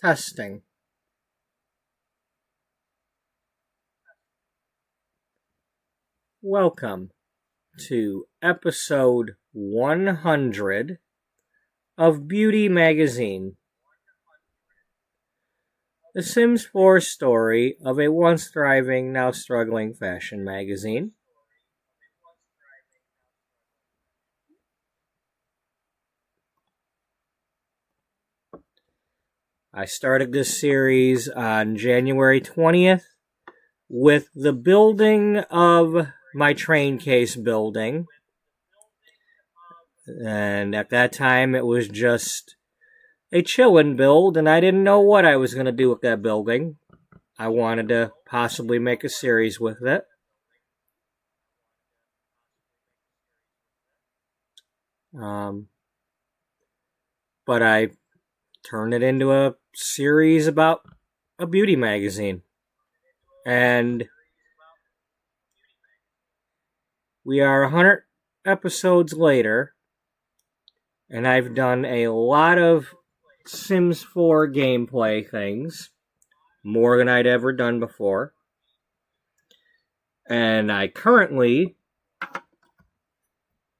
Testing. Welcome to episode 100 of Beauty Magazine. The Sims 4 story of a once thriving, now struggling fashion magazine. I started this series on January 20th with the building of my train case building. And at that time, it was just a chillin' build, and I didn't know what I was going to do with that building. I wanted to possibly make a series with it. But I turned it into a series about a beauty magazine. And we are 100 episodes later, and I've done a lot of Sims 4 gameplay things, more than I'd ever done before. And I currently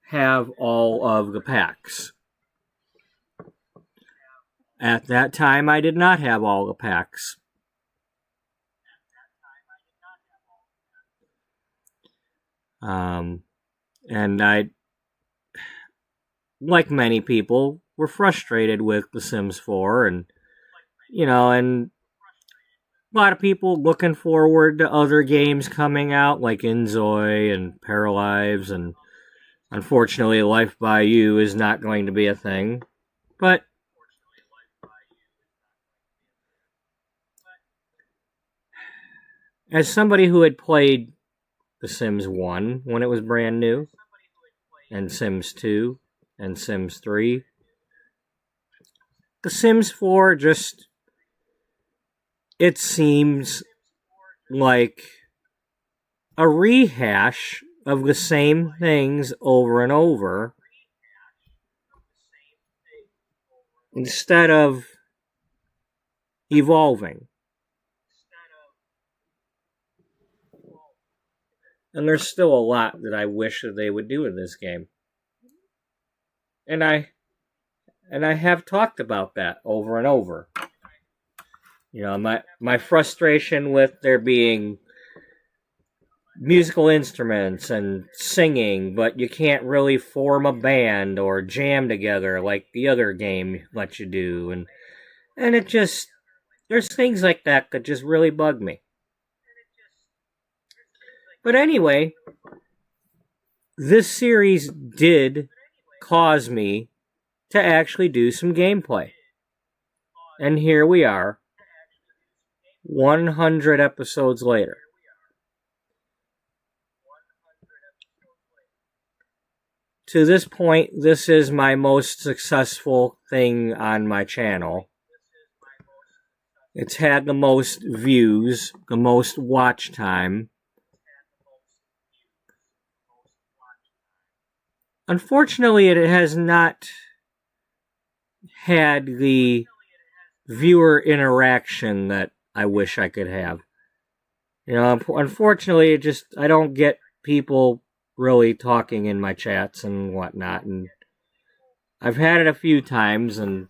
have all of the packs. At that time, I did not have all the packs. And I, like many people, were frustrated with The Sims 4, and a lot of people looking forward to other games coming out, like Inzoi and Paralives, and unfortunately, Life by You is not going to be a thing. But as somebody who had played The Sims 1 when it was brand new, and Sims 2, and Sims 3, The Sims 4 just, it seems like a rehash of the same things over and over, instead of evolving. And there's still a lot that I wish that they would do in this game. And I have talked about that over and over. My frustration with there being musical instruments and singing, but you can't really form a band or jam together like the other game lets you do. And it just, there's things like that just really bug me. But anyway, this series did cause me to actually do some gameplay. And here we are, 100 episodes later. To this point, this is my most successful thing on my channel. It's had the most views, the most watch time. Unfortunately, it has not had the viewer interaction that I wish I could have. Unfortunately, I don't get people really talking in my chats and whatnot, and I've had it a few times, and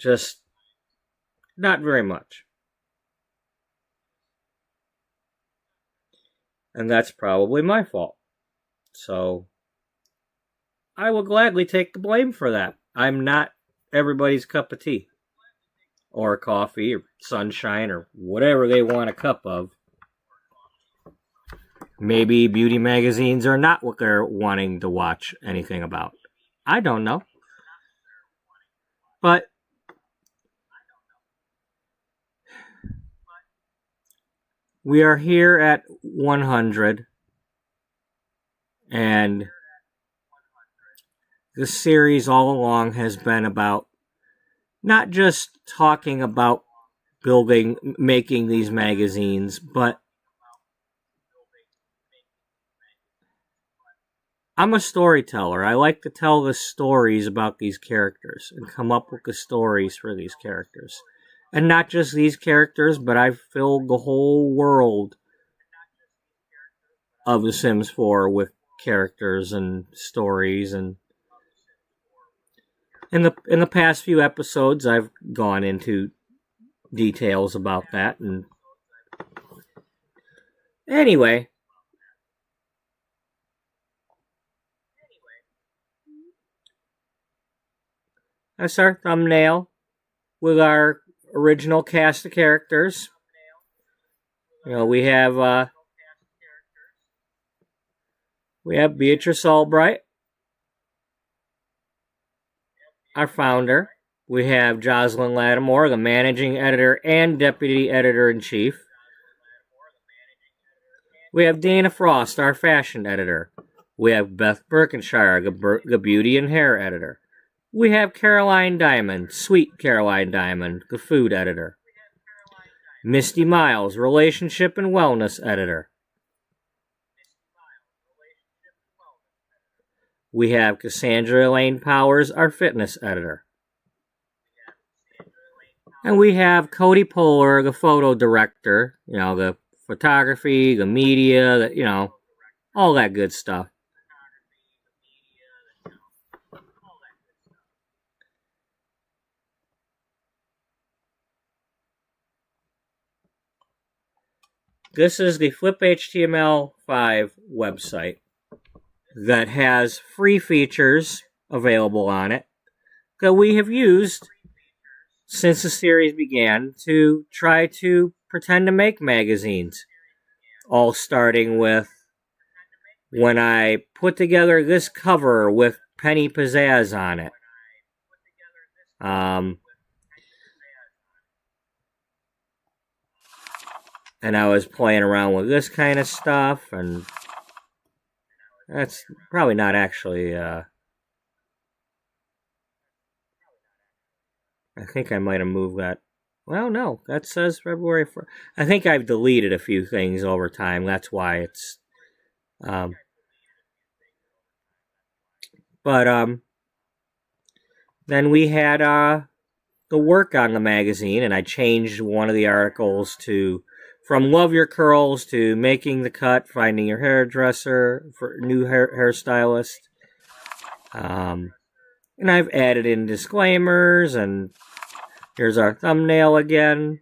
just not very much. And that's probably my fault. So, I will gladly take the blame for that. I'm not everybody's cup of tea, or coffee, or sunshine, or whatever they want a cup of. Maybe beauty magazines are not what they're wanting to watch anything about. I don't know. But we are here at 100. And this series all along has been about not just talking about making these magazines, but I'm a storyteller. I like to tell the stories about these characters and come up with the stories for these characters. And not just these characters, but I've filled the whole world of The Sims 4 with characters and stories. And in the past few episodes, I've gone into details about that. And anyway, that's our thumbnail with our original cast of characters. We have Beatrice Ullbright, our founder. We have Jocelyn Lattimore, the managing editor and deputy editor-in-chief. We have Dana Frost, our fashion editor. We have Beth Birkenshire, the beauty and hair editor. We have Caroline Diamond, sweet Caroline Diamond, the food editor. Misty Miles, relationship and wellness editor. We have Cassandra Elaine Powers, our fitness editor. And we have Cody Poehler, the photo director, the photography, the media, all that good stuff. This is the fliphtml5 website that has free features available on it that we have used since the series began to try to pretend to make magazines. All starting with when I put together this cover with Penny Pizzazz on it. And I was playing around with this kind of stuff, and that's probably not actually, I think I might have moved that. Well, no, that says February 4th. I think I've deleted a few things over time, that's why it's, then we had, the work on the magazine, and I changed one of the articles from Love Your Curls to Making the Cut, Finding Your Hairdresser, for new hairstylist. And I've added in disclaimers, and here's our thumbnail again.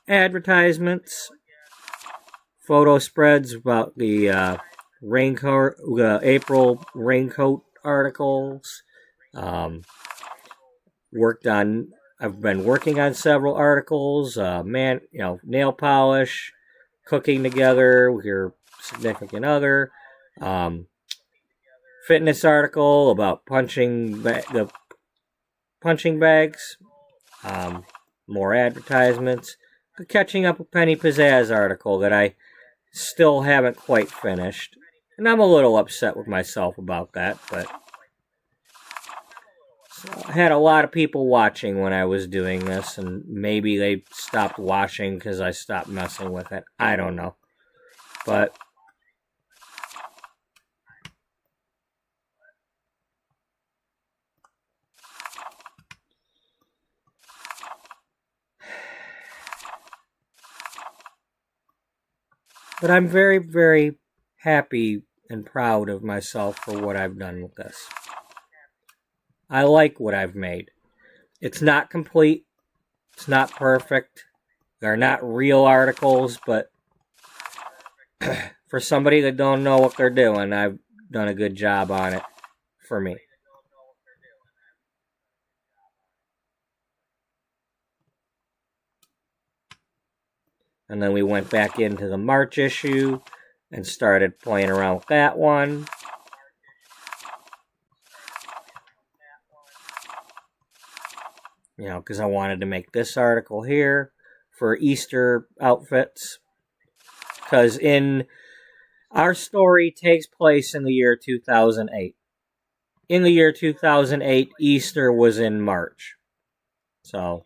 Advertisements. Photo spreads about the April raincoat articles. I've been working on several articles, nail polish, cooking together with your significant other, fitness article about the punching bags, more advertisements, the Catching Up with Penny Pizzazz article that I still haven't quite finished, and I'm a little upset with myself about that, but I had a lot of people watching when I was doing this, and maybe they stopped watching because I stopped messing with it. I don't know. But I'm very, very happy and proud of myself for what I've done with this. I like what I've made. It's not complete. It's not perfect. They're not real articles, but for somebody that don't know what they're doing, I've done a good job on it for me. And then we went back into the March issue and started playing around with that one. Because I wanted to make this article here for Easter outfits. Because our story takes place in the year 2008. In the year 2008, Easter was in March. So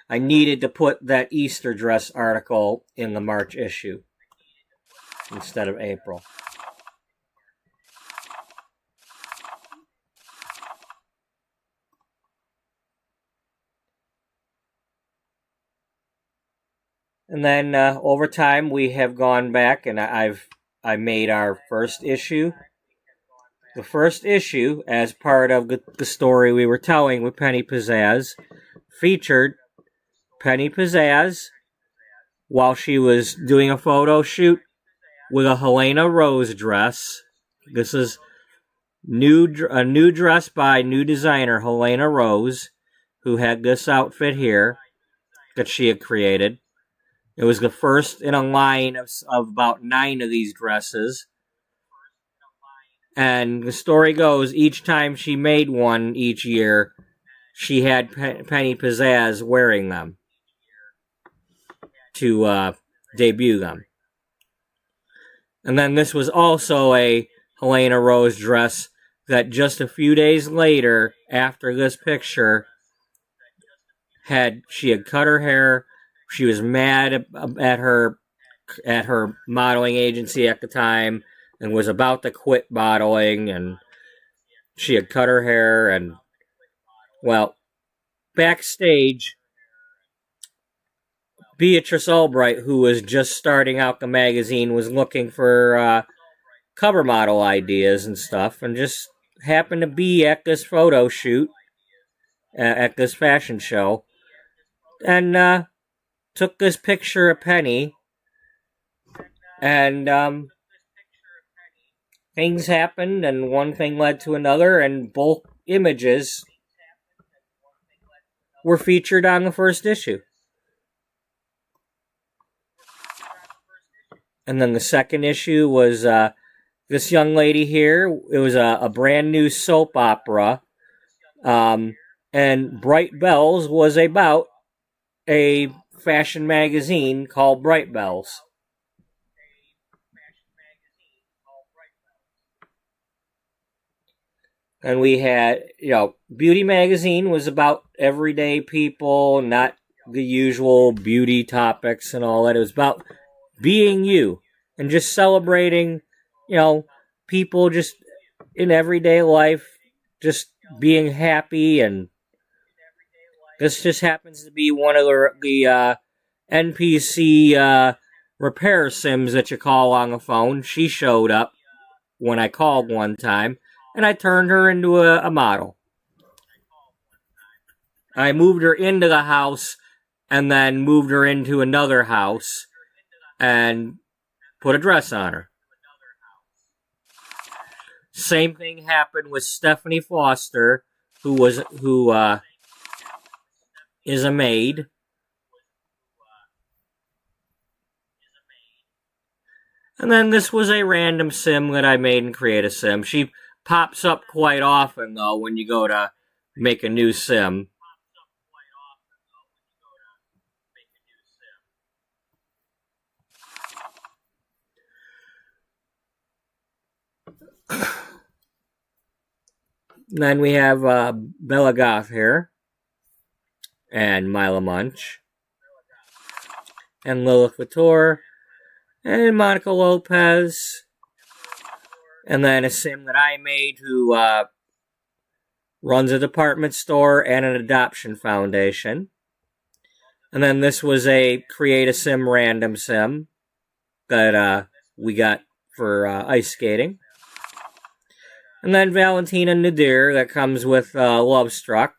I needed to put that Easter dress article in the March issue instead of April. And then over time, we have gone back, and I made our first issue. The first issue, as part of the story we were telling with Penny Pizzazz, featured Penny Pizzazz while she was doing a photo shoot with a Helena Rose dress. This is a new dress by new designer Helena Rose, who had this outfit here that she had created. It was the first in a line of about 9 of these dresses. And the story goes, each time she made one each year, she had Penny Pizzazz wearing them to debut them. And then this was also a Helena Rose dress that just a few days later, after this picture, she had cut her hair. She was mad at her modeling agency at the time and was about to quit modeling, and she had cut her hair. And well, backstage, Beatrice Ullbright, who was just starting out the magazine, was looking for cover model ideas and stuff, and just happened to be at this photo shoot at this fashion show, and took this picture of Penny, and things happened, and one thing led to another, and both images were featured on the first issue. And then the second issue was this young lady here. It was a brand new soap opera, and Bright Bells was about a fashion magazine called Bright Bells. And we had, Beauty Magazine was about everyday people, not the usual beauty topics and all that. It was about being you and just celebrating, people just in everyday life, just being happy. And this just happens to be one of the NPC repair sims that you call on the phone. She showed up when I called one time, and I turned her into a model. I moved her into the house and then moved her into another house and put a dress on her. Same thing happened with Stephanie Foster, who is a maid. And then this was a random sim that I made in Create a Sim. She pops up quite often, though, when you go to make a new sim. Then we have Bella Goth here, and Mila Munch, and Lilith Couture, and Monica Lopez, and then a sim that I made who runs a department store and an adoption foundation. And then this was a Create a Sim random sim that we got for ice skating. And then Valentina Nadir that comes with Love Struck.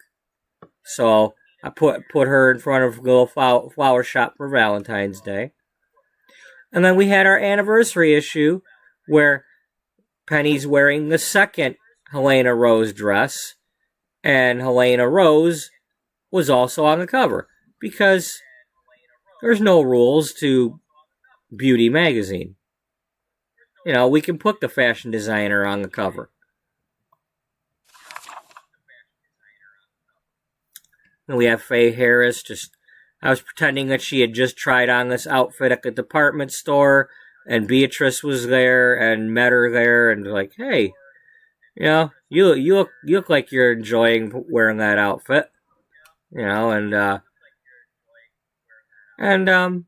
So I put her in front of a little flower shop for Valentine's Day. And then we had our anniversary issue where Penny's wearing the second Helena Rose dress. And Helena Rose was also on the cover. Because there's no rules to Beauty Magazine. We can put the fashion designer on the cover. And we have Faye Harris. I was pretending that she had just tried on this outfit at the department store, and Beatrice was there and met her there, and like, hey, you look like you're enjoying wearing that outfit, and And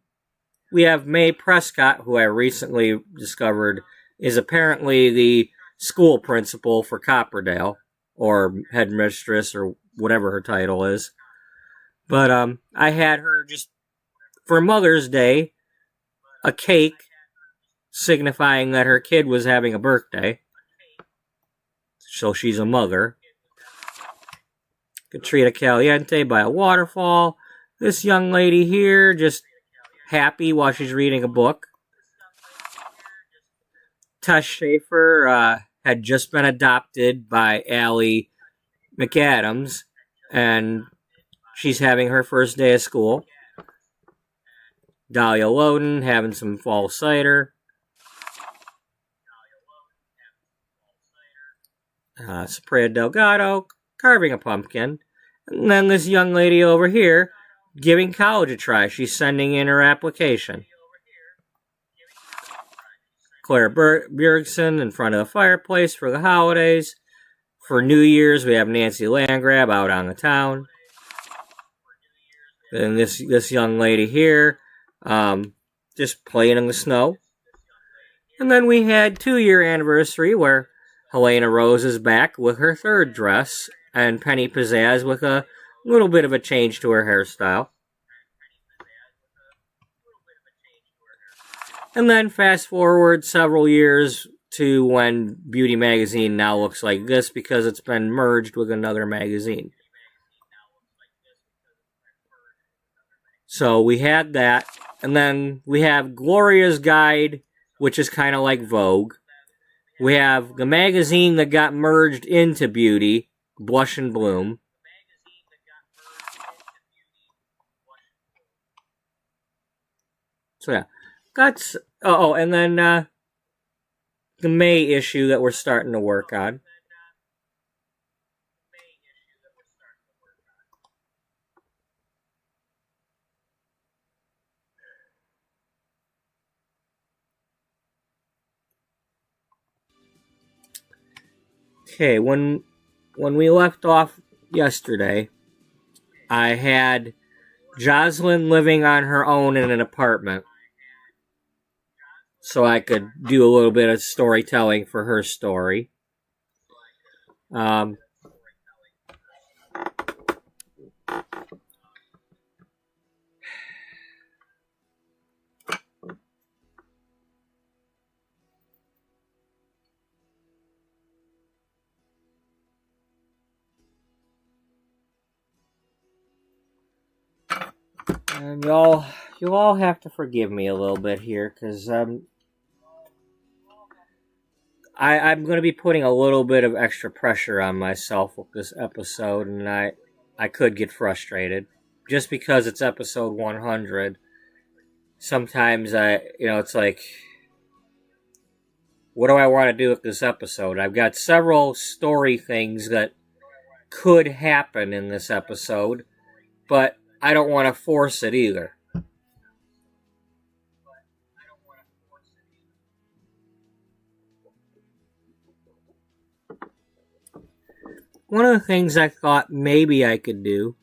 we have Mae Prescott, who I recently discovered is apparently the school principal for Copperdale, or headmistress, or whatever her title is. But I had her just for Mother's Day a cake signifying that her kid was having a birthday. So she's a mother. Katrina Caliente by a waterfall. This young lady here just happy while she's reading a book. Tess Schaefer had just been adopted by Allie McAdams, and she's having her first day of school. Dahlia Loden having some fall cider. Saprea Delgado carving a pumpkin. And then this young lady over here giving college a try. She's sending in her application. Claire Bjergsen in front of the fireplace for the holidays. For New Year's, we have Nancy Landgrab out on the town. And this young lady here, just playing in the snow. And then we had 2-year anniversary where Helena Rose is back with her third dress, and Penny Pizzazz with a little bit of a change to her hairstyle. And then fast forward several years to when Beauty Magazine now looks like this because it's been merged with another magazine. So we had that, and then we have Gloria's Guide, which is kind of like Vogue. We have the magazine that got merged into Beauty, Blush and Bloom. So yeah, that's... Oh, and then the May issue that we're starting to work on. Okay, when we left off yesterday, I had Jocelyn living on her own in an apartment, so I could do a little bit of storytelling for her story. And you'll all have to forgive me a little bit here, because I'm going to be putting a little bit of extra pressure on myself with this episode, and I could get frustrated. Just because it's episode 100, sometimes it's like, what do I want to do with this episode? I've got several story things that could happen in this episode, but I don't want to force it either. One of the things I thought maybe I could do,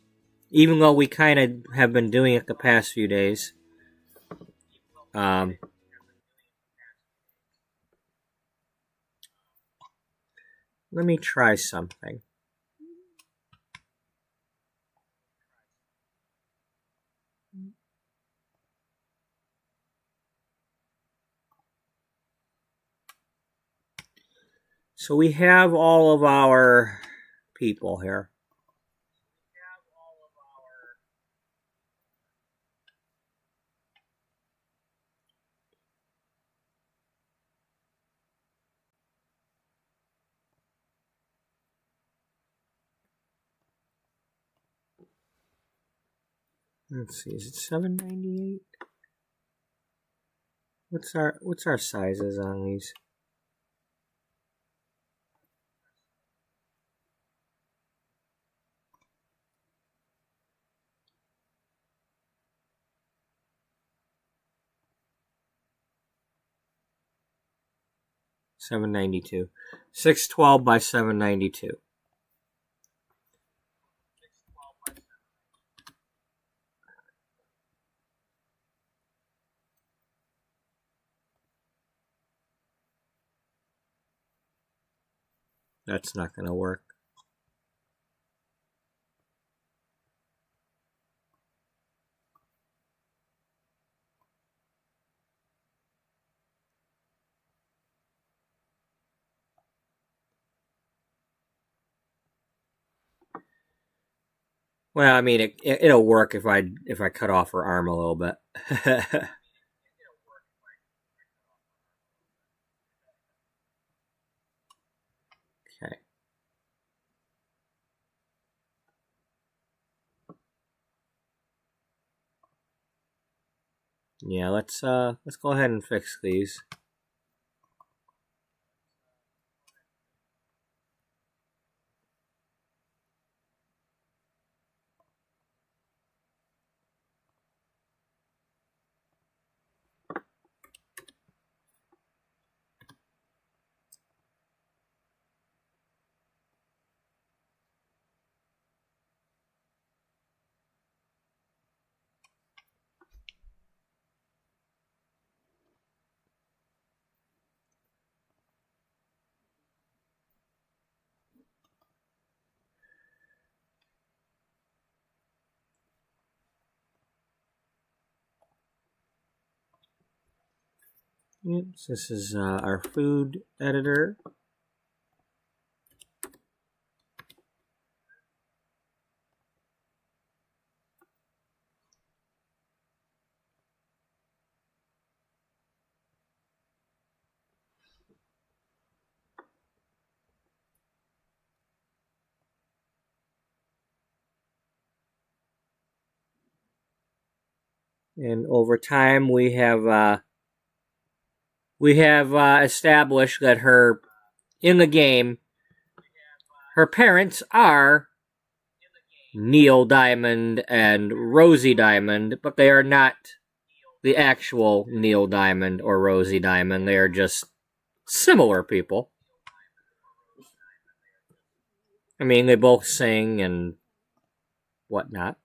even though we kind of have been doing it the past few days, let me try something. So we have all of our people here. Let's see, is it $7.98? What's our sizes on these? $7.92. 612 by 792. That's not going to work. Well, I mean, it'll work if I cut off her arm a little bit. Okay. Yeah, let's go ahead and fix these. Yep, so this is our food editor. And over time, we have established that in the game, her parents are Neil Diamond and Rosie Diamond, but they are not the actual Neil Diamond or Rosie Diamond. They are just similar people. I mean, they both sing and whatnot.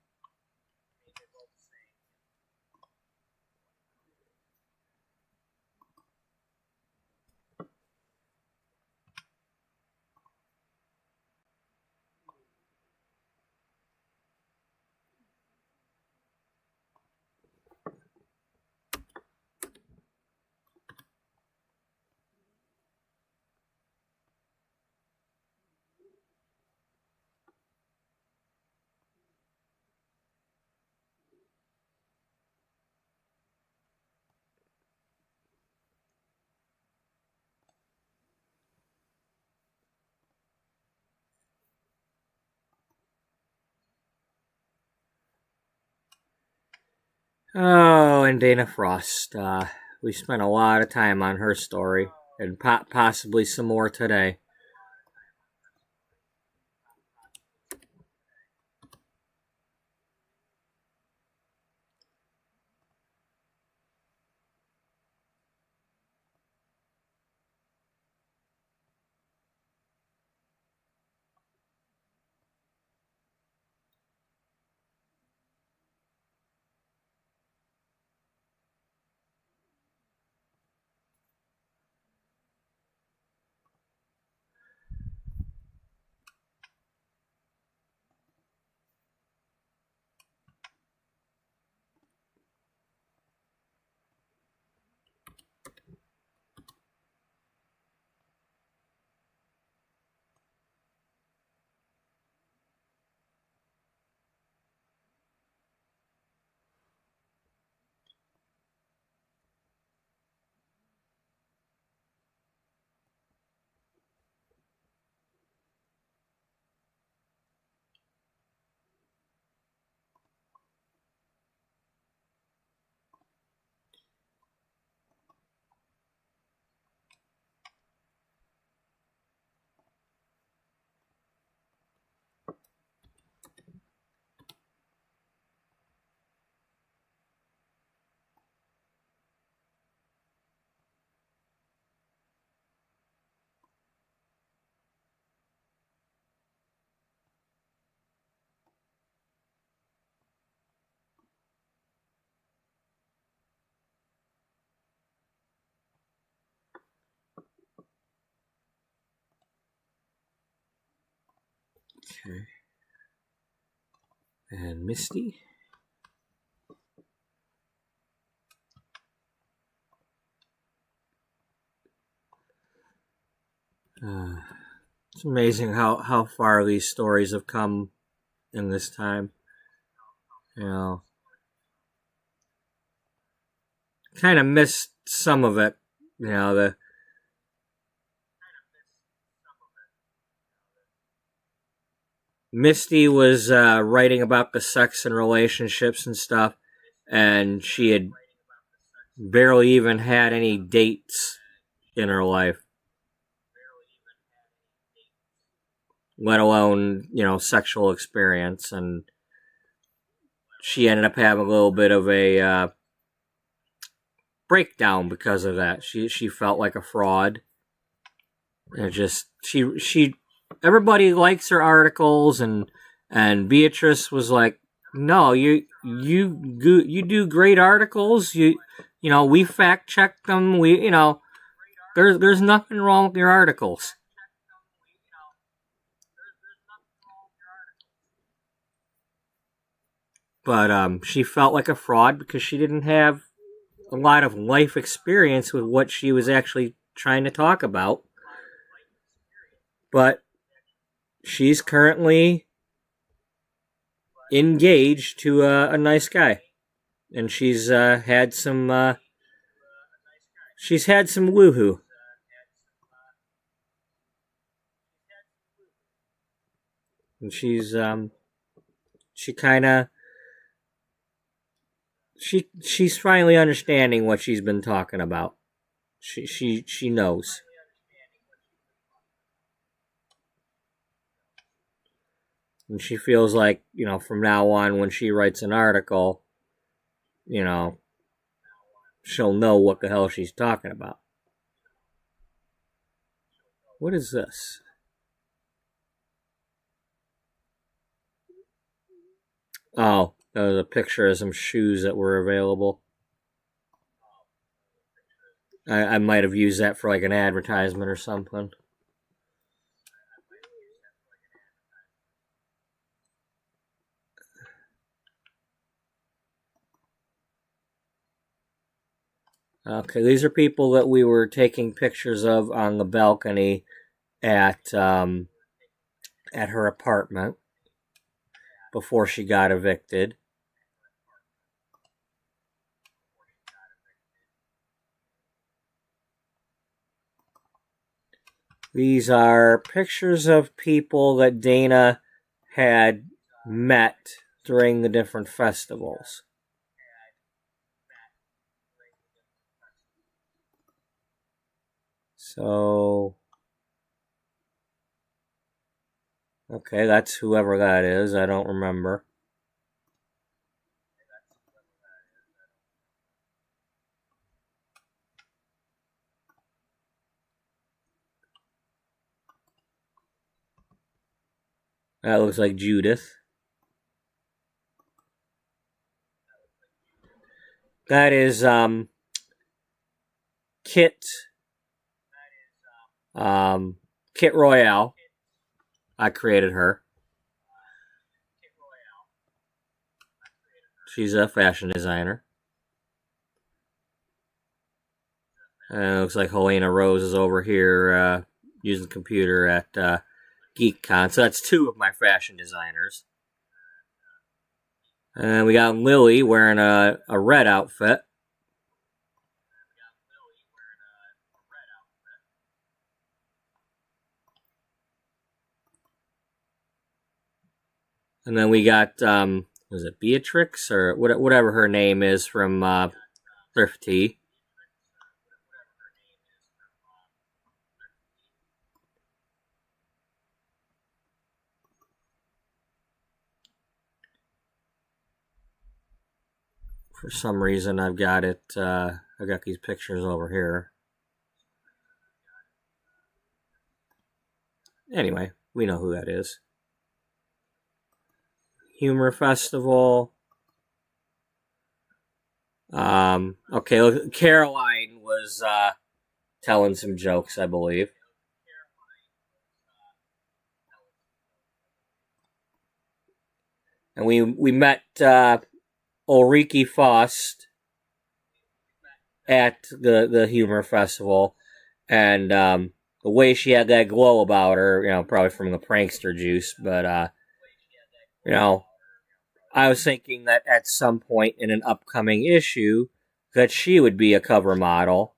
Oh, and Dana Frost. We spent a lot of time on her story, and possibly some more today. Okay. And Misty. It's amazing how far these stories have come in this time. You know, kind of missed some of it. You know, the Misty was writing about the sex and relationships and stuff, and she had barely even had any dates in her life, let alone, you know, sexual experience. And she ended up having a little bit of a breakdown because of that. She felt like a fraud. And just she everybody likes her articles, and Beatrice was like, "No, you do great articles. You know, we fact check them. We, you know, there's nothing wrong with your articles." But she felt like a fraud because she didn't have a lot of life experience with what she was actually trying to talk about. But she's currently engaged to a nice guy, and she's had some woohoo. And she kind of she's finally understanding what she's been talking about. She knows. And she feels like, you know, from now on, when she writes an article, you know, she'll know what the hell she's talking about. What is this? Oh, that was a picture of some shoes that were available. I might have used that for like an advertisement or something. Okay, these are people that we were taking pictures of on the balcony at her apartment before she got evicted. These are pictures of people that Dana had met during the different festivals. So, okay, that's whoever that is. I don't remember. That looks like Judith. That is Kit Kit Royale. I created her. She's a fashion designer. And it looks like Helena Rose is over here using the computer at GeekCon. So that's two of my fashion designers. And we got Lily wearing a red outfit. And then we got, was it Beatrice or whatever her name is from Thrifty. For some reason, I've got it. I've got these pictures over here. Anyway, we know who that is. Humor Festival. Okay, look, Caroline was telling some jokes, I believe. And we met Ulrike Faust at the humor festival, and the way she had that glow about her, you know, probably from the prankster juice, but you know, I was thinking that at some point in an upcoming issue that she would be a cover model.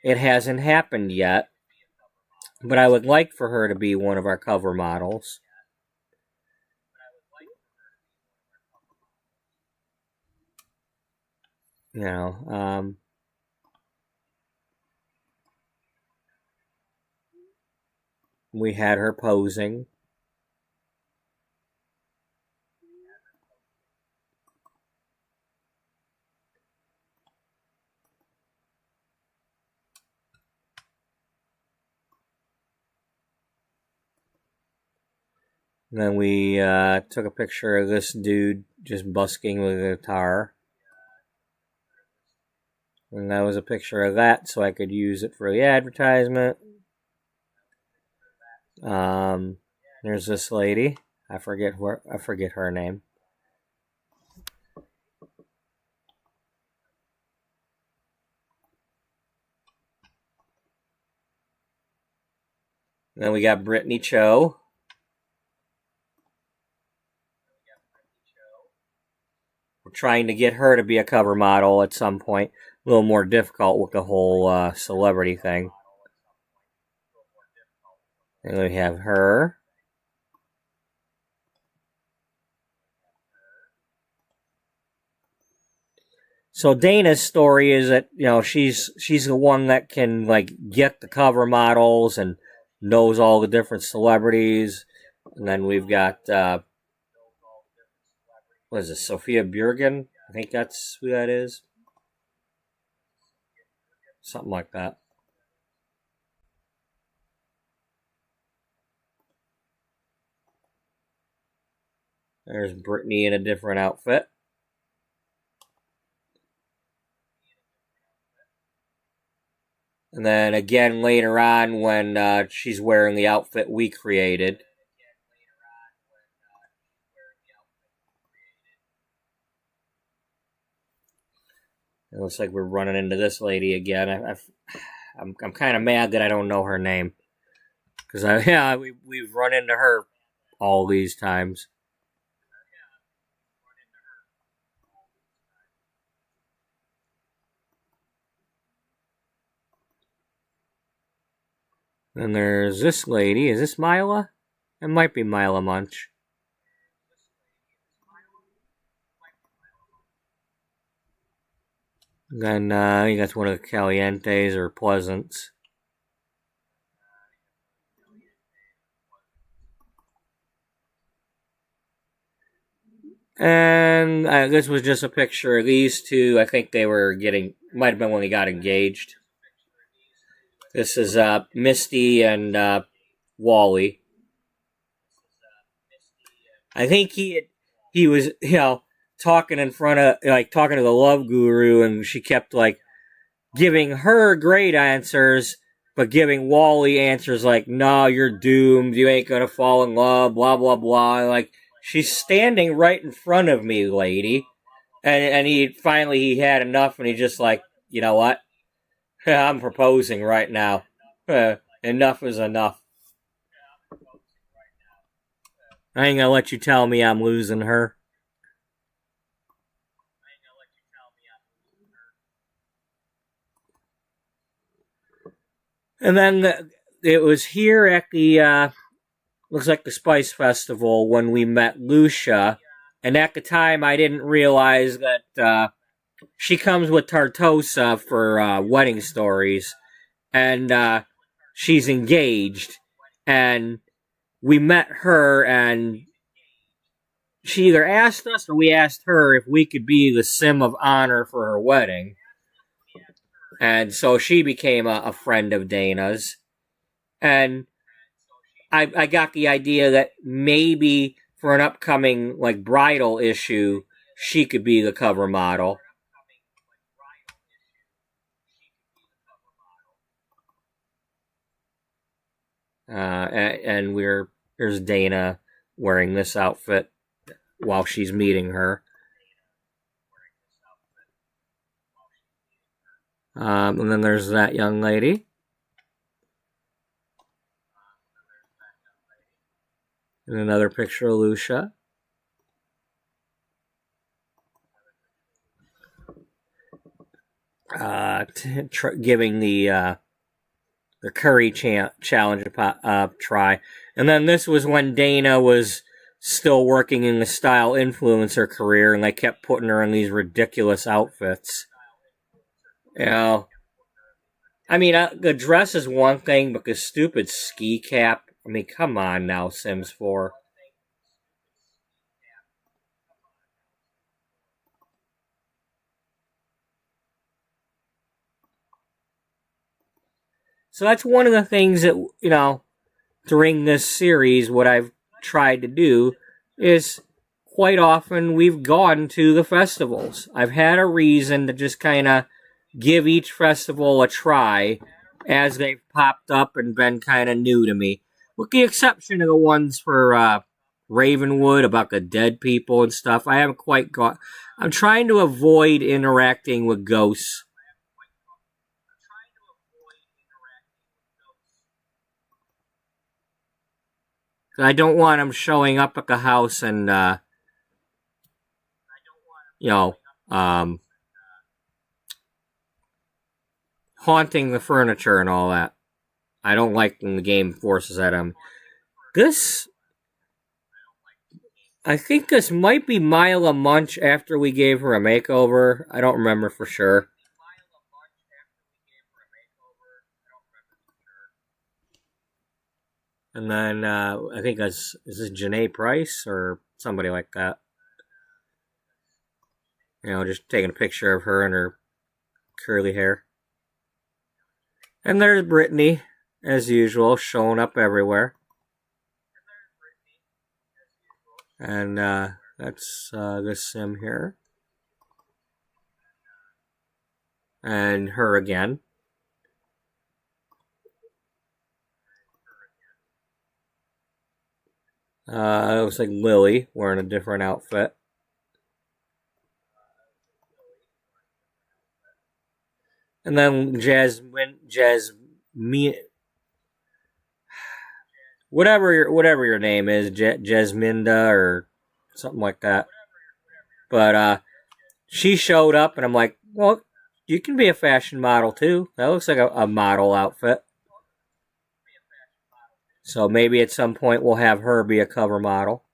It hasn't happened yet, but I would like for her to be one of our cover models. You know, we had her posing. And then we took a picture of this dude just busking with a guitar. And that was a picture of that, so I could use it for the advertisement. There's this lady. I forget her name. Then we got Brittany Cho. We're trying to get her to be a cover model at some point. A little more difficult with the whole celebrity thing. And we have her. So Dana's story is that, you know, she's the one that can like get the cover models and knows all the different celebrities. And then we've got what is this, Sophia Björgen? I think that's who that is. Something like that. There's Brittany in a different outfit. And then again later on when she's wearing the outfit we created. It looks like we're running into this lady again. I'm kind of mad that I don't know her name. Because we've run into her all these times. Then there's this lady. Is this Mila? It might be Mila Munch. Then I think that's one of the Calientes or Pleasants. And this was just a picture of these two. I think they were might have been when they got engaged. This is Misty and Wally. I think he was, you know, talking in front of, like, talking to the love guru, and she kept, like, giving her great answers, but giving Wally answers like, no, you're doomed, you ain't gonna fall in love, blah, blah, blah. Like, she's standing right in front of me, lady. And he had enough, and he just like, you know what? I'm proposing right now. Enough is enough. I ain't gonna let you tell me I'm losing her. And then it was here at the, looks like the Spice Festival when we met Lucia. And at the time, I didn't realize that she comes with Tartosa for wedding stories. And she's engaged. And we met her, and she either asked us or we asked her if we could be the sim of honor for her wedding. And so she became a friend of Dana's. And I got the idea that maybe for an upcoming like bridal issue, she could be the cover model. And there's Dana wearing this outfit. while she's meeting her. And then there's that young lady. And another picture of Lucia. Giving the curry challenge a try. And then this was when Dana was still working in the style influencer career, and they kept putting her in these ridiculous outfits. You know, I mean, the dress is one thing, but the stupid ski cap. I mean, come on now, Sims 4. So that's one of the things that, you know, during this series, what I've tried to do is quite often we've gone to the festivals. I've had a reason to just kind of give each festival a try as they've popped up and been kind of new to me. With the exception of the ones for Ravenwood about the dead people and stuff. I haven't quite got... I'm trying to avoid interacting with ghosts. I don't want them showing up at the house and, haunting the furniture and all that. I don't like when the game forces at them. I think this might be Mila Munch after we gave her a makeover. I don't remember for sure. And then I think is this Janae Price or somebody like that? You know, just taking a picture of her and her curly hair. And there's Brittany, as usual, showing up everywhere. And that's the sim here. And her again. It looks like Lily wearing a different outfit. And then Jasmine, whatever your name is, Jasminda or something like that. But she showed up, and I'm like, well, you can be a fashion model too. That looks like a model outfit. So maybe at some point we'll have her be a cover model.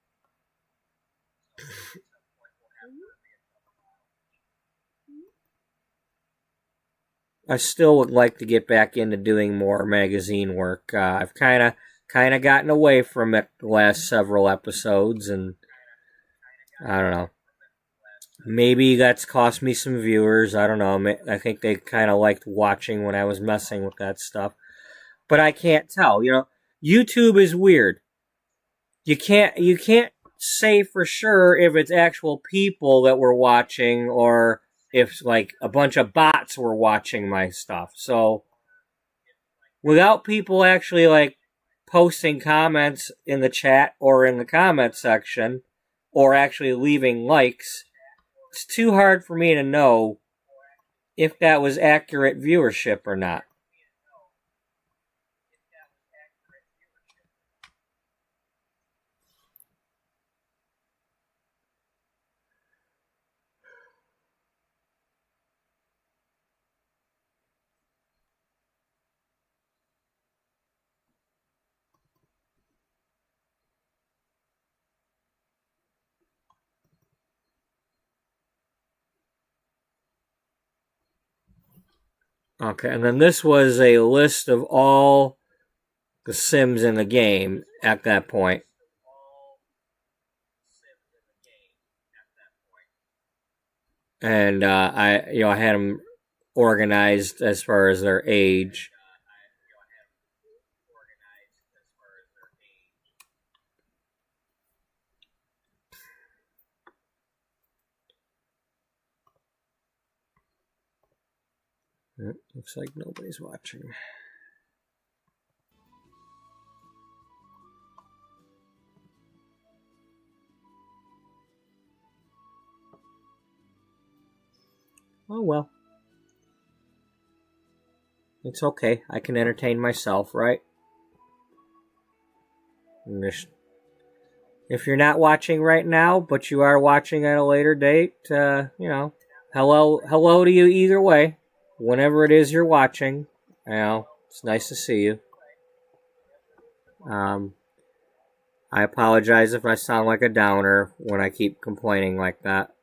I still would like to get back into doing more magazine work. I've kind of gotten away from it the last several episodes, and I don't know. Maybe that's cost me some viewers. I don't know. I think they kind of liked watching when I was messing with that stuff. But I can't tell. You know, YouTube is weird. You can't say for sure if it's actual people that were watching or if like a bunch of bots were watching my stuff. So without people actually like posting comments in the chat or in the comment section or actually leaving likes, it's too hard for me to know if that was accurate viewership or not. Okay, and then this was a list of all the Sims in the game at that point. And I had them organized as far as their age. Looks like nobody's watching. Oh well. It's okay. I can entertain myself, right? If you're not watching right now, but you are watching at a later date, hello to you either way. Whenever it is you're watching, it's nice to see you. I apologize if I sound like a downer when I keep complaining like that.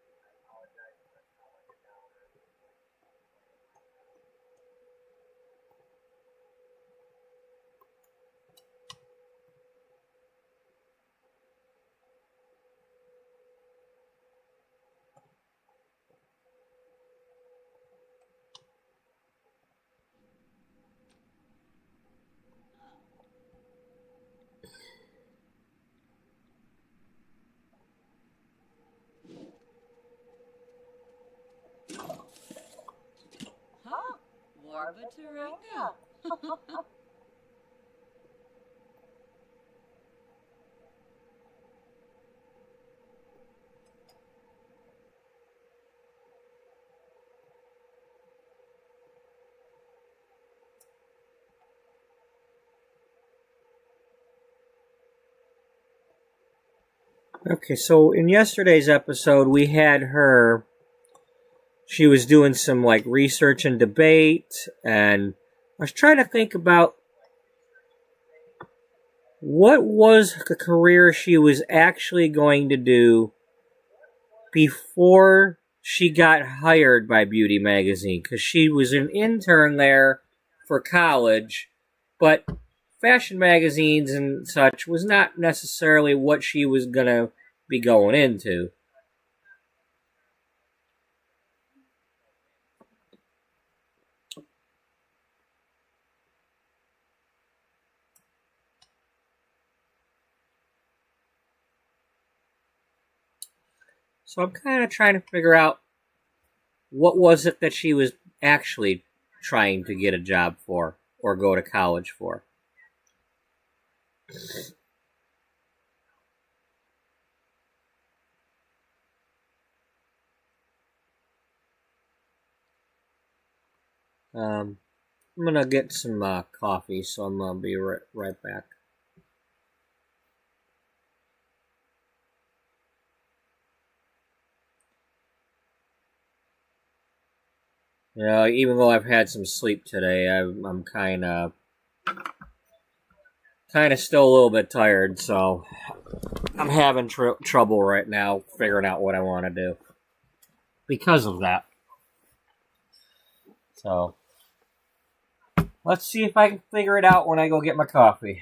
Okay, so in yesterday's episode, we had her. She was doing some like research and debate, and I was trying to think about what was the career she was actually going to do before she got hired by Beauty Magazine, because she was an intern there for college, but fashion magazines and such was not necessarily what she was going to be going into. So I'm kind of trying to figure out what was it that she was actually trying to get a job for or go to college for. I'm gonna get some coffee, so I'm gonna be right back. Even though I've had some sleep today, I'm kind of still a little bit tired, so I'm having trouble right now figuring out what I want to do because of that. So let's see if I can figure it out when I go get my coffee.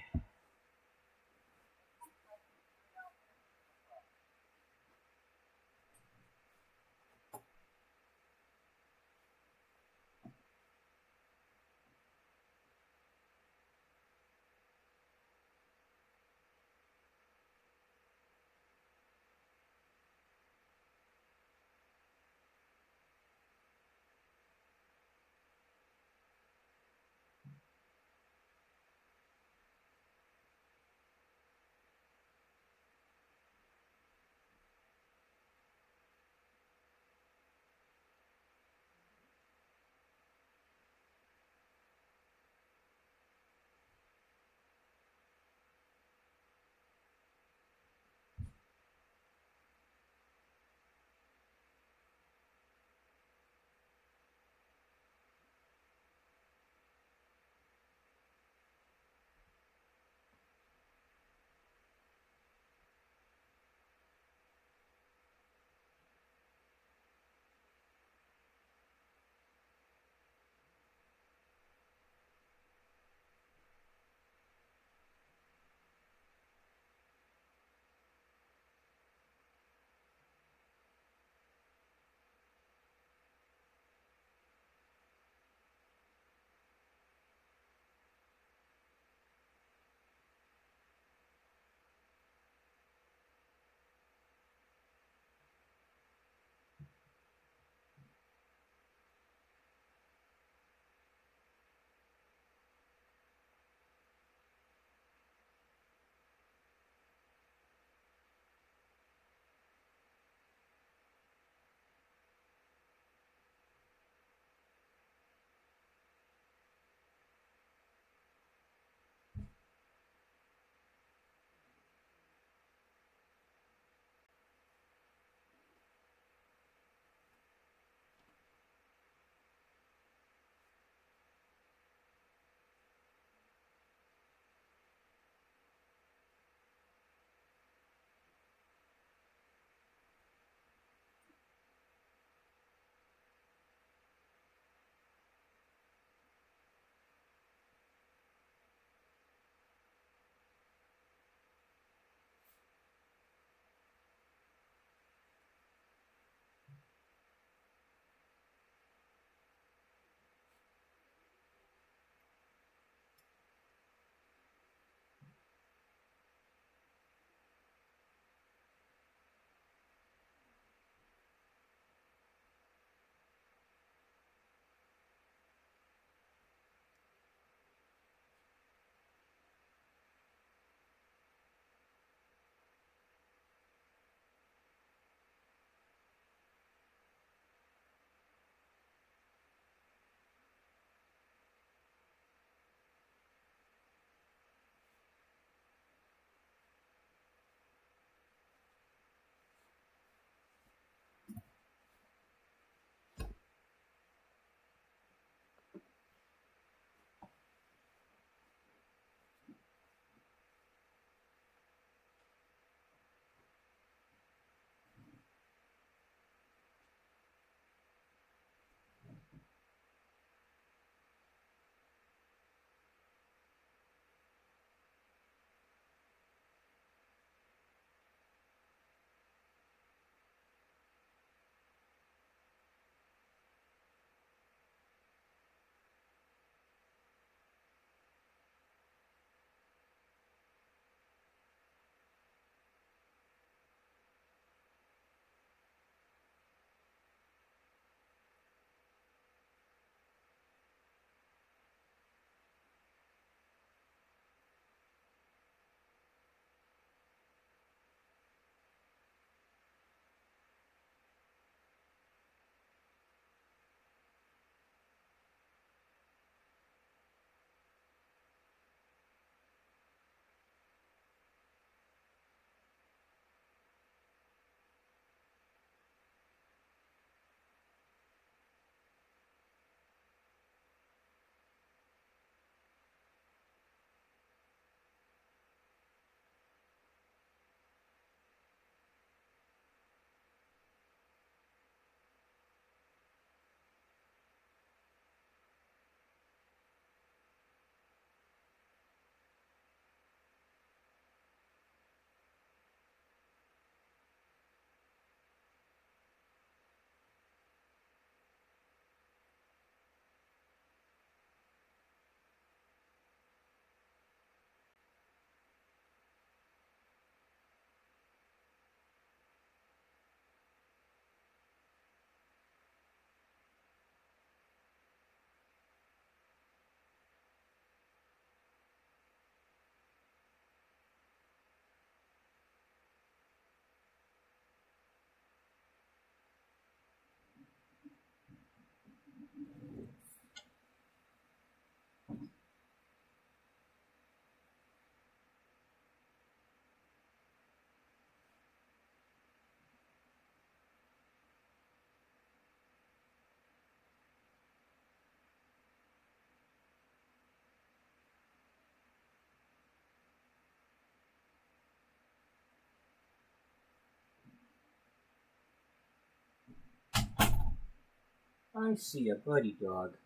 I see a buddy dog.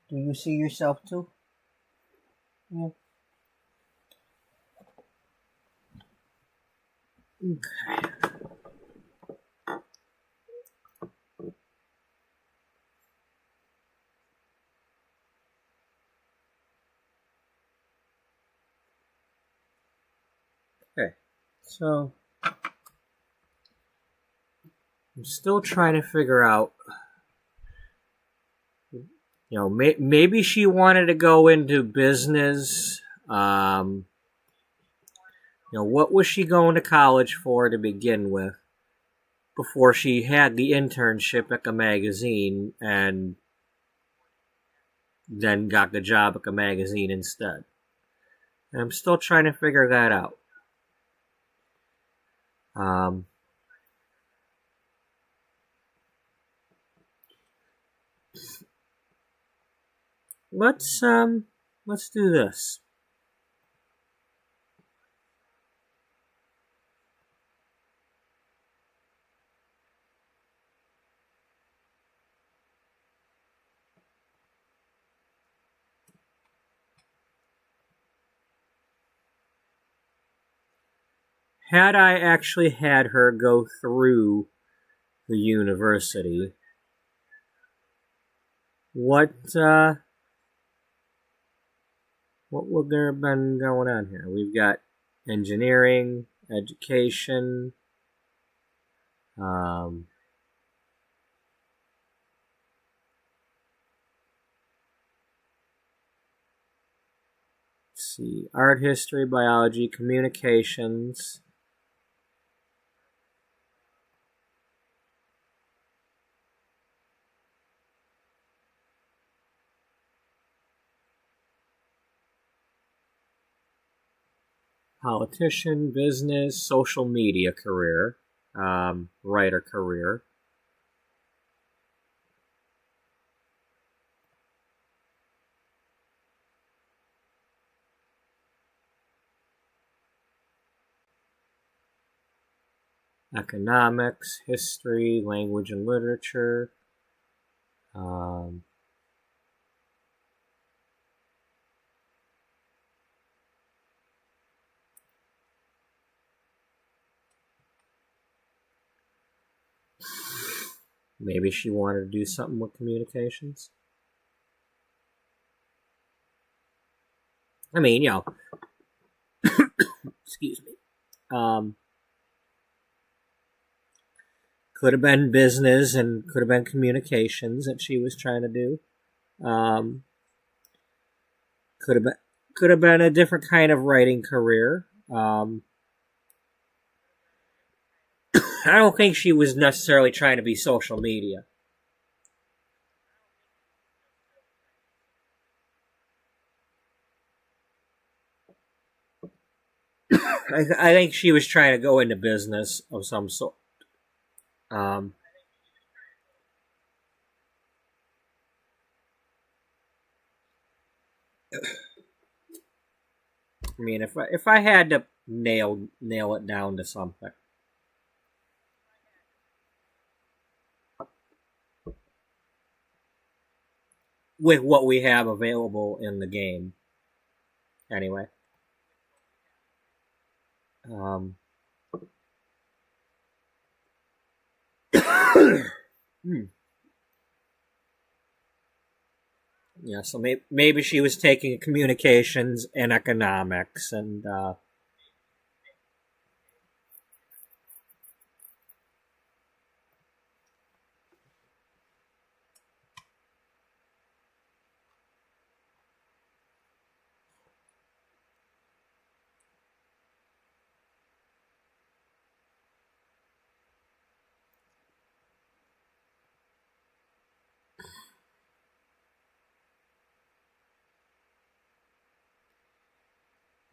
Do you see yourself too? Yeah. Okay. Okay. So I'm still trying to figure out, maybe she wanted to go into business. What was she going to college for to begin with before she had the internship at the magazine and then got the job at the magazine instead? And I'm still trying to figure that out. Let's do this. Had I actually had her go through the university, what would there have been going on here? We've got engineering, education, let's see, art history, biology, communications. Politician, business, social media career, writer career. Economics, history, language and literature. Maybe she wanted to do something with communications. I mean, excuse me. Could have been business and could have been communications that she was trying to do. Could have been a different kind of writing career. I don't think she was necessarily trying to be social media. I think she was trying to go into business of some sort. I mean, if I had to nail it down to something, with what we have available in the game, anyway. Yeah, so maybe she was taking communications and economics, and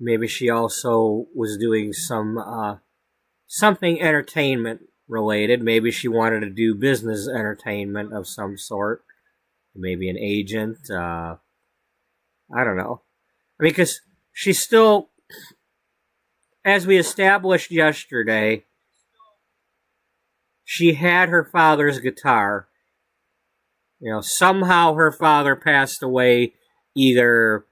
maybe she also was doing something entertainment related. Maybe she wanted to do business entertainment of some sort. Maybe an agent. I don't know. I mean, because she's still, as we established yesterday, she had her father's guitar. Somehow her father passed away, either,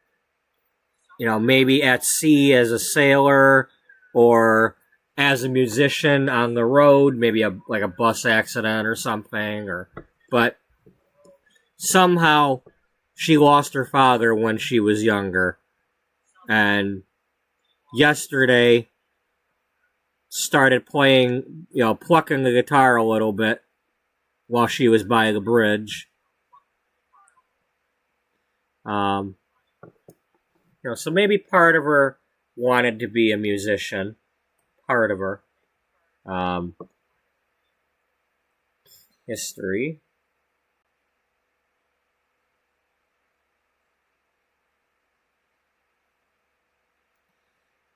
maybe at sea as a sailor or as a musician on the road, maybe like a bus accident or something, but somehow she lost her father when she was younger. And yesterday started playing, plucking the guitar a little bit while she was by the bridge. So maybe part of her wanted to be a musician. Part of her. History.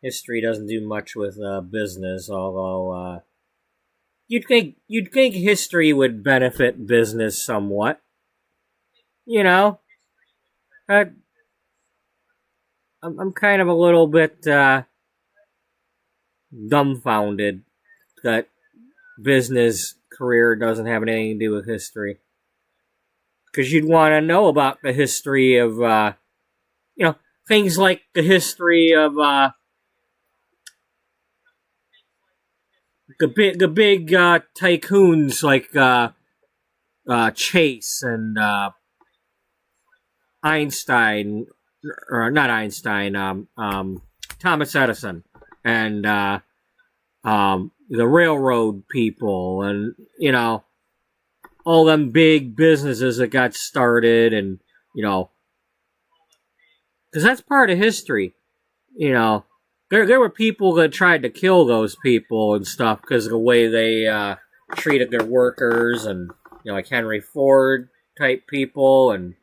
History doesn't do much with business, although you'd think history would benefit business somewhat. I'm kind of a little bit dumbfounded that business career doesn't have anything to do with history. Because you'd want to know about the history of, things like the history of the big tycoons like Chase and Einstein, or not Einstein, Thomas Edison, and the railroad people, and all them big businesses that got started, and because that's part of history. There were people that tried to kill those people and stuff because of the way they treated their workers, and like Henry Ford type people, and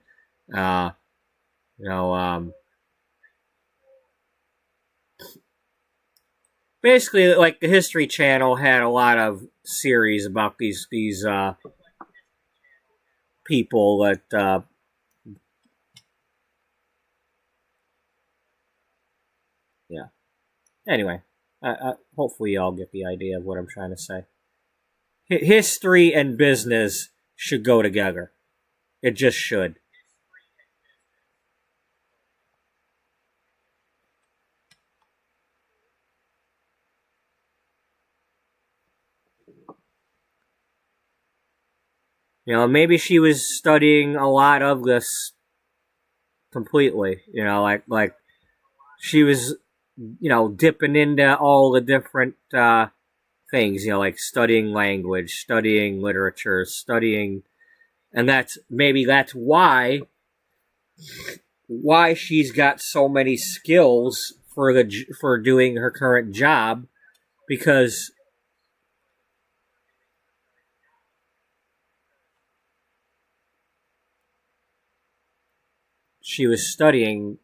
basically, like the History Channel had a lot of series about these people that yeah. Anyway, hopefully y'all get the idea of what I'm trying to say. History and business should go together. It just should. Maybe she was studying a lot of this completely. Like she was, dipping into all the different things. Like studying language, studying literature, studying, and that's why she's got so many skills for doing her current job, because she was studying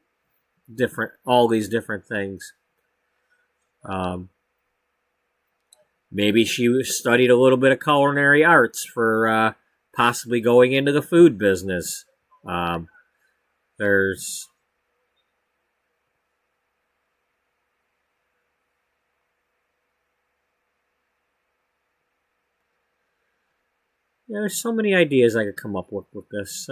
all these different things. Maybe she studied a little bit of culinary arts for possibly going into the food business. There's there's so many ideas I could come up with this.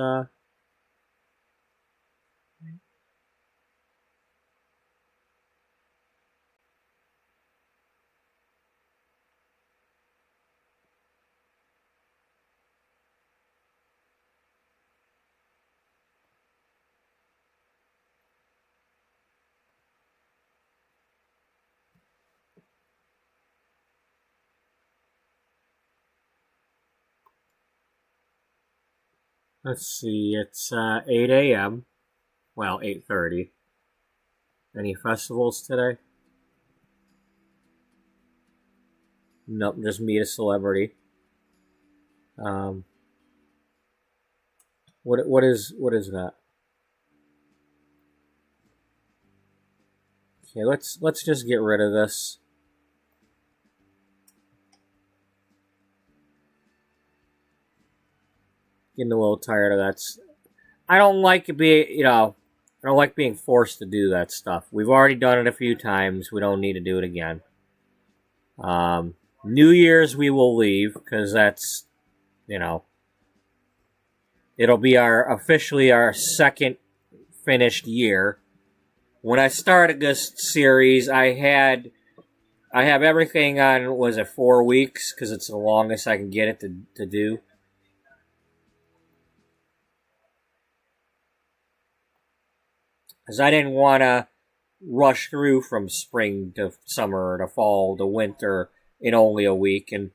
Let's see, it's 8 a.m. Well, 8:30. Any festivals today? Nope, just meet a celebrity. Um, what is that? Okay, let's just get rid of this. Getting a little tired of that. I don't like I don't like being forced to do that stuff. We've already done it a few times. We don't need to do it again. New Year's we will leave, because that's, you know, it'll be officially our second finished year. When I started this series, I have everything on, was it 4 weeks? Because it's the longest I can get it to do. Because I didn't want to rush through from spring to summer to fall to winter in only a week. And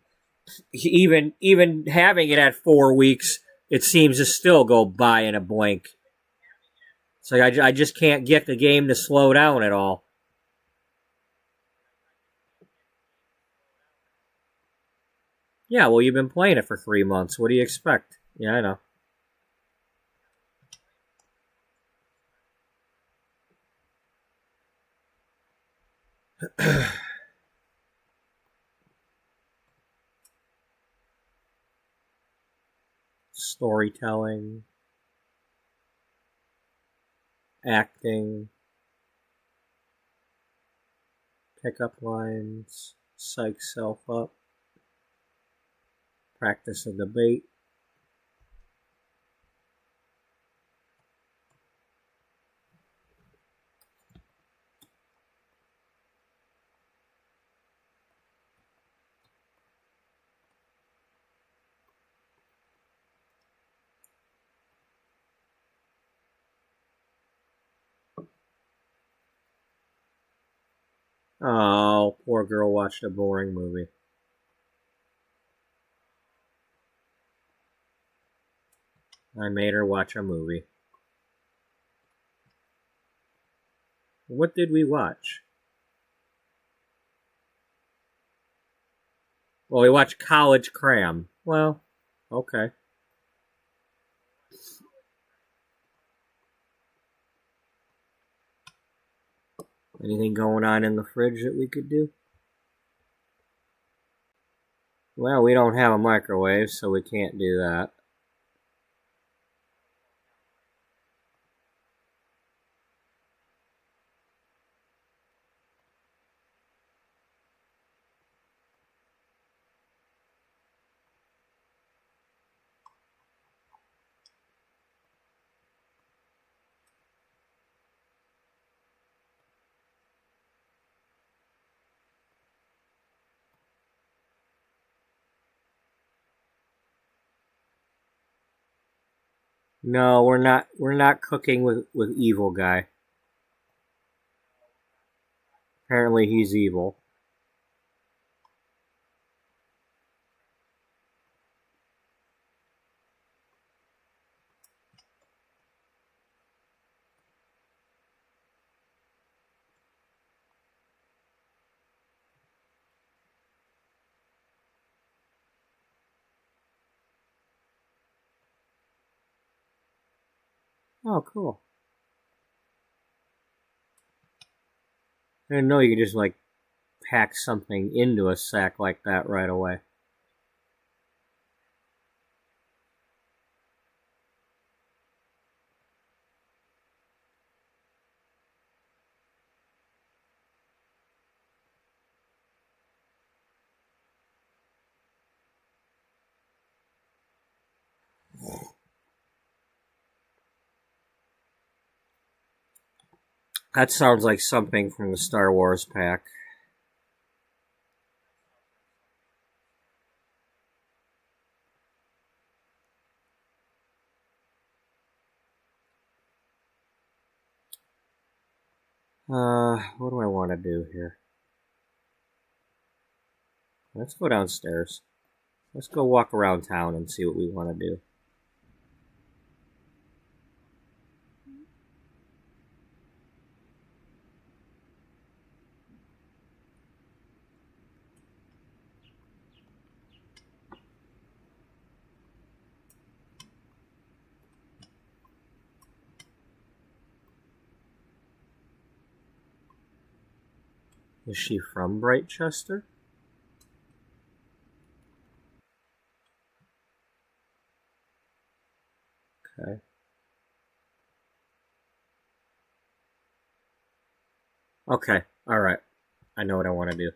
even having it at 4 weeks, it seems to still go by in a blink. It's like I just can't get the game to slow down at all. Yeah, well, you've been playing it for 3 months. What do you expect? Yeah, I know. Storytelling, acting, pickup lines, psych self up, practice a debate. Oh, poor girl watched a boring movie. I made her watch a movie. What did we watch? Well, we watched College Cram. Well, okay. Anything going on in the fridge that we could do? Well, we don't have a microwave, so we can't do that. No, we're not. We're not cooking with evil guy. Apparently, he's evil. Oh, cool. I didn't know you could just like pack something into a sack like that right away. That sounds like something from the Star Wars pack. What do I want to do here? Let's go downstairs. Let's go walk around town and see what we want to do. Is she from Brightchester? Okay. Okay. All right. I know what I want to do.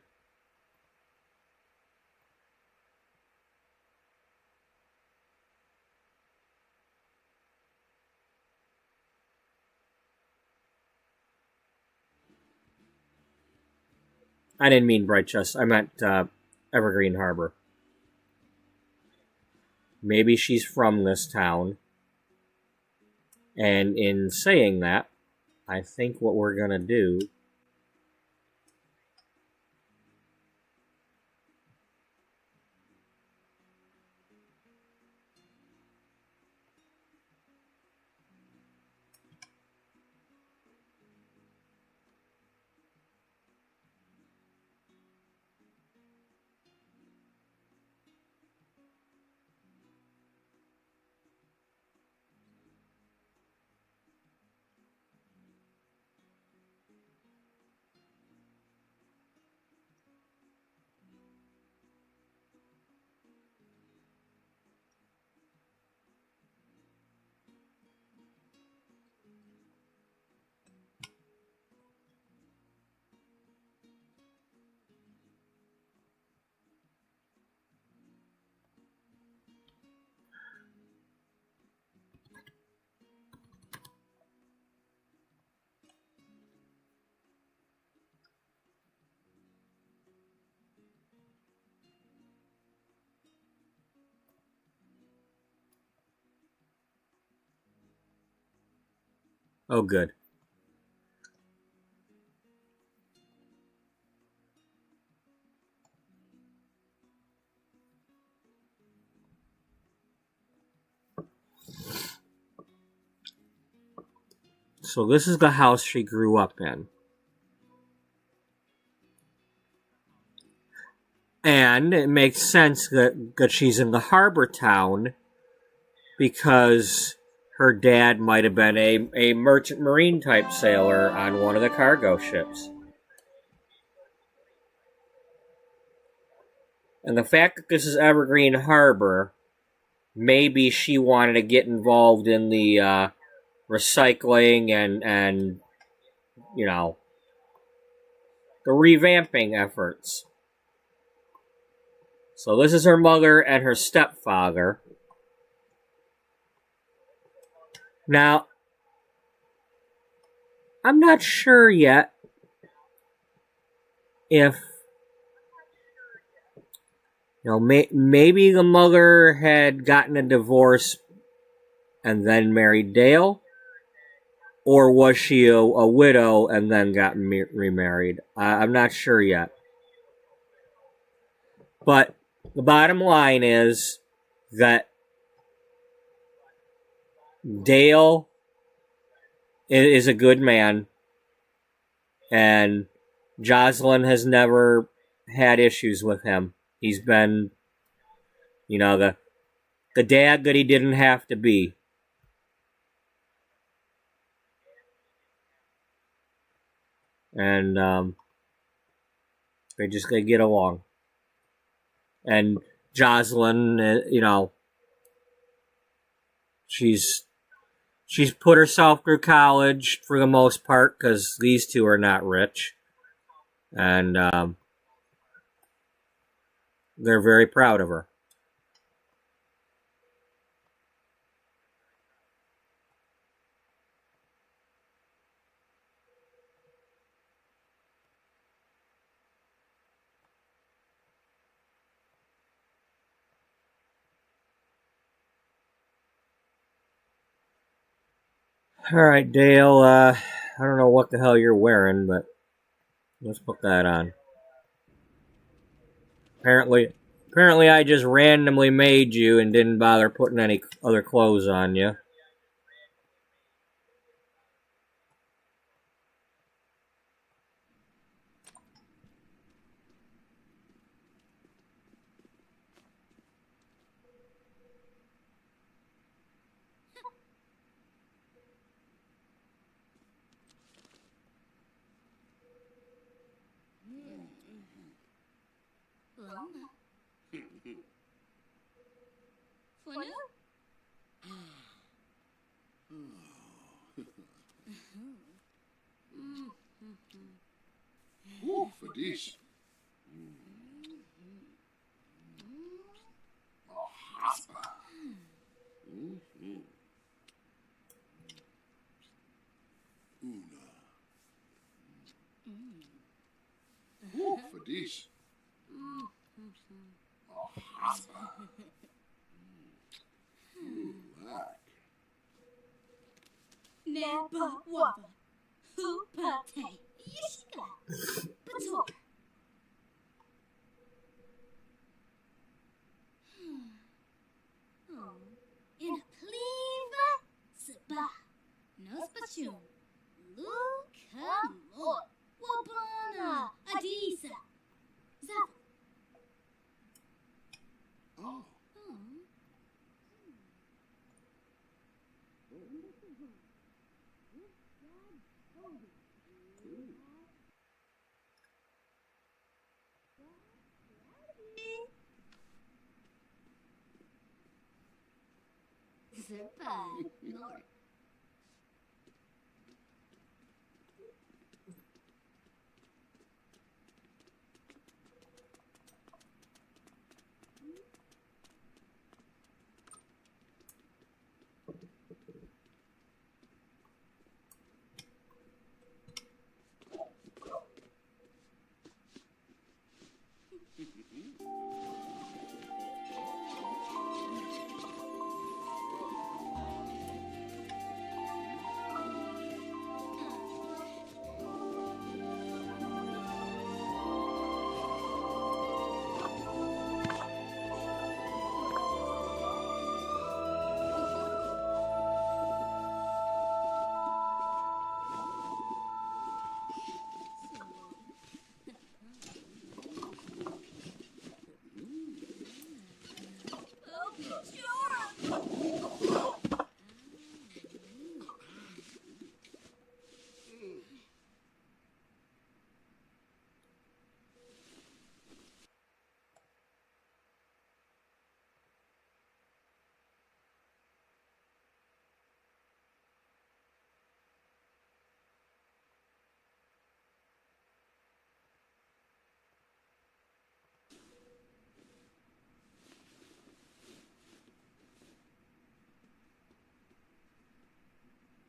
I didn't mean Bright Chest. I meant Evergreen Harbor. Maybe she's from this town. And in saying that, I think what we're going to do Oh, good. So this is the house she grew up in. And it makes sense that she's in the harbor town because her dad might have been a merchant marine type sailor on one of the cargo ships. And the fact that this is Evergreen Harbor, maybe she wanted to get involved in the recycling and you know, the revamping efforts. So this is her mother and her stepfather. Now, I'm not sure yet if, you know, maybe the mother had gotten a divorce and then married Dale, or was she a widow and then got remarried? I'm not sure yet. But the bottom line is that Dale is a good man, and Jocelyn has never had issues with him. He's been, you know, the dad that he didn't have to be. And they get along. And Jocelyn, you know, she's put herself through college for the most part because these two are not rich, and they're very proud of her. All right, Dale. I don't know what the hell you're wearing, but let's put that on. Apparently, I just randomly made you and didn't bother putting any other clothes on you. Oh, for this. Oh, hopper. Una. Oh, for this. Oh, hopper. Lack. Never wobble. Hooper tay. Yishka. Bator. In a pleva. Saba. No spachum. Luca more. Wabana. Adisa. Zap. Oh. Zapa.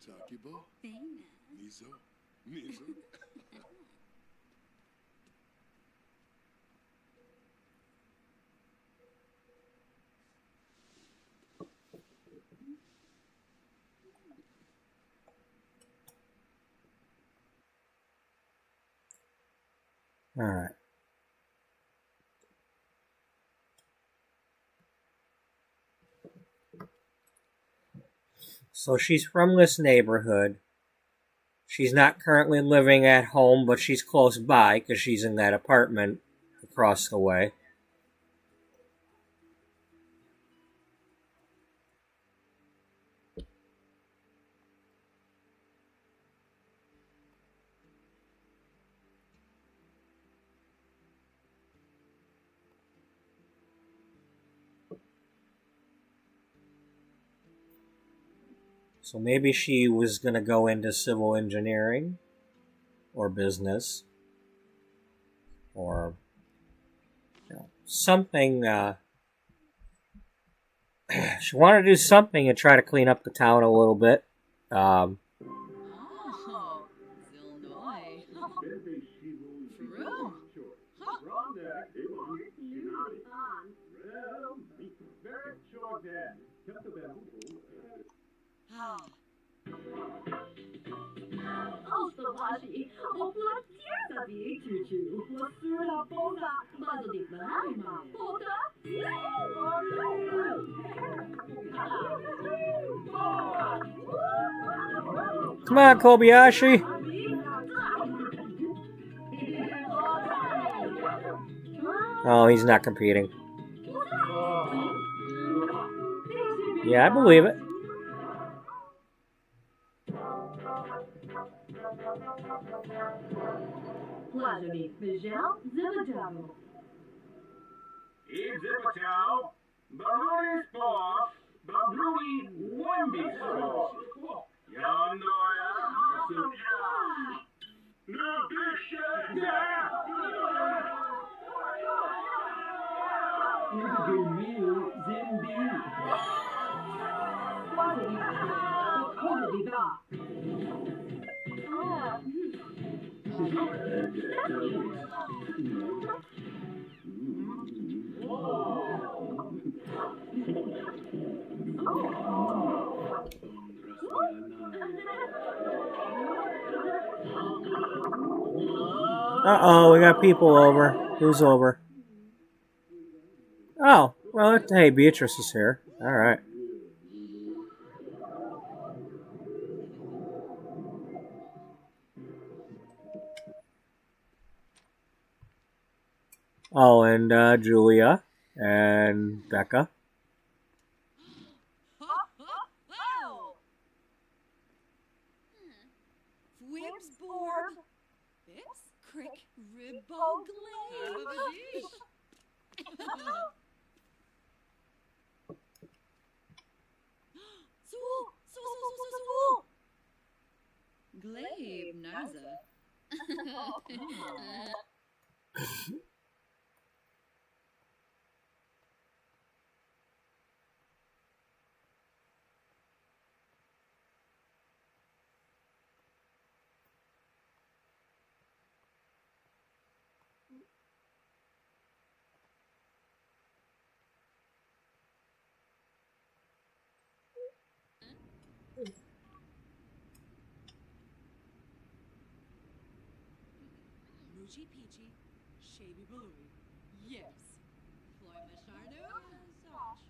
Takibo? Fena. Mizo? Mizo? All right. So she's from this neighborhood. She's not currently living at home, but she's close by because she's in that apartment across the way. So maybe she was going to go into civil engineering or business or something. She wanted to do something and try to clean up the town a little bit. Oh, Zilnoy. True. Come on, Kobayashi. Oh, he's not competing. Yeah, I believe it. Exhibitow, Baroni Sport, Baroni Wendy Sport. Yanoya, Uh-oh, we got people over. Who's over? Oh, well, hey, Beatrice is here. All right. Oh, and Julia and Becca. Fwibs board. Bips crick ribbo glaze. Sool. Glabe naza. Moochie peachy, shabby balloon. Yes. Floy Mashardo. Sosh.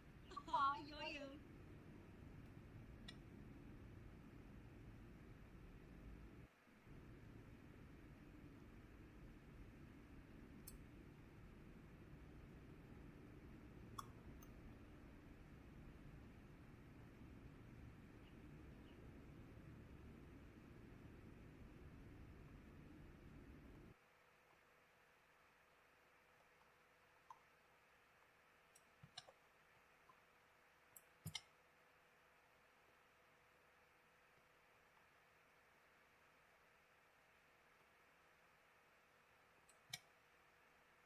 Ah, yo.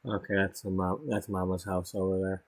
Okay, that's Mama's house over there.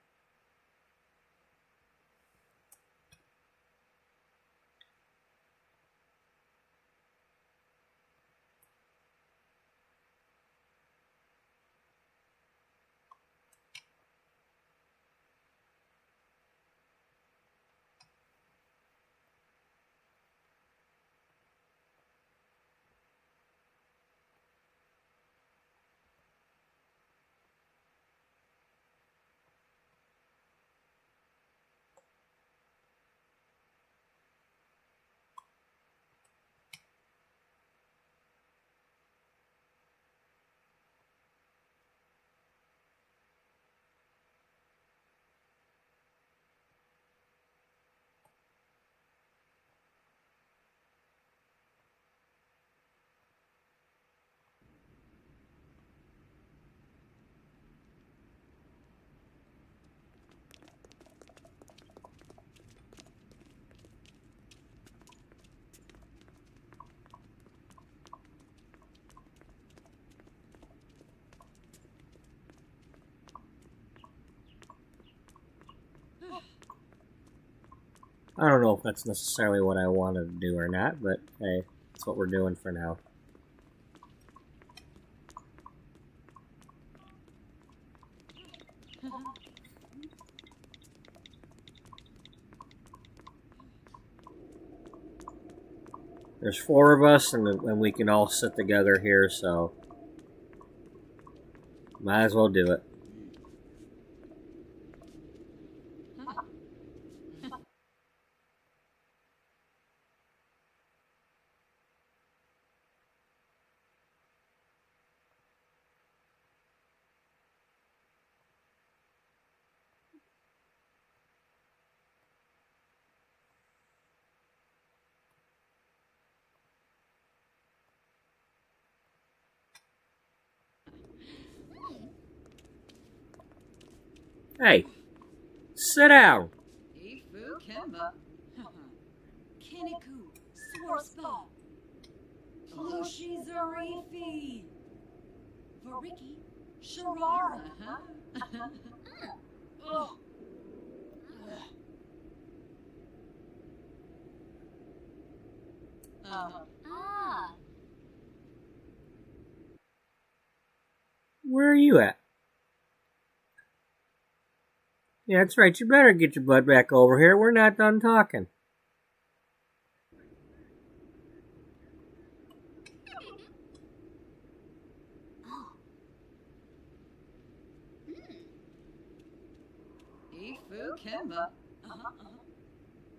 I don't know if that's necessarily what I wanted to do or not, but hey, that's what we're doing for now. There's 4 of us, and we can all sit together here, so might as well do it. Hey, sit down. Ifu Kemba. Kiniku. Swarspa. Plushi Zarifi. Variki. Sharara. Oh. Ah. Where are you at? Yeah, that's right. You better get your butt back over here. We're not done talking. Ifu Kimba.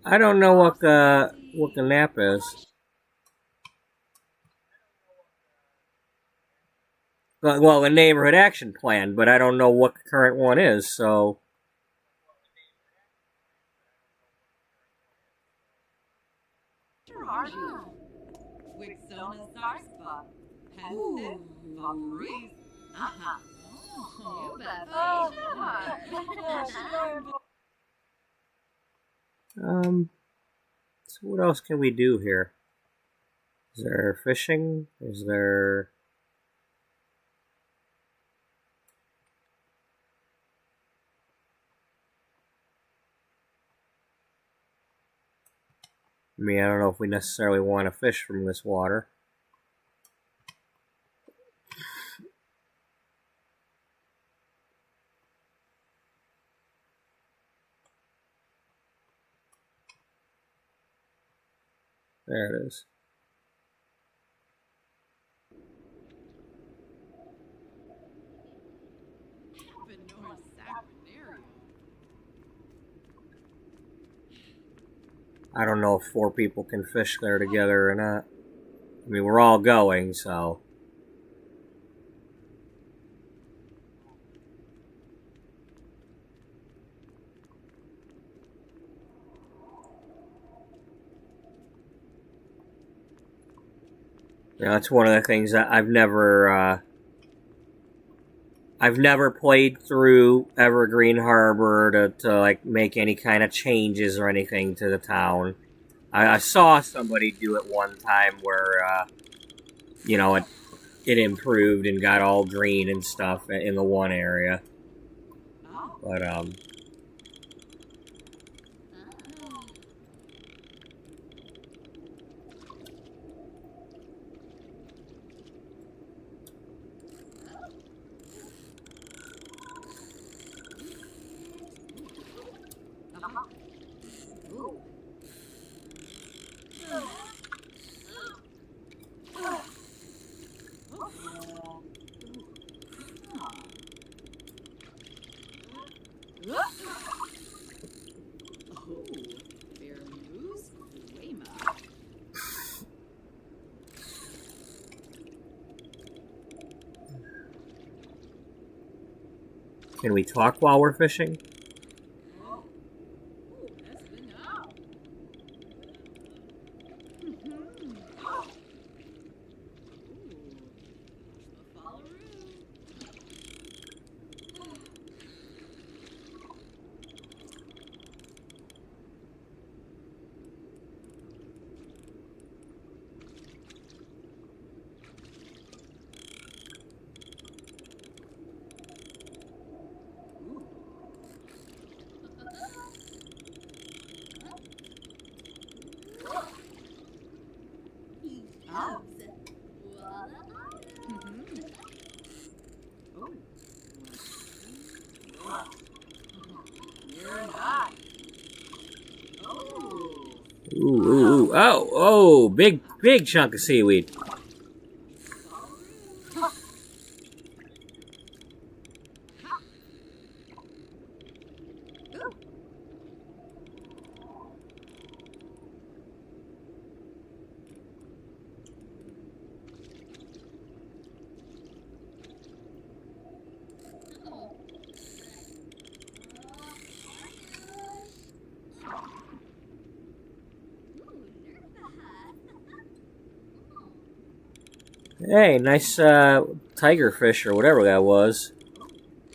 I don't know what the nap is. Well, the neighborhood action plan, but I don't know what the current one is, so... Wixona Zarspa. Pensive. Fabrice. Aha. You bet. So what else can we do here? Is there fishing? Is there... I mean, I don't know if we necessarily want to fish from this water. There it is. I don't know if 4 people can fish there together or not. I mean, we're all going, so... You know, that's one of the things that I've never played through Evergreen Harbor to like make any kind of changes or anything to the town. I saw somebody do it one time where you know, it improved and got all green and stuff in the one area. But can we talk while we're fishing? Ooh, oh, big chunk of seaweed. Hey, nice tigerfish or whatever that was.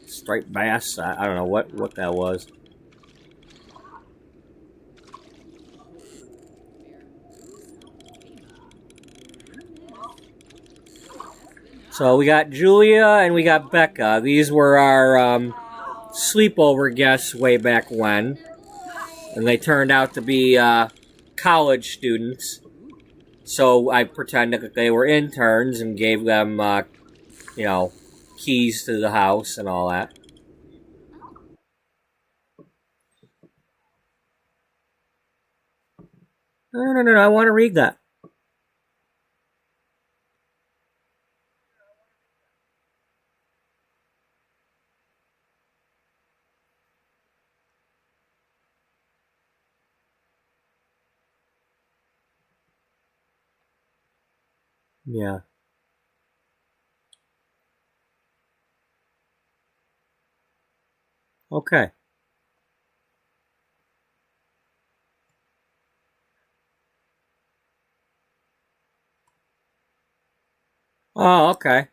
Striped bass. I don't know what that was. So we got Julia and we got Becca. These were our sleepover guests way back when. And they turned out to be college students. So I pretended that they were interns and gave them, you know, keys to the house and all that. No, I want to read that. Yeah. Okay. Oh, okay.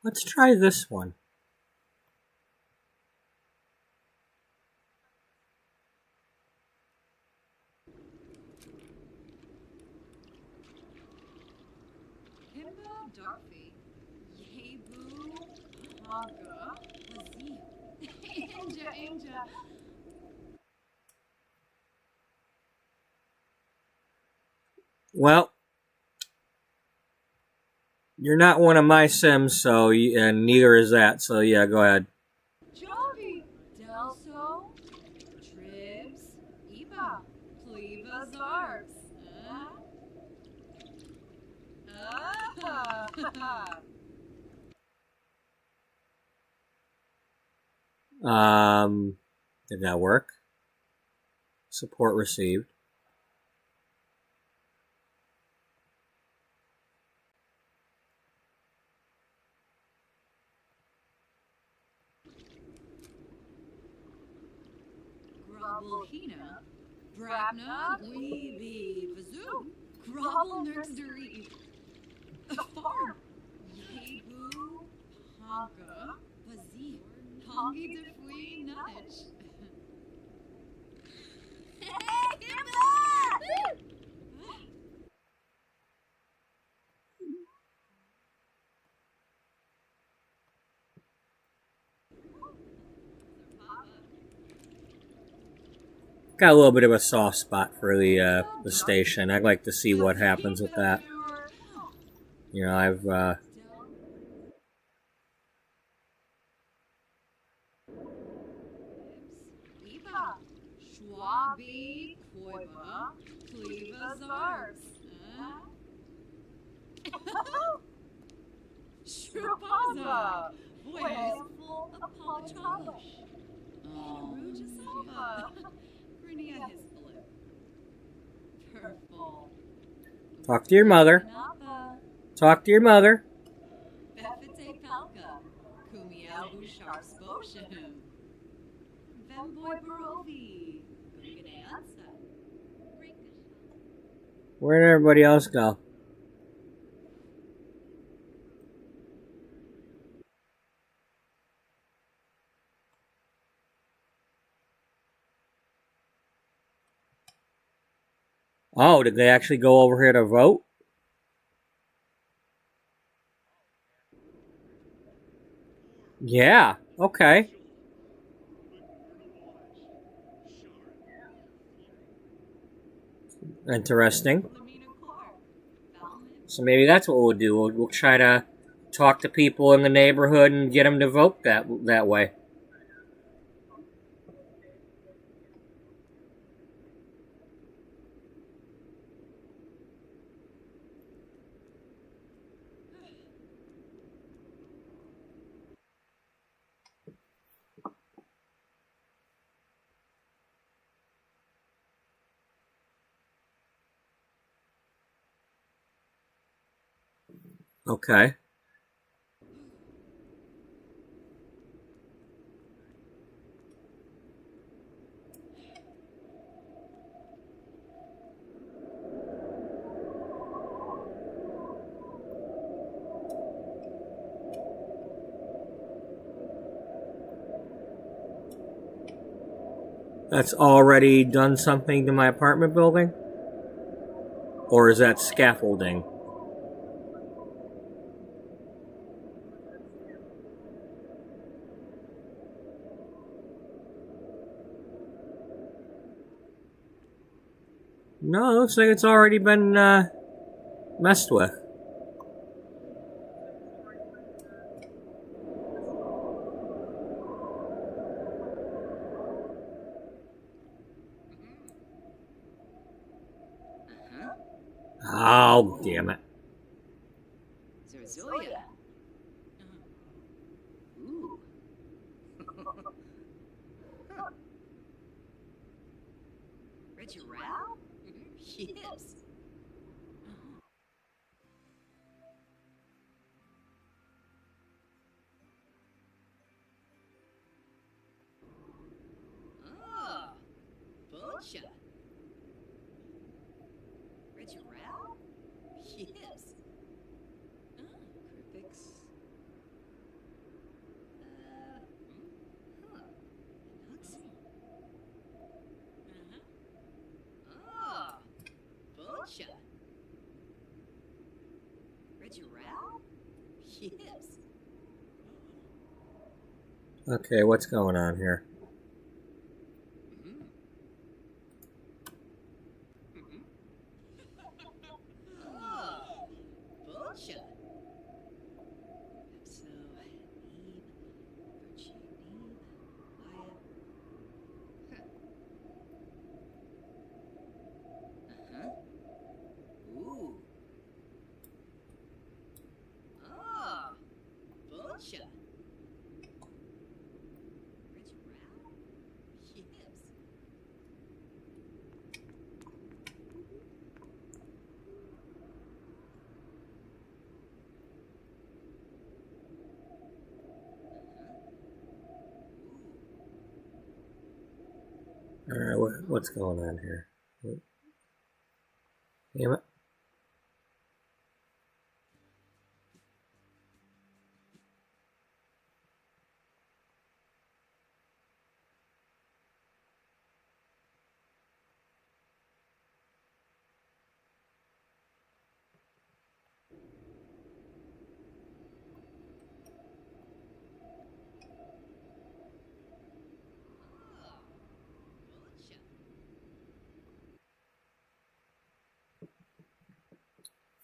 Let's try this one. Kimba Darfy. Yebu. Haga. Lazim. Inja. Well, you're not one of my Sims, so and neither is that. So yeah, go ahead. Jovi. Delso. Tribs. Eba. Pleva Zarbs. Did that work? Support received. Grubblehina. Brabna. Gleeby. Vazoo. Grubble Nursery. Farm. Yebu. Haga. Vazee. Hongi Defui Nudge. Got a little bit of a soft spot for the station. I'd like to see what happens with that. You know, I've Schwabi, Koiba, Pleva Zars. Shrupaza, Westful Apollochalish. Rujasava, Grinia Hispalit. Purple. talk to your mother. Talk to your mother. Befete Pelka, Kumiel Bushar Sposhim. Vemboy Barovi, Guganansa. Where did everybody else go? Oh, did they actually go over here to vote? Yeah, okay. Interesting. So maybe that's what we'll do. We'll try to talk to people in the neighborhood and get them to vote that way. Okay. That's already done something to my apartment building? Or is that scaffolding? No, it looks like it's already been messed with. Oh, damn it. Zerzoya. Ooh. Reggie Rao? Yes. Oh, Bocha. Reggie Rao? Yes. Cripix. Nuxie. Oh, Bocha. Reggie Rao? Yes. Okay, what's going on here? Oh, Bocha. So, Neve, Virtue Neve, Bea. Ooh. Oh, Bocha. Reggie Rao? Yes. Alright, what's going on here? Damn it.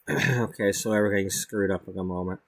Okay, so everything's screwed up at the moment.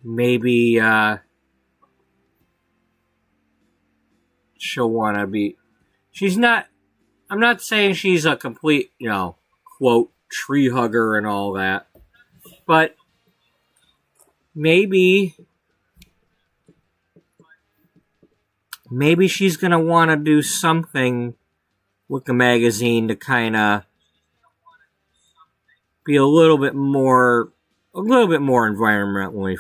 maybe she'll want to be. She's not. I'm not saying she's a complete, quote, tree hugger and all that. But maybe she's going to want to do something with the magazine to kind of be a little bit more environmentally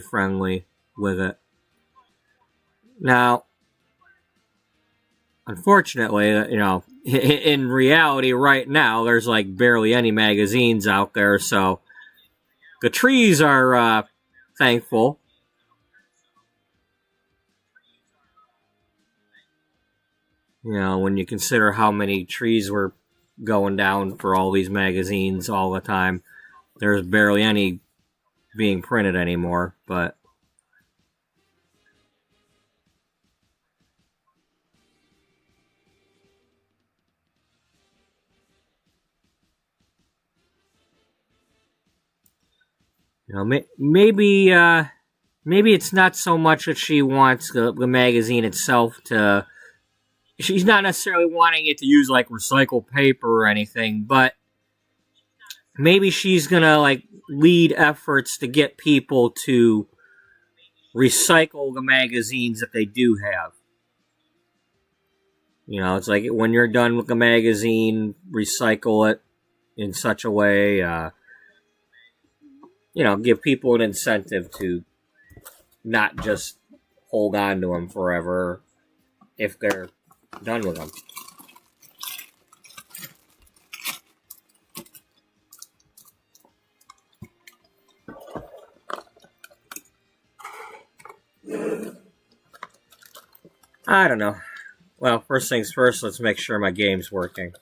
friendly with it. Now, unfortunately, in reality right now, there's like barely any magazines out there, so the trees are thankful. When you consider how many trees were going down for all these magazines all the time, there's barely any being printed anymore, but maybe it's not so much that she wants the magazine itself to. She's not necessarily wanting it to use like recycled paper or anything, but maybe she's gonna like lead efforts to get people to recycle the magazines that they do have. It's like when you're done with the magazine, recycle it in such a way. Give people an incentive to not just hold on to them forever if they're done with them. I don't know. Well, first things first, let's make sure my game's working.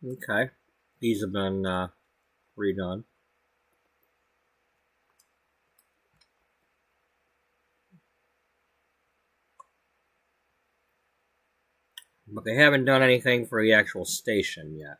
Okay. These have been redone. But they haven't done anything for the actual station yet.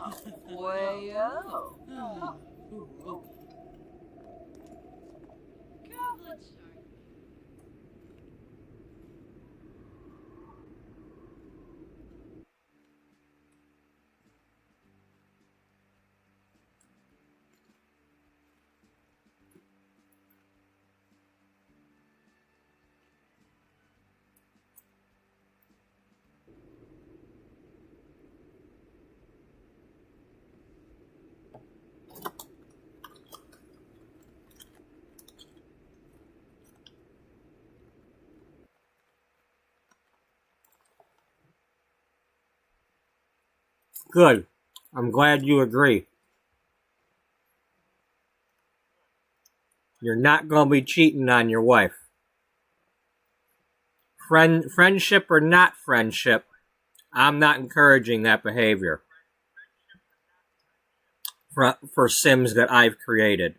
Wayo. Goblin shark. Good. I'm glad you agree. You're not going to be cheating on your wife. Friendship or not friendship, I'm not encouraging that behavior for Sims that I've created.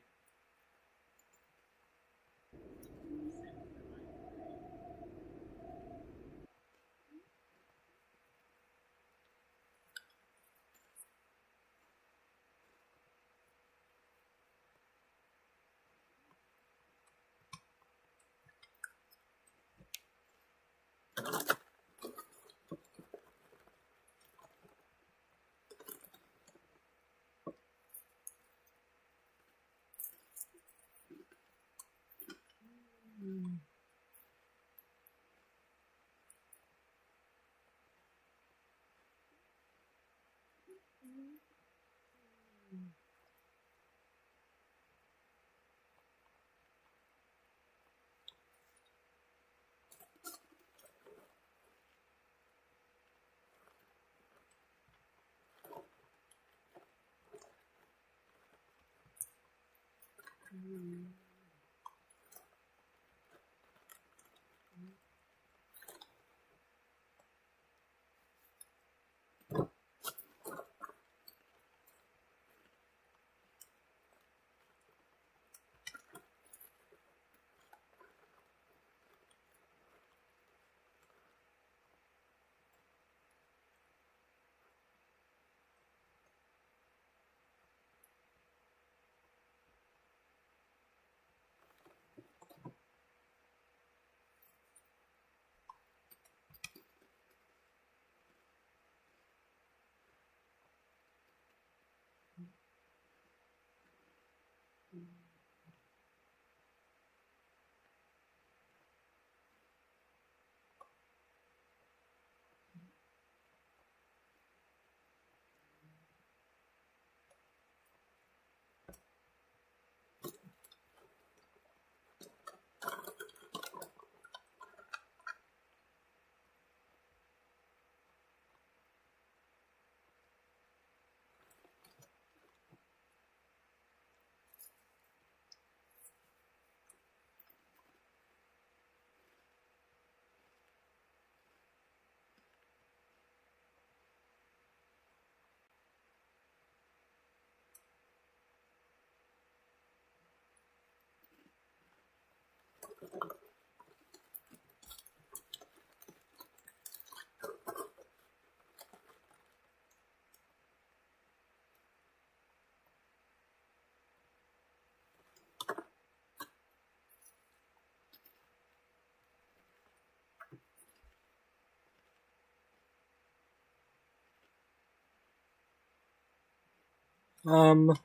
Um,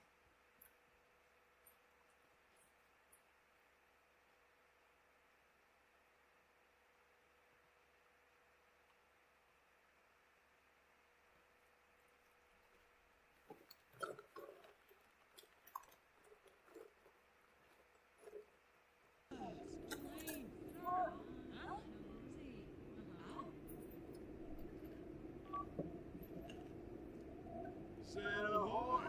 Set ahoy!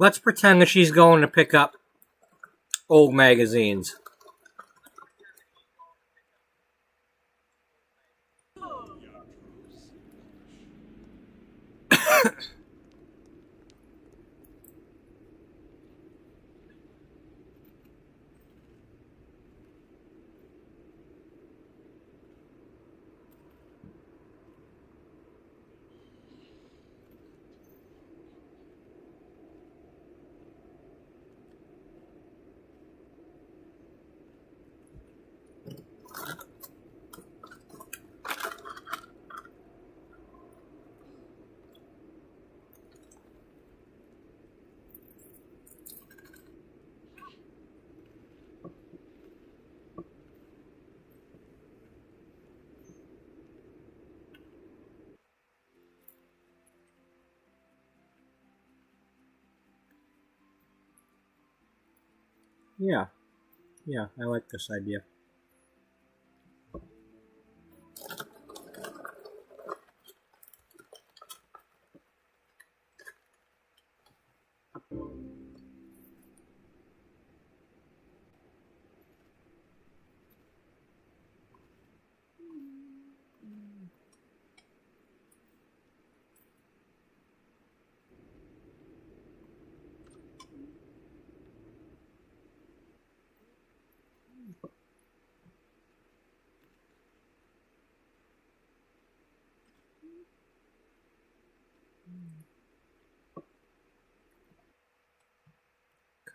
Let's pretend that she's going to pick up old magazines. Yeah, I like this idea.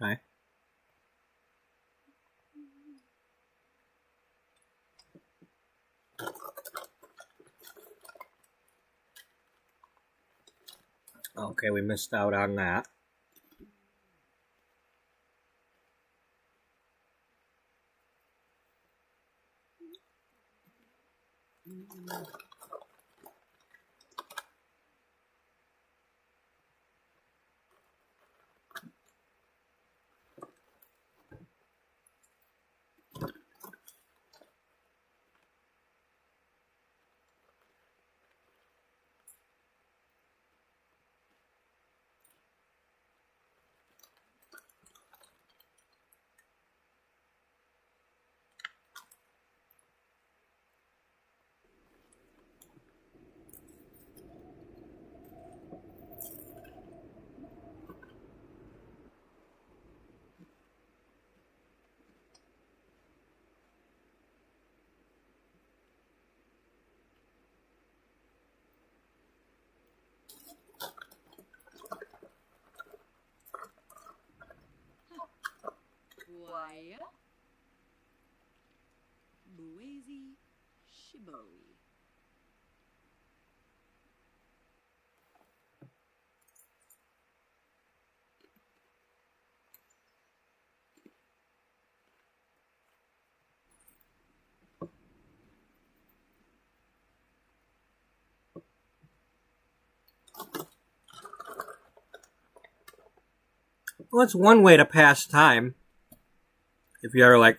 Okay. Okay, we missed out on that. Waya. Buezi Shiboi. Well, that's one way to pass time. If you ever, like,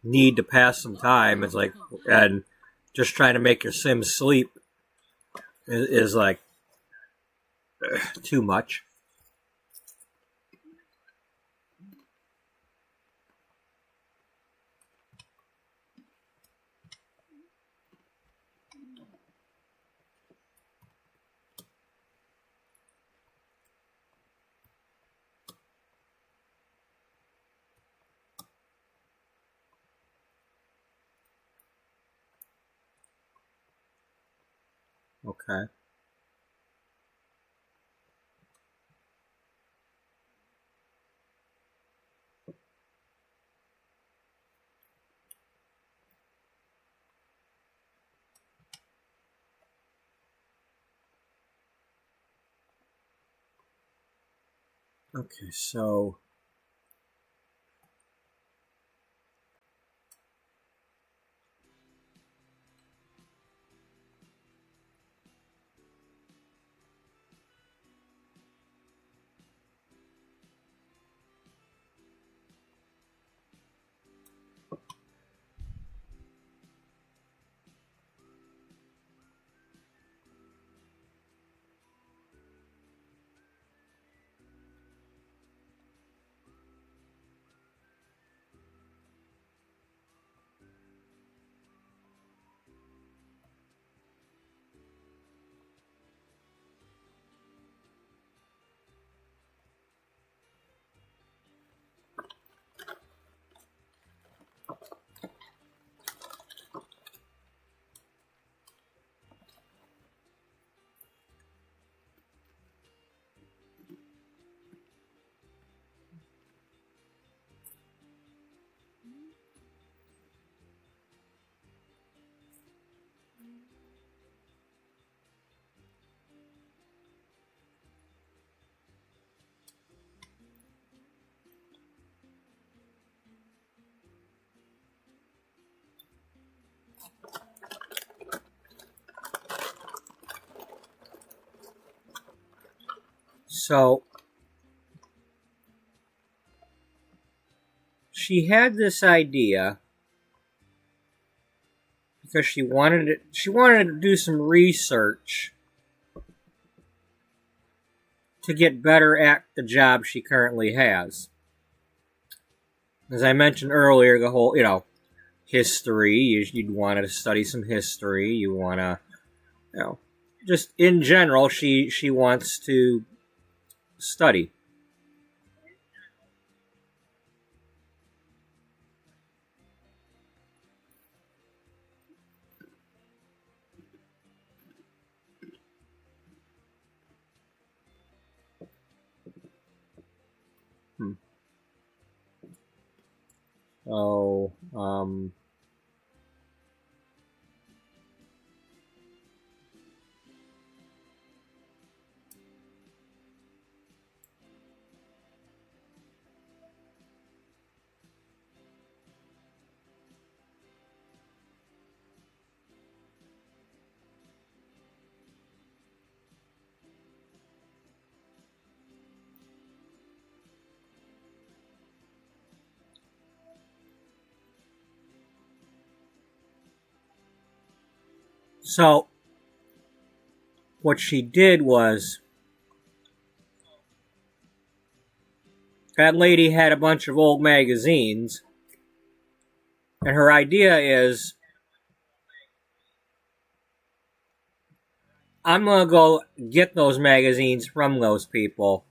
need to pass some time, it's like, and just trying to make your Sims sleep is like too much. Okay. Okay, so So she had this idea because she wanted to do some research to get better at the job she currently has. As I mentioned earlier, the whole, history, you'd want to study some history, you want to, just in general, she wants to study. So, what she did was, that lady had a bunch of old magazines, and her idea is, I'm going to go get those magazines from those people,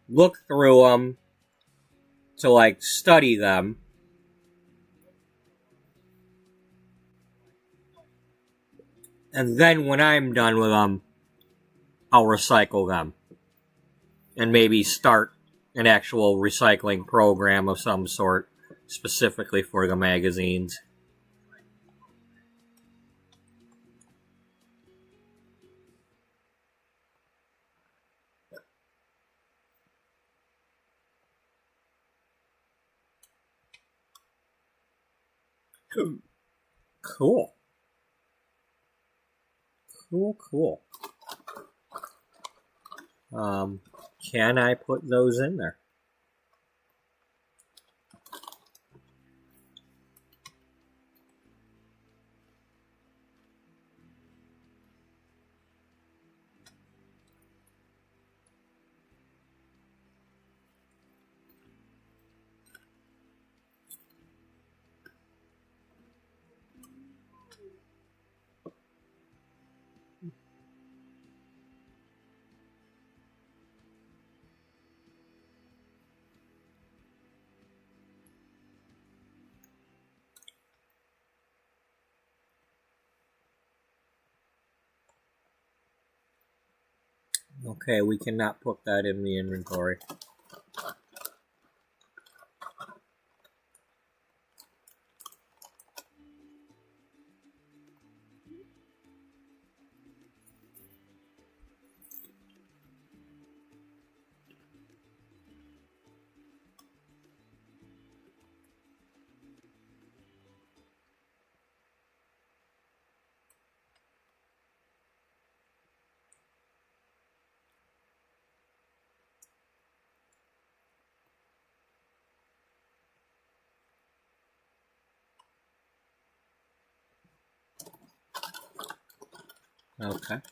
look through them to, study them, and then when I'm done with them, I'll recycle them. And maybe start an actual recycling program of some sort, specifically for the magazines. Cool. Cool. Can I put those in there? Okay, we cannot put that in the inventory. Okay.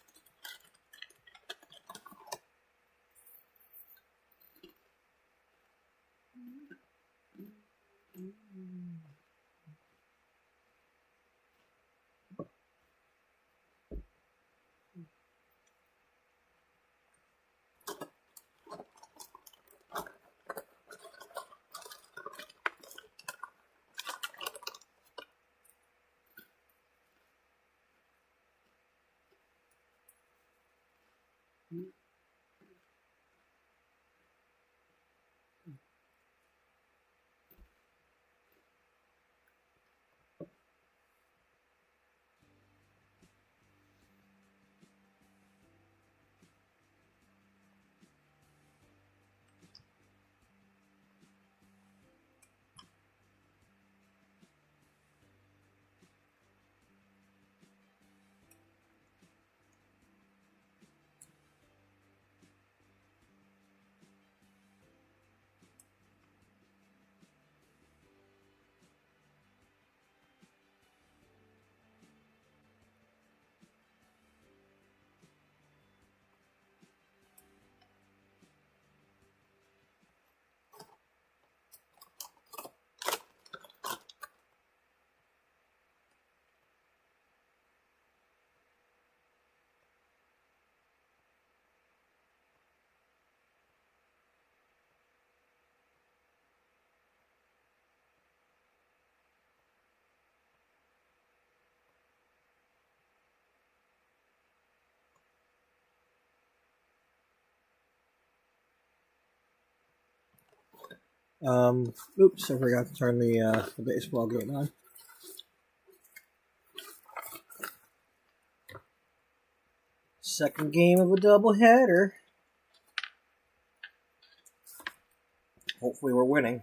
Oops, I forgot to turn the baseball game on. Second game of a doubleheader. Hopefully we're winning.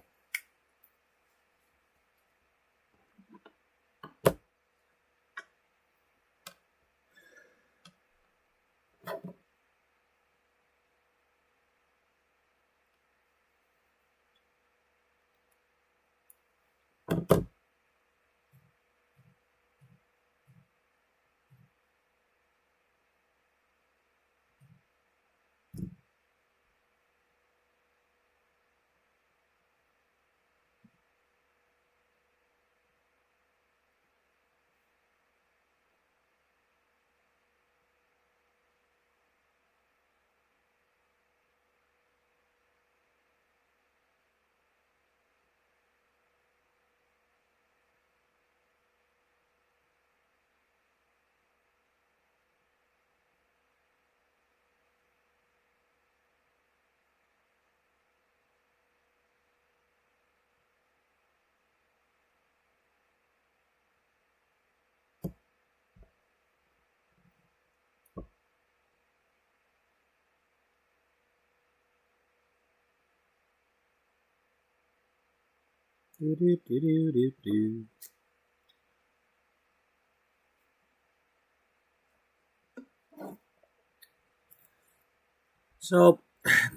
So,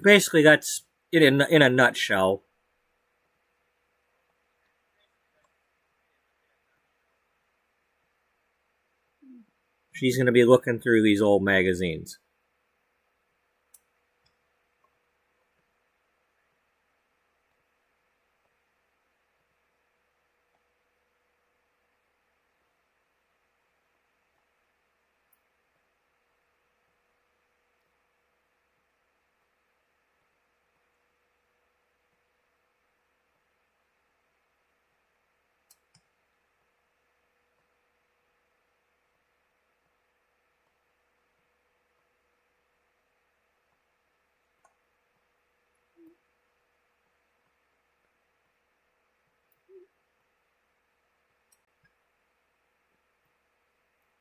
basically, that's it in a nutshell. She's going to be looking through these old magazines.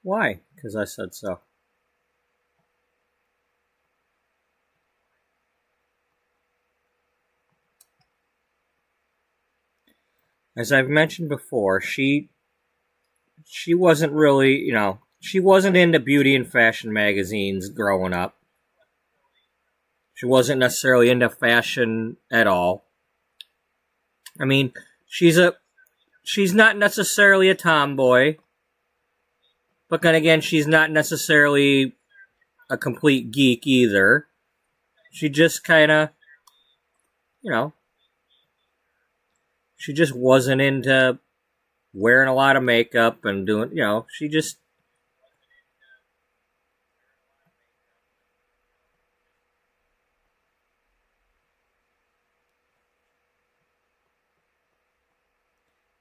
Why? Because I said so. As I've mentioned before, she wasn't really, she wasn't into beauty and fashion magazines growing up. She wasn't necessarily into fashion at all. I mean, she's not necessarily a tomboy, but then again, she's not necessarily a complete geek either. She just kind of, she just wasn't into wearing a lot of makeup and doing, she just.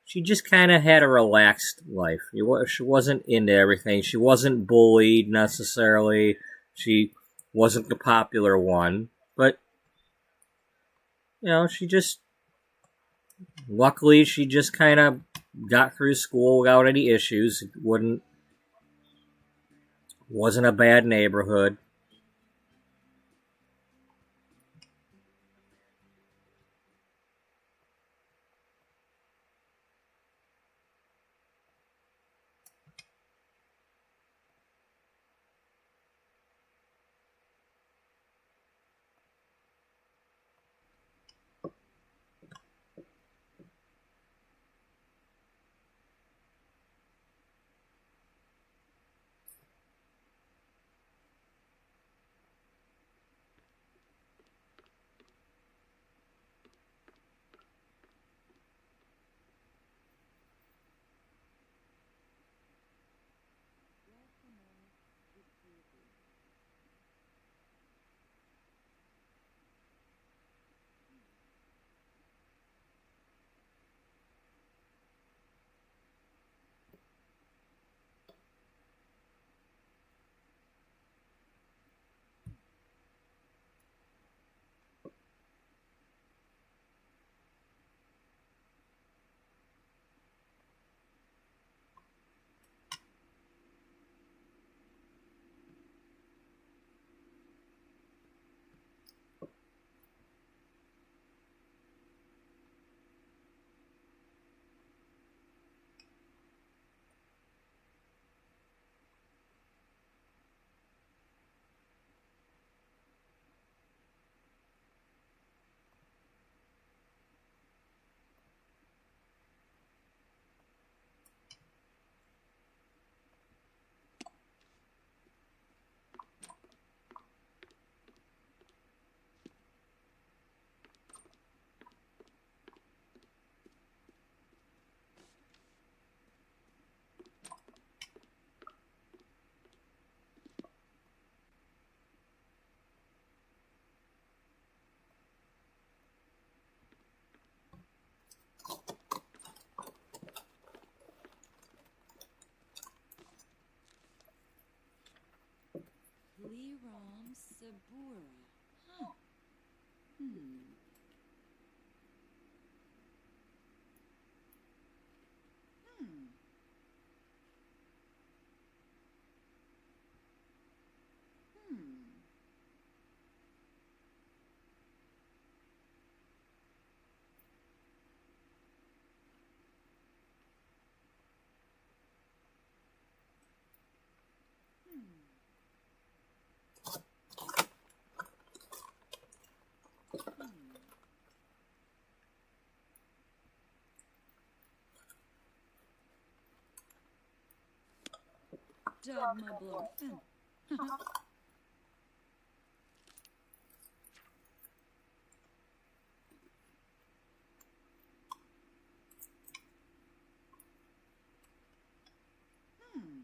She just kind of had a relaxed life. She wasn't into everything. She wasn't bullied necessarily. She wasn't the popular one. But, she just. Luckily, she just kind of got through school without any issues. Wasn't a bad neighborhood. Sabura. Huh. Hmm. Hmm. Hmm. Dub my blorfin. Hmm. Hmm.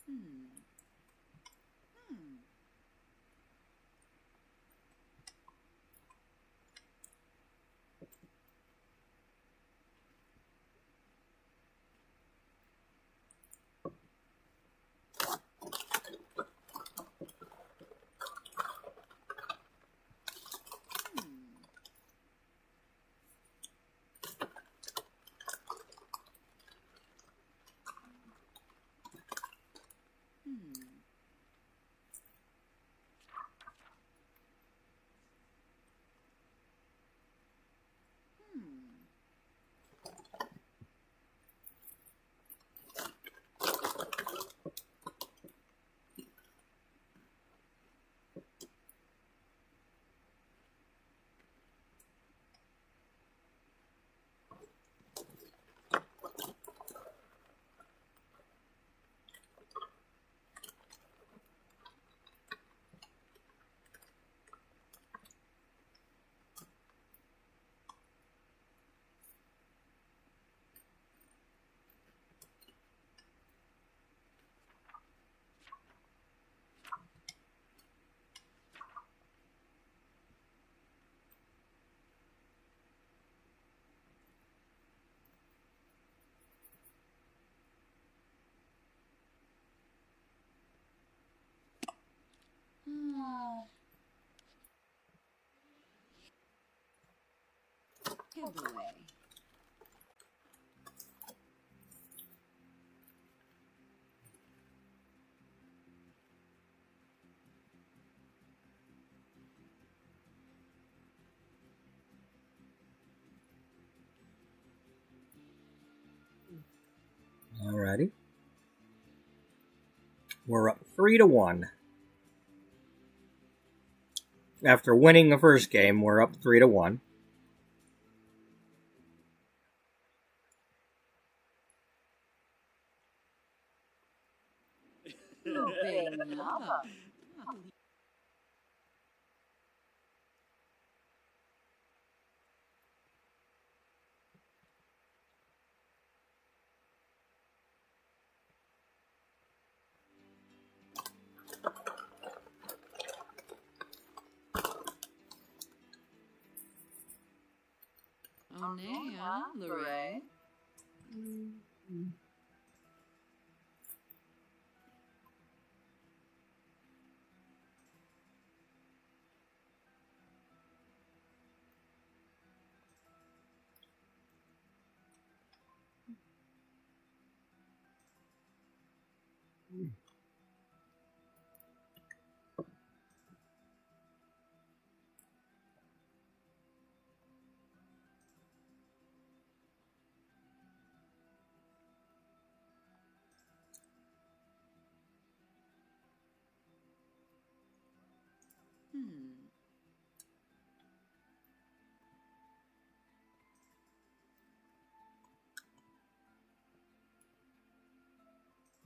Hmm. Hmm. Hmm. Hibbaway. Alrighty. We're up 3-1. After winning the first game, we're up 3-1. Benaba. Onea, Allure.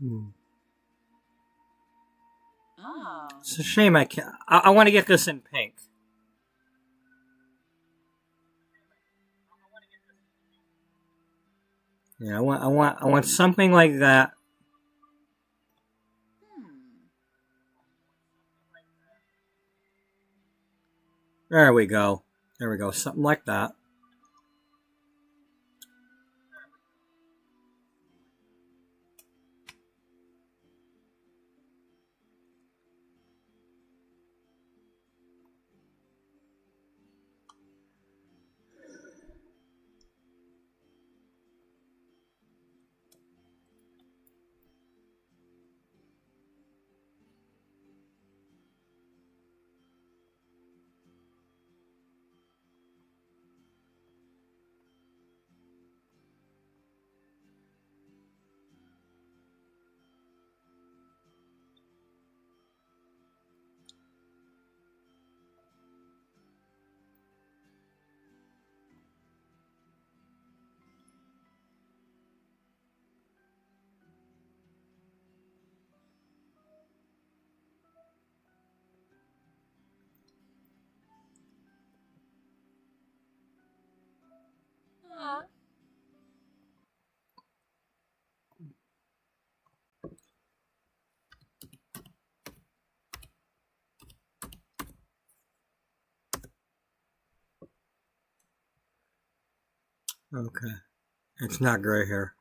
Hmm. Ah. It's a shame I can't. I want to get this in pink. Yeah, I want something like that. Hmm. There we go. There we go. Something like that. Okay. It's not gray hair.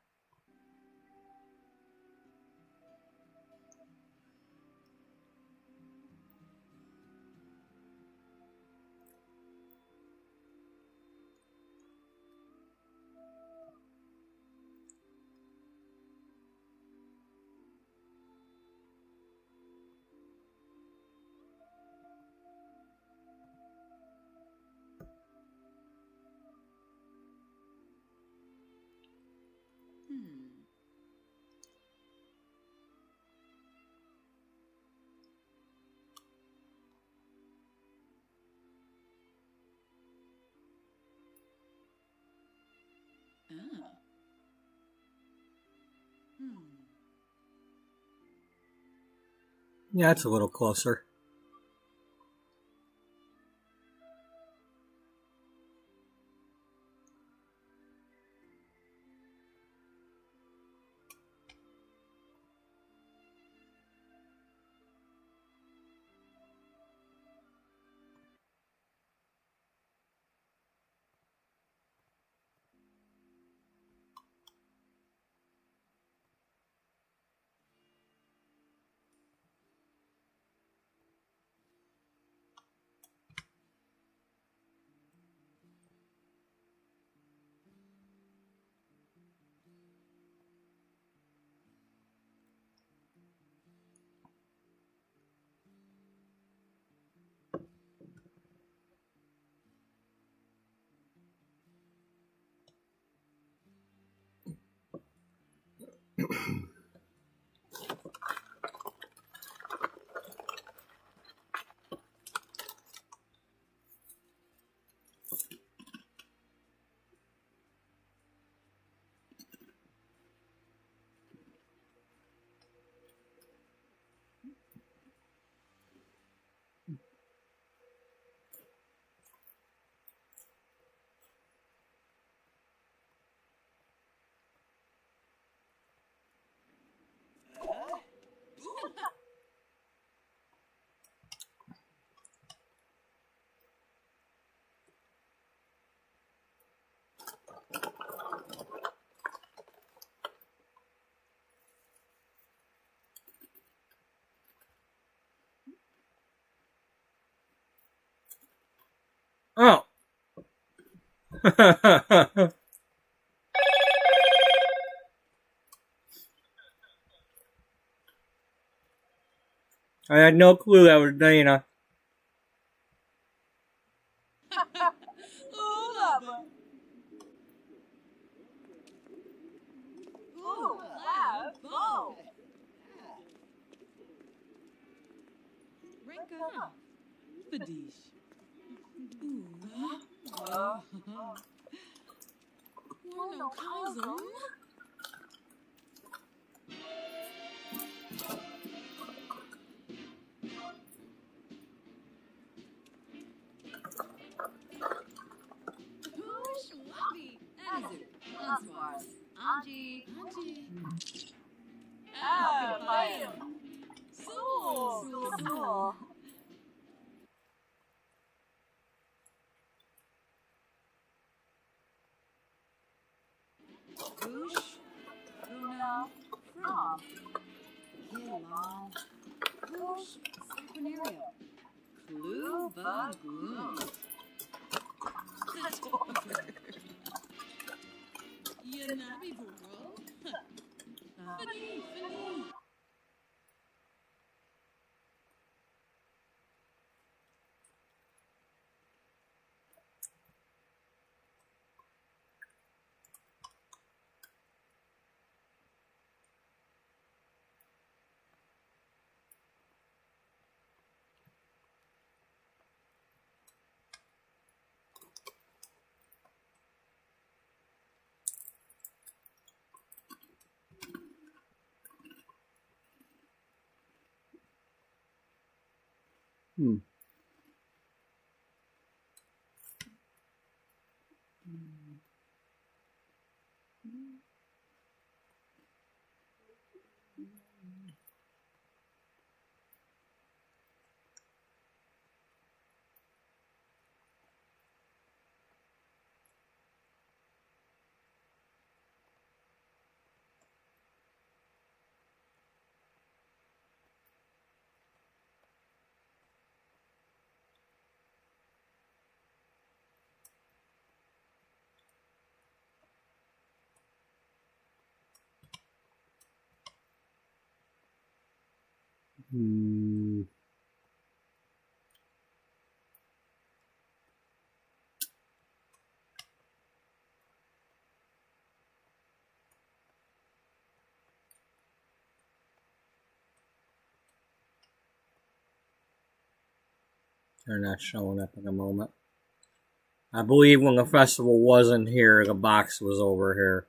Yeah, it's a little closer. Oh. I had no clue that was Dana. Yelong. Whoosh. Saquinario. Clue Bagoon. The Toddler. Yanabi Buro. Fini. They're not showing up at the moment. I believe when the festival wasn't here, the box was over here.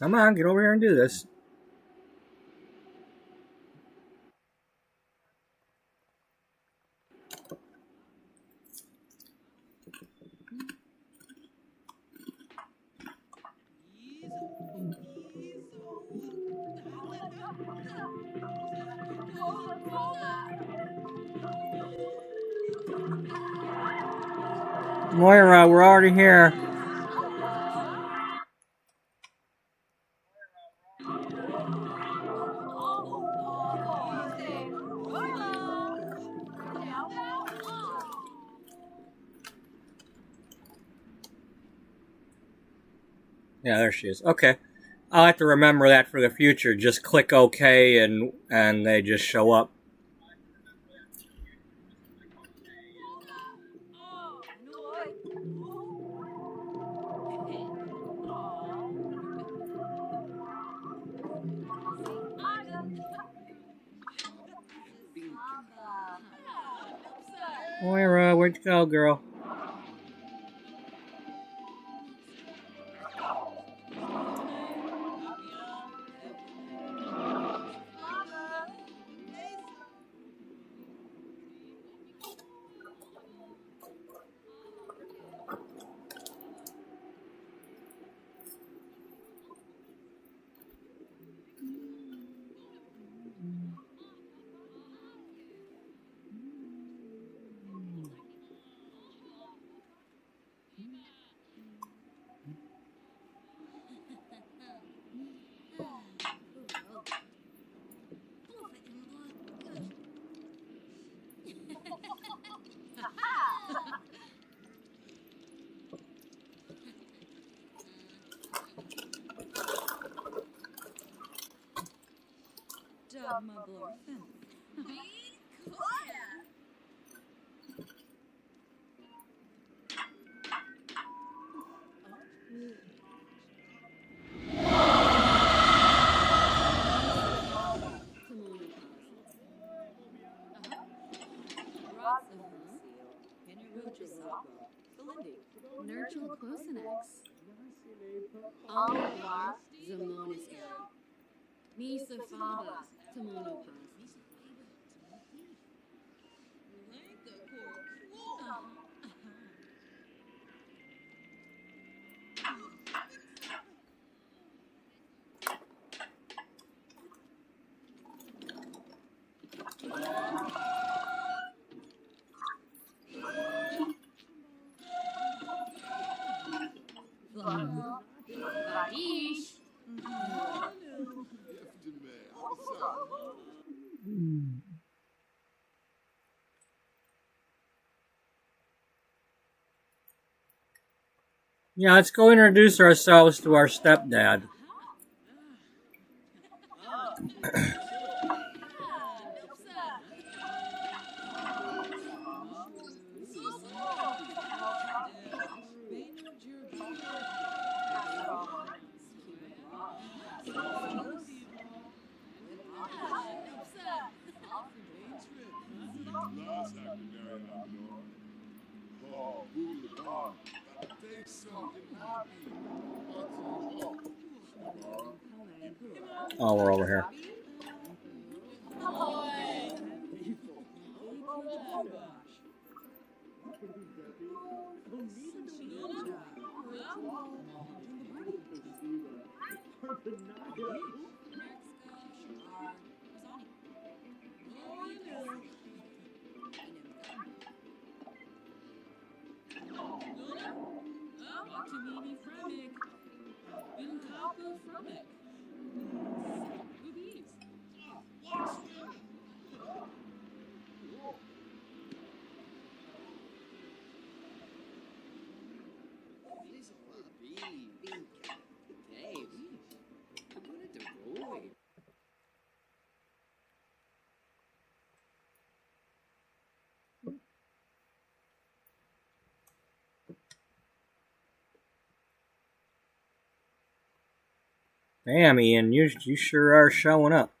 Come on, get over here and do this. Moira, we're already here. Yeah, there she is. Okay. I'll have to remember that for the future. Just click OK and they just show up. Moira, where'd you go, girl? Mablorfen. Nurture Closenex. Allure, Zamonis Aaron. Misa Faba, Tamonopaz. Vadish. Yeah, let's go introduce ourselves to our stepdad. Oh, we're over here. Damn, Ian, you sure are showing up.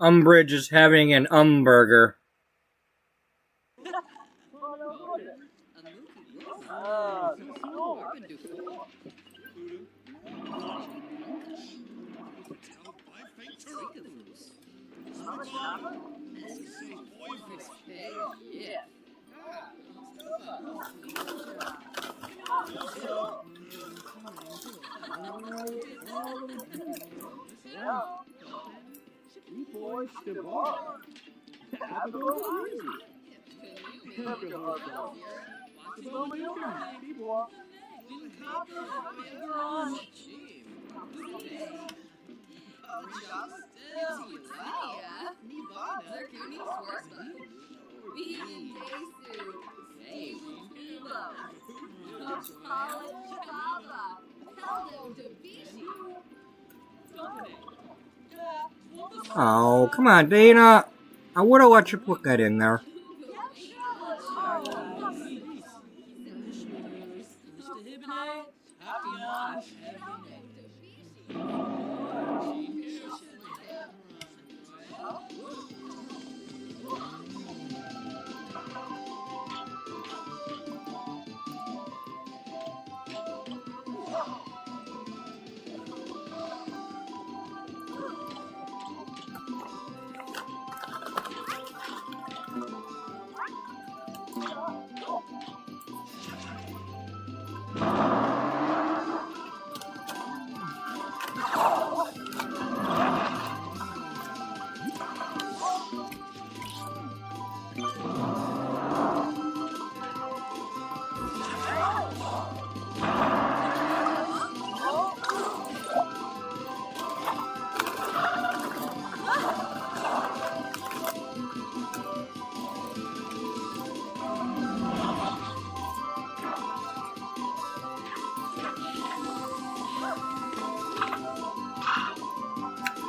Umbridge is having an burger. Oh, come on, Dana. I would have let you put that in there.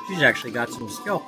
She's actually got some skill.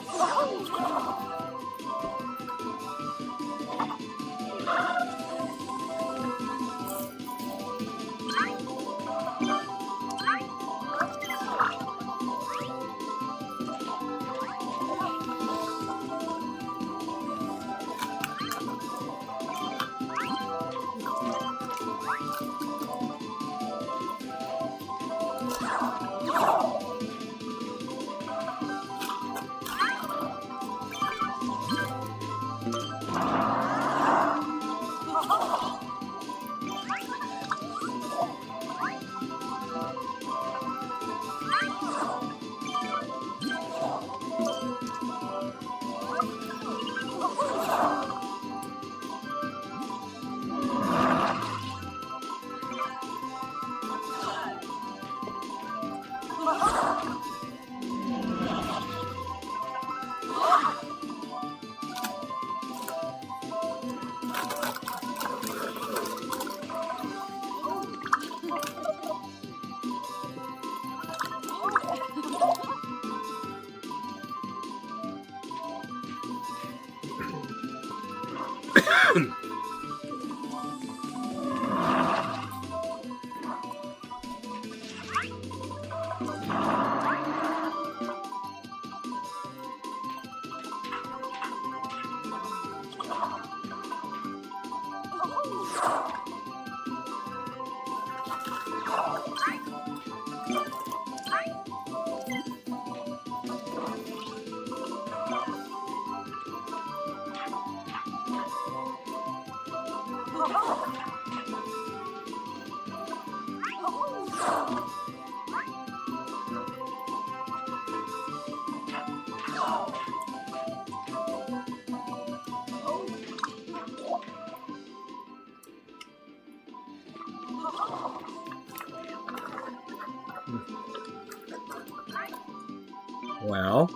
Well,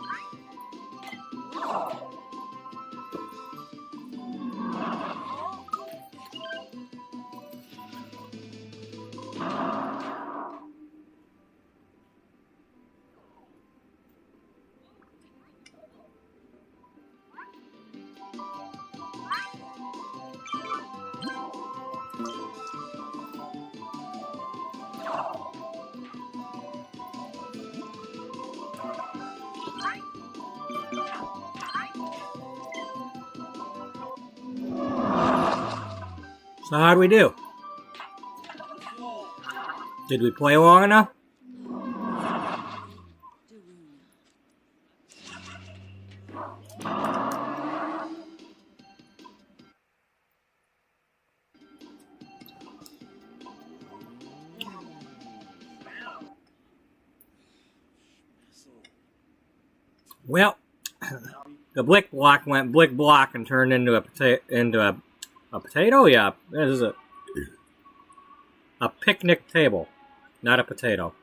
so how'd we do? Did we play long enough? Well, the blick block went blick block and turned into a potato. Yeah, this is a picnic table, not a potato.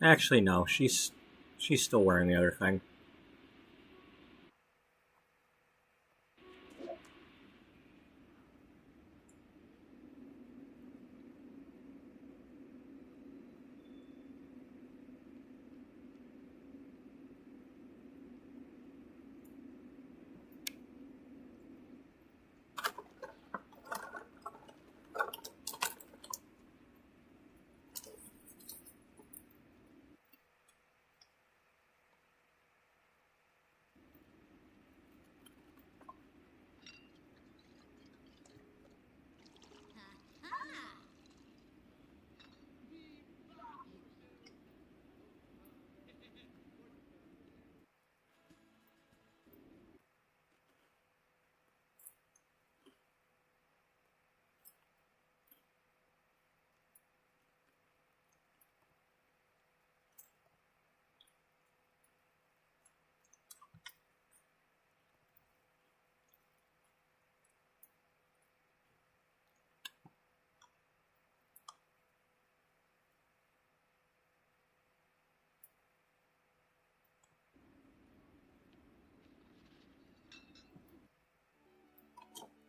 Actually, no. She's still wearing the other thing.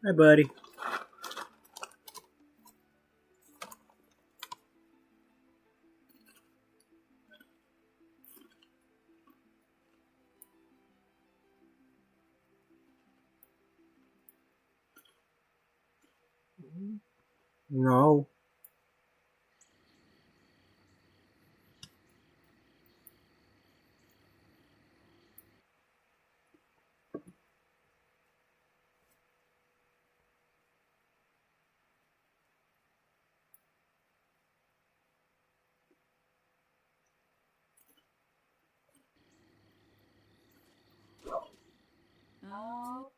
Hi, buddy. No. Oh.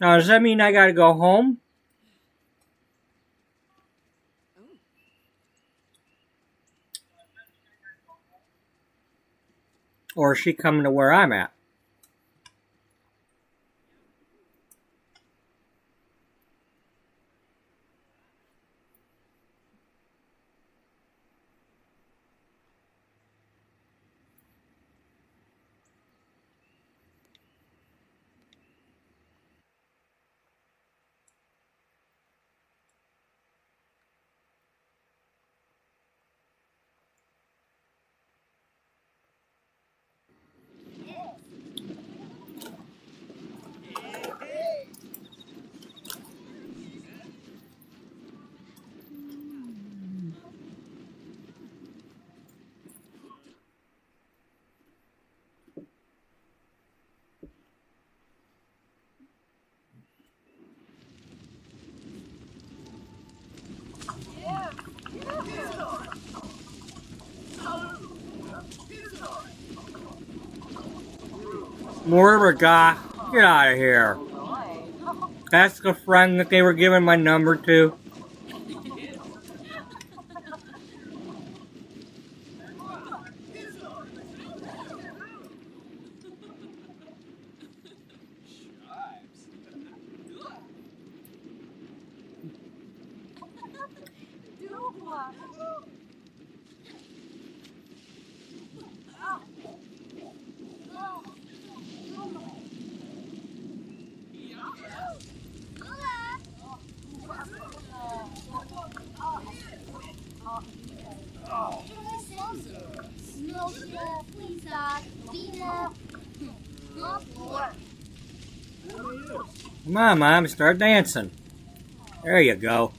Now, does that mean I gotta go home? Or is she coming to where I'm at? Mortimer, get out of here. That's the friend that they were giving my number to. Come on, Mom, start dancing. There you go.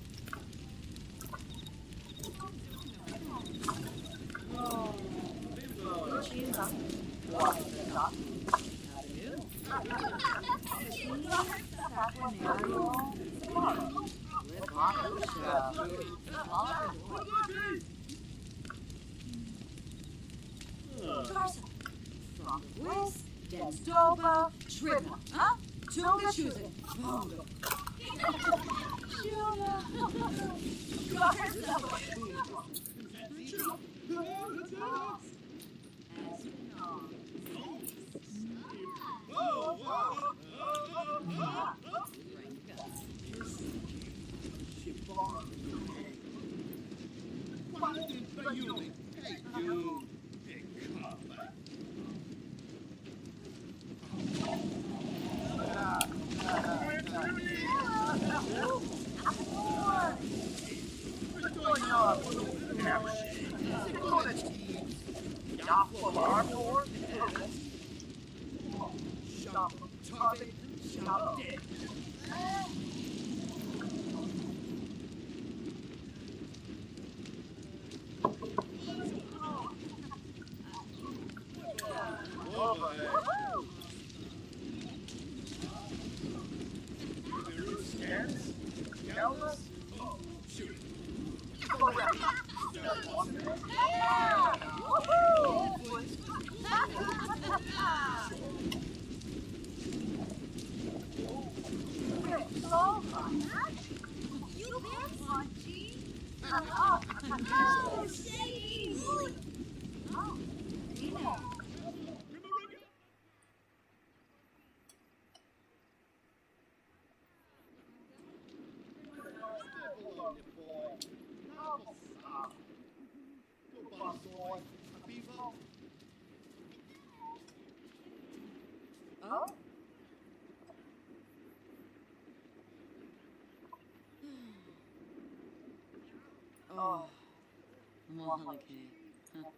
Denstoba, Trigger, huh? Tunga choosing. Bongo. Oh, Mohalike. Huh.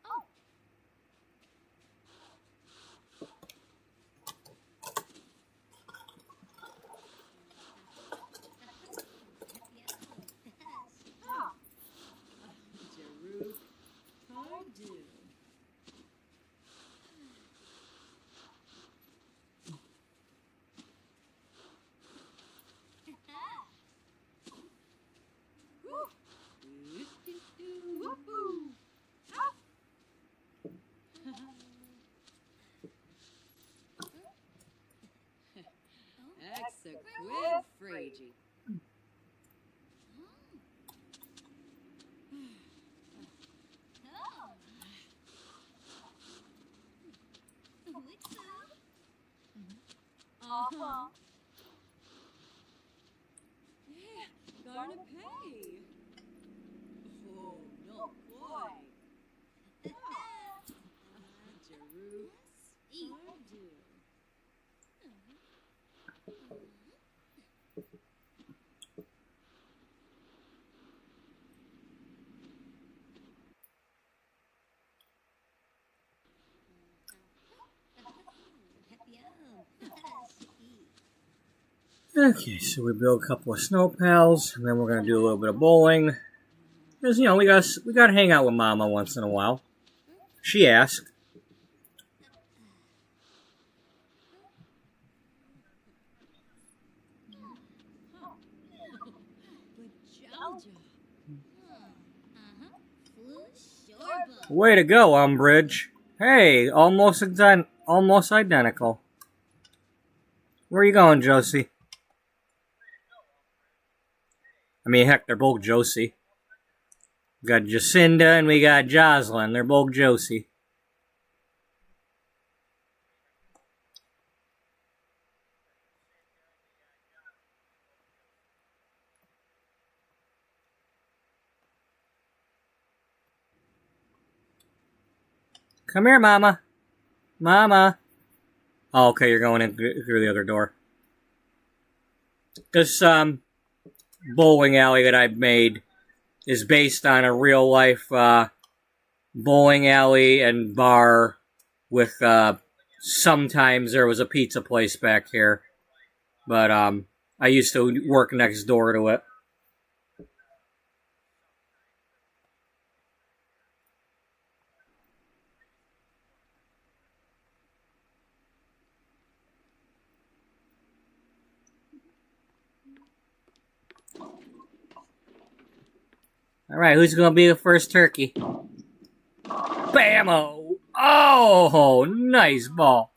Oh. Jeru, Tardu. Woohoo. Exa quid fragi. Uh-huh. Yeah, garna pay. Oh, no quite. Jeru, Tardu. Okay, so we build a couple of snow pals, and then we're gonna do a little bit of bowling. Because, you know, we gotta hang out with Mama once in a while. She asked. Way to go, Umbridge. Hey, almost identical. Where are you going, Josie? I mean, heck, they're both Josie. We got Jacinda and we got Jocelyn. They're both Josie. Come here, Mama. Mama. Oh, okay, you're going in through the other door. This bowling alley that I've made is based on a real life bowling alley and bar with sometimes there was a pizza place back here. But I used to work next door to it. Alright, who's going to be the first turkey? Bammo! Oh, nice ball.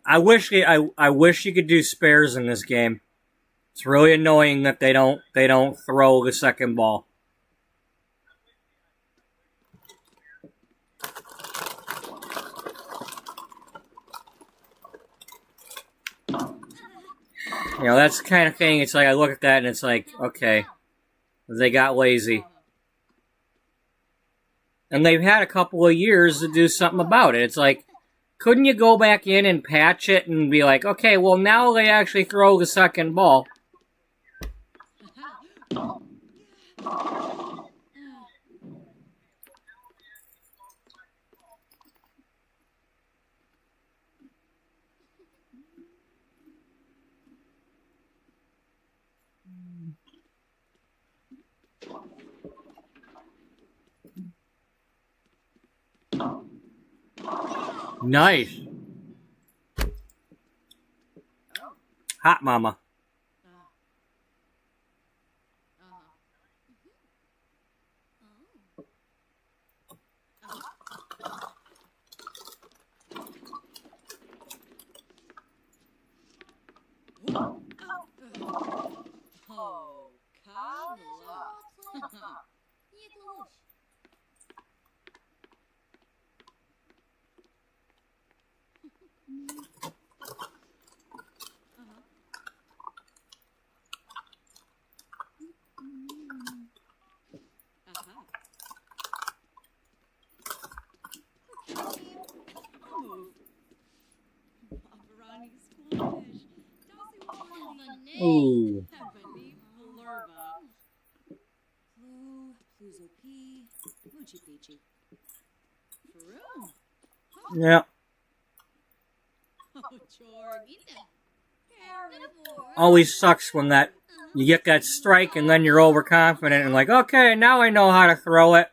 I wish you could do spares in this game. It's really annoying that they don't throw the second ball. You know, that's the kind of thing, it's like I look at that and it's like, okay. They got lazy. And they've had a couple of years to do something about it. It's like, couldn't you go back in and patch it and be like, okay, well, now they actually throw the second ball. Nice. Hot mama. Oh, Carla. Ooh. Pluzo P. Moochie Peachy. For real? Yeah. Oh, Jorgita. Always sucks when you get that strike and then you're overconfident and like, okay, now I know how to throw it.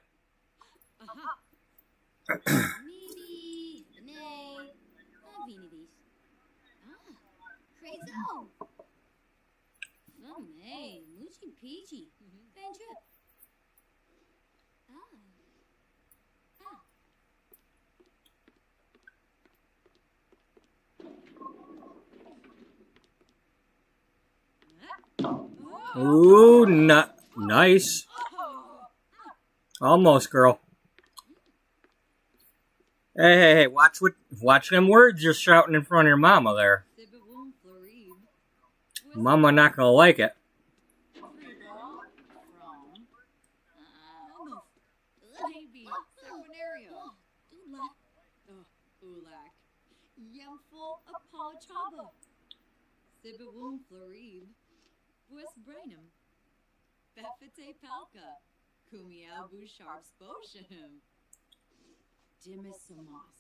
Maybe, nay, Vinities. Crazo. Hey, Moochie Peachy. Benja. Ooh, nice. Almost, girl. Hey, watch them words you're shouting in front of your mama there. Mama not gonna like it. Maybe, Seminario. Ulak. Yemful Apolachaba. Sibawum Florib. Buis Brainum. Befete Palka. Kumiao Busharp Sposhim. Dimisamas.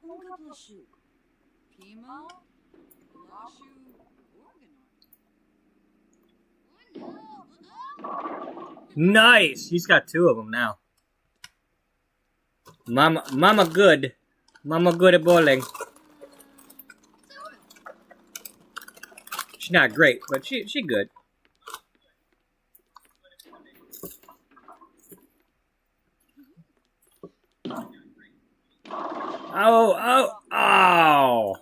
Unga Blashu. Pimo. Lashu Organon. Nice. He's got 2 of them now. Mama good. Mama good at bowling. She's not great, but she good. Oh.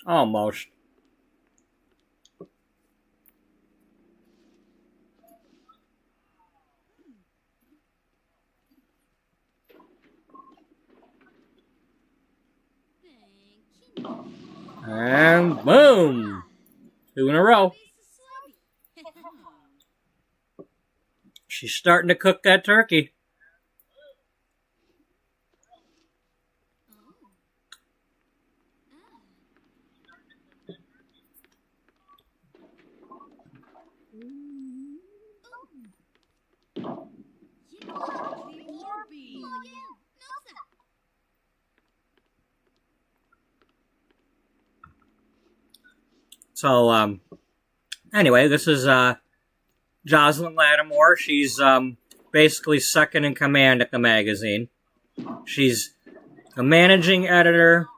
Almost. And boom! 2 in a row. She's starting to cook that turkey. So, anyway, this is Jocelyn Lattimore. She's basically second in command at the magazine. She's a managing editor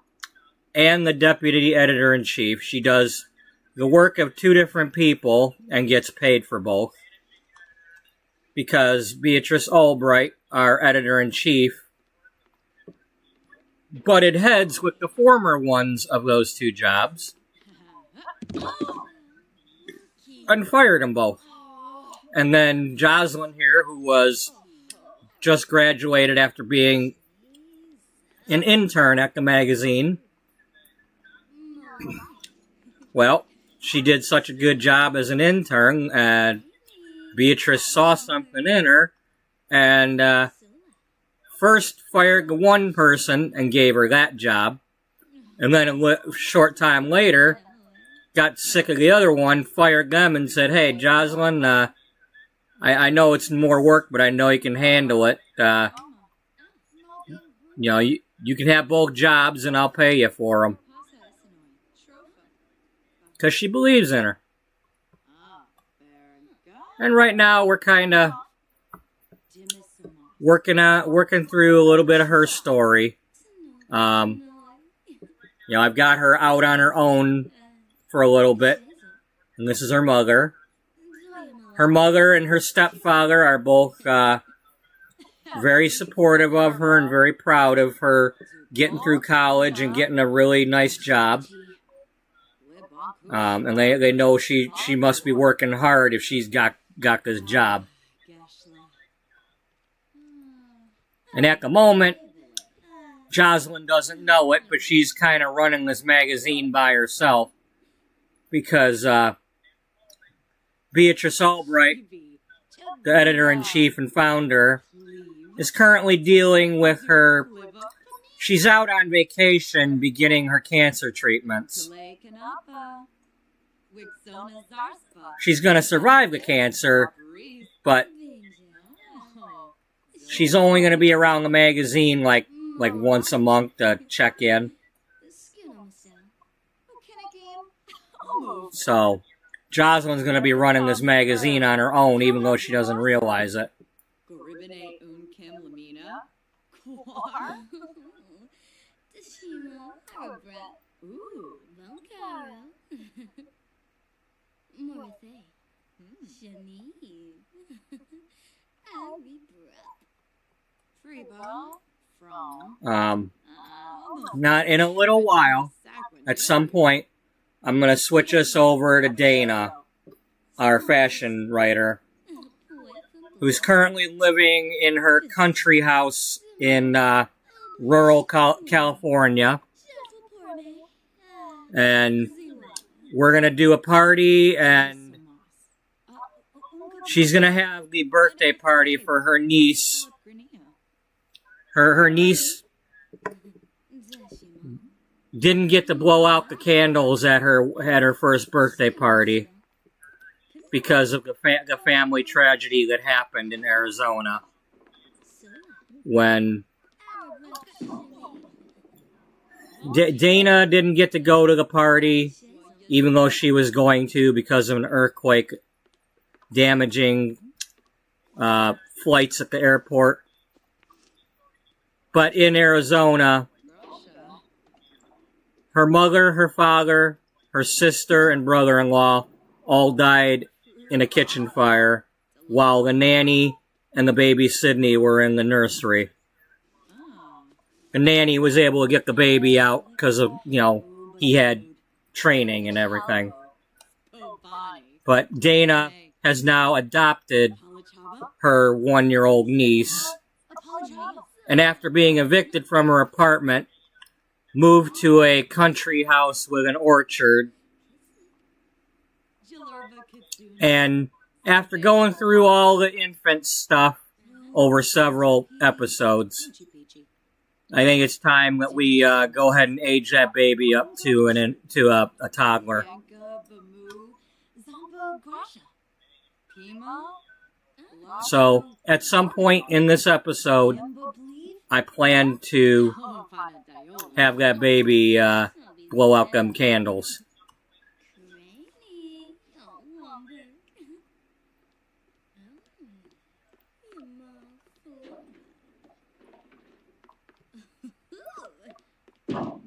and the deputy editor-in-chief. She does the work of 2 different people and gets paid for both. Because Beatrice Ullbright, our editor-in-chief, butted heads with the former ones of those 2 jobs and fired them both. And then Jocelyn here, who was just graduated after being an intern at the magazine, well, she did such a good job as an intern, and Beatrice saw something in her, and first fired the one person and gave her that job, and then a short time later, got sick of the other one, fired them, and said, hey, Jocelyn, I know it's more work, but I know you can handle it. You can have both jobs, and I'll pay you for them. Because she believes in her. And right now, we're kind of working through a little bit of her story. I've got her out on her own for a little bit. And this is her mother. Her mother and her stepfather are both very supportive of her and very proud of her getting through college and getting a really nice job. And they know she must be working hard if she's got this job. And at the moment, Jocelyn doesn't know it, but she's kind of running this magazine by herself. Because Beatrice Ullbright, the editor-in-chief and founder, is currently dealing with her. She's out on vacation beginning her cancer treatments. She's going to survive the cancer, but She's only going to be around the magazine like once a month to check in. The skin on the cell. Oh, can I game? I'll move. So Jocelyn's going to be running this magazine on her own, even though she doesn't realize it. Goribine Kim Lamina. Quar. Deshima. Arabrat. Ooh. Valkara. Morathe. Shanice. Aribrat. Freebo. From. Not in a little while. At some point, I'm going to switch us over to Dana, our fashion writer, who's currently living in her country house in rural California. And we're going to do a party, and she's going to have the birthday party for her niece. Her niece didn't get to blow out the candles at her first birthday party because of the family tragedy that happened in Arizona when Dana didn't get to go to the party, even though she was going to, because of an earthquake damaging flights at the airport. But in Arizona, her mother, her father, her sister, and brother-in-law all died in a kitchen fire, while the nanny and the baby Sydney were in the nursery. The nanny was able to get the baby out because of, he had training and everything. But Dana has now adopted her 1-year-old niece, and after being evicted from her apartment, moved to a country house with an orchard. And after going through all the infant stuff over several episodes, I think it's time that we go ahead and age that baby up to a toddler. So, at some point in this episode, I plan to have that baby blow out them candles.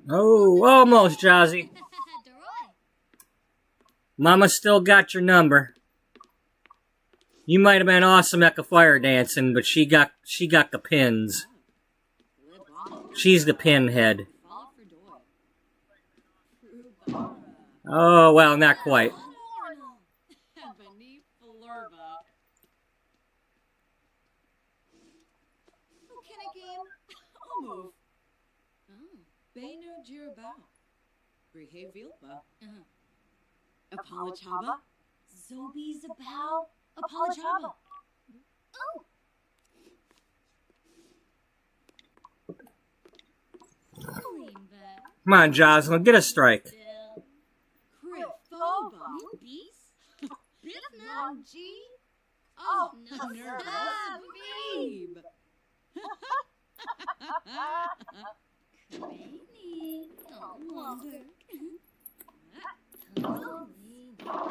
Oh, almost, Jazzy. Mama still got your number. You might have been awesome at the fire dancing, but she got the pins. She's the pinhead. Oh, well, not quite. Can I game? I'll move. Beno Jirabao. Brihe Vilpa. Apolachaba. Zobi Zabao. Apolachaba. Oh. Come on, Jocelyn, get a strike. Crifoba. G. Oh, nervous. Babe.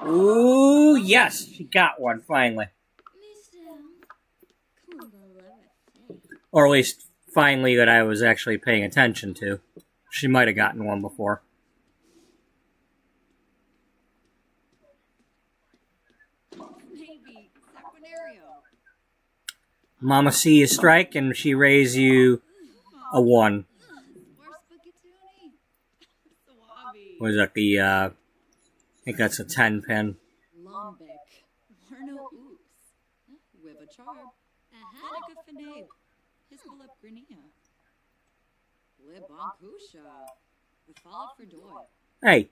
Ooh, yes, she got one, finally. Or at least, finally, that I was actually paying attention to. She might have gotten one before. Maybe Saquinario. Mama see you strike, and she raise you a 1. What is that, I think that's a 10 pin. Lombek. Warno Oops. With a charb. Hanika Finabe. Hisbalip Grinia. Libonkusha. The fall for Doy. Hey.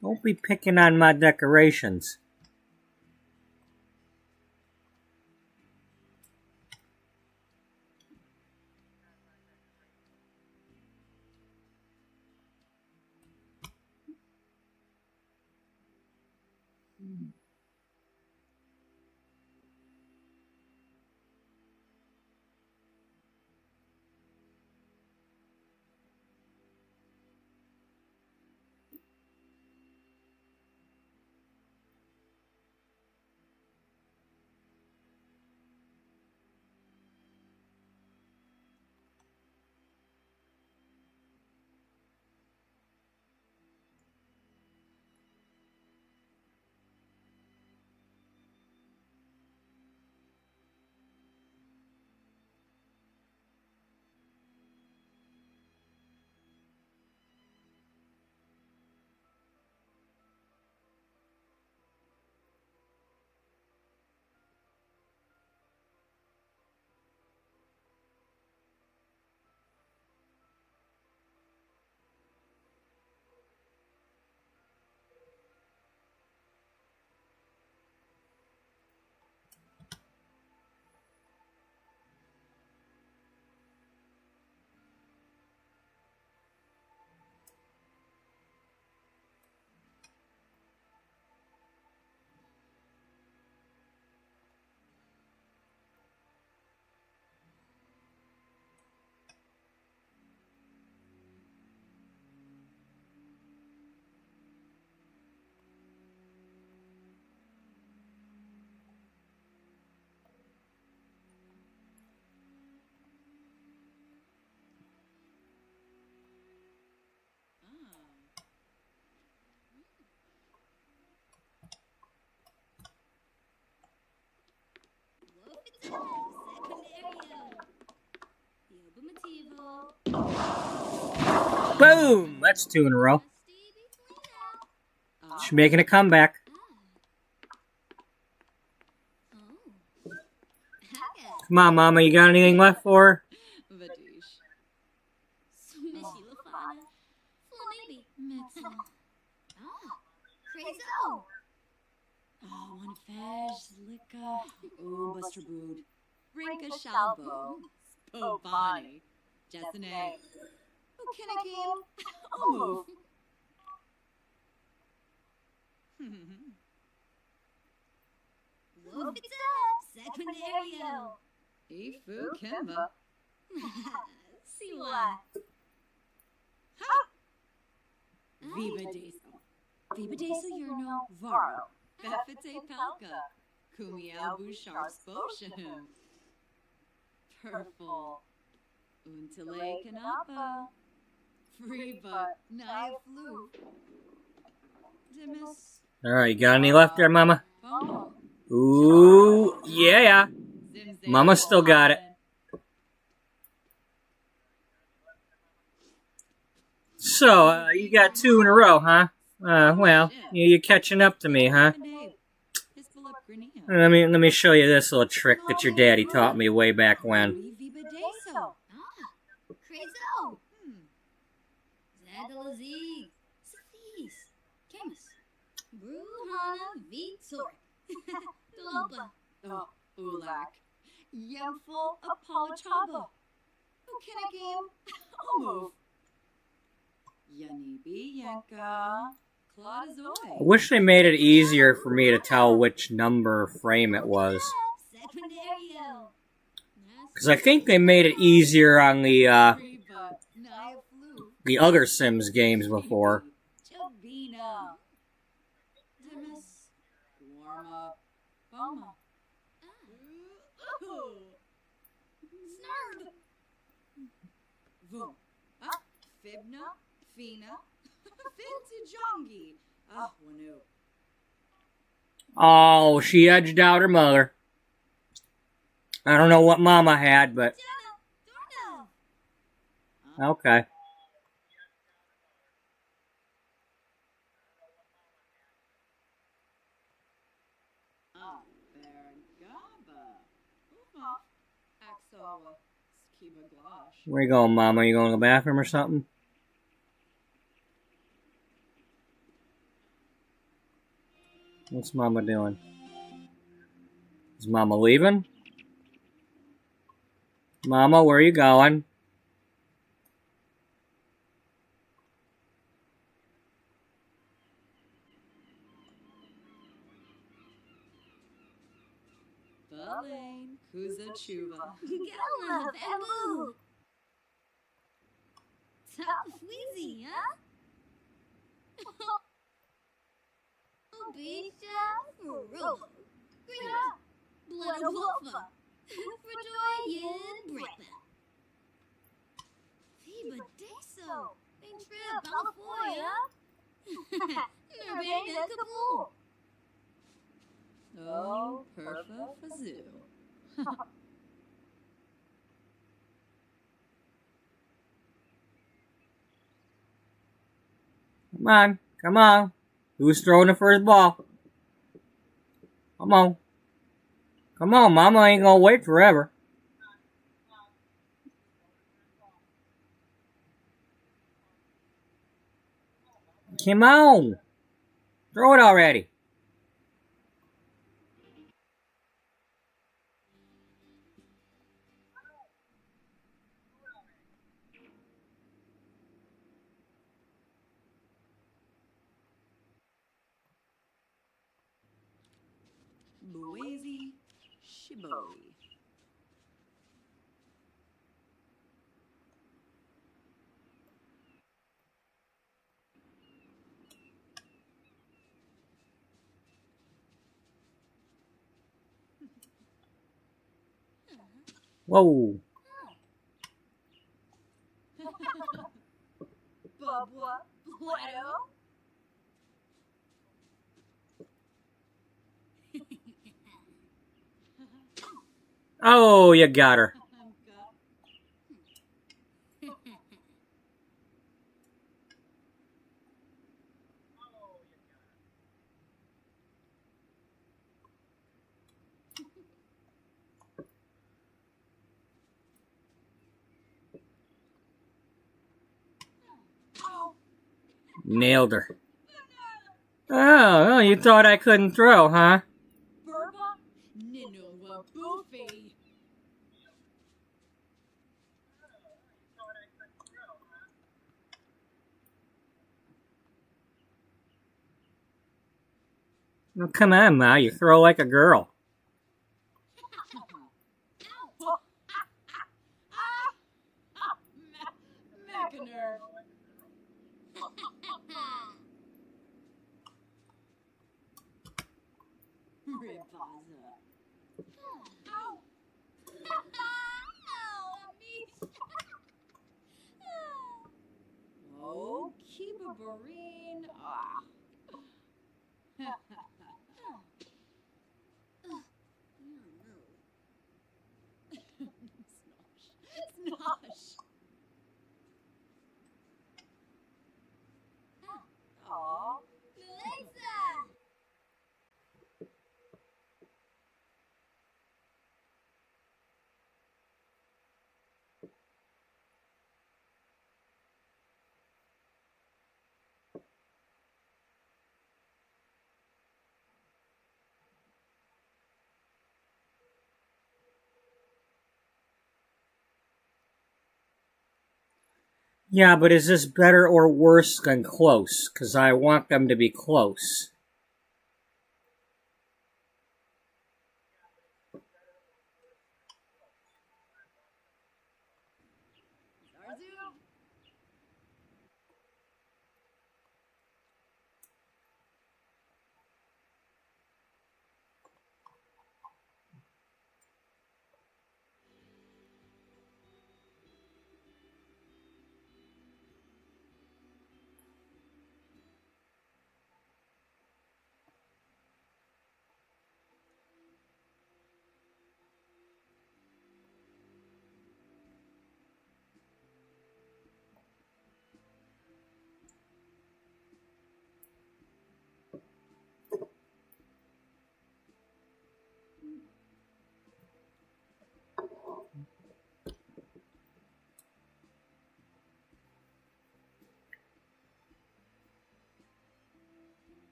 Don't be picking on my decorations. Boom! That's 2 in a row. She's making a comeback. Come on, Mama, you got anything left for her? One fesh, licka, Buster Bood, Rinka Shalbo, Spobani, Jessene, Kinakim, move. Wolf it up, Sequinario, Ifu Kimba, Siwa, Ha! Viva Deso Yurno, Varo, Befete Pelka, Kumiao Bouchard Sposhahim, Purple, Untale Kanapa, Free Butt, Naya Flu, Dimis, Alright, you got any left there, Mama? Bomo, Ooh, yeah. Mama still got it. So, you got 2 in a row, huh? Well, you're catching up to me, huh? Let me show you this little trick that your daddy taught me way back when. Crezo, Zadalazi, Safis, Camus, Bruhana, Vitor, Dolopa, Ulak, Yemful, Apolachaba, Ukinakim, Omove, Yanibi, Yanka, Claudazoy. I wish they made it easier for me to tell which number frame it was. Because I think they made it easier on the other Sims games before. Chavina, Dimis, Warm Up, Boma, Snard, Voom, Fibna, Fina, Vintajongi, Wanu. Oh, she edged out her mother. I don't know what Mama had, but... Okay. Where you going, Mama? You going to the bathroom or something? What's Mama doing? Is Mama leaving? Mama, where are you going? Balain, Kuza Chuva. Gala, Bamboo. Tough Wheezy, huh? Bisha, Robo, Green, Blood Wolfa, Fredoyan, Brepa. Viva Deso, Trip, Balafoya. Nervena Kabul. Oh, Perfa Fazoo. Come on, come on. Who's throwing the first ball? Come on. Come on, Mama ain't gonna wait forever. Come on. Throw it already. Boise, Shibori. Whoa. Bubba, Plato. Oh, you got her. Nailed her. Oh, you thought I couldn't throw, huh? Burba? Nino wa boofy. Oh, come on, Ma. You throw like a girl. Mechaner. Ripaza. Ow! Oh, keep a barine. Ah. Snosh. Aw. Yeah, but is this better or worse than close? Because I want them to be close. Zarzu?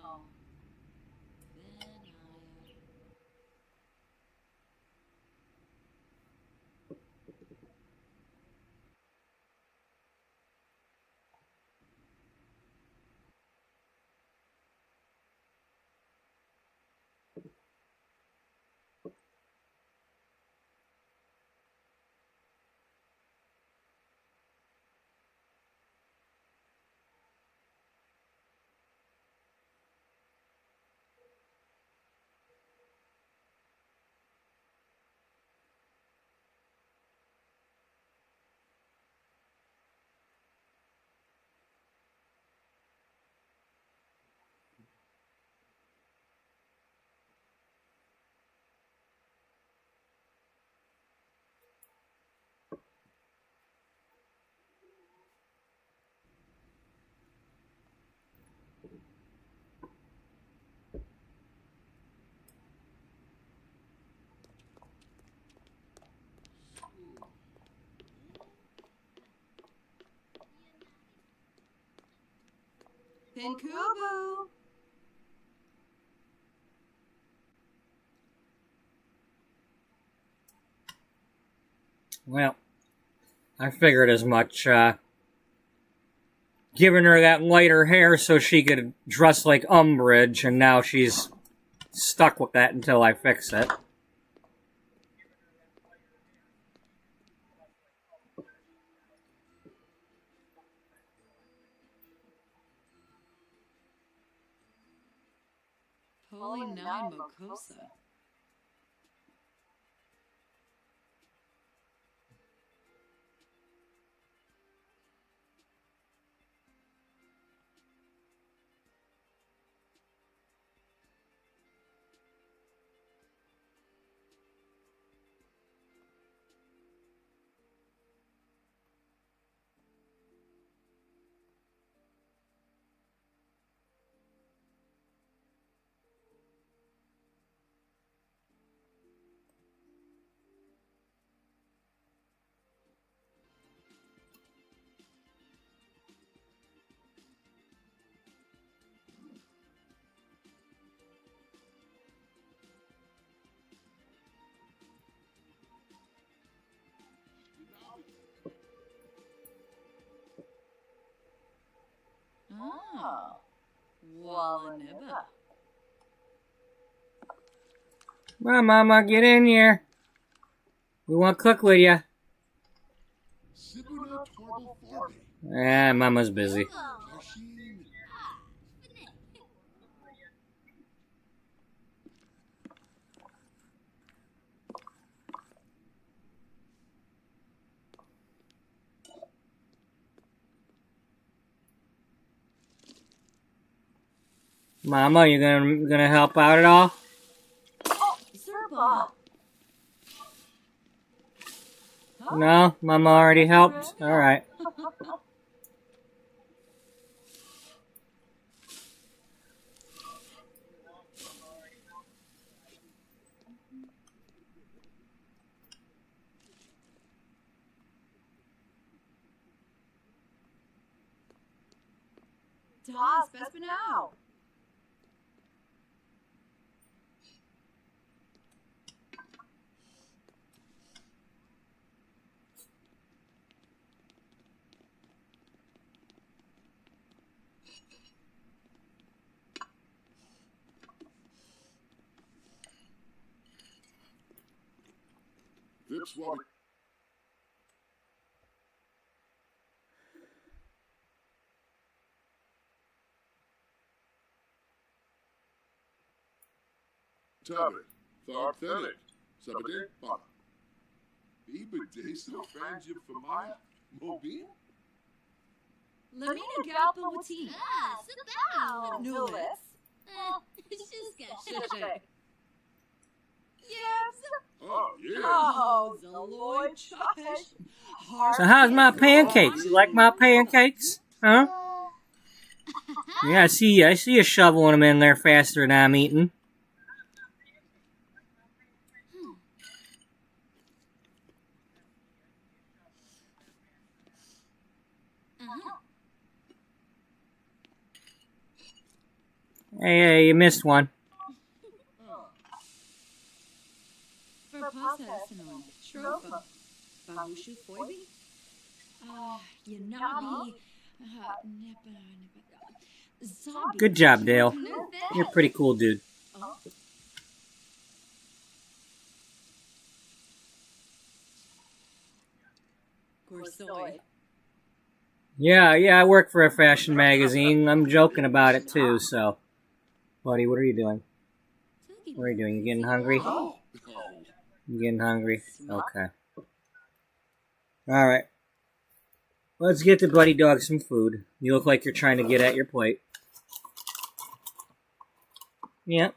Oh. Pinkubu. Well, I figured as much. Giving her that lighter hair so she could dress like Umbridge, and now she's stuck with that until I fix it. Holy nine Mokosa. Come on, Mama, get in here. We want to cook with you. Sibuna Torble Farbe. Ah, Mama's busy. Kashin. Mama, you gonna help out at all? Zerpa. No, Mama already helped. All right. Das, best now. Vips Wobby. Tabit. Tharp Thenet. Sabade. Bana. Ibade so Franjib for Maya. Mobile? Lamina Galpa Wati. Ah, Sabao. Nulis. Shuska. Yes. Oh, yeah. Oh, the Lord Josh. So how's my pancakes? You like my pancakes? Huh? Yeah, I see you shoveling them in there faster than I'm eating. Hey, you missed one. For pasta sinon. Shrofa. Bahushu Foibi? Yanabi. Zombie. Good job, Dale. You're a pretty cool dude. Gorsoy. Yeah, I work for a fashion magazine. I'm joking about it too, so. Buddy, what are you doing? What are you doing? You getting hungry? Oh. You getting hungry? Okay. Alright. Let's get the buddy dog some food. You look like you're trying to get at your plate. Yep.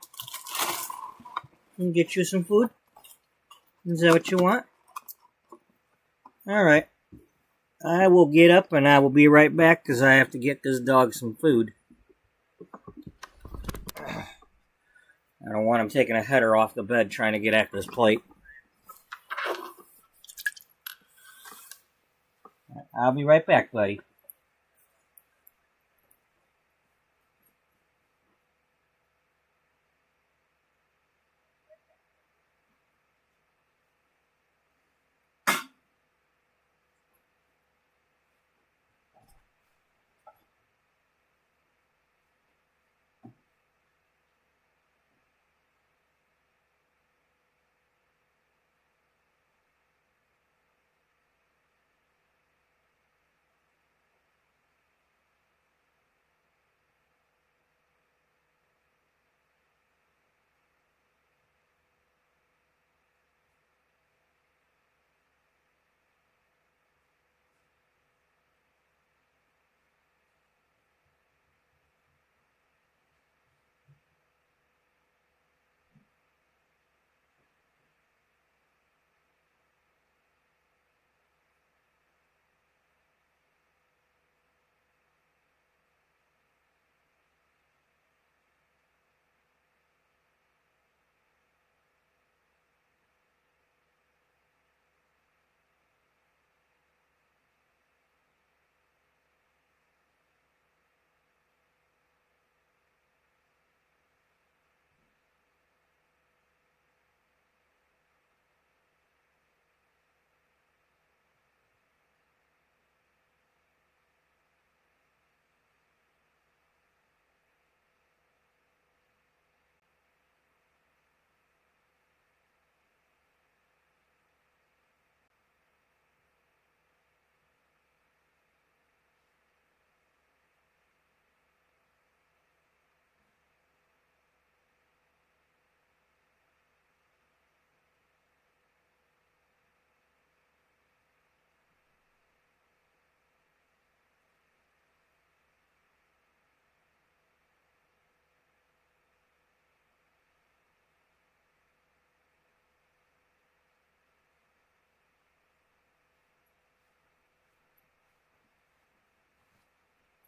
Can get you some food? Is that what you want? Alright. I will get up and I will be right back because I have to get this dog some food. I don't want him taking a header off the bed trying to get at this plate. I'll be right back, buddy.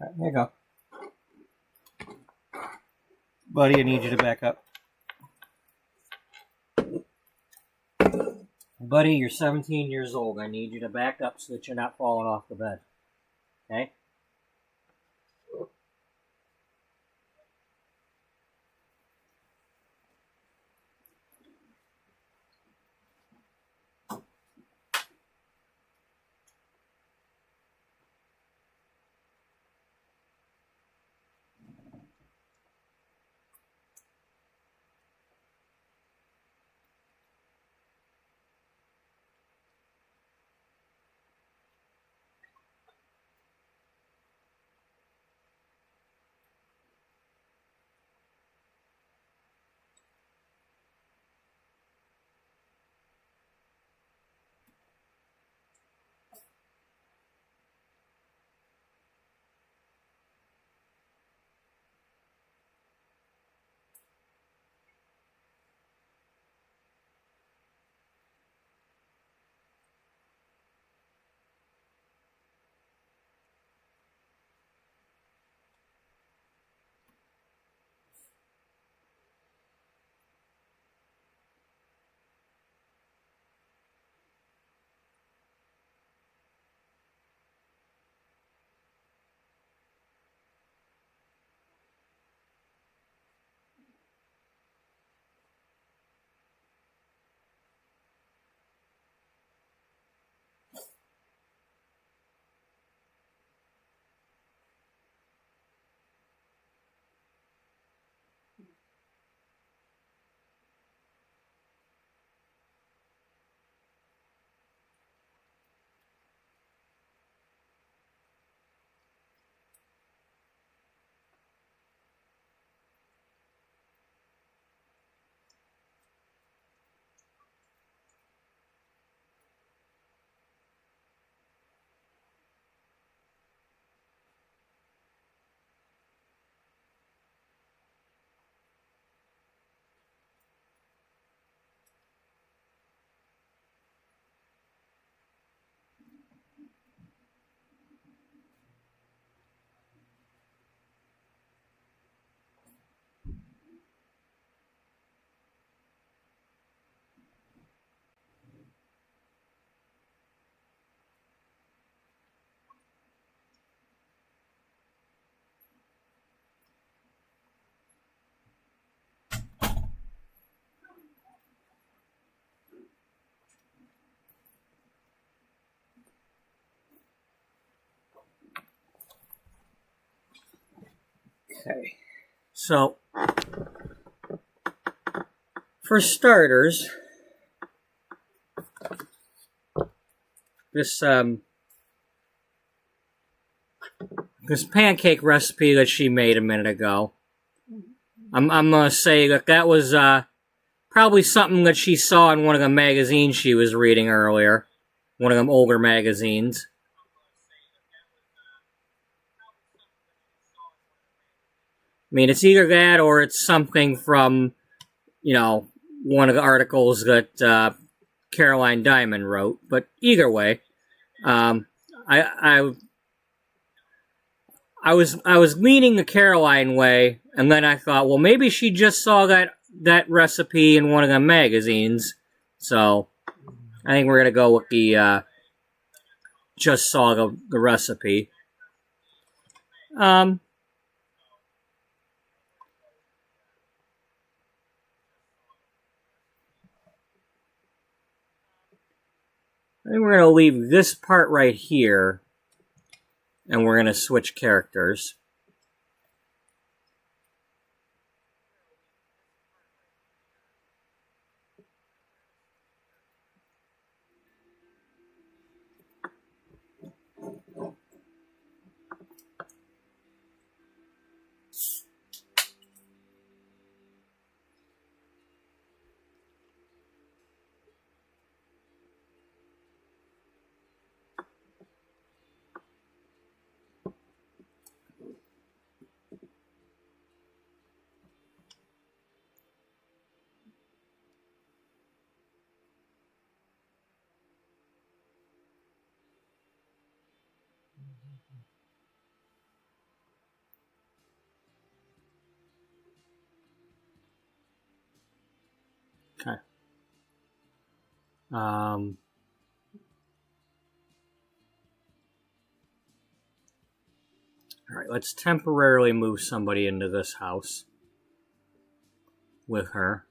Right, there you go. Buddy, I need you to back up. Buddy, you're 17 years old. I need you to back up so that you're not falling off the bed. Okay? Okay. So, for starters, this pancake recipe that she made a minute ago, I'm gonna say that was probably something that she saw in one of the magazines she was reading earlier, one of them older magazines. I mean, it's either that or it's something from, one of the articles that Caroline Diamond wrote. But either way, I was leaning the Caroline way, and then I thought, well, maybe she just saw that recipe in one of the magazines. So I think we're gonna go with the just saw the recipe. I think we're going to leave this part right here, and we're going to switch characters. All right, let's temporarily move somebody into this house with her.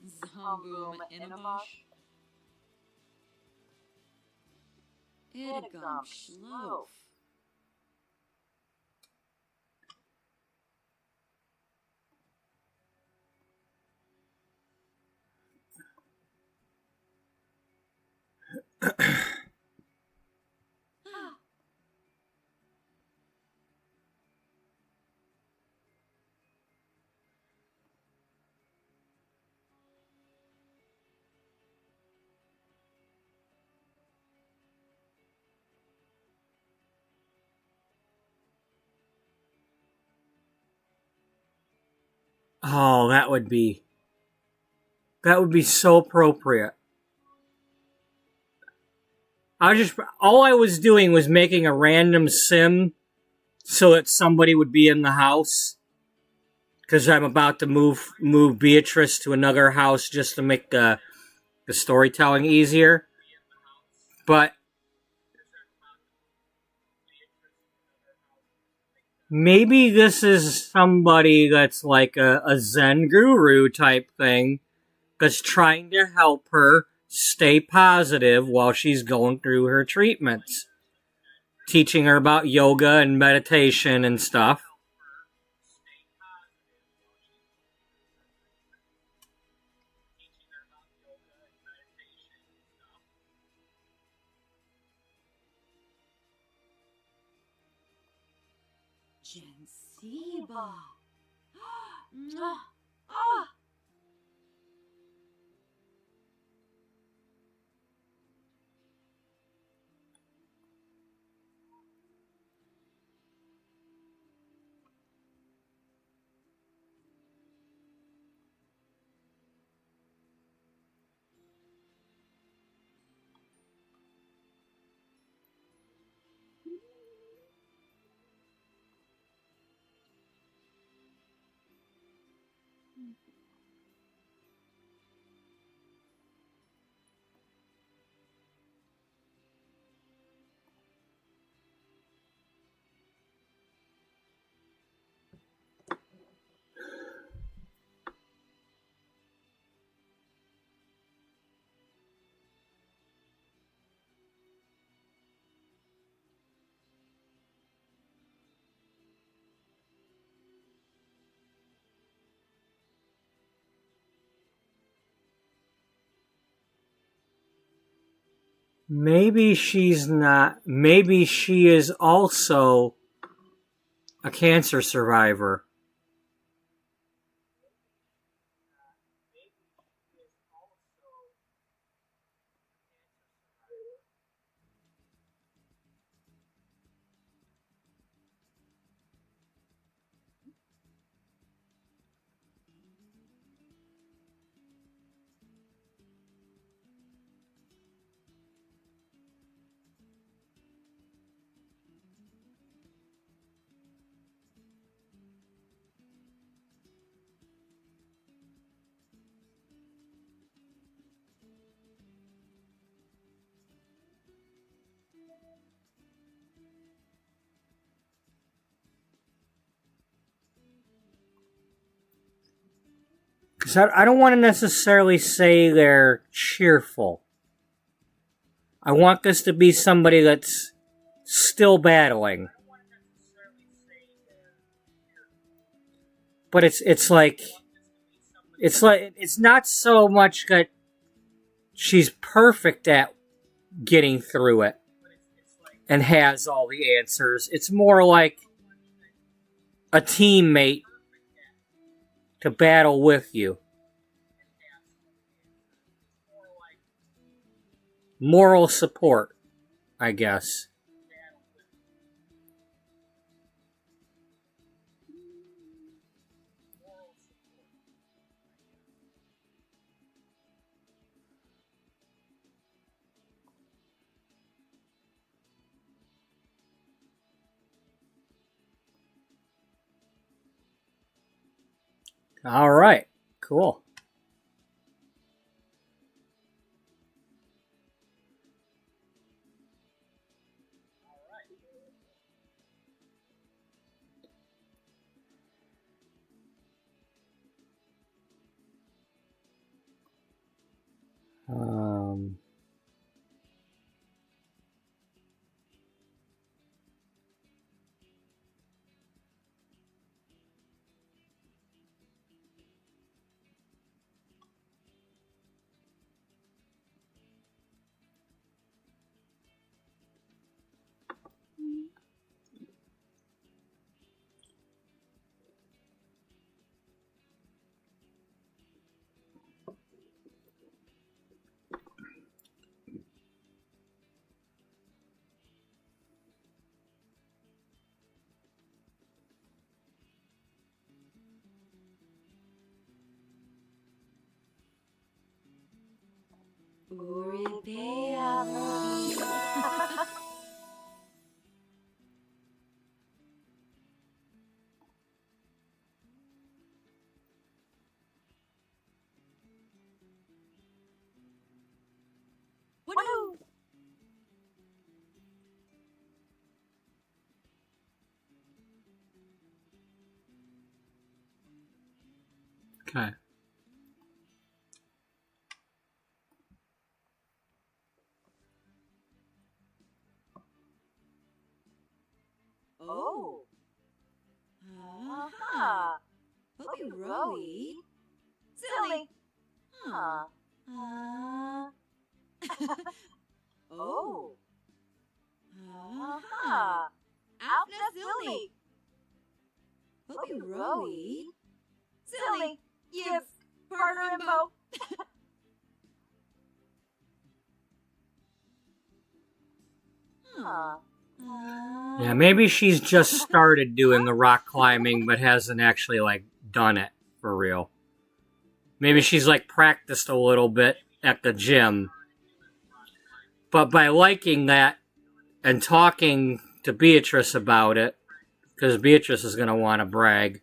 Zomboom Inabosh. Idagum Schlof. Oh, that would be so appropriate. All I was doing was making a random sim so that somebody would be in the house, because I'm about to move Beatrice to another house just to make the storytelling easier. But maybe this is somebody that's like a Zen guru type thing that's trying to help her stay positive while she's going through her treatments. Teaching her about yoga and meditation and stuff. Jensiba. Ah. Maybe she's not. Maybe she is also a cancer survivor. So I don't want to necessarily say they're cheerful. I want this to be somebody that's still battling. But it's not so much that she's perfect at getting through it and has all the answers. It's more like a teammate to battle with you. Moral support, I guess. All right, cool. Bea uty. Woo! Okay. Oh. Aha. Hooky rowy. Silly. Huh. Oh. Aha. Outna silly. Hooky rowy. Silly. Yes. Partner and bow. Huh. Yeah, maybe she's just started doing the rock climbing, but hasn't actually, like, done it for real. Maybe she's, like, practiced a little bit at the gym. But by liking that and talking to Beatrice about it, because Beatrice is going to want to brag.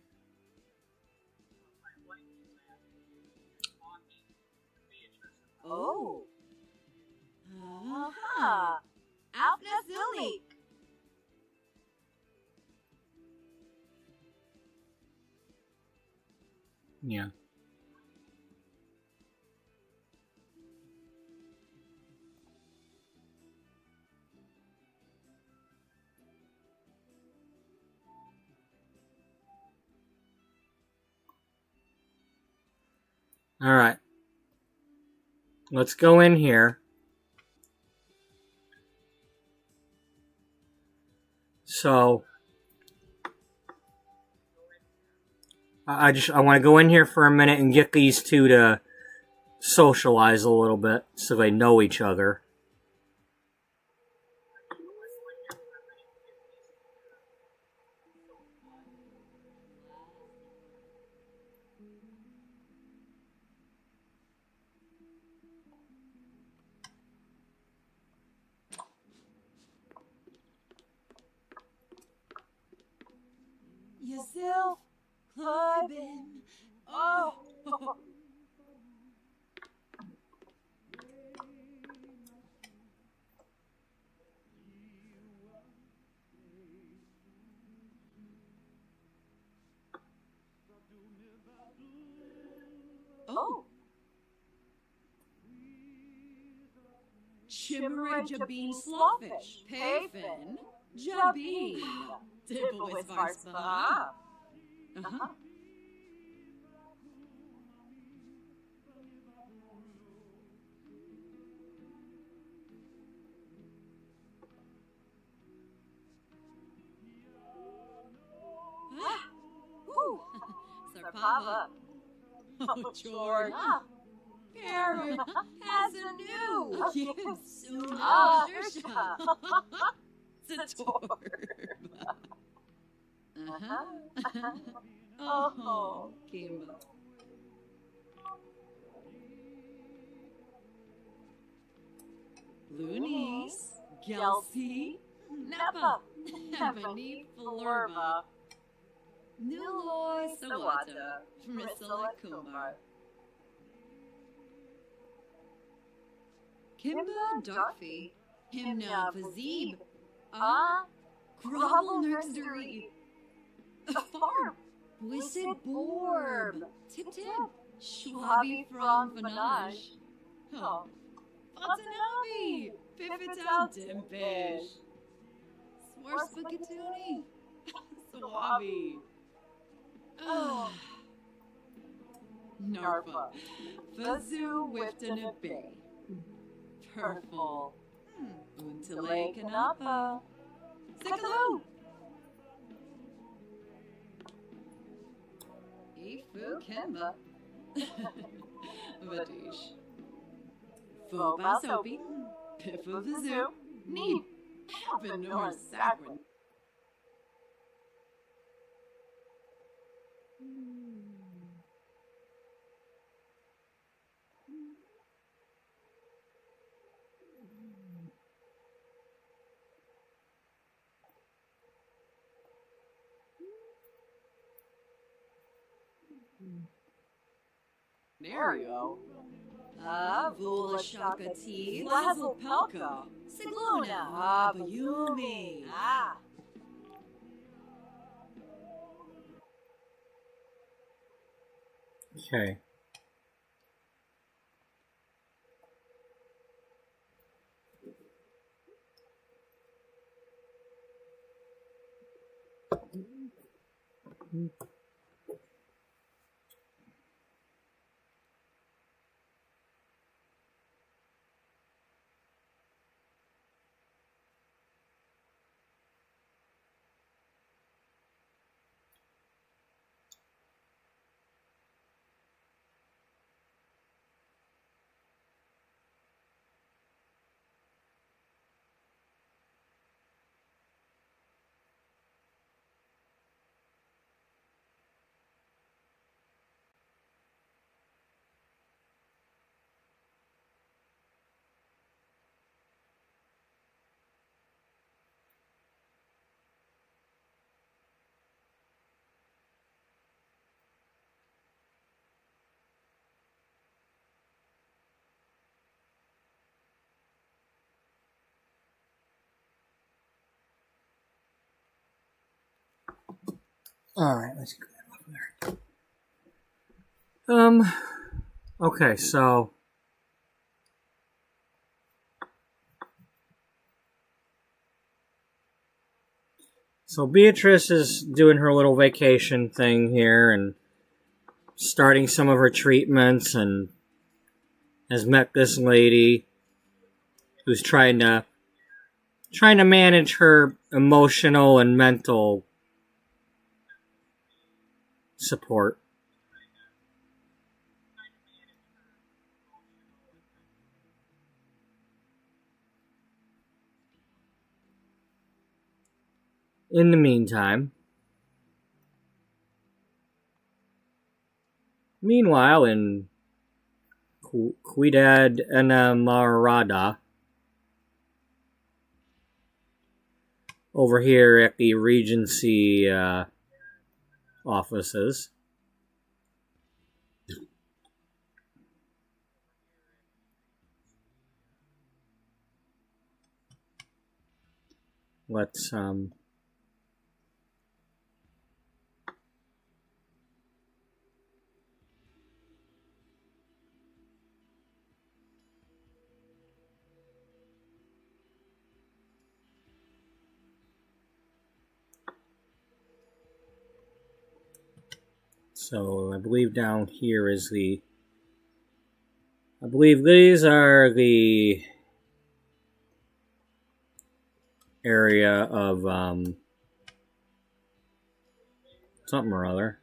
Oh. Aha. Outna silly. Yeah. All right. Let's go in here. So I want to go in here for a minute and get these two to socialize a little bit so they know each other. Yourself climbing. Oh. Oh. Chimera jabeen slawfish. Payfin. Jabeen. Dibblewis varspa. Uh-huh. Sarpava. Oh, George. Parrot has a new. Yes. Shersha. Zatorb. Uh-huh. Oh, Kimba. Loonies. Gelsey. Napa. Ebony Florba. Nuloy Sawata. Priscilla Kumar. Kimba Darkfee. Himna Vazib. Grubble Nursery. Farm. Wisset Borb. Tip Tip. Schwabi from Vanage. Oh. Fatanabi. Pipital Dimpish. Swarspagatooni. Swabi. Narfa. Fazoo Wifton Bay. Purple. Untile Kanapa. Sikaloo. Ifu Kimba. Vadish. Fobasopi. Piff of the Zoo. Need. Venor Sagrin. Nario. Vula Shaka Tea. Lazzle Pelka. Sigluna. Bayumi. Okay. All right, let's get that off there. Okay, so Beatrice is doing her little vacation thing here and starting some of her treatments, and has met this lady who's trying to manage her emotional and mental support. In the meanwhile, in Ciudad Enamorada, over here at the Regency offices, let's So I believe down here is the... I believe these are the area of something or other.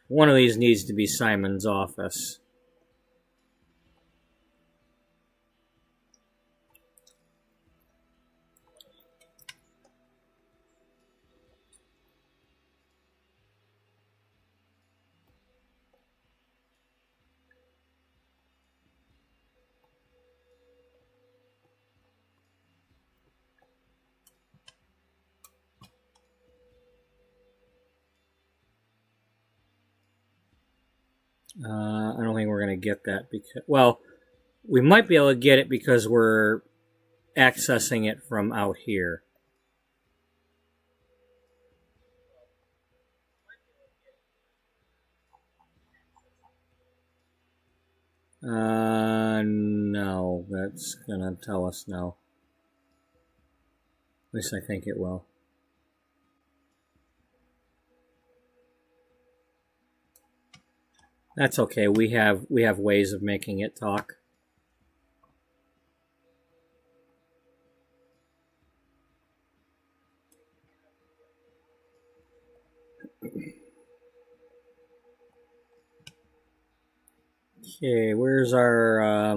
One of these needs to be Simon's office. I don't think we're going to get that because, well, we might be able to get it because we're accessing it from out here. No, that's going to tell us no. At least I think it will. That's okay. We have ways of making it talk. Okay, where's our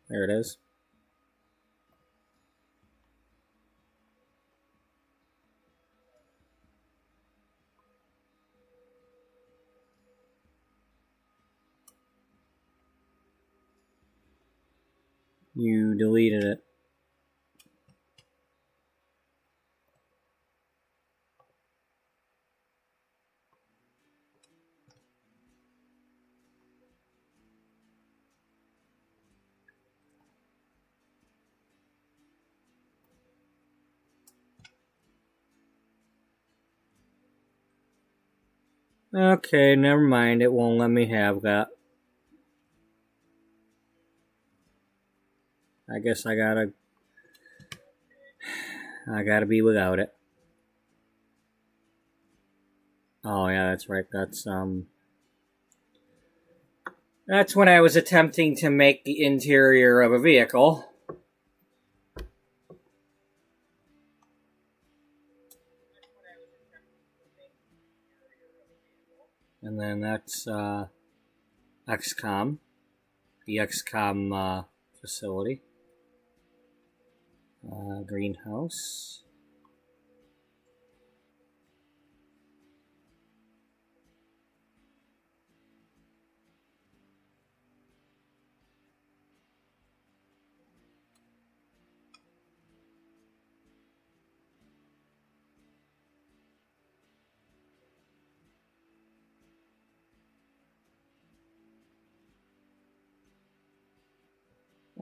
there it is. You deleted it. Okay, never mind. It won't let me have that. I guess I gotta be without it. Oh yeah, that's right. That's when I was attempting to make the interior of a vehicle. And then that's XCOM, the XCOM facility. Greenhouse.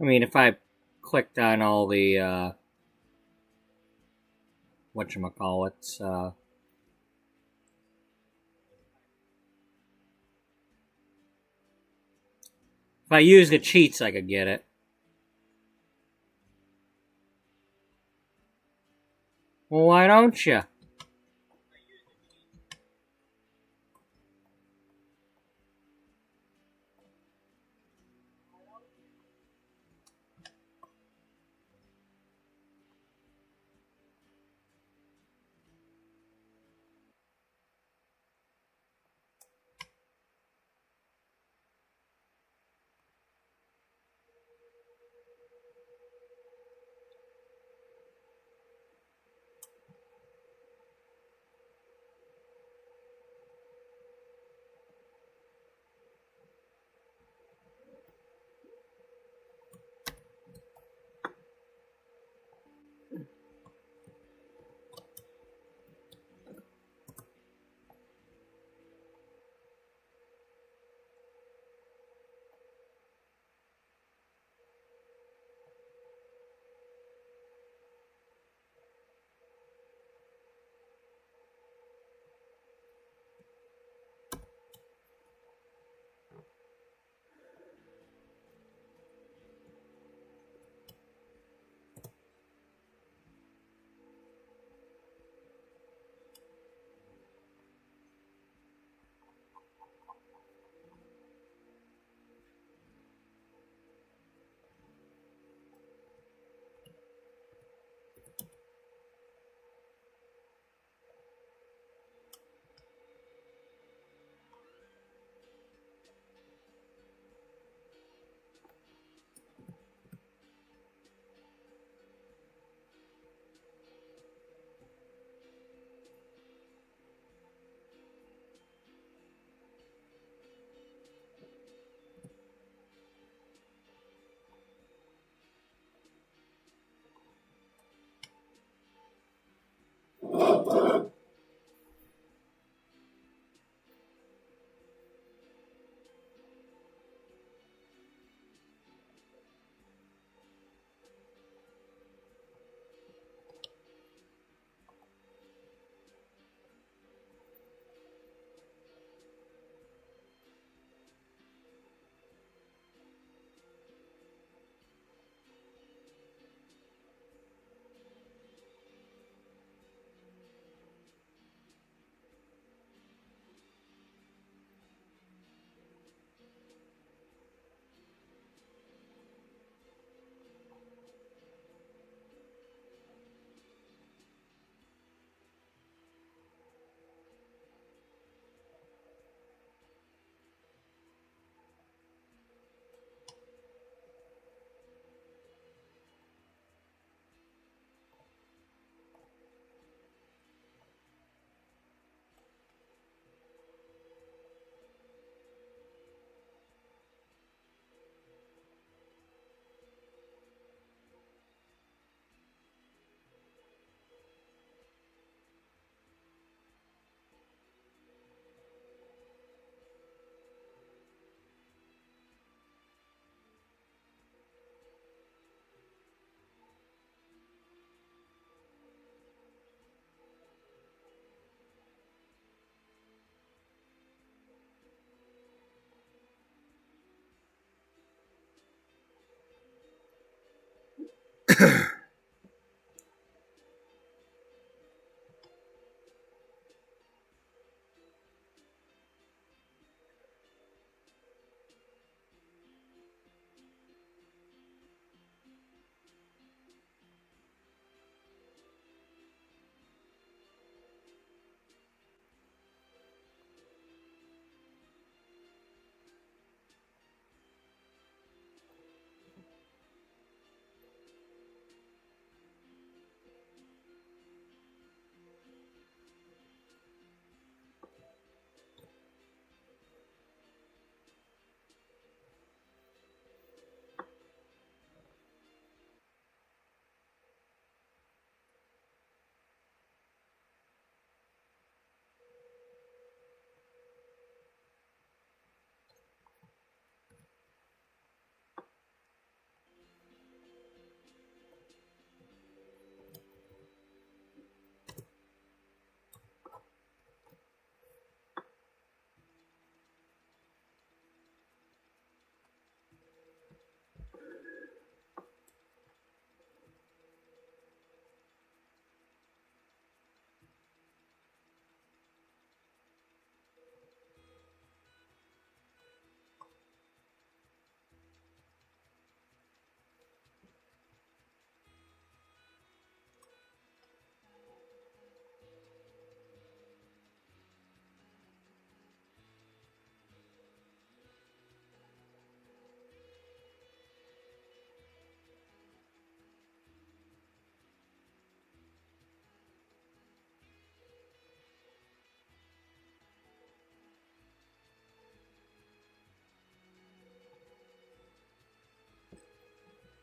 I mean, if I clicked on all the whatchamacallits, if I use the cheats, I could get it. Well, why don't you?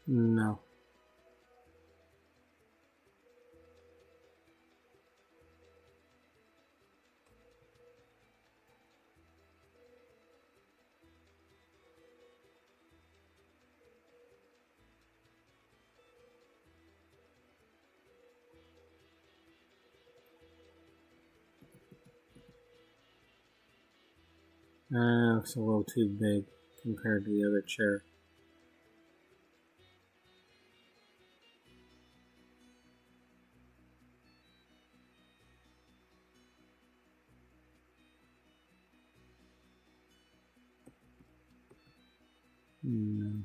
No. It's a little too big compared to the other chair. No.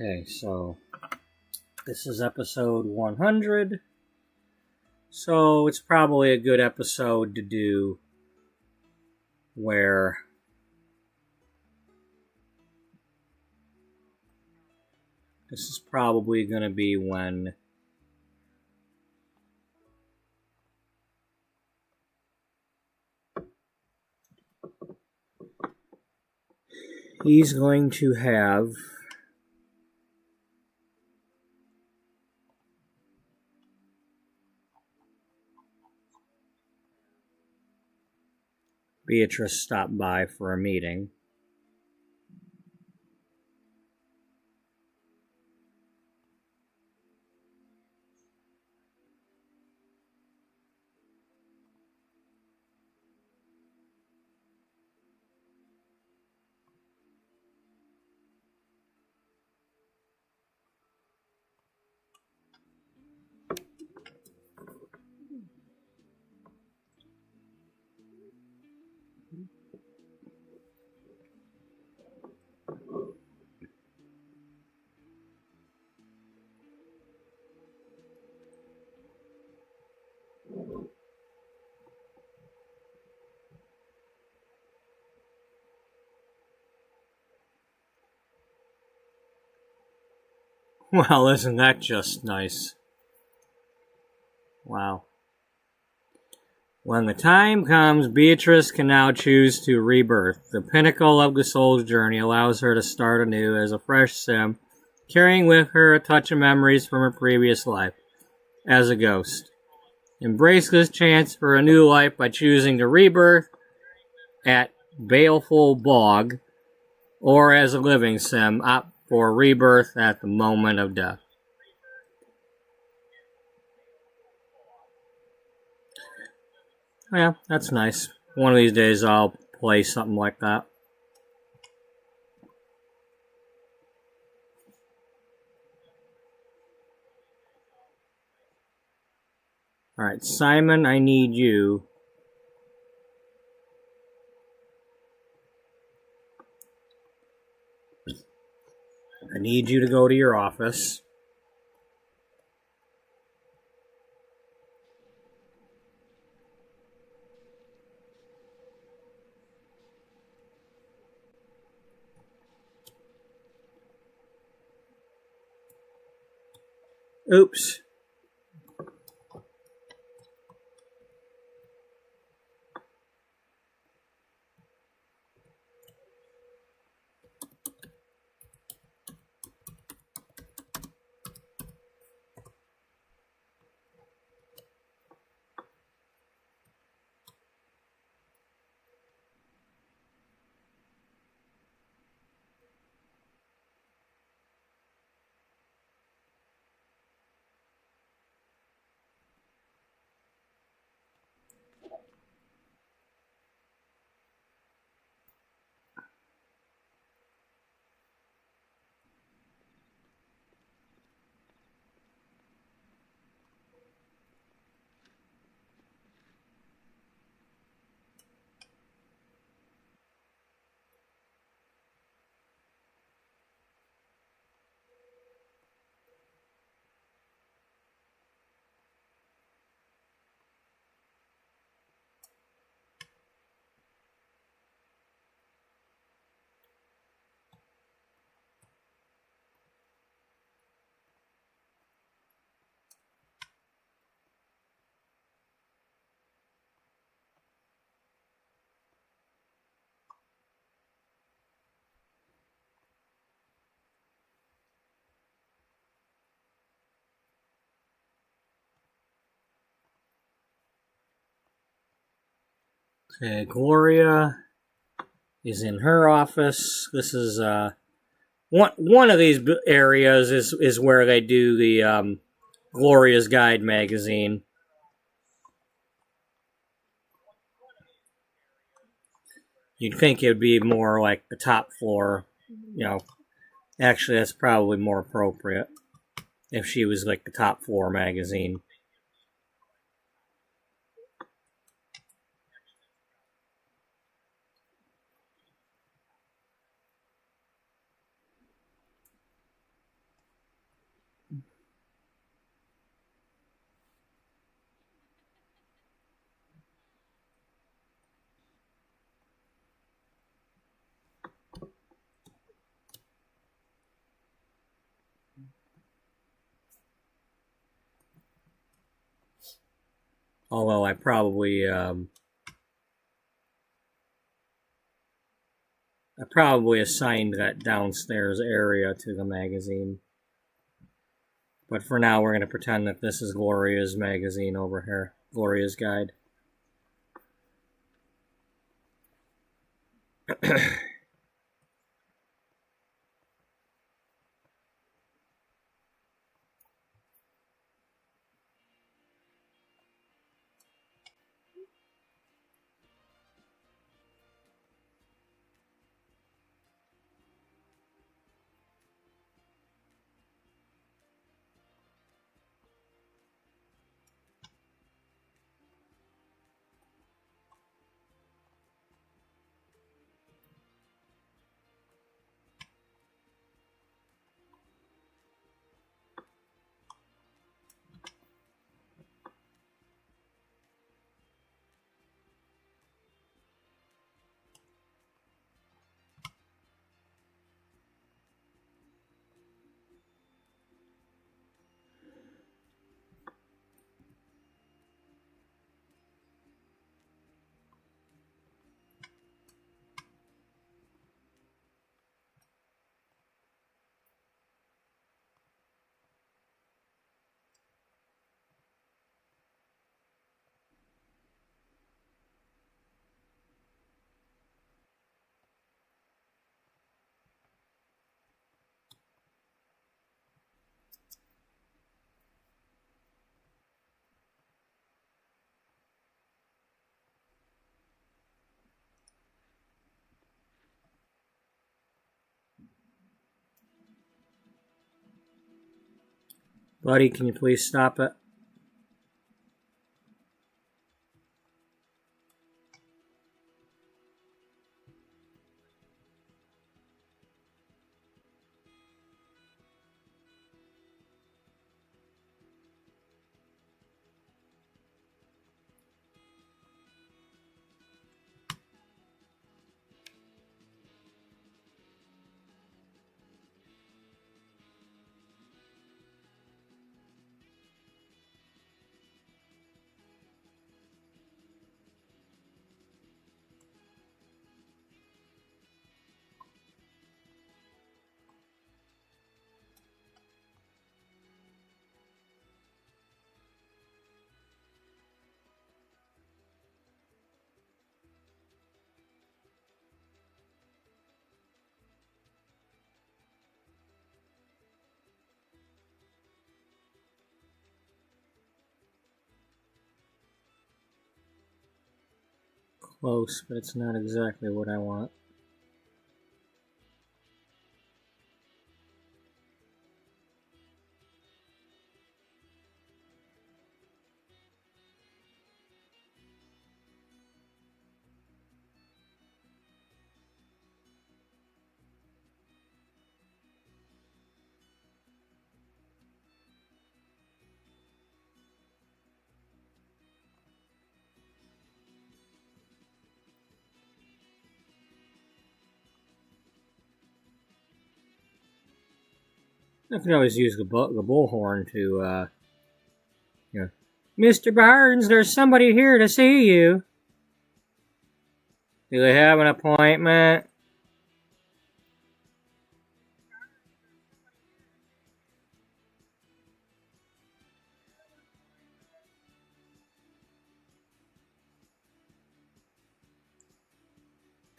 Okay, so this is episode 100. So it's probably a good episode to do where this is probably going to be when he's going to have Beatrice stop by for a meeting. Well, isn't that just nice? Wow. When the time comes, Beatrice can now choose to rebirth. The pinnacle of the soul's journey allows her to start anew as a fresh sim, carrying with her a touch of memories from her previous life as a ghost. Embrace this chance for a new life by choosing to rebirth at Baleful Bog, or as a living sim, opt for rebirth at the moment of death. Yeah, that's nice. One of these days I'll play something like that. Alright, Simon, I need you. I need you to go to your office. Oops. Okay, Gloria is in her office. This is one of these areas is where they do the Gloria's Guide magazine. You'd think it would be more like the top floor, you know. Actually, that's probably more appropriate if she was like the top floor magazine. Although I probably assigned that downstairs area to the magazine. But for now, we're going to pretend that this is Gloria's magazine over here. Gloria's Guide. Buddy, can you please stop it? Close, but it's not exactly what I want. I can always use the bullhorn to, you know, Mr. Barnes, there's somebody here to see you. Do they have an appointment?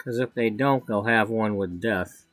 Because if they don't, they'll have one with death.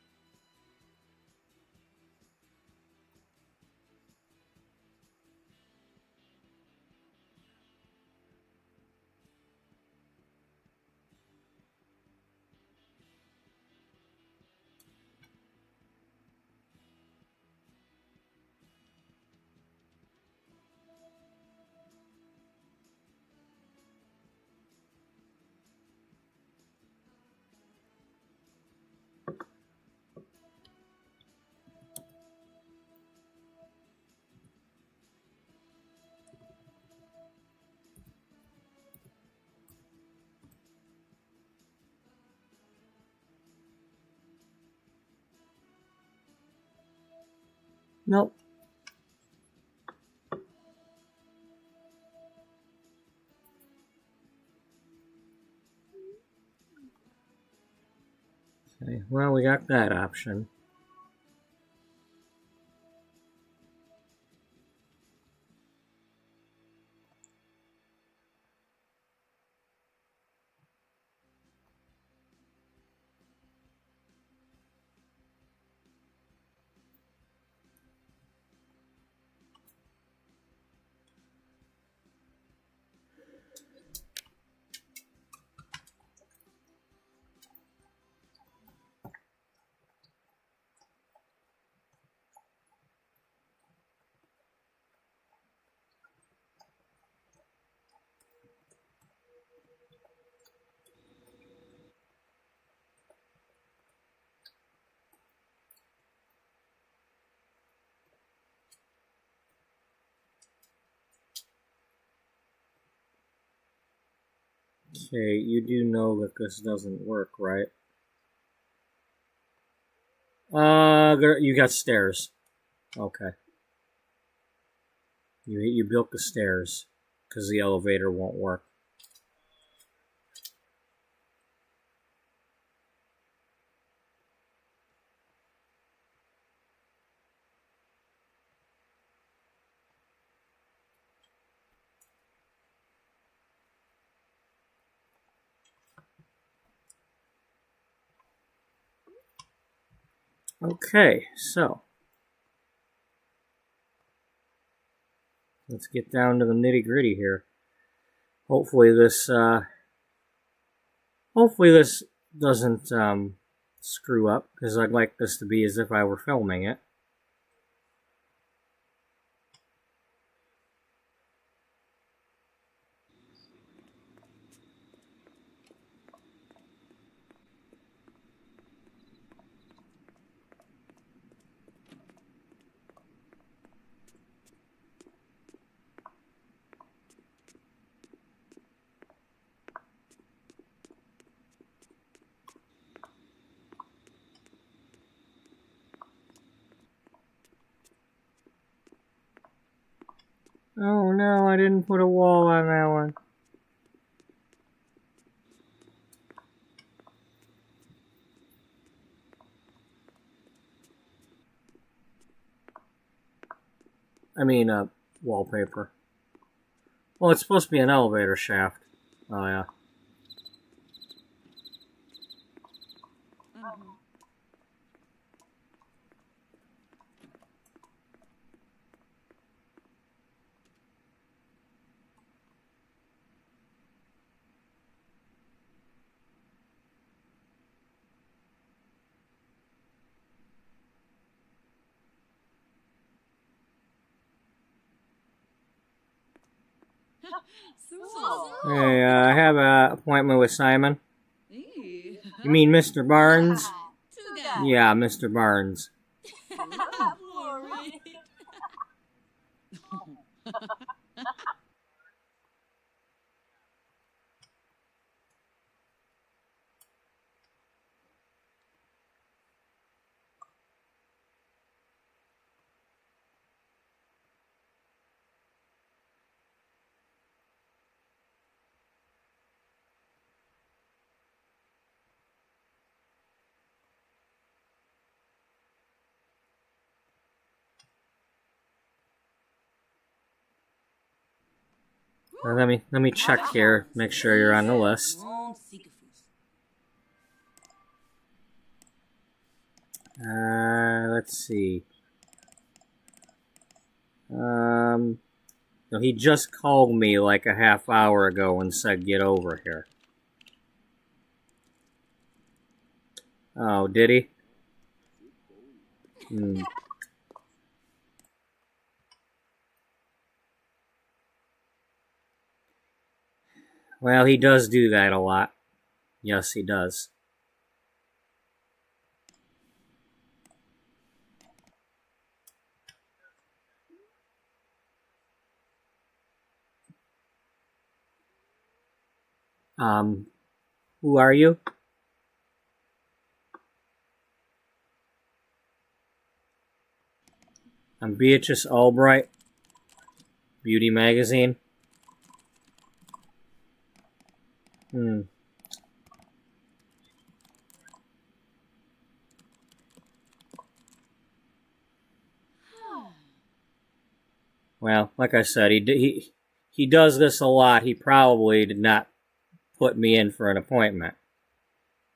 Nope. Okay, well, we got that option. Okay, you do know that this doesn't work, right? You got stairs. Okay. You built the stairs because the elevator won't work. Okay, so let's get down to the nitty-gritty here. Hopefully this doesn't screw up, because I'd like this to be as if I were filming it. Oh no, I didn't put a wall on that one. I mean, wallpaper. Well, it's supposed to be an elevator shaft. Oh yeah. Hey, I have an appointment with Simon. You mean Mr. Barnes? Yeah, Mr. Barnes. Let me check here, make sure you're on the list. Let's see. So he just called me like a half hour ago and said get over here. Oh, did he? Well, he does do that a lot. Yes, he does. Who are you? I'm Beatrice Ullbright, Beauty Magazine. Well, like I said, he does this a lot. He probably did not put me in for an appointment.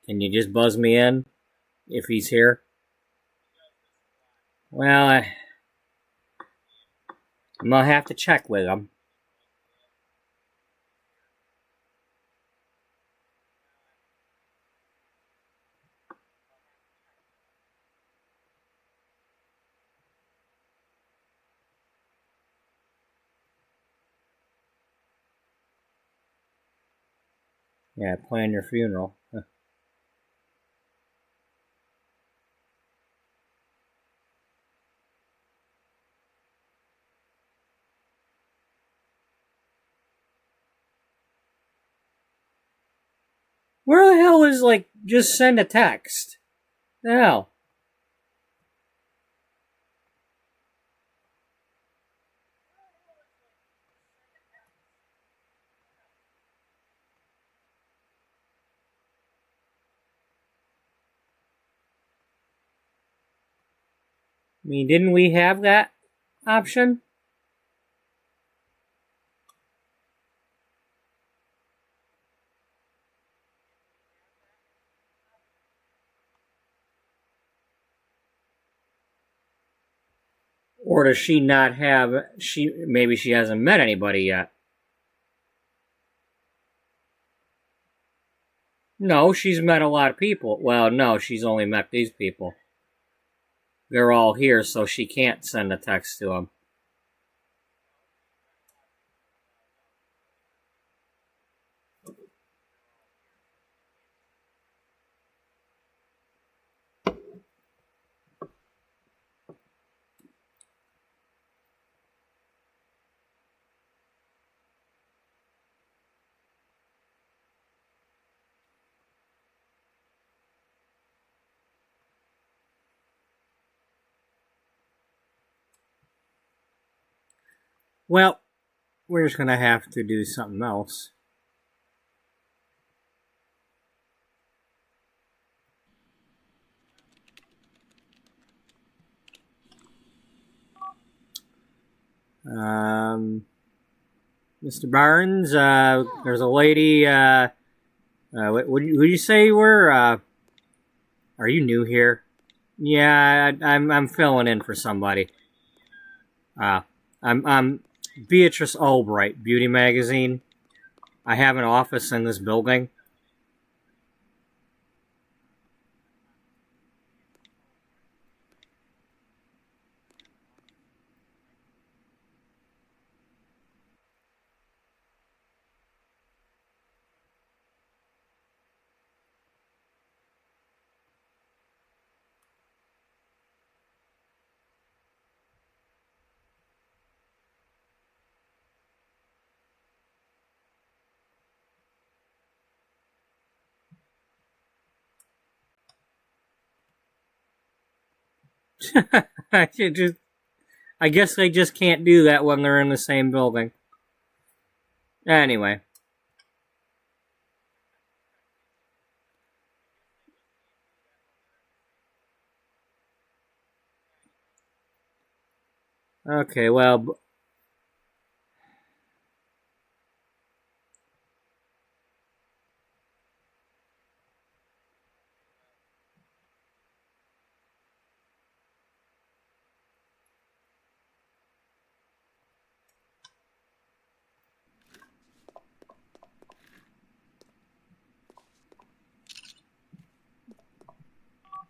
Can you just buzz me in if he's here? Well, I'm gonna have to check with him. Yeah, plan your funeral. Where the hell is, like, just send a text? The hell? I mean, didn't we have that option? Or does she not have, maybe she hasn't met anybody yet. No, she's met a lot of people. Well, no, she's only met these people. They're all here, so she can't send a text to them. Well, we're just gonna have to do something else. Mr. Barnes, there's a lady, who do you say you were? Are you new here? Yeah, I'm filling in for somebody. I'm Beatrice Ullbright, Beauty Magazine. I have an office in this building. I guess they just can't do that when they're in the same building. Anyway. Okay, well...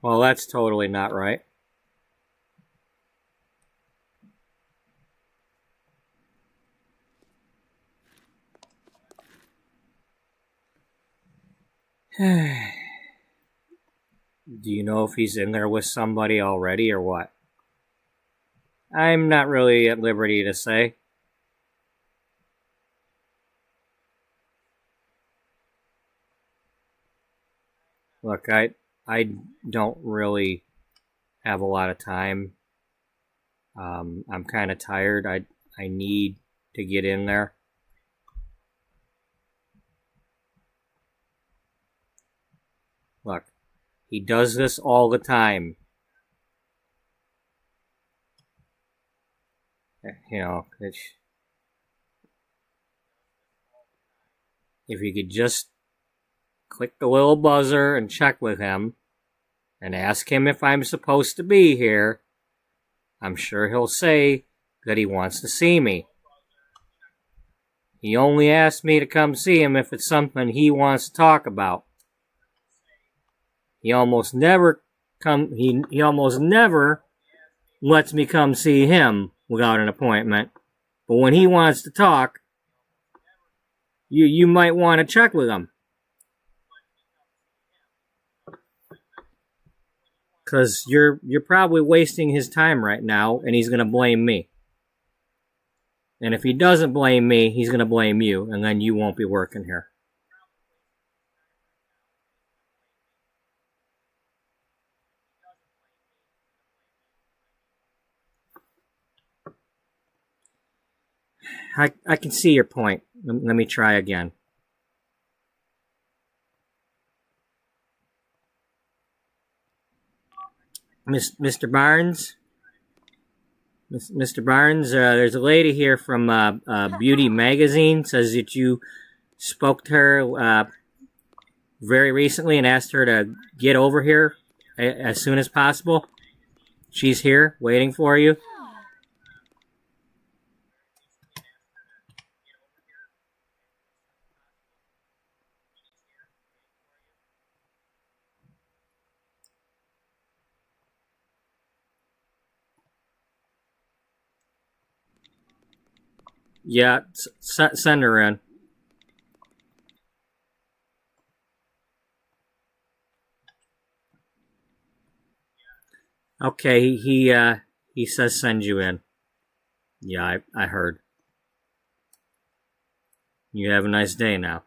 Well, that's totally not right. Do you know if he's in there with somebody already or what? I'm not really at liberty to say. Look, I don't really have a lot of time. I'm kind of tired. I need to get in there. Look, he does this all the time. You know, if you could just click the little buzzer and check with him and ask him if I'm supposed to be here, I'm sure he'll say that he wants to see me. He only asked me to come see him if it's something he wants to talk about. He almost never lets me come see him without an appointment. But when he wants to talk, you might want to check with him. Because you're probably wasting his time right now, and he's going to blame me. And if he doesn't blame me, he's going to blame you, and then you won't be working here. I can see your point. Let me try again. Mr. Barnes? Mr. Barnes, there's a lady here from Beauty Magazine, says that you spoke to her very recently and asked her to get over here as soon as possible. She's here, waiting for you. Yeah, send her in. Okay, he says send you in. Yeah, I heard. You have a nice day now.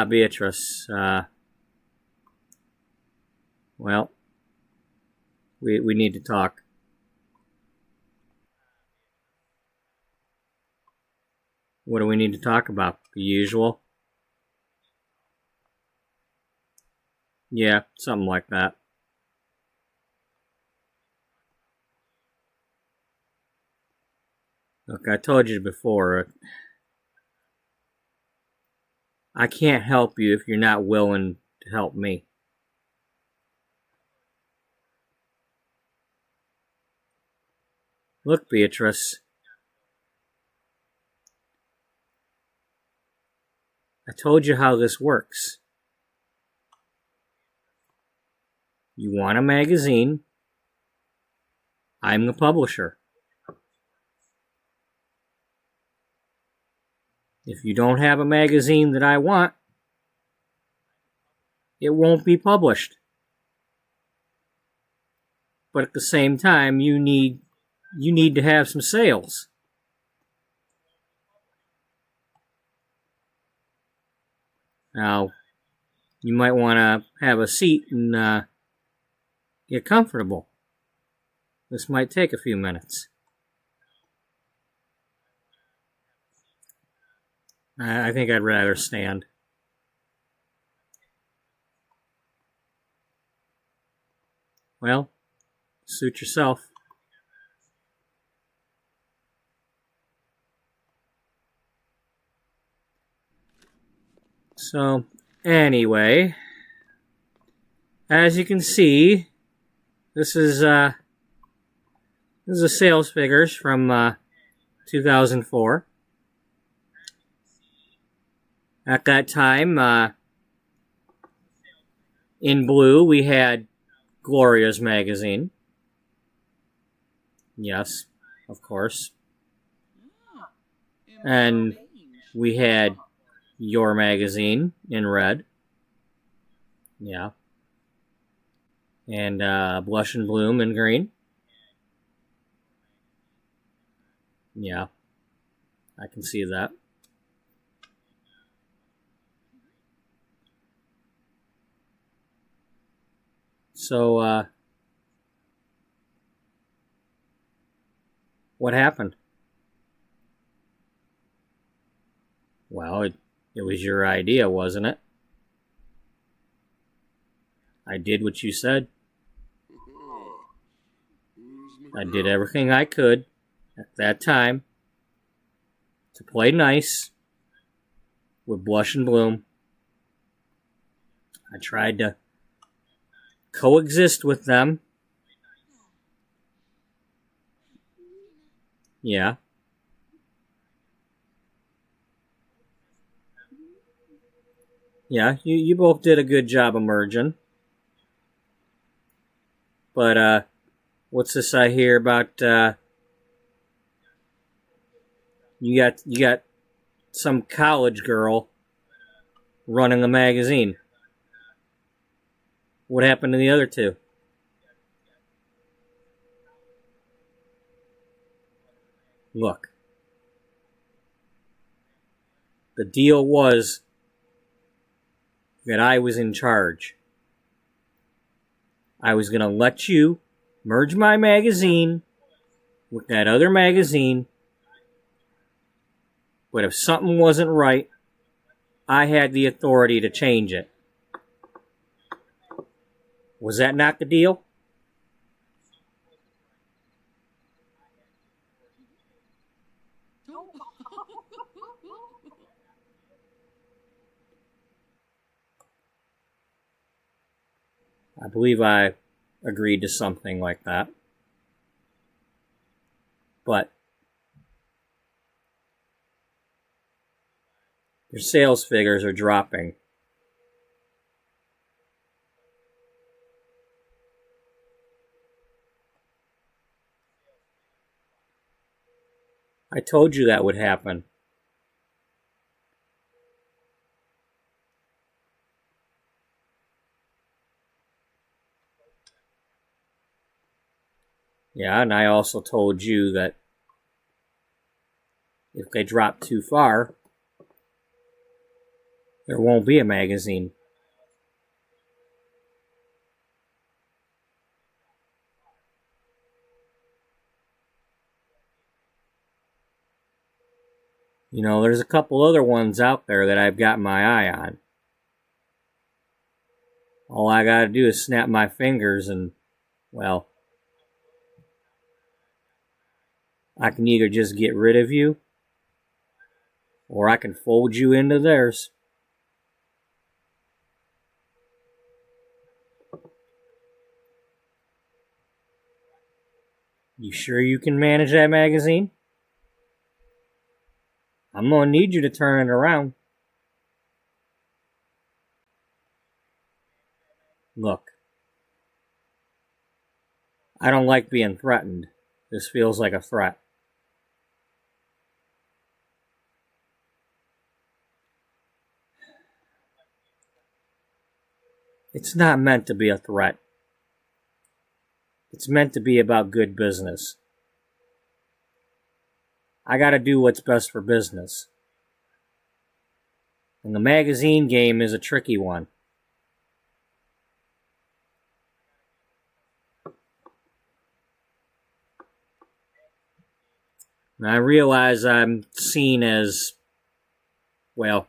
Beatrice, well, we need to talk. What do we need to talk about? The usual? Yeah, something like that. Look, I told you before, I can't help you if you're not willing to help me. Look, Beatrice, I told you how this works. You want a magazine, I'm the publisher. If you don't have a magazine that I want, it won't be published. But at the same time, you need to have some sales. Now, you might want to have a seat and get comfortable. This might take a few minutes. I think I'd rather stand. Well, suit yourself. So, anyway, as you can see, this is the sales figures from 2004. At that time, in blue, we had Gloria's magazine. Yes, of course. And we had Your magazine in red. Yeah. And Blush and Bloom in green. Yeah. I can see that. So, what happened? Well, it was your idea, wasn't it? I did what you said. I did everything I could at that time to play nice with Blush and Bloom. I tried to coexist with them. Yeah. Yeah, you both did a good job of merging. But, what's this I hear about, you got some college girl running the magazine. What happened to the other two? Look. The deal was that I was in charge. I was going to let you merge my magazine with that other magazine. But if something wasn't right, I had the authority to change it. Was that not the deal? I believe I agreed to something like that. But your sales figures are dropping. I told you that would happen. Yeah, and I also told you that if they drop too far, there won't be a magazine. You know, there's a couple other ones out there that I've got my eye on. All I gotta do is snap my fingers and, well, I can either just get rid of you, or I can fold you into theirs. You sure you can manage that magazine? I'm gonna need you to turn it around. Look, I don't like being threatened. This feels like a threat. It's not meant to be a threat. It's meant to be about good business. I gotta do what's best for business. And the magazine game is a tricky one. And I realize I'm seen as, well,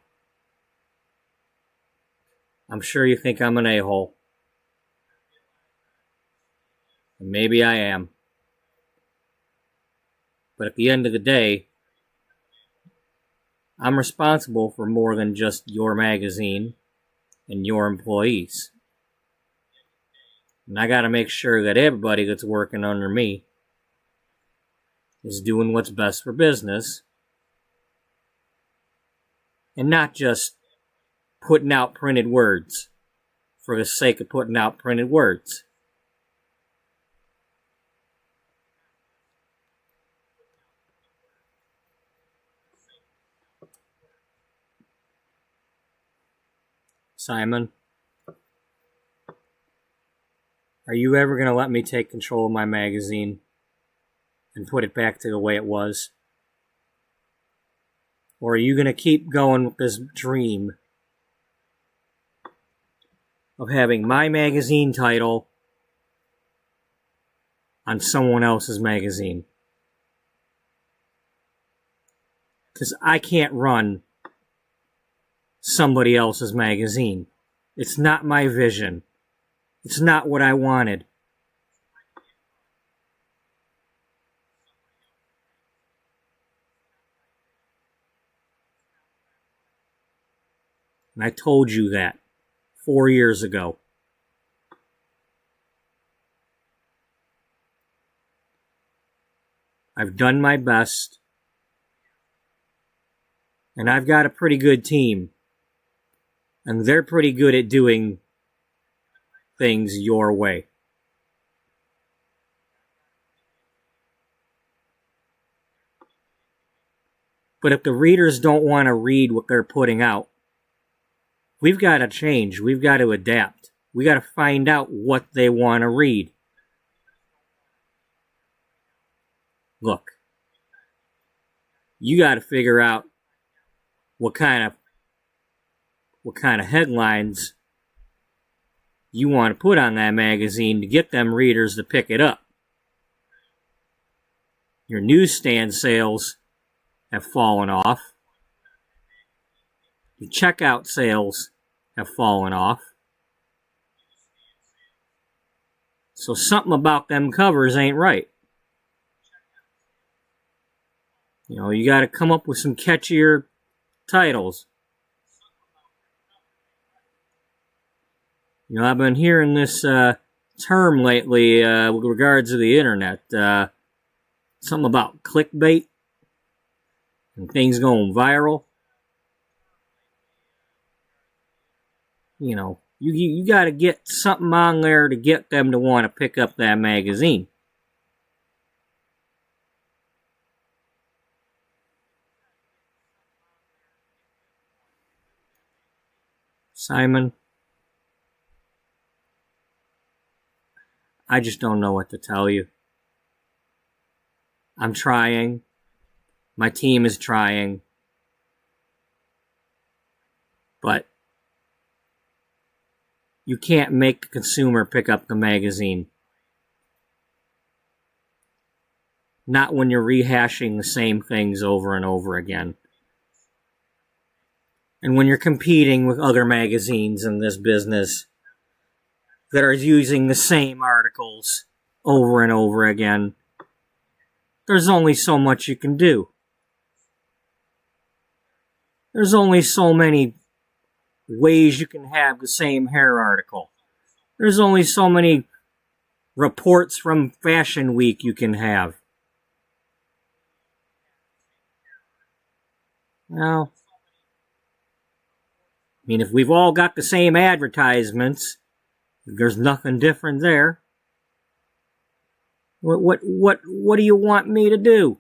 I'm sure you think I'm an a-hole. And maybe I am. But at the end of the day, I'm responsible for more than just your magazine and your employees. And I gotta make sure that everybody that's working under me is doing what's best for business and not just putting out printed words for the sake of putting out printed words. Simon, are you ever going to let me take control of my magazine and put it back to the way it was? Or are you going to keep going with this dream of having my magazine title on someone else's magazine? Because I can't run somebody else's magazine. It's not my vision. It's not what I wanted. And I told you that 4 years ago. I've done my best. And I've got a pretty good team. And they're pretty good at doing things your way. But if the readers don't want to read what they're putting out, we've got to change. We've got to adapt. We got to find out what they want to read. Look, you got to figure out what kind of headlines you want to put on that magazine to get them readers to pick it up. Your newsstand sales have fallen off. Your checkout sales have fallen off. So something about them covers ain't right. You know, you got to come up with some catchier titles. You know, I've been hearing this term lately with regards to the internet. Something about clickbait and things going viral. You know, you got to get something on there to get them to want to pick up that magazine. Simon, I just don't know what to tell you. I'm trying. My team is trying. But you can't make the consumer pick up the magazine. Not when you're rehashing the same things over and over again. And when you're competing with other magazines in this business that are using the same articles over and over again, there's only so much you can do. There's only so many ways you can have the same hair article. There's only so many reports from Fashion Week you can have. Well, I mean, if we've all got the same advertisements, there's nothing different there. What do you want me to do?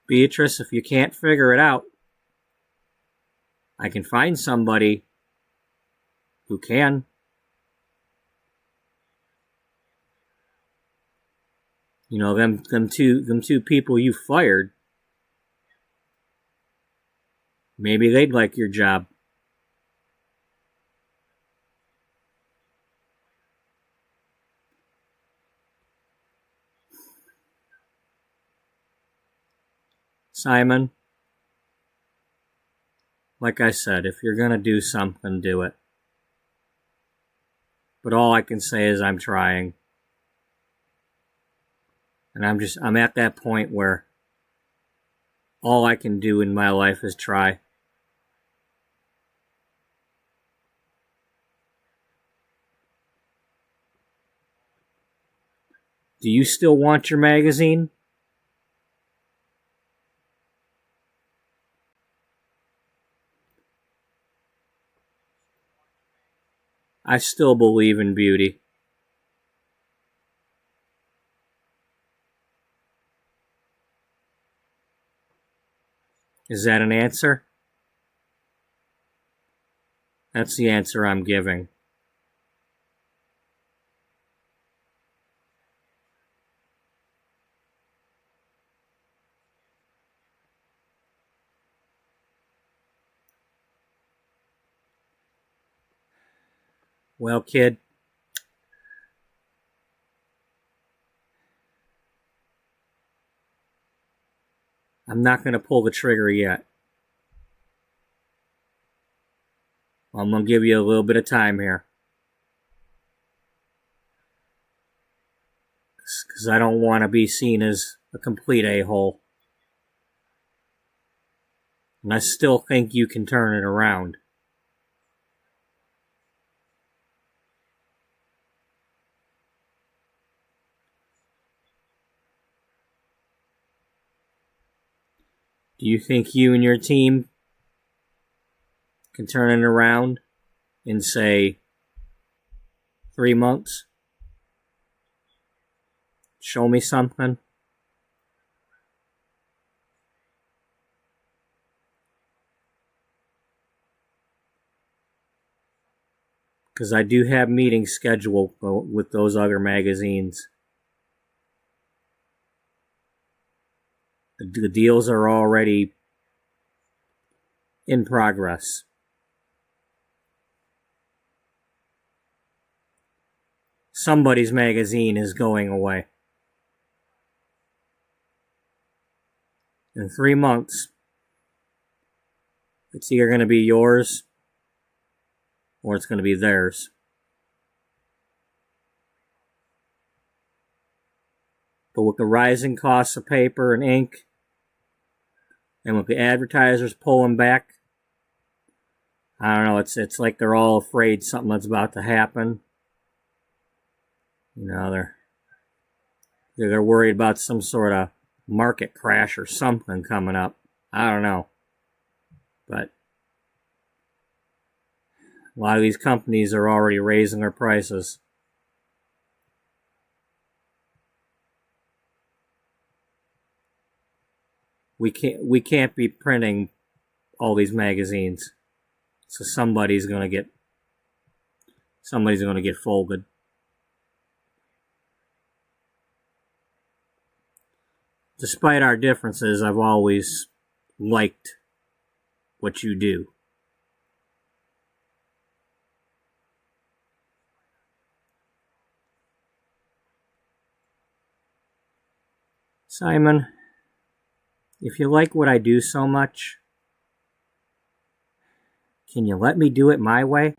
Beatrice, if you can't figure it out, I can find somebody who can. You know, them two people you fired, maybe they'd like your job. Simon, Like I said, if you're going to do something, do it. But all I can say is I'm trying. And I'm at that point where all I can do in my life is try. Do you still want your magazine? I still believe in beauty. Is that an answer? That's the answer I'm giving. Well, kid, I'm not going to pull the trigger yet. I'm going to give you a little bit of time here. Because I don't want to be seen as a complete a-hole. And I still think you can turn it around. Do you think you and your team can turn it around in, say, 3 months? Show me something. Because I do have meetings scheduled with those other magazines. The deals are already in progress. Somebody's magazine is going away. In 3 months, it's either going to be yours or it's going to be theirs. But with the rising costs of paper and ink, and with the advertisers pulling back, I don't know, it's like they're all afraid something's about to happen. You know, they're worried about some sort of market crash or something coming up. I don't know. But a lot of these companies are already raising their prices. We can't be printing all these magazines. So somebody's gonna get folded. Despite our differences, I've always liked what you do. Simon, if you like what I do so much, can you let me do it my way?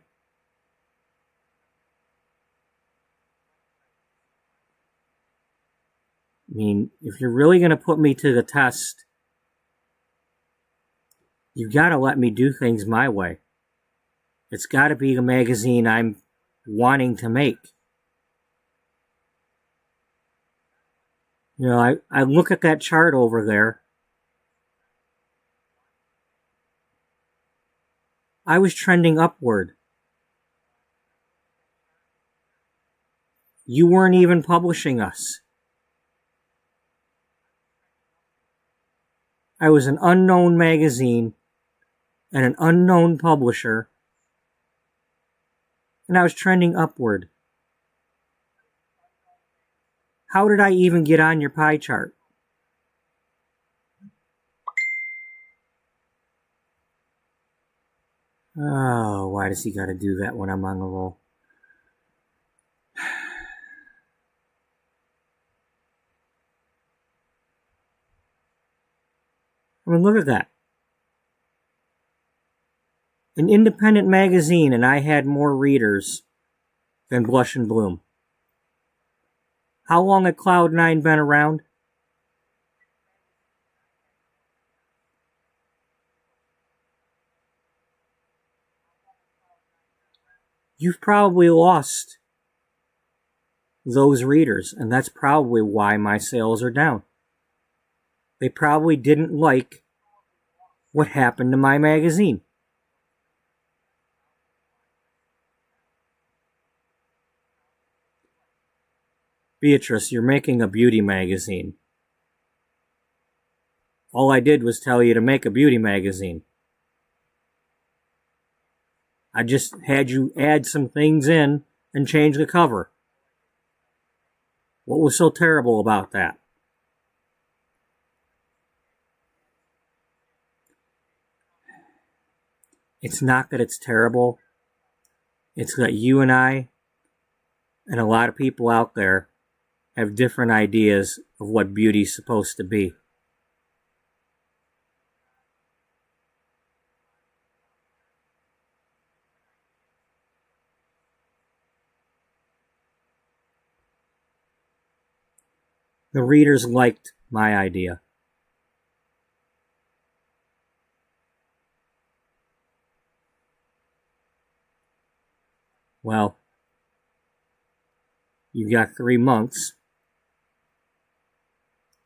I mean, if you're really going to put me to the test, you've got to let me do things my way. It's got to be the magazine I'm wanting to make. You know, I look at that chart over there. I was trending upward. You weren't even publishing us. I was an unknown magazine and an unknown publisher, and I was trending upward. How did I even get on your pie chart? Oh, why does he gotta do that when I'm on the roll? I mean, look at that. An independent magazine, and I had more readers than Blush and Bloom. How long had Cloud9 been around? You've probably lost those readers, and that's probably why my sales are down. They probably didn't like what happened to my magazine. Beatrice, you're making a beauty magazine. All I did was tell you to make a beauty magazine. I just had you add some things in and change the cover. What was so terrible about that? It's not that it's terrible. It's that you and I and a lot of people out there have different ideas of what beauty's supposed to be. The readers liked my idea. Well, you've got 3 months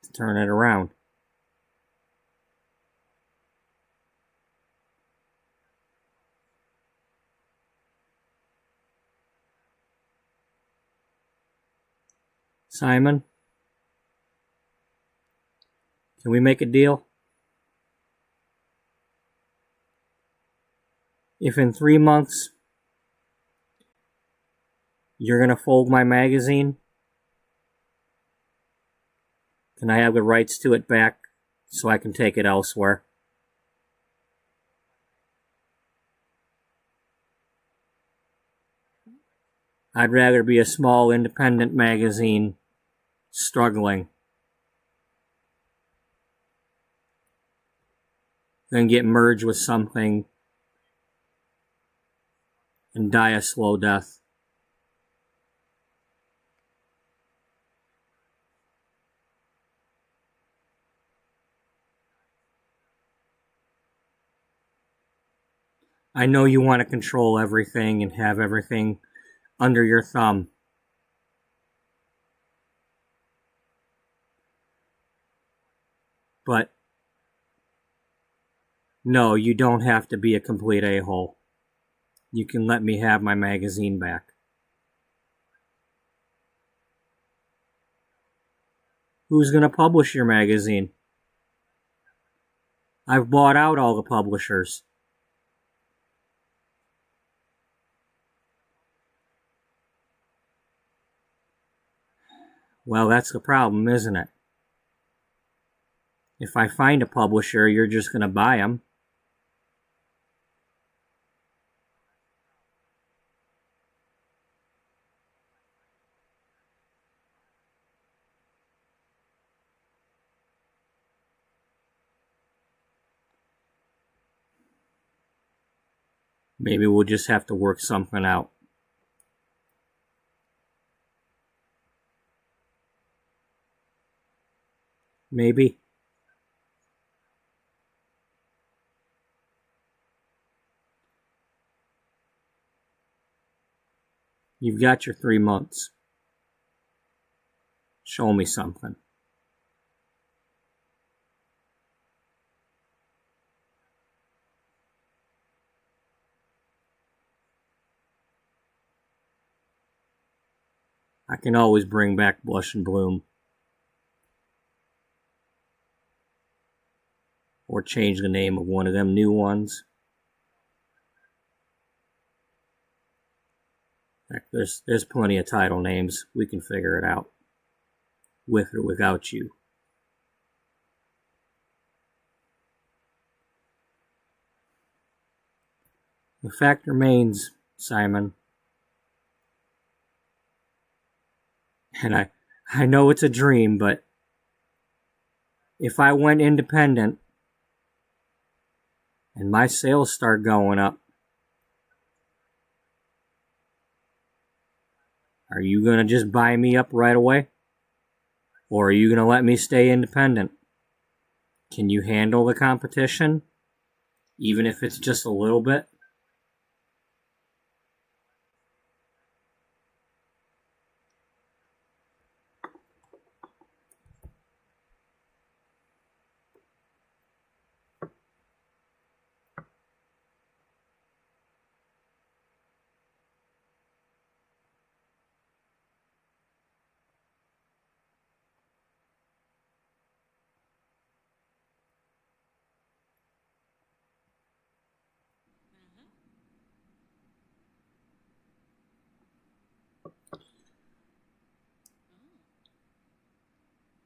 to turn it around. Simon, can we make a deal? If in 3 months you're going to fold my magazine, can I have the rights to it back so I can take it elsewhere? I'd rather be a small independent magazine struggling than get merged with something and die a slow death. I know you want to control everything and have everything under your thumb. But no, you don't have to be a complete a-hole. You can let me have my magazine back. Who's going to publish your magazine? I've bought out all the publishers. Well, that's the problem, isn't it? If I find a publisher, you're just going to buy them. Maybe we'll just have to work something out. Maybe. You've got your 3 months. Show me something. I can always bring back Blush and Bloom. Or change the name of one of them new ones. Heck, there's plenty of title names. We can figure it out. With or without you. The fact remains, Simon, and I know it's a dream, but if I went independent and my sales start going up, Are you going to just buy me up right away? Or are you going to let me stay independent? Can you handle the competition? Even if it's just a little bit?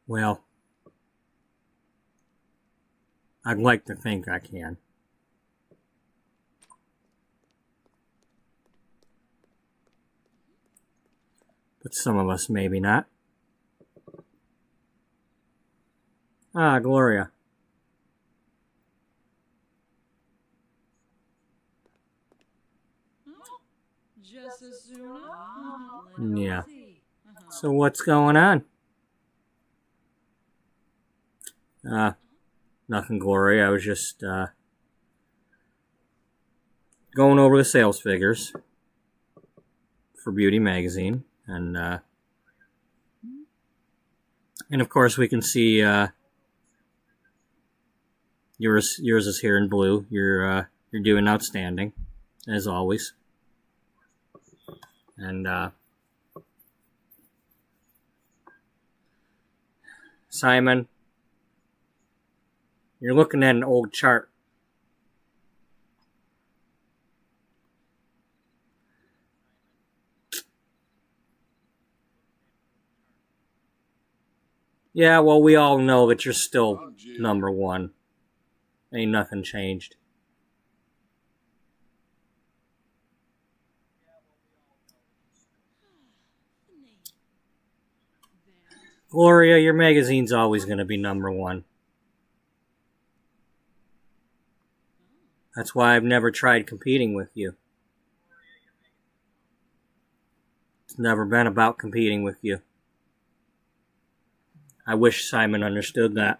Well, I'd like to think I can. But some of us maybe not. Ah, Gloria. Just as soon. Yeah. So what's going on? Nothing, Gloria. I was just going over the sales figures for Beauty Magazine, and of course we can see yours is here in blue. You're doing outstanding, as always, and Simon, you're looking at an old chart. Yeah, well, we all know that you're still number one. Ain't nothing changed. Gloria, your magazine's always going to be number one. That's why I've never tried competing with you. It's never been about competing with you. I wish Simon understood that.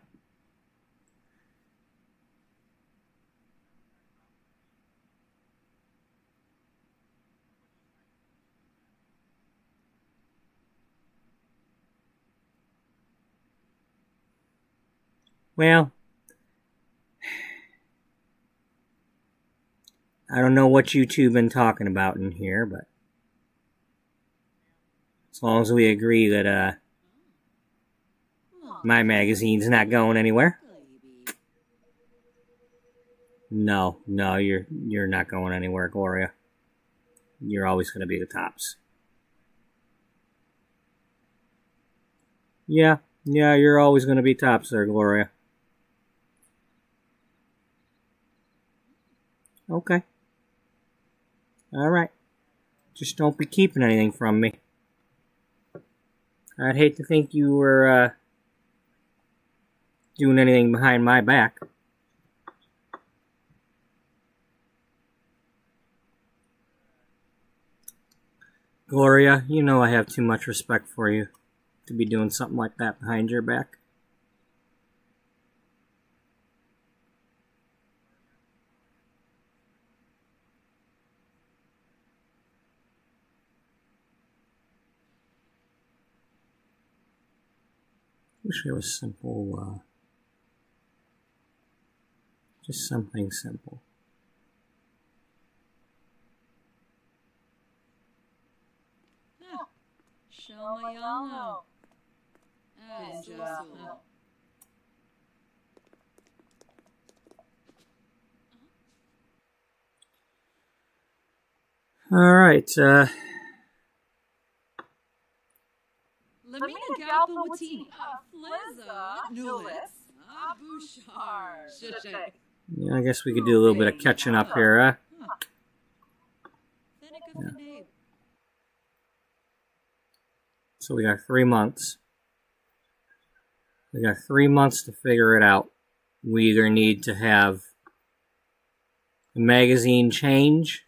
Well, I don't know what you two been talking about in here, but as long as we agree that my magazine's not going anywhere. No, you're not going anywhere, Gloria. You're always going to be the tops. Yeah, you're always going to be tops there, Gloria. Okay. Alright. Just don't be keeping anything from me. I'd hate to think you were, doing anything behind my back. Gloria, you know I have too much respect for you to be doing something like that behind your back. Wish it was simple, just something simple. Show my yellow. And just Alright, Lamina Galpawatini. Flizza. Nulis. Bouchard. yeah, I guess we could do a little bit of catching up here, Yeah. So we got 3 months. We got 3 months to figure it out. We either need to have the magazine change,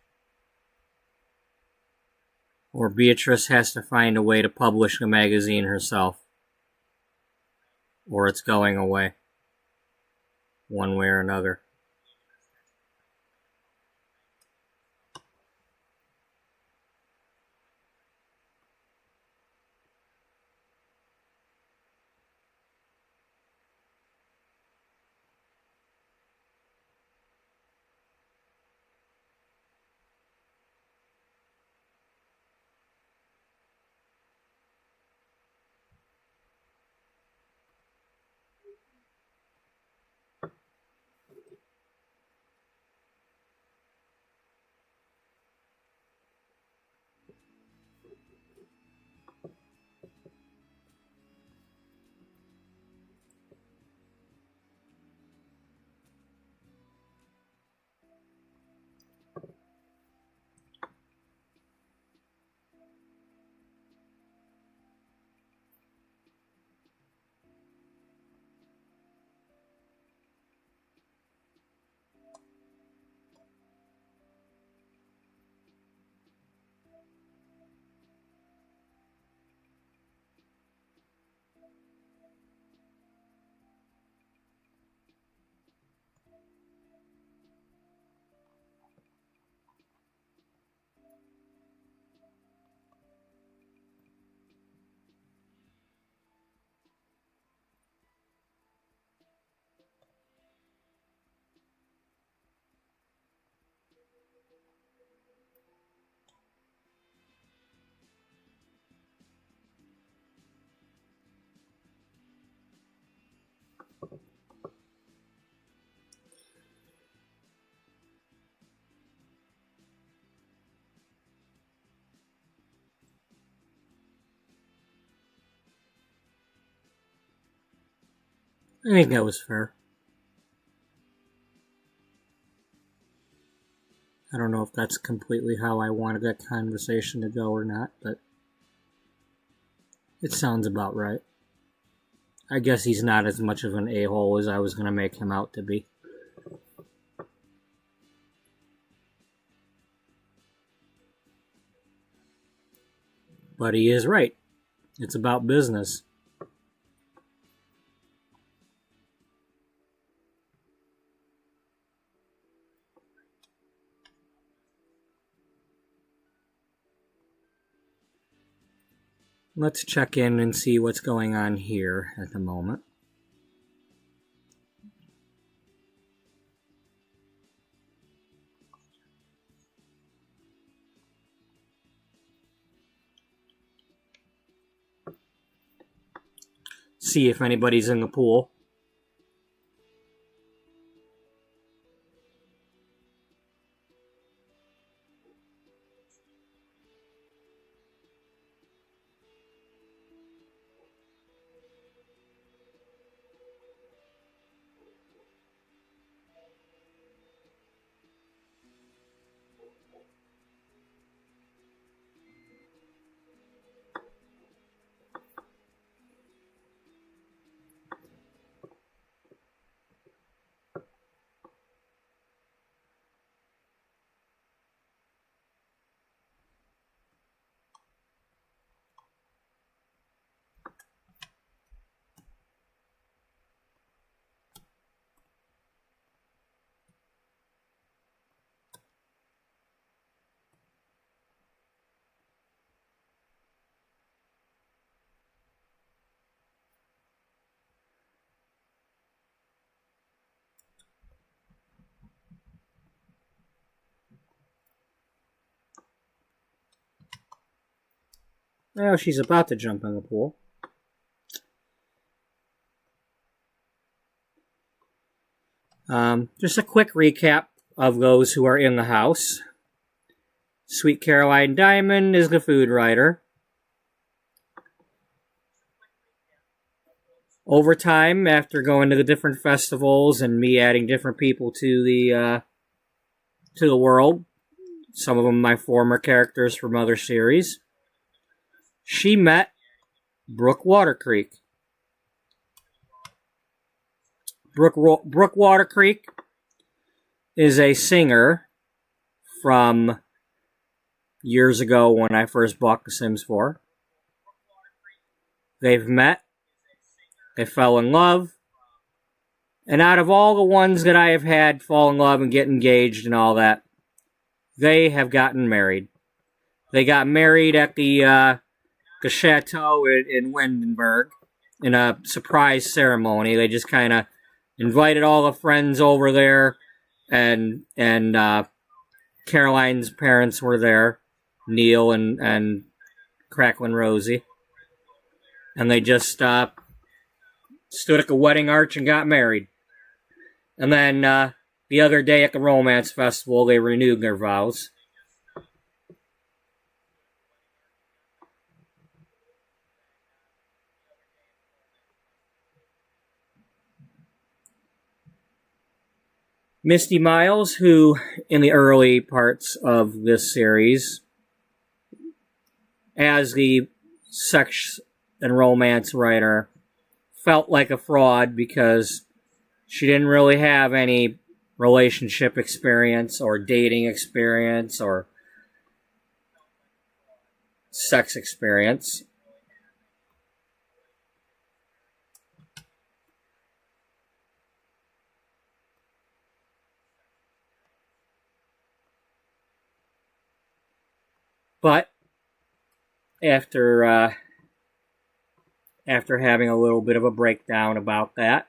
Or Beatrice has to find a way to publish the magazine herself. Or it's going away. One way or another. I think that was fair. I don't know if that's completely how I wanted that conversation to go or not, but it sounds about right. I guess he's not as much of an a-hole as I was going to make him out to be. But he is right. It's about business. Let's check in and see what's going on here at the moment. See if anybody's in the pool. Well, she's about to jump in the pool. Just a quick recap of those who are in the house. Sweet Caroline Diamond is the food writer. Over time, after going to the different festivals and me adding different people to the world, some of them my former characters from other series, she met Brooke Watercreek. Brooke Watercreek is a singer from years ago when I first bought The Sims 4. They've met. They fell in love. And out of all the ones that I have had fall in love and get engaged and all that, they have gotten married. They got married at the chateau in Windenburg in a surprise ceremony. They just kind of invited all the friends over there, and Caroline's parents were there, Neil and Cracklin' Rosie, and they just stood at the wedding arch and got married. And then the other day at the romance festival, they renewed their vows. Misty Miles, who in the early parts of this series, as the sex and romance writer, felt like a fraud because she didn't really have any relationship experience or dating experience or sex experience. But after having a little bit of a breakdown about that,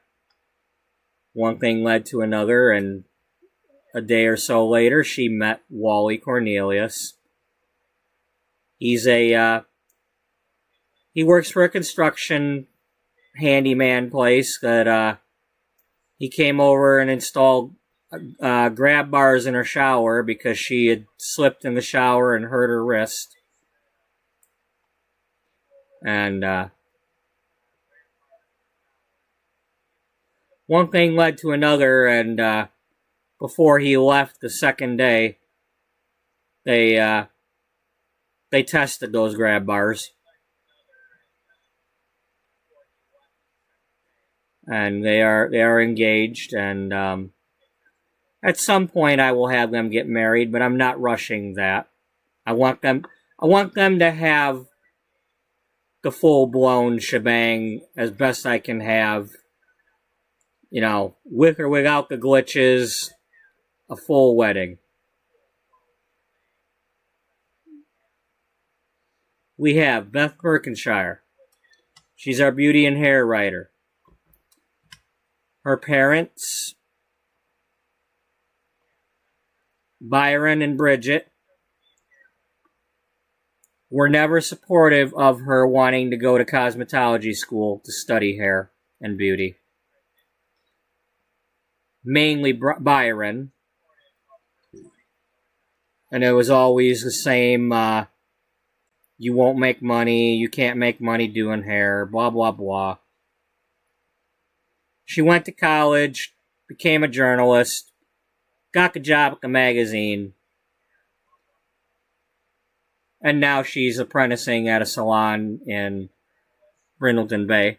one thing led to another, and a day or so later, she met Wally Cornelius. He works for a construction handyman place that he came over and installed grab bars in her shower because she had slipped in the shower and hurt her wrist. And one thing led to another, and before he left the second day, they tested those grab bars. And they are engaged, and at some point I will have them get married, but I'm not rushing that. I want them to have the full-blown shebang as best I can have. You know, with or without the glitches, a full wedding. We have Beth Birkenshire. She's our beauty and hair writer. Her parents, Byron and Bridget, were never supportive of her wanting to go to cosmetology school to study hair and beauty. Mainly Byron. And it was always the same, you won't make money, you can't make money doing hair, blah, blah, blah. She went to college, became a journalist, got the job at the magazine, and now she's apprenticing at a salon in Brindleton Bay.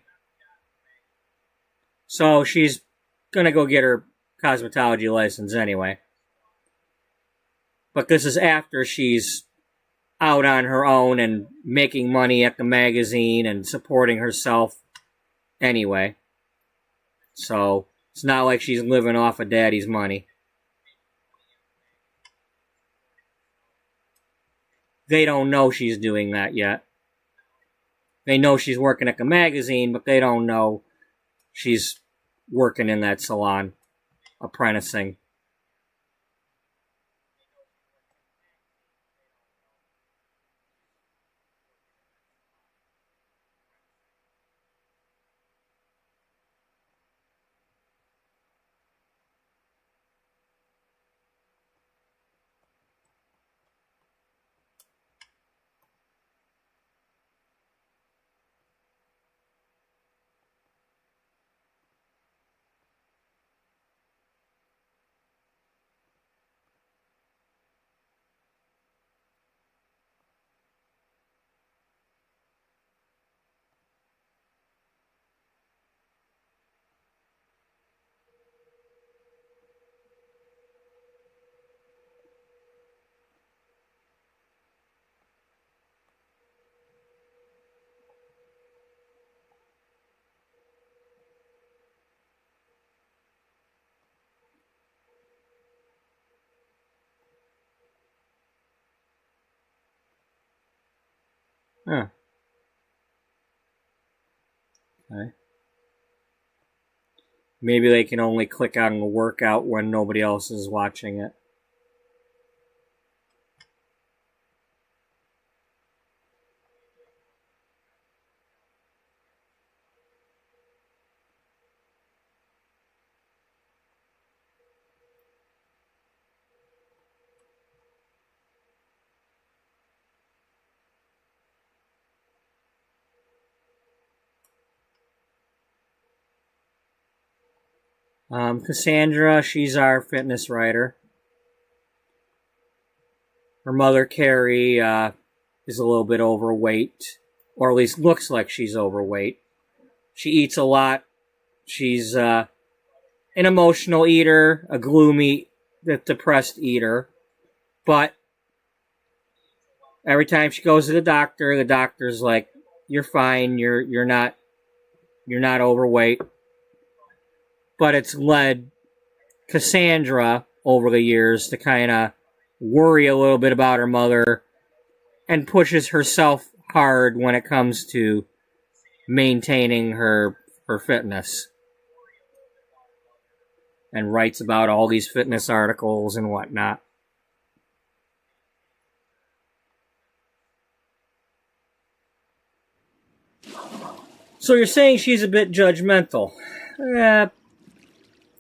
So she's gonna go get her cosmetology license anyway. But this is after she's out on her own and making money at the magazine and supporting herself anyway. So it's not like she's living off of daddy's money. They don't know she's doing that yet. They know she's working at the magazine, but they don't know she's working in that salon, apprenticing. Huh. Okay. Maybe they can only click on a workout when nobody else is watching it. Cassandra, she's our fitness writer. Her mother, Carrie, is a little bit overweight, or at least looks like she's overweight. She eats a lot. She's an emotional eater, a gloomy, depressed eater. But every time she goes to the doctor's like, "You're fine. You're not overweight." But it's led Cassandra over the years to kind of worry a little bit about her mother and pushes herself hard when it comes to maintaining her fitness, and writes about all these fitness articles and whatnot. So you're saying she's a bit judgmental?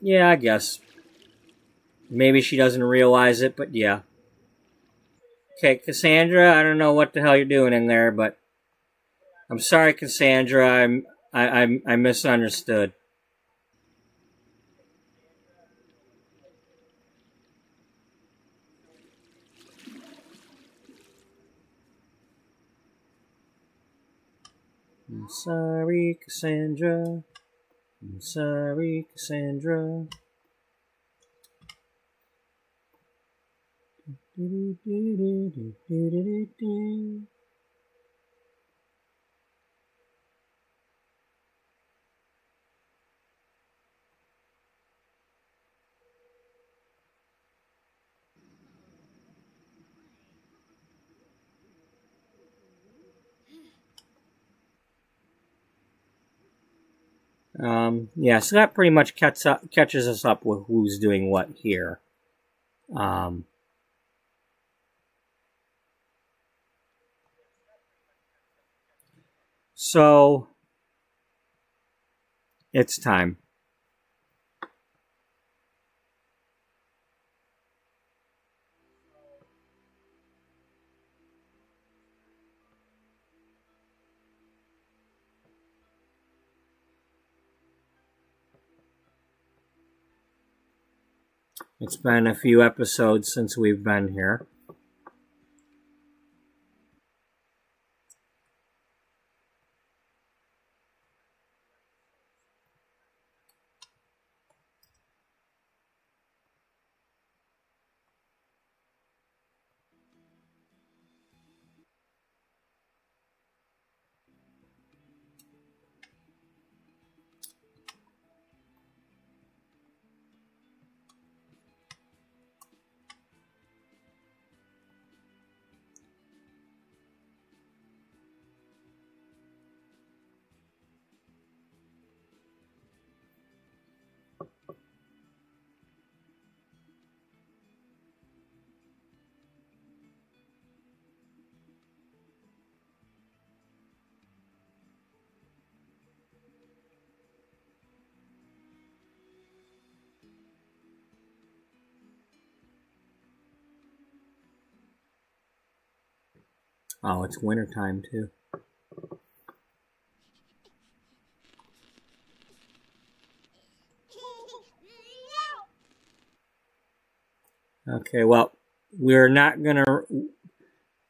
Yeah, I guess. Maybe she doesn't realize it, but yeah. Okay, Cassandra, I don't know what the hell you're doing in there, but I'm sorry, Cassandra. I misunderstood. I'm sorry, Cassandra. I'm sorry, Cassandra. Yeah, so that pretty much catches us up with who's doing what here. So it's time. It's been a few episodes since we've been here. Oh, it's wintertime too. Okay, well, we're not gonna...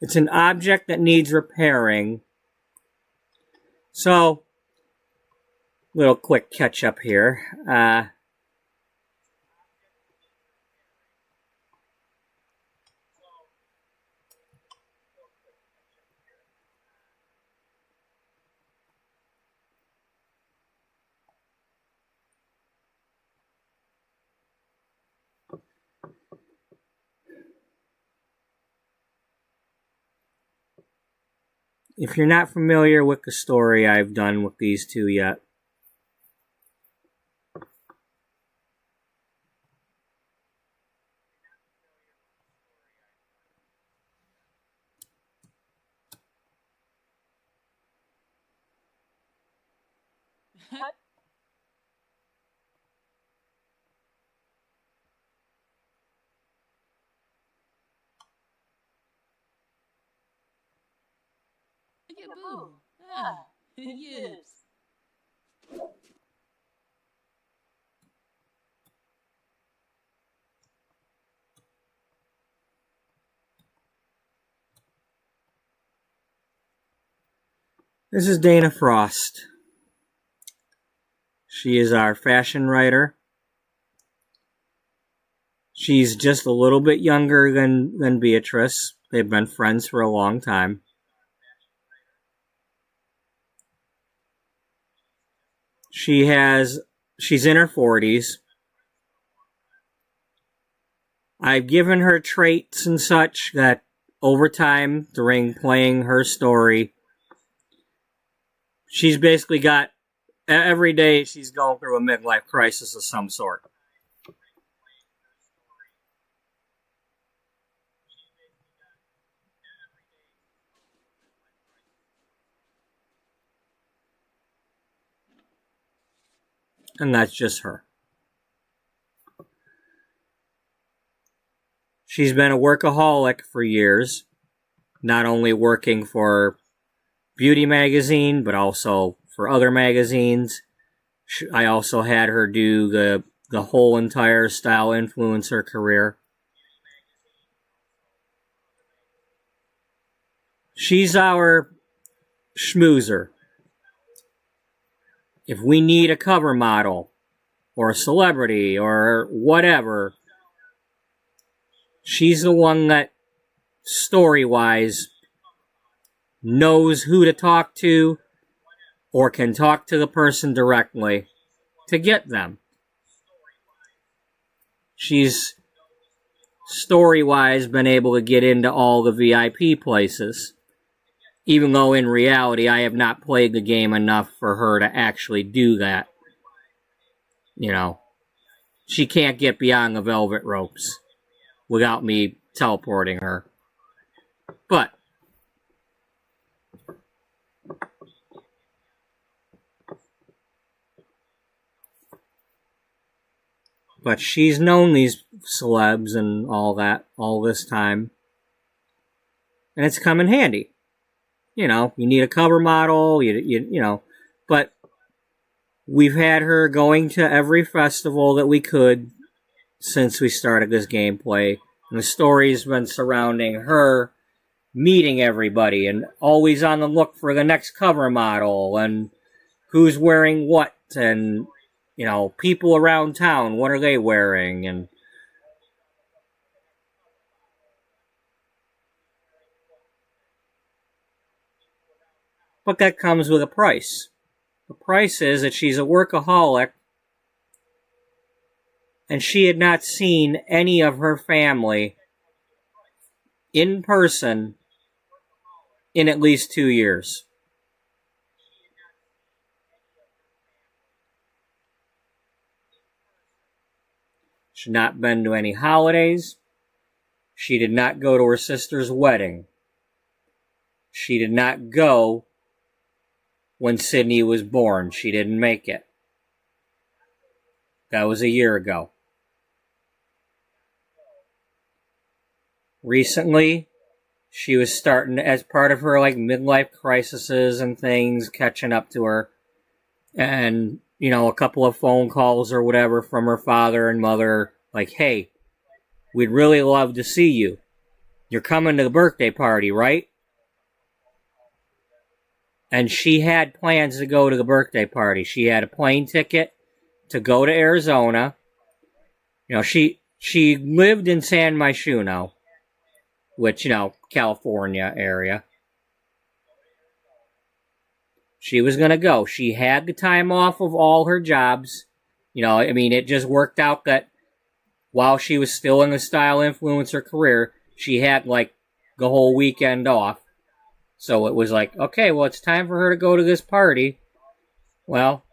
It's an object that needs repairing. So, little quick catch up here. if you're not familiar with the story I've done with these two yet, Yaboo. Ah, yes. this is Dana Frost. She is our fashion writer. She's just a little bit younger than Beatrice. They've been friends for a long time. She's in her 40s. I've given her traits and such that over time, during playing her story, she's basically got, every day she's going through a midlife crisis of some sort. And that's just her. She's been a workaholic for years, not only working for Beauty magazine, but also for other magazines. I also had her do the whole entire style influencer career. She's our schmoozer. If we need a cover model, or a celebrity, or whatever, she's the one that, story-wise, knows who to talk to, or can talk to the person directly to get them. She's, story-wise, been able to get into all the VIP places. Even though in reality I have not played the game enough for her to actually do that. You know, she can't get beyond the velvet ropes without me teleporting her. But she's known these celebs and all that all this time. And it's come in handy. You know, you need a cover model, you know. But we've had her going to every festival that we could since we started this gameplay. And the story's been surrounding her meeting everybody and always on the look for the next cover model and who's wearing what and, you know, people around town, what are they wearing? And but that comes with a price. The price is that she's a workaholic and she had not seen any of her family in person in at least 2 years. She'd not been to any holidays. She did not go to her sister's wedding. She did not go when Sydney was born. She didn't make it. That was a year ago. Recently, she was starting, as part of her like midlife crises and things, catching up to her. And, you know, a couple of phone calls or whatever from her father and mother, like, hey, we'd really love to see you. You're coming to the birthday party, right? And she had plans to go to the birthday party. She had a plane ticket to go to Arizona. You know, she lived in San Myshuno, which, you know, California area. She was going to go. She had the time off of all her jobs. You know, I mean, it just worked out that while she was still in the style influencer career, she had, like, the whole weekend off. So it was like, okay, well, it's time for her to go to this party. Well,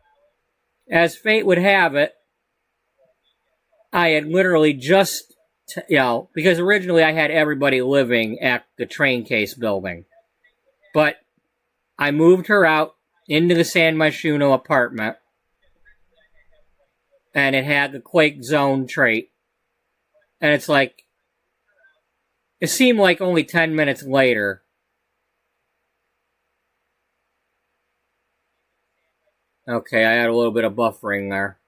as fate would have it, I had literally just, because originally I had everybody living at the train case building. But I moved her out into the San Myshuno apartment, and it had the quake zone trait. And it's like, it seemed like only 10 minutes later, okay, I had a little bit of buffering there.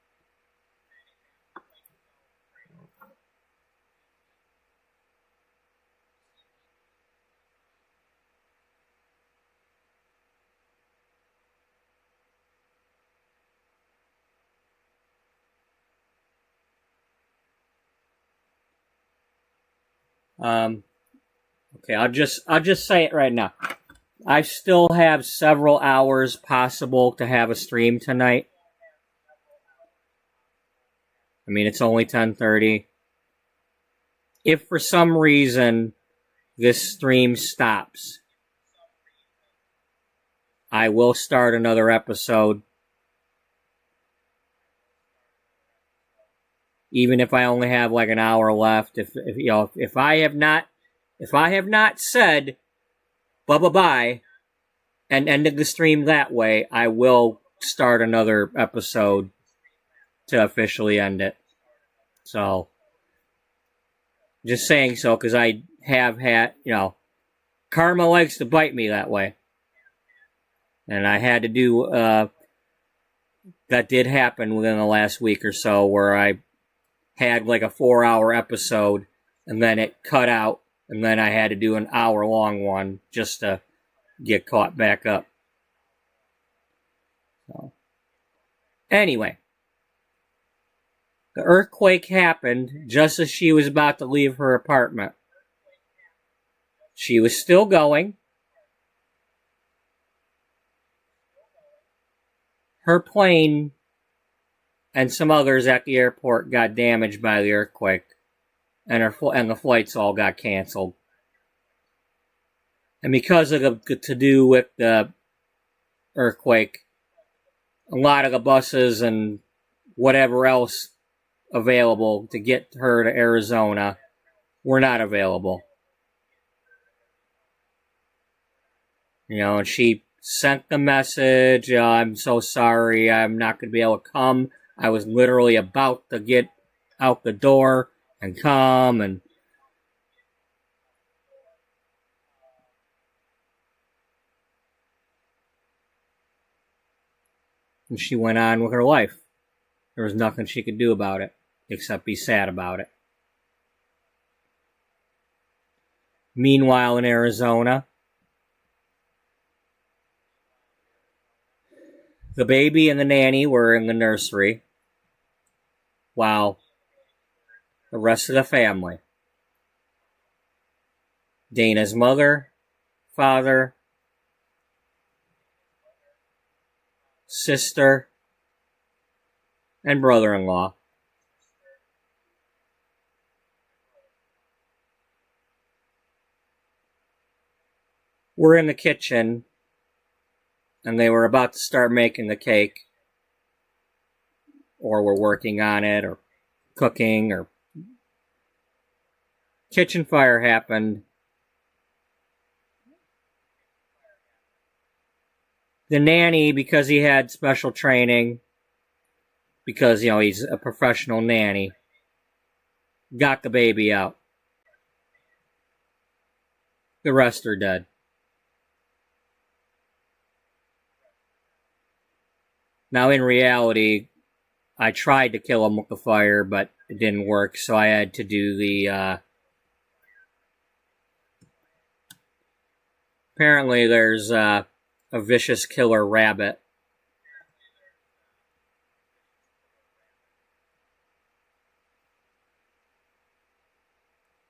Okay, I'll just say it right now. I still have several hours possible to have a stream tonight. I mean, it's only 10:30. If for some reason this stream stops, I will start another episode. Even if I only have like an hour left, if I have not said bye and ended the stream that way, I will start another episode to officially end it. So, just saying so because I have had, karma likes to bite me that way. And I had to do, that did happen within the last week or so where I had like a 4-hour episode and then it cut out and then I had to do an hour-long one just to get caught back up. So, anyway, the earthquake happened just as she was about to leave her apartment. She was still going. Her plane and some others at the airport got damaged by the earthquake, and the flights all got canceled. And because of the to-do with the earthquake, a lot of the buses and whatever else available to get her to Arizona were not available. And she sent the message, I'm so sorry, I'm not going to be able to come. I was literally about to get out the door and come, and she went on with her life. There was nothing she could do about it, except be sad about it. Meanwhile, in Arizona, the baby and the nanny were in the nursery, while the rest of the family, Dana's mother, father, sister, and brother-in-law, were in the kitchen, and they were about to start making the cake, or were working on it, or cooking, or kitchen fire happened. The nanny, because he had special training, because, he's a professional nanny, got the baby out. The rest are dead. Now, in reality, I tried to kill him with the fire, but it didn't work, so I had to do the, apparently there's, a vicious killer rabbit.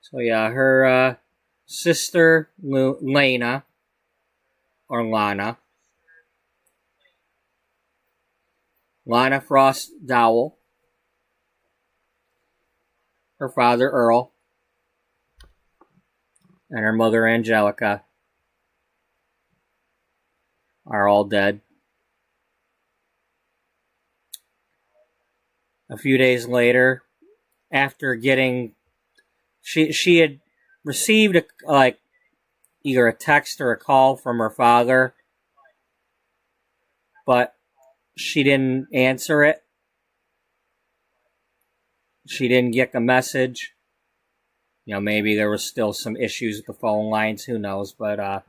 So yeah, her, sister, Lana, or Lana Frost Dowell, her father, Earl, and her mother, Angelica, are all dead. A few days later, after getting, she had received either a text or a call from her father, but she didn't answer it. She didn't get the message. You know, maybe there was still some issues with the phone lines, who knows, but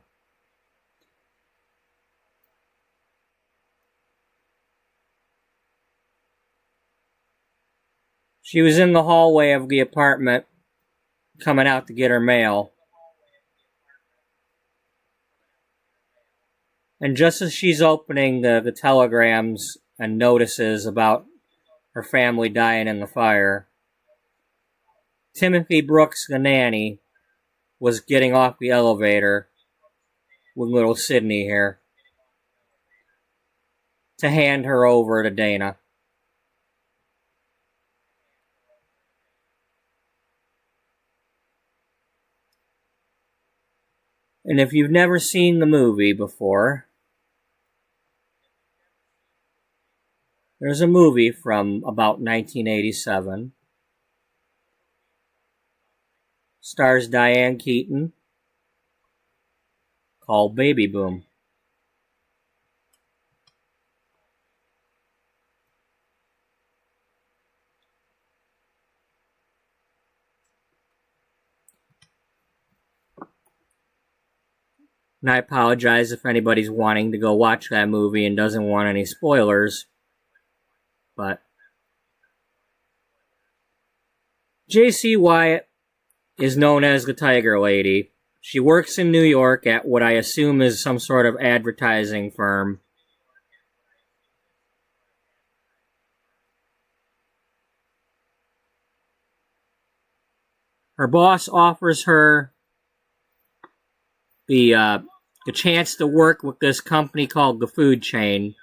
she was in the hallway of the apartment coming out to get her mail. And just as she's opening the telegrams and notices about her family dying in the fire, Timothy Brooks, the nanny, was getting off the elevator with little Sydney here to hand her over to Dana. And if you've never seen the movie before, there's a movie from about 1987. Stars Diane Keaton, called Baby Boom. And I apologize if anybody's wanting to go watch that movie and doesn't want any spoilers. But J.C. Wyatt is known as the Tiger Lady. She works in New York at what I assume is some sort of advertising firm. Her boss offers her the chance to work with this company called the Food Chain,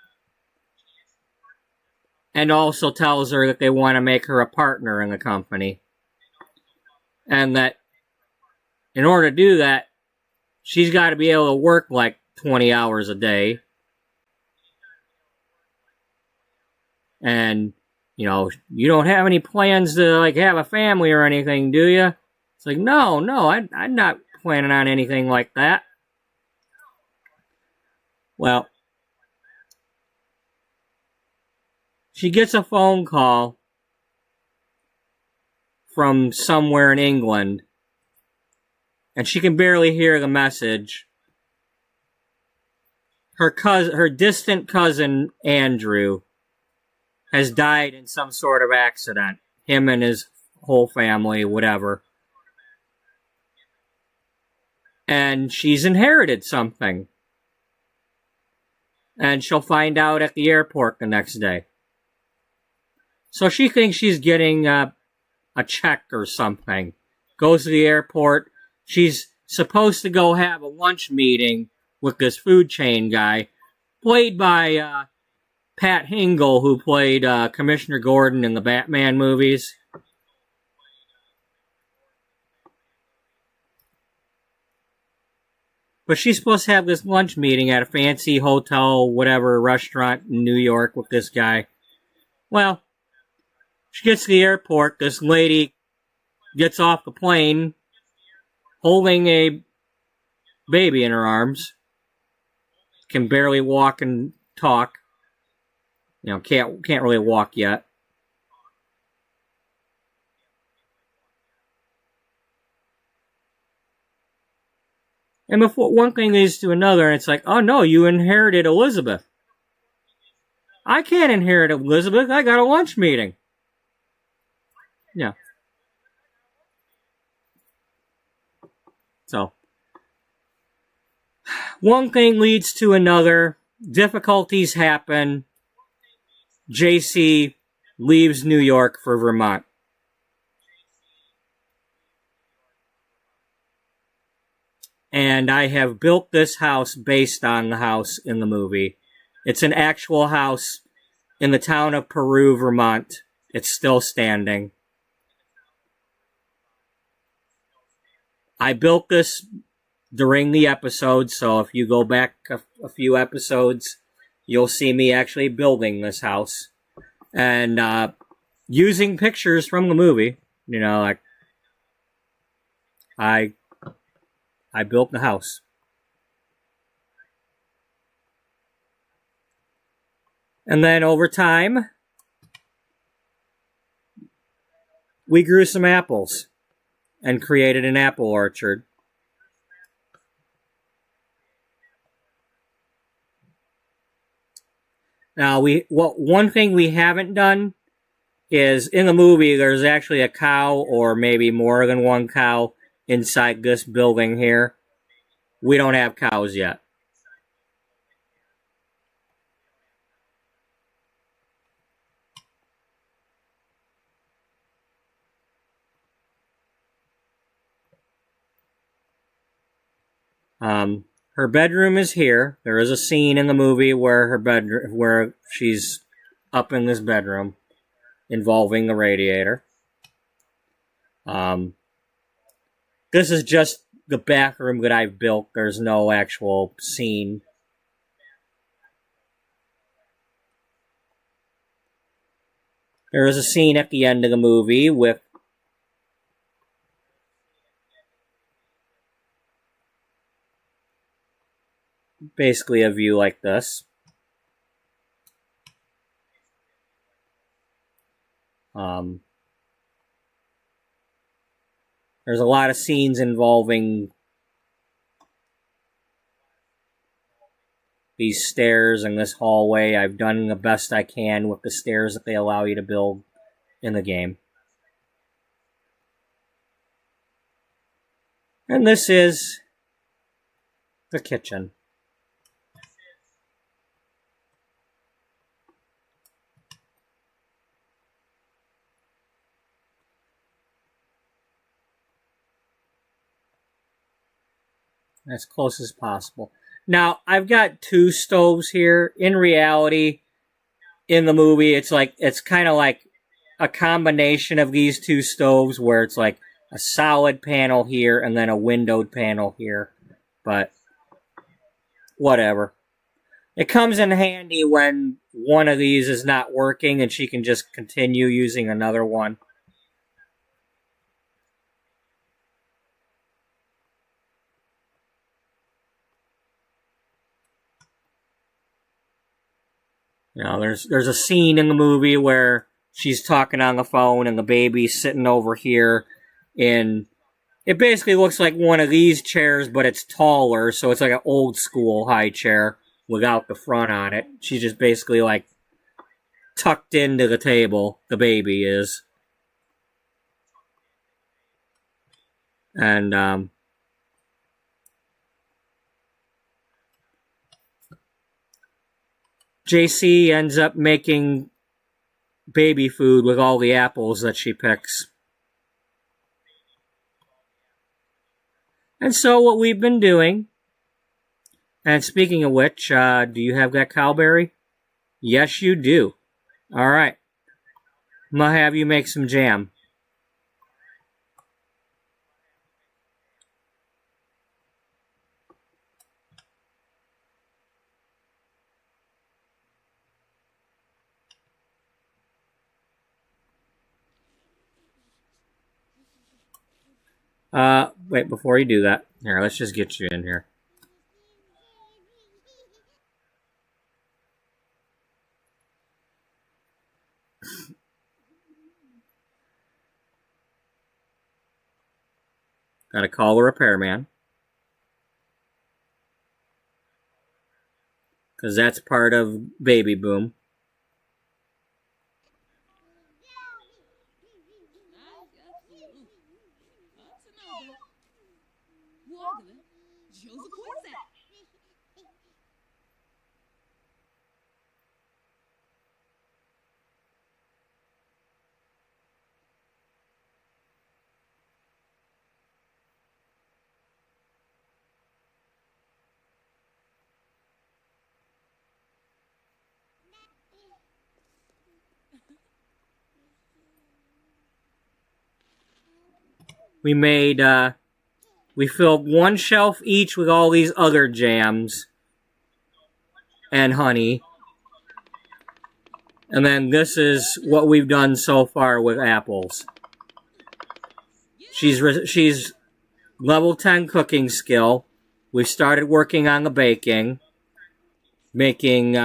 and also tells her that they want to make her a partner in the company, and that in order to do that, she's got to be able to work like 20 hours a day. And, you know, you don't have any plans to, like, have a family or anything, do you? It's like, no, I'm not planning on anything like that. Well, she gets a phone call from somewhere in England, and she can barely hear the message. Her distant cousin, Andrew, has died in some sort of accident. Him and his whole family, whatever. And she's inherited something. And she'll find out at the airport the next day. So she thinks she's getting a check or something. Goes to the airport. She's supposed to go have a lunch meeting with this food chain guy, played by Pat Hingle, who played Commissioner Gordon in the Batman movies. But she's supposed to have this lunch meeting at a fancy hotel, whatever, restaurant in New York with this guy. Well, she gets to the airport. This lady gets off the plane holding a baby in her arms. Can barely walk and talk. You know, can't really walk yet. And before one thing leads to another, and it's like, oh no, you inherited Elizabeth. I can't inherit Elizabeth. I got a lunch meeting. Yeah. So, one thing leads to another. Difficulties happen. JC leaves New York for Vermont. And I have built this house based on the house in the movie. It's an actual house in the town of Peru, Vermont. It's still standing. I built this during the episode. So if you go back a few episodes, you'll see me actually building this house. And using pictures from the movie. You know, like, I built the house. And then over time, we grew some apples and created an apple orchard. Now, one thing we haven't done is, in the movie, there's actually a cow, or maybe more than one cow, inside this building here. We don't have cows yet. Her bedroom is here. There is a scene in the movie where she's up in this bedroom, involving the radiator. This is just the bathroom that I've built. There's no actual scene. There is a scene at the end of the movie with basically a view like this. There's a lot of scenes involving these stairs and this hallway. I've done the best I can with the stairs that they allow you to build in the game. And this is the kitchen. As close as possible. Now, I've got 2 stoves here. In reality, in the movie, it's kind of like a combination of these 2 stoves, where it's like a solid panel here and then a windowed panel here. But whatever. It comes in handy when one of these is not working and she can just continue using another one. You know, there's a scene in the movie where she's talking on the phone and the baby's sitting over here in... It basically looks like one of these chairs, but it's taller, so it's like an old school high chair without the front on it. She's just basically like tucked into the table, the baby is. And JC ends up making baby food with all the apples that she picks. And so what we've been doing, and speaking of which, do you have that cowberry? Yes, you do. Alright. I'm going to have you make some jam. Wait, before you do that, here, let's just get you in here. Gotta call the repairman. Because that's part of Baby Boom. We made We filled one shelf each with all these other jams and honey. And then this is what we've done so far with apples. She's level 10 cooking skill. We've started working on the baking. Making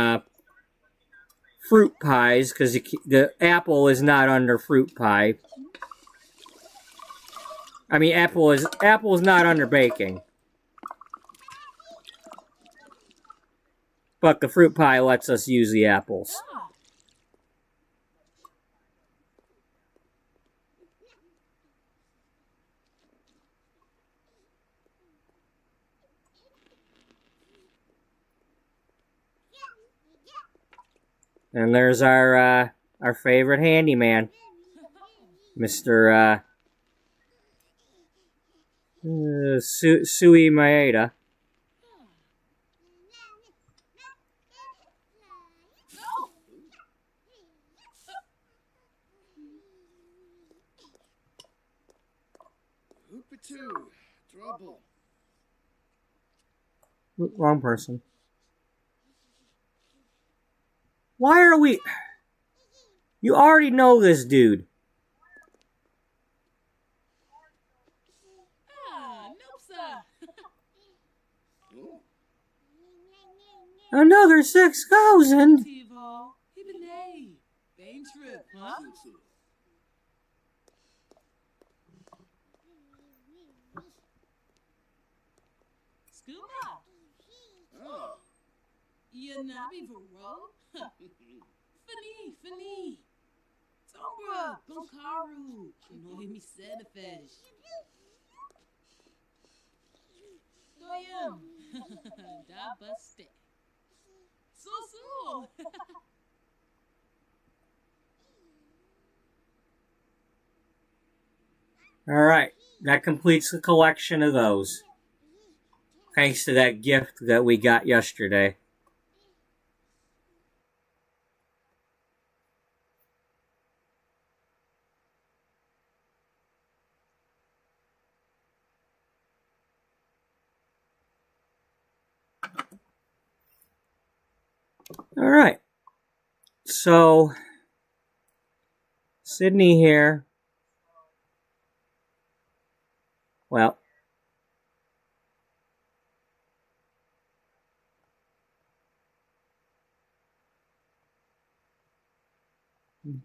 fruit pies, because the apple is not under fruit pie. I mean, apple is not under baking. But the fruit pie lets us use the apples. And there's our favorite handyman, Mr. Sui Maeda. Trouble. Wrong person. Why are we... You already know this dude. Nope, sir. Another 6,000. Tivo, Hibine, Bane trip, huh? Scuba. You're not even roll? Fani. Sombra, Gonkaru. No, me said a fish. Doyam. Da buste. So. Alright, that completes the collection of those. Thanks to that gift that we got yesterday. Alright, so Sydney here. Well,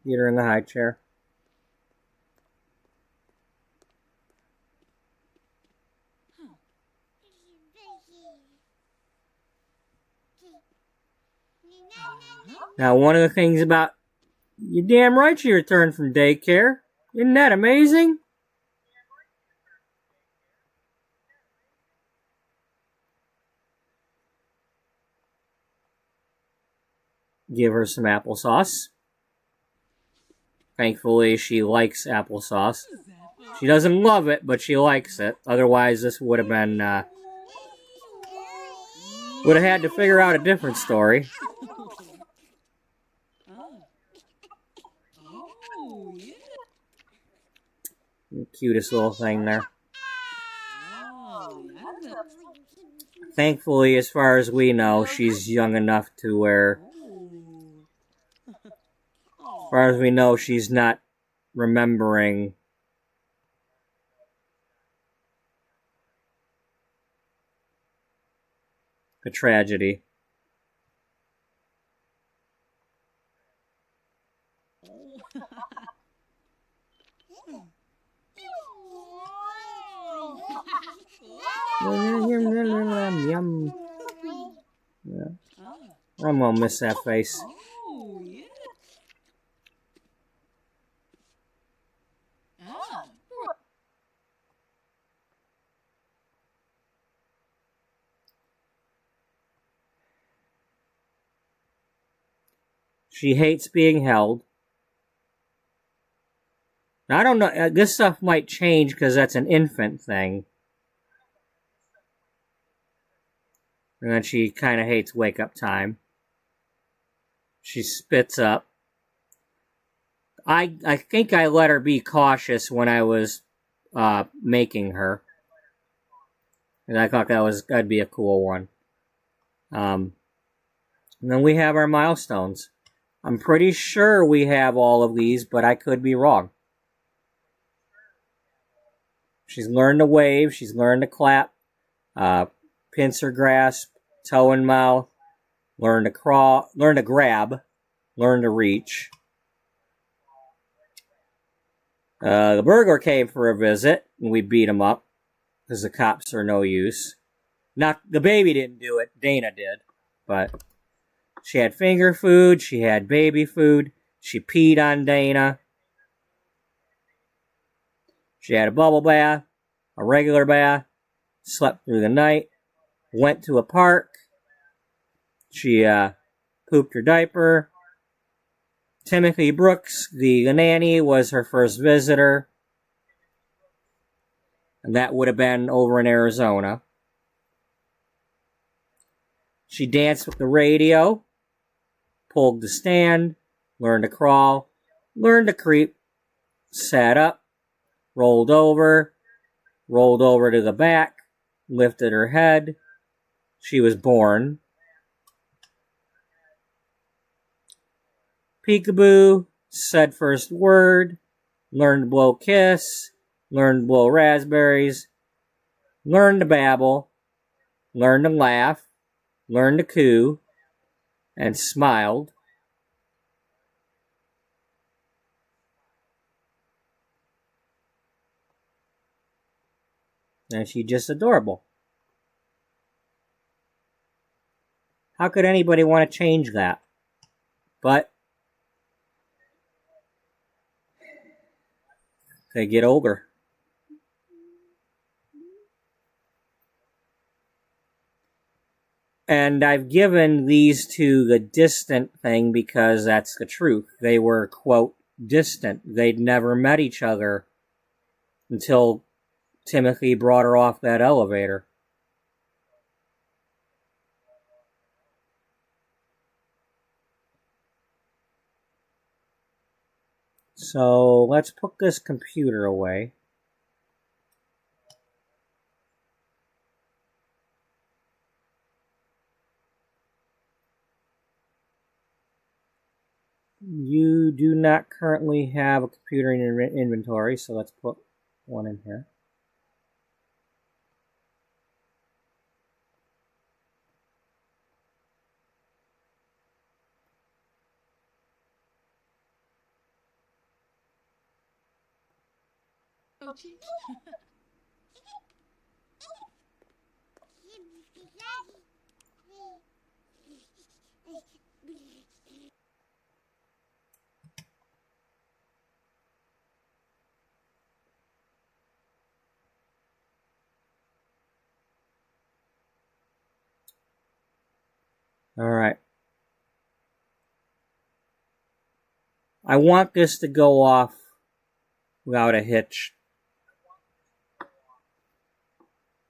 get her in the high chair. Now, one of the things about... You're damn right she returned from daycare. Isn't that amazing? Give her some applesauce. Thankfully, she likes applesauce. She doesn't love it, but she likes it. Otherwise, this would have been... would have had to figure out a different story. Cutest little thing there. Thankfully, as far as we know, she's young enough to where... As far as we know, she's not remembering a tragedy. Yum. Yeah. I'm gonna miss that face. She hates being held. Now, I don't know, this stuff might change because that's an infant thing. And then she kind of hates wake-up time. She spits up. I think I let her be cautious when I was making her. And I thought that'd be a cool one. And then we have our milestones. I'm pretty sure we have all of these, but I could be wrong. She's learned to wave. She's learned to clap. Pincer grasp. Toe and mouth. Learn to crawl. Learn to grab. Learn to reach. The burglar came for a visit, and we beat him up because the cops are no use. Not the baby didn't do it. Dana did, but she had finger food. She had baby food. She peed on Dana. She had a bubble bath, a regular bath, slept through the night, went to a park. She pooped her diaper. Timothy Brooks, the nanny, was her first visitor. And that would have been over in Arizona. She danced with the radio, pulled the stand, learned to crawl, learned to creep, sat up, rolled over to the back, lifted her head. She was born. Peekaboo, said first word, learned to blow kiss, learned to blow raspberries, learned to babble, learned to laugh, learned to coo, and smiled. And she's just adorable. How could anybody want to change that? But they get older. And I've given these to the distant thing because that's the truth. They were, quote, distant. They'd never met each other until Timothy brought her off that elevator. So let's put this computer away. You do not currently have a computer in your inventory, so let's put one in here. Oh, gee. All right. I want this to go off without a hitch.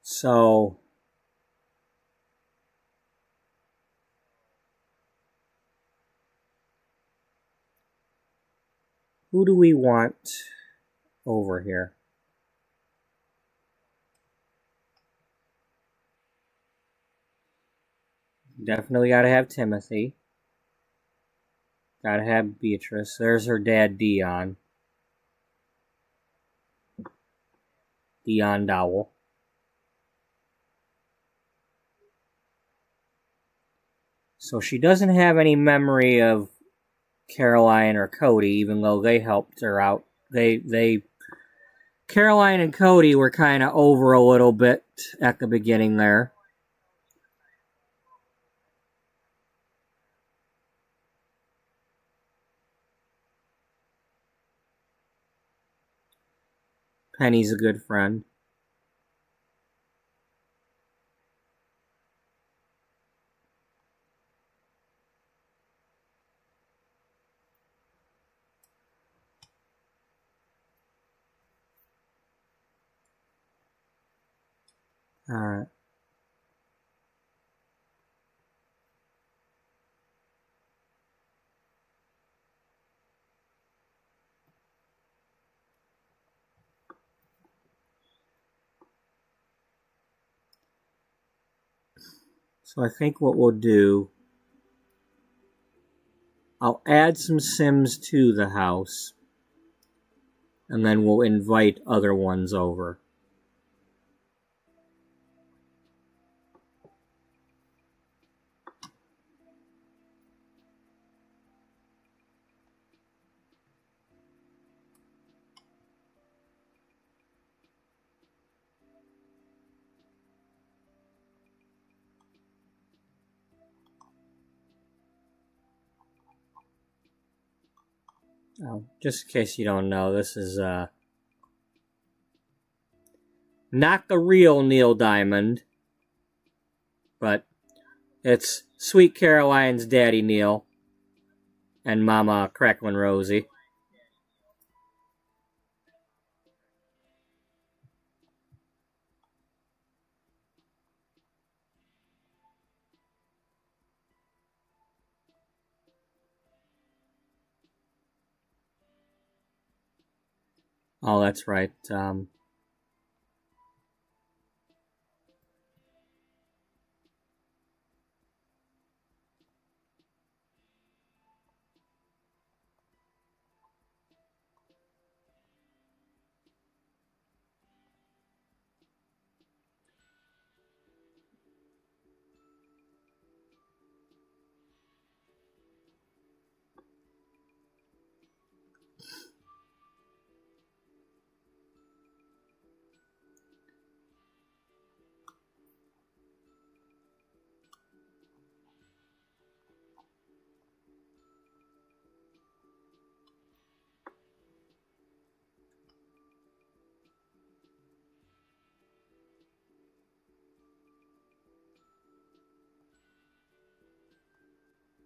So who do we want over here? Definitely got to have Timothy. Got to have Beatrice. There's her dad, Dion. Dion Dowell. So she doesn't have any memory of Caroline or Cody, even though they helped her out. Caroline and Cody were kind of over a little bit at the beginning there. Penny's a good friend. Alright. So I think what we'll do, I'll add some Sims to the house, and then we'll invite other ones over. Oh, just in case you don't know, this is not the real Neil Diamond, but it's Sweet Caroline's Daddy Neil and Mama Cracklin' Rosie. Oh, that's right.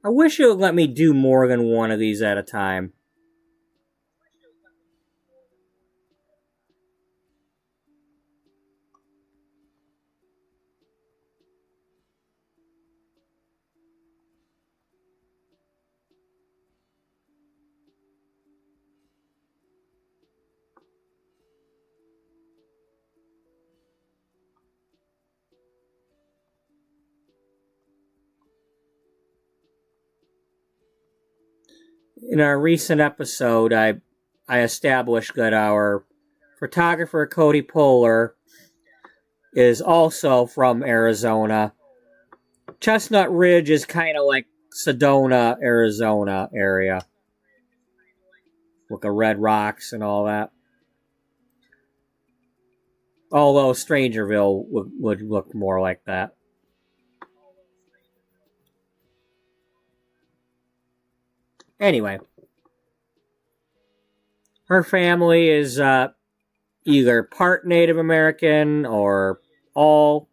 I wish it would let me do more than one of these at a time. In our recent episode, I established that our photographer, Cody Polar, is also from Arizona. Chestnut Ridge is kind of like Sedona, Arizona area. With the red rocks and all that. Although Strangerville would look more like that. Anyway, her family is either part Native American or all,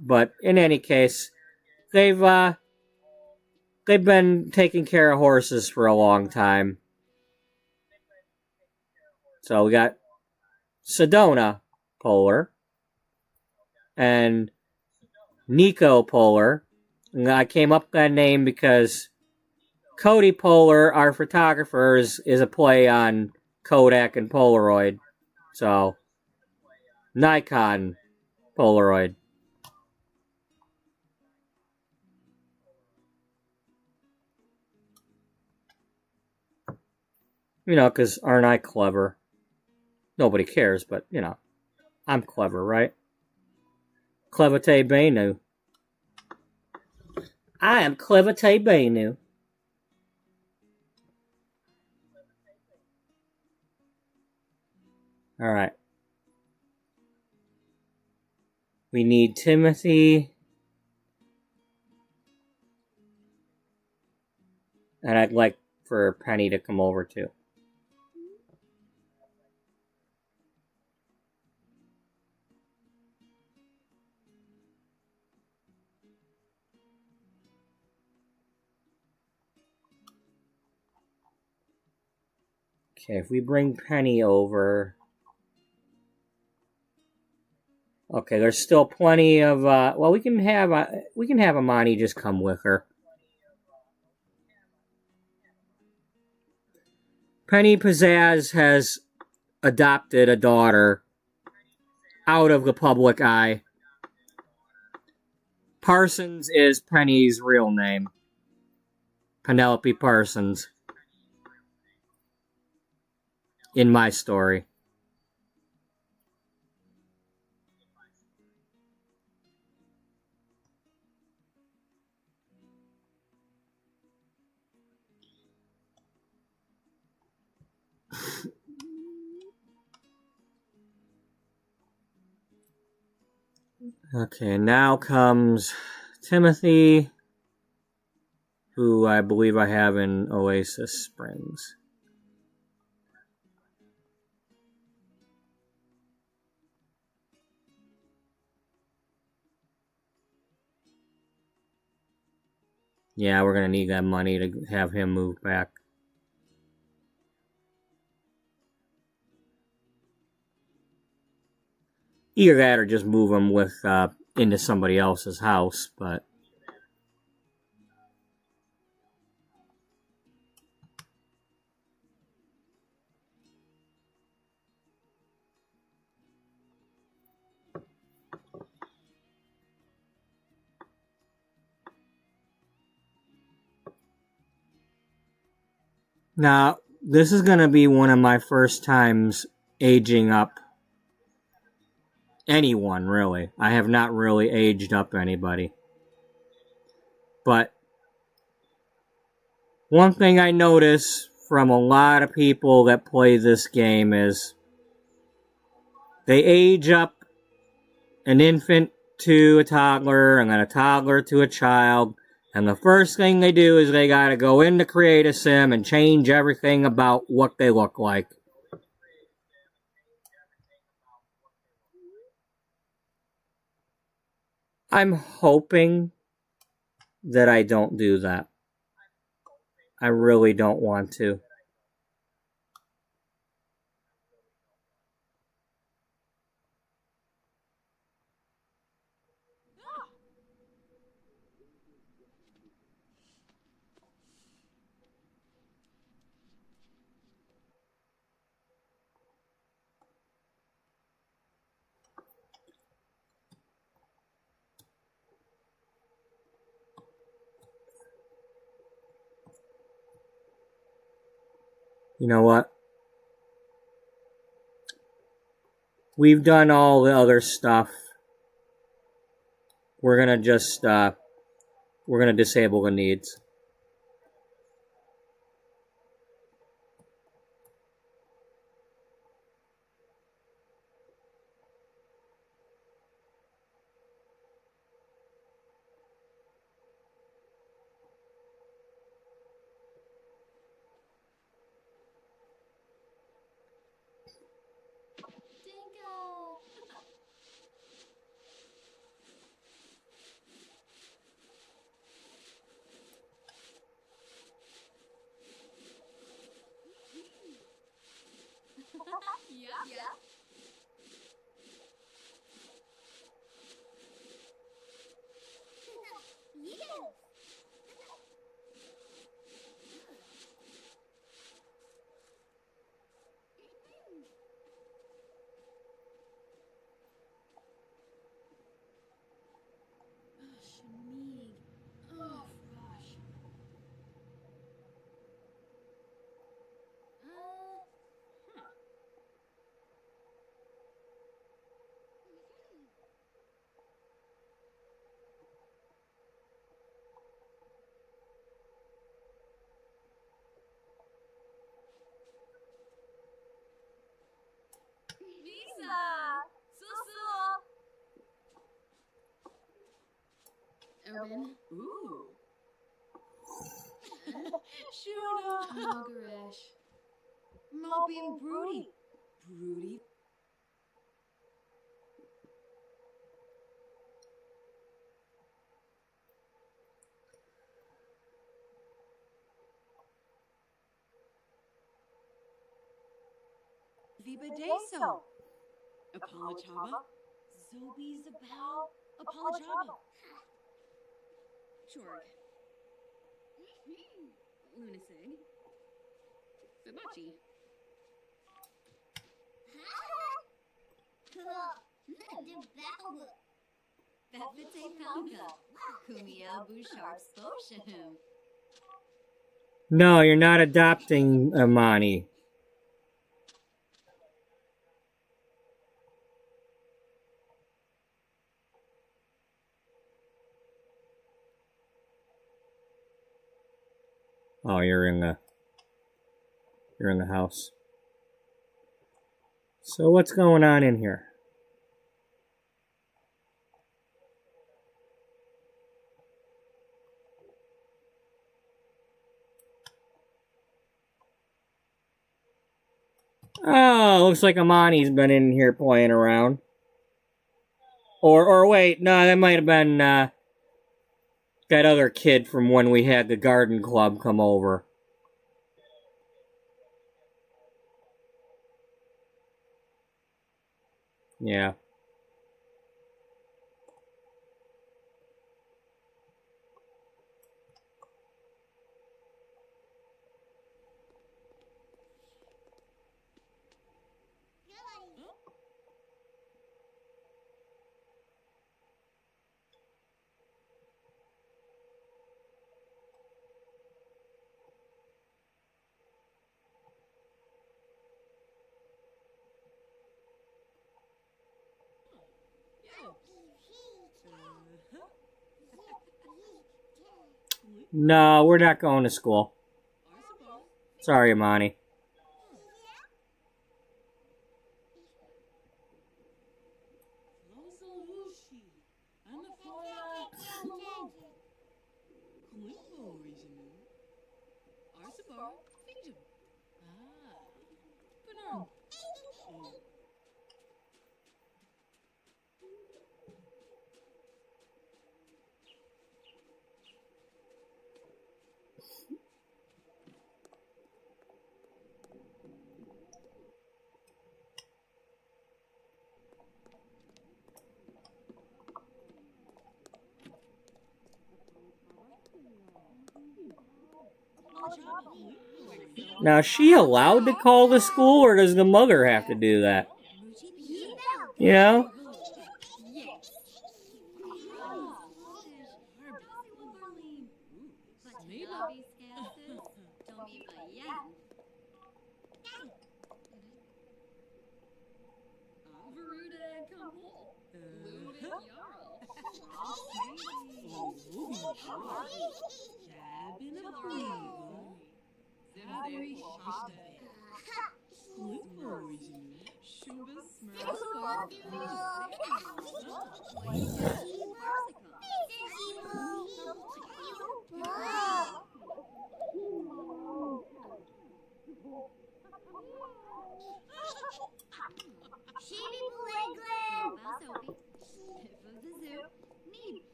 but in any case, they've been taking care of horses for a long time. So we got Sedona Polar and Nico Polar. And I came up with that name because Cody Polar, our photographer, is a play on Kodak and Polaroid. So, Nikon Polaroid. You know, because aren't I clever? Nobody cares, but, you know, I'm clever, right? Clevite Benu. I am Clevite Benu. Alright. We need Timothy. And I'd like for Penny to come over too. Okay, if we bring Penny over... Okay, there's still plenty of, well, we can have Amani just come with her. Penny Pizzazz has adopted a daughter out of the public eye. Parsons is Penny's real name. Penelope Parsons. In my story. Okay, now comes Timothy, who I believe I have in Oasis Springs. Yeah, we're gonna need that money to have him move back. Either that or just move him with into somebody else's house, but now this is gonna be one of my first times aging up anyone, really. I have not really aged up anybody. But one thing I notice from a lot of people that play this game is they age up an infant to a toddler and then a toddler to a child, and the first thing they do is they gotta go into Create a Sim and change everything about what they look like. I'm hoping that I don't do that. I really don't want to. You know what? We've done all the other stuff. We're gonna just, we're gonna disable the needs. Urban. Ooh. Shuna. Ogreish. Mopey and Broody. Broody. Viva Deso. Apolachava. Zobi Zabao. Apolachava. Chorg. Lunasig. Fibachi. No, you're not adopting Amani. Oh, you're in the house. So what's going on in here? Oh, looks like Amani's been in here playing around. Or wait, no, that might have been that other kid from when we had the garden club come over. Yeah. No, we're not going to school. Sorry, Amani. Now, is she allowed to call the school, or does the mother have to do that? You know?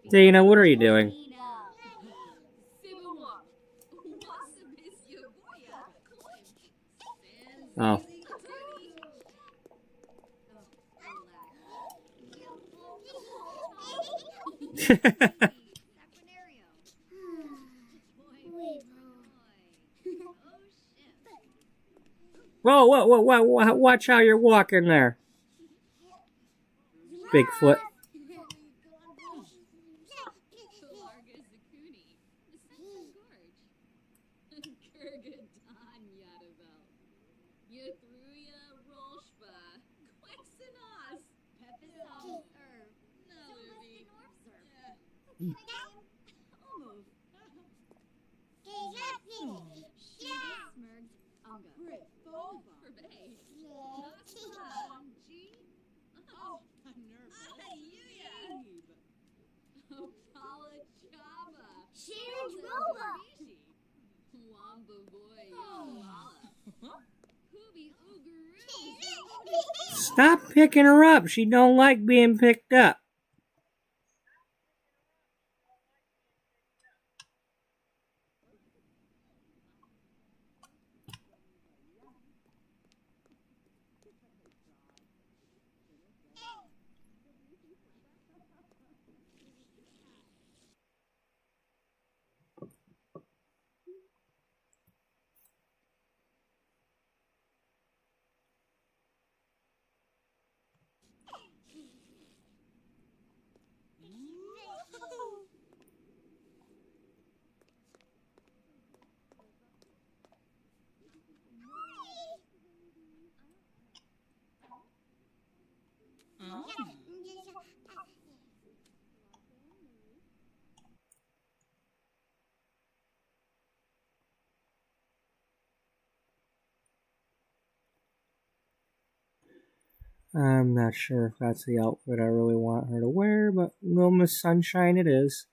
Dana, what are you doing? Oh. Whoa, watch how you're walking there. Bigfoot. Stop picking her up. She don't like being picked up. I'm not sure if that's the outfit I really want her to wear, but Little Miss Sunshine it is.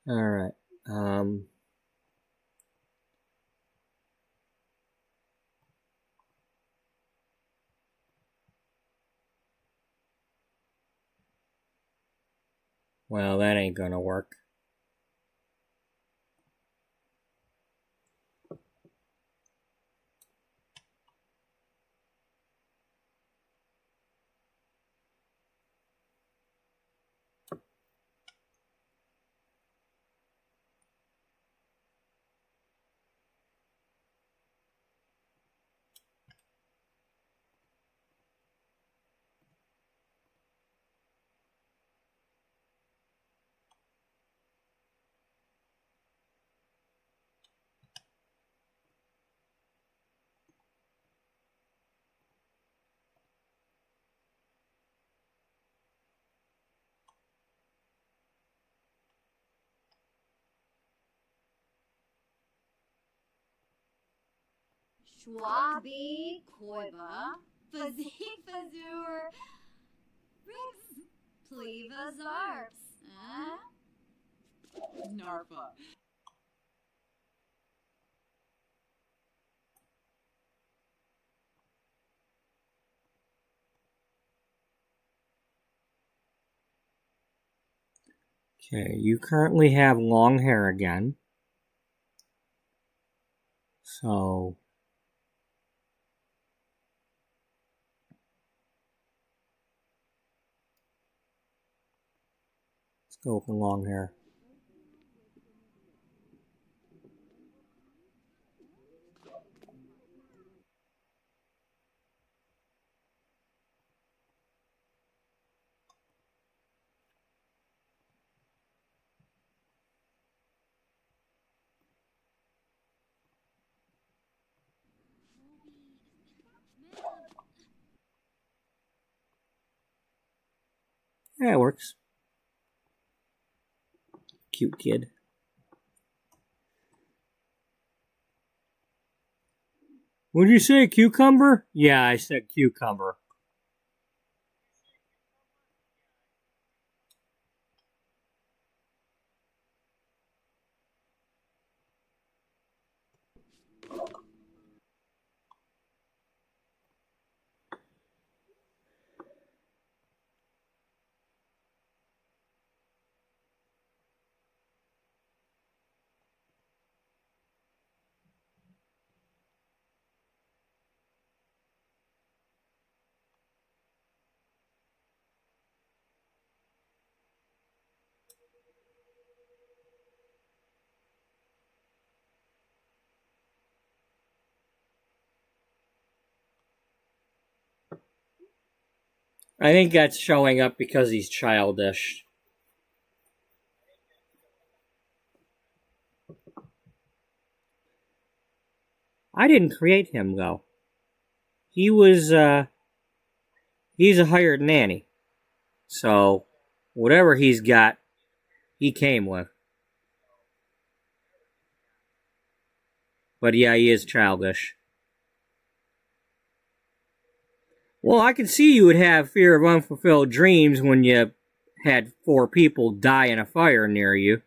Alright. Well, that ain't gonna work. Schwabi, Koiba, Fazi, Fazur, Rix, Pleva, Zarps, huh? Narfa. Okay, you currently have long hair again. So let's go with the long hair. Yeah, it works. Cute kid. What did you say, cucumber? Yeah, I said cucumber. I think that's showing up because he's childish. I didn't create him, though. He's a hired nanny. So, whatever he's got, he came with. But yeah, he is childish. Well, I can see you would have fear of unfulfilled dreams when you had 4 people die in a fire near you.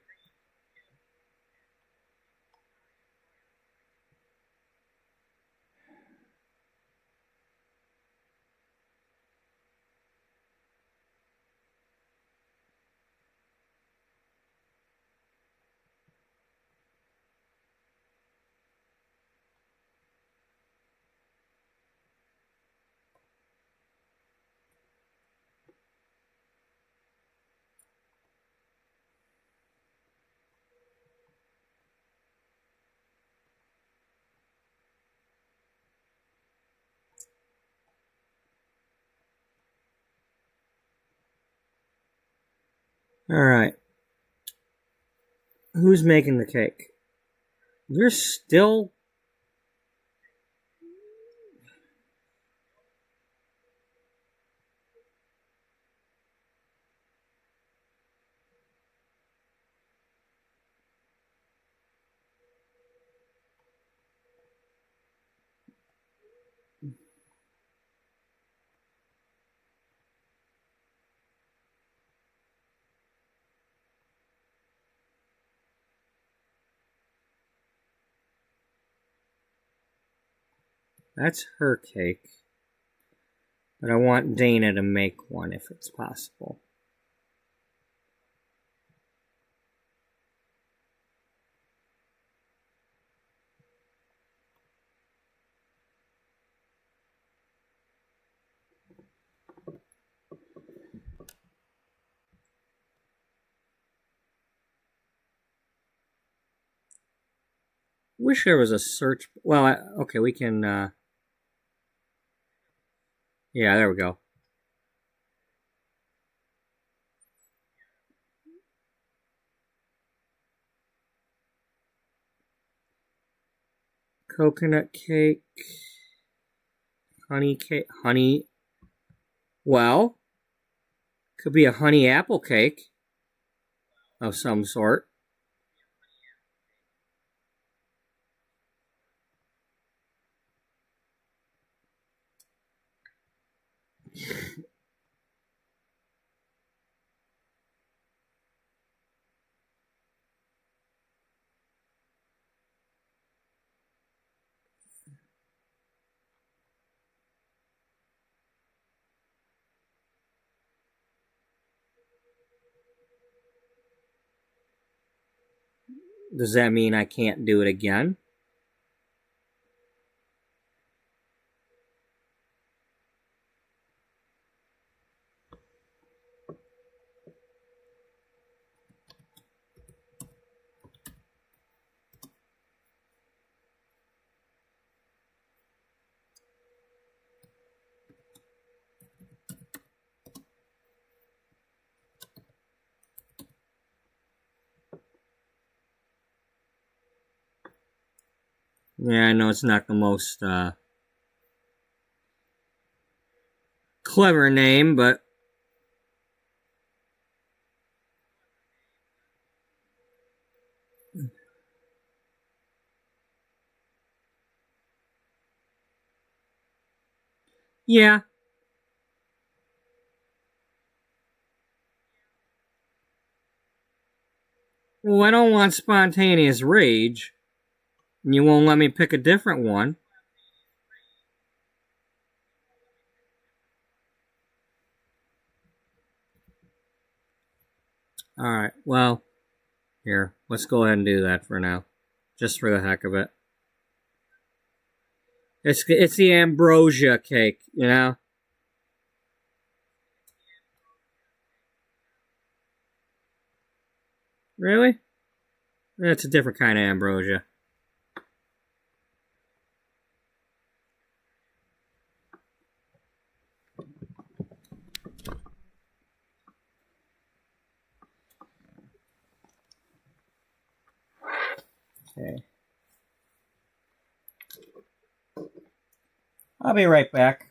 Alright. Who's making the cake? You're still... That's her cake. But I want Dana to make one if it's possible. Wish there was a search... Well, okay, we can... Yeah, there we go. Coconut cake. Honey cake. Honey... Well, could be a honey apple cake of some sort. Does that mean I can't do it again? Yeah, I know it's not the most clever name, but yeah. Well, I don't want spontaneous rage. And you won't let me pick a different one. Alright, well, here, let's go ahead and do that for now. Just for the heck of it. It's the ambrosia cake, you know? Really? It's a different kind of ambrosia. Okay. I'll be right back.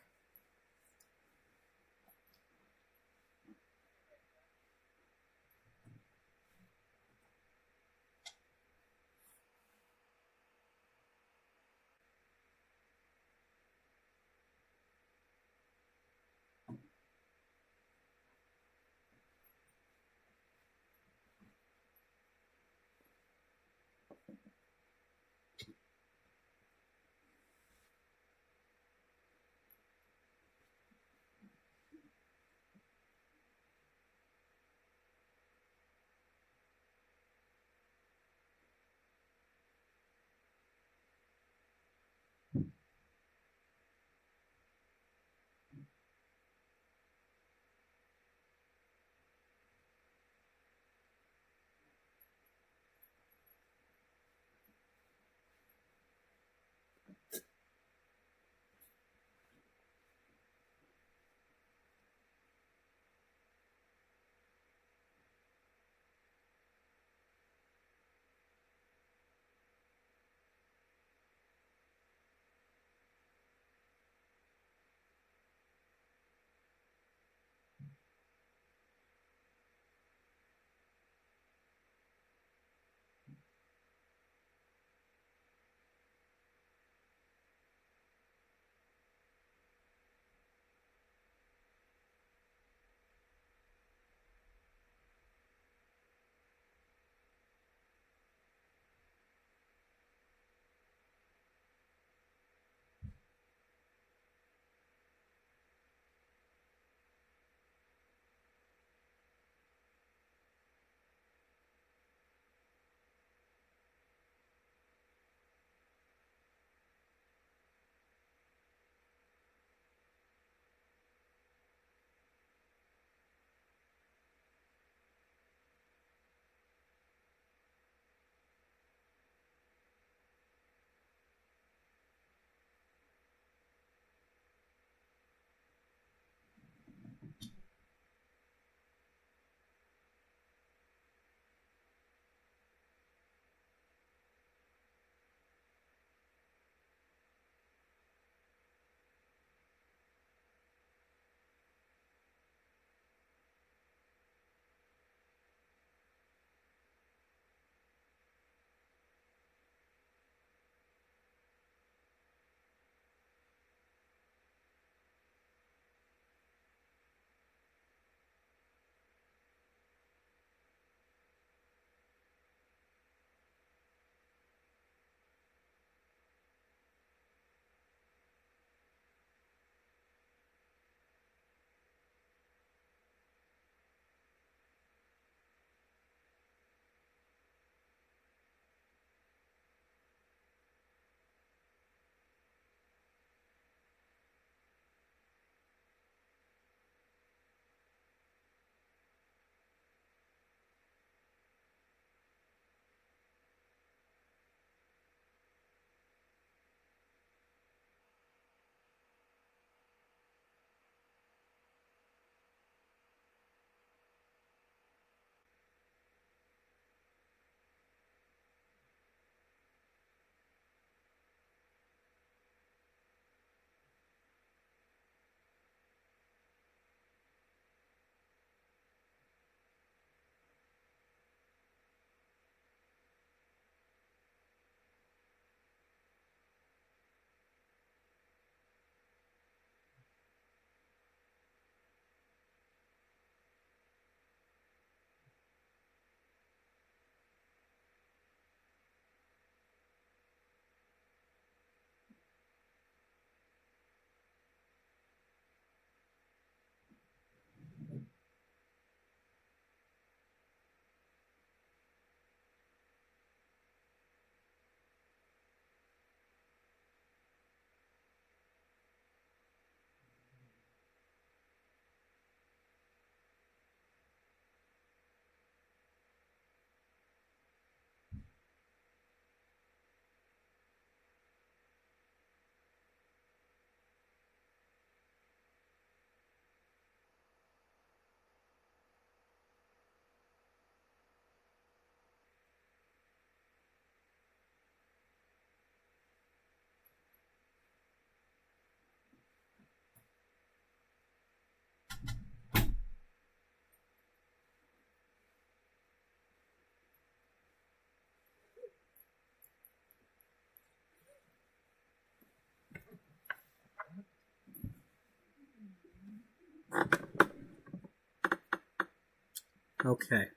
Okay.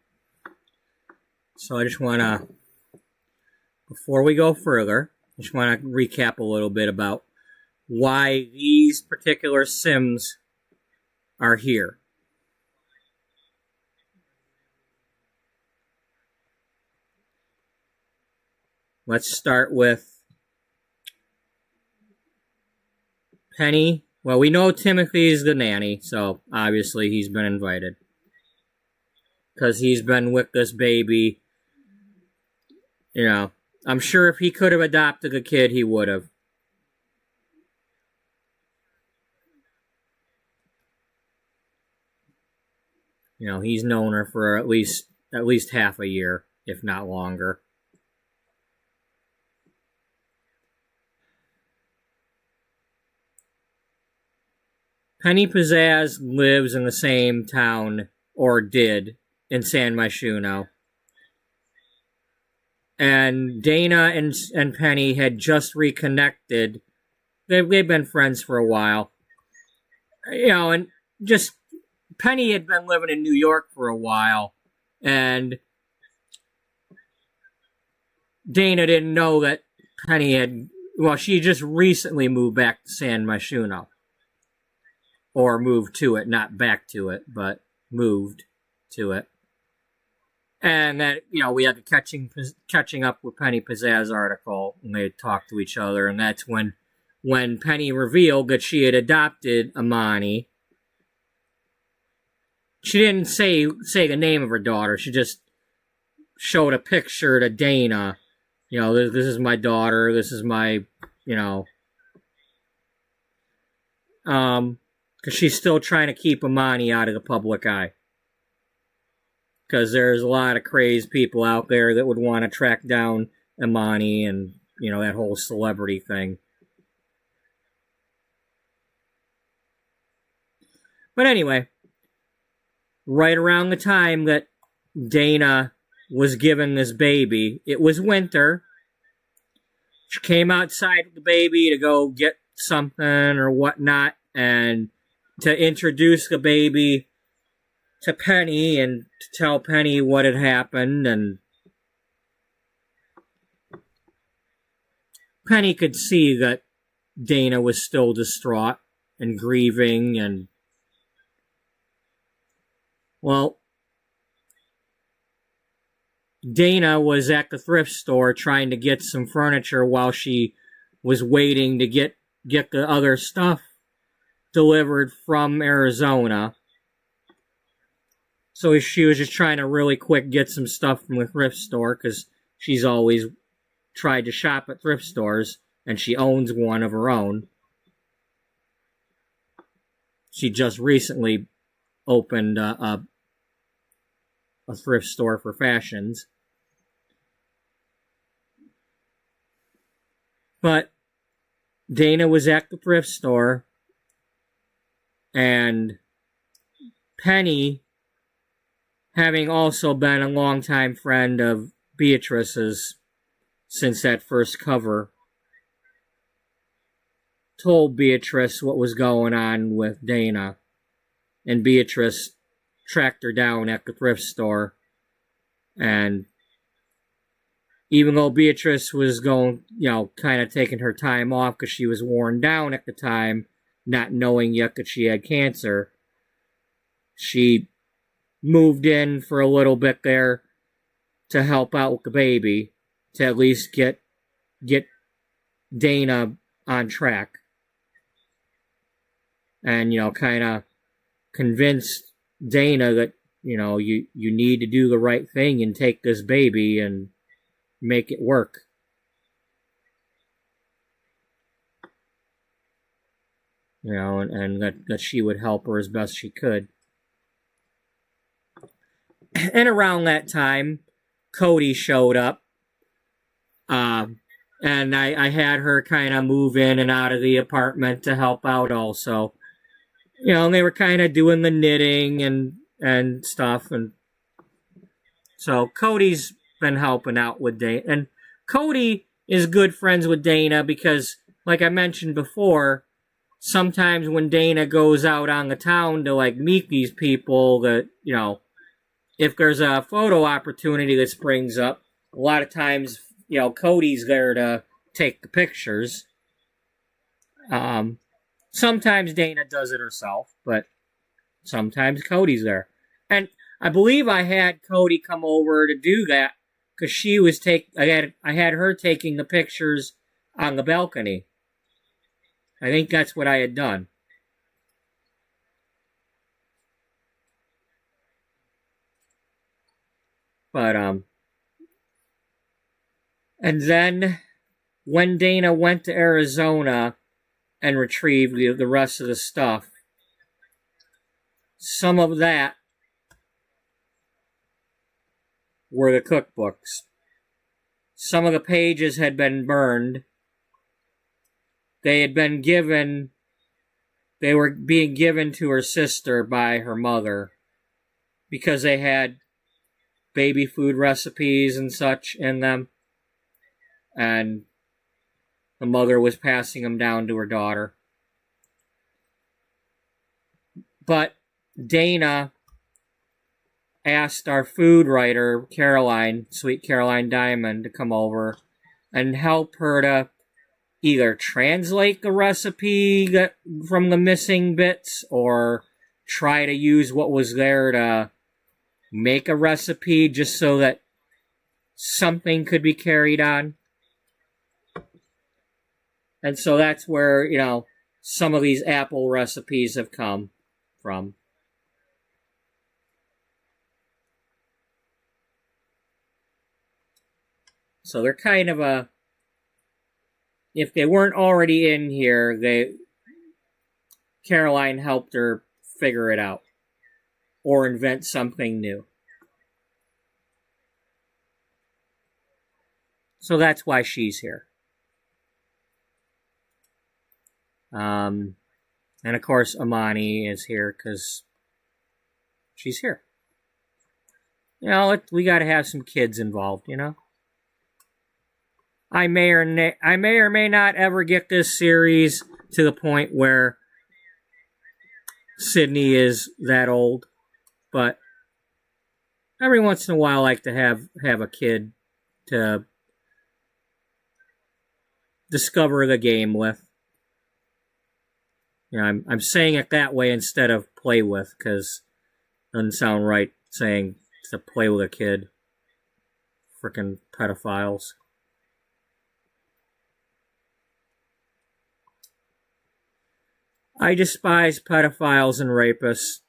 So I just want to, before we go further, I just want to recap a little bit about why these particular Sims are here. Let's start with Penny. Well, we know Timothy is the nanny, so obviously he's been invited. Because he's been with this baby. You know, I'm sure if he could have adopted a kid, he would have. You know, he's known her for at least half a year, if not longer. Penny Pizzazz lives in the same town, or did, in San Myshuno. And Dana and Penny had just reconnected. They've been friends for a while. You know, and just Penny had been living in New York for a while, and Dana didn't know that Penny had, well, she just recently moved back to San Myshuno. Or moved to it, not back to it, but moved to it. And that, you know, we had the catching up with Penny Pizzazz article, and they talked to each other, and that's when Penny revealed that she had adopted Amani. She didn't say the name of her daughter. She just showed a picture to Dana. You know, this is my daughter. This is my, you know, because she's still trying to keep Amani out of the public eye. Because there's a lot of crazed people out there that would want to track down Amani and, you know, that whole celebrity thing. But anyway, right around the time that Dana was given this baby, it was winter. She came outside with the baby to go get something or whatnot, and to introduce the baby to Penny and to tell Penny what had happened. And Penny could see that Dana was still distraught and grieving, and well, Dana was at the thrift store trying to get some furniture while she was waiting to get the other stuff delivered from Arizona. So she was just trying to really quick get some stuff from the thrift store, because she's always tried to shop at thrift stores, and she owns one of her own. She just recently opened a thrift store for fashions. But Dana was at the thrift store, and Penny, having also been a longtime friend of Beatrice's since that first cover, told Beatrice what was going on with Dana. And Beatrice tracked her down at the thrift store. And even though Beatrice was going, you know, kind of taking her time off because she was worn down at the time, not knowing yet that she had cancer, she moved in for a little bit there to help out with the baby, to at least get Dana on track. And, you know, kind of convinced Dana that, you know, you need to do the right thing and take this baby and make it work. You know, and that she would help her as best she could. And around that time, Cody showed up. And I had her kind of move in and out of the apartment to help out also. You know, and they were kind of doing the knitting and stuff. And so Cody's been helping out with Dana. And Cody is good friends with Dana because, like I mentioned before, sometimes when Dana goes out on the town to, like, meet these people that, you know, if there's a photo opportunity that springs up, a lot of times, Cody's there to take the pictures. Sometimes Dana does it herself, but sometimes Cody's there. And I believe I had Cody come over to do that because she was I had her taking the pictures on the balcony. I think that's what I had done. But, and then when Dana went to Arizona and retrieved the rest of the stuff, some of that were the cookbooks. Some of the pages had been burned. They were being given to her sister by her mother because they had baby food recipes and such in them. And the mother was passing them down to her daughter. But Dana asked our food writer, Sweet Caroline Diamond, to come over and help her to either translate the recipe from the missing bits or try to use what was there to make a recipe just so that something could be carried on. And so that's where, some of these apple recipes have come from. So they're kind of if they weren't already in here, Caroline helped her figure it out or invent something new. So that's why she's here. And of course Amani is here because she's here. We got to have some kids involved, I may or may not ever get this series to the point where Sydney is that old, but every once in a while I like to have a kid to discover the game with. I'm saying it that way instead of play with, because it doesn't sound right saying to play with a kid. Frickin' pedophiles. I despise pedophiles and rapists.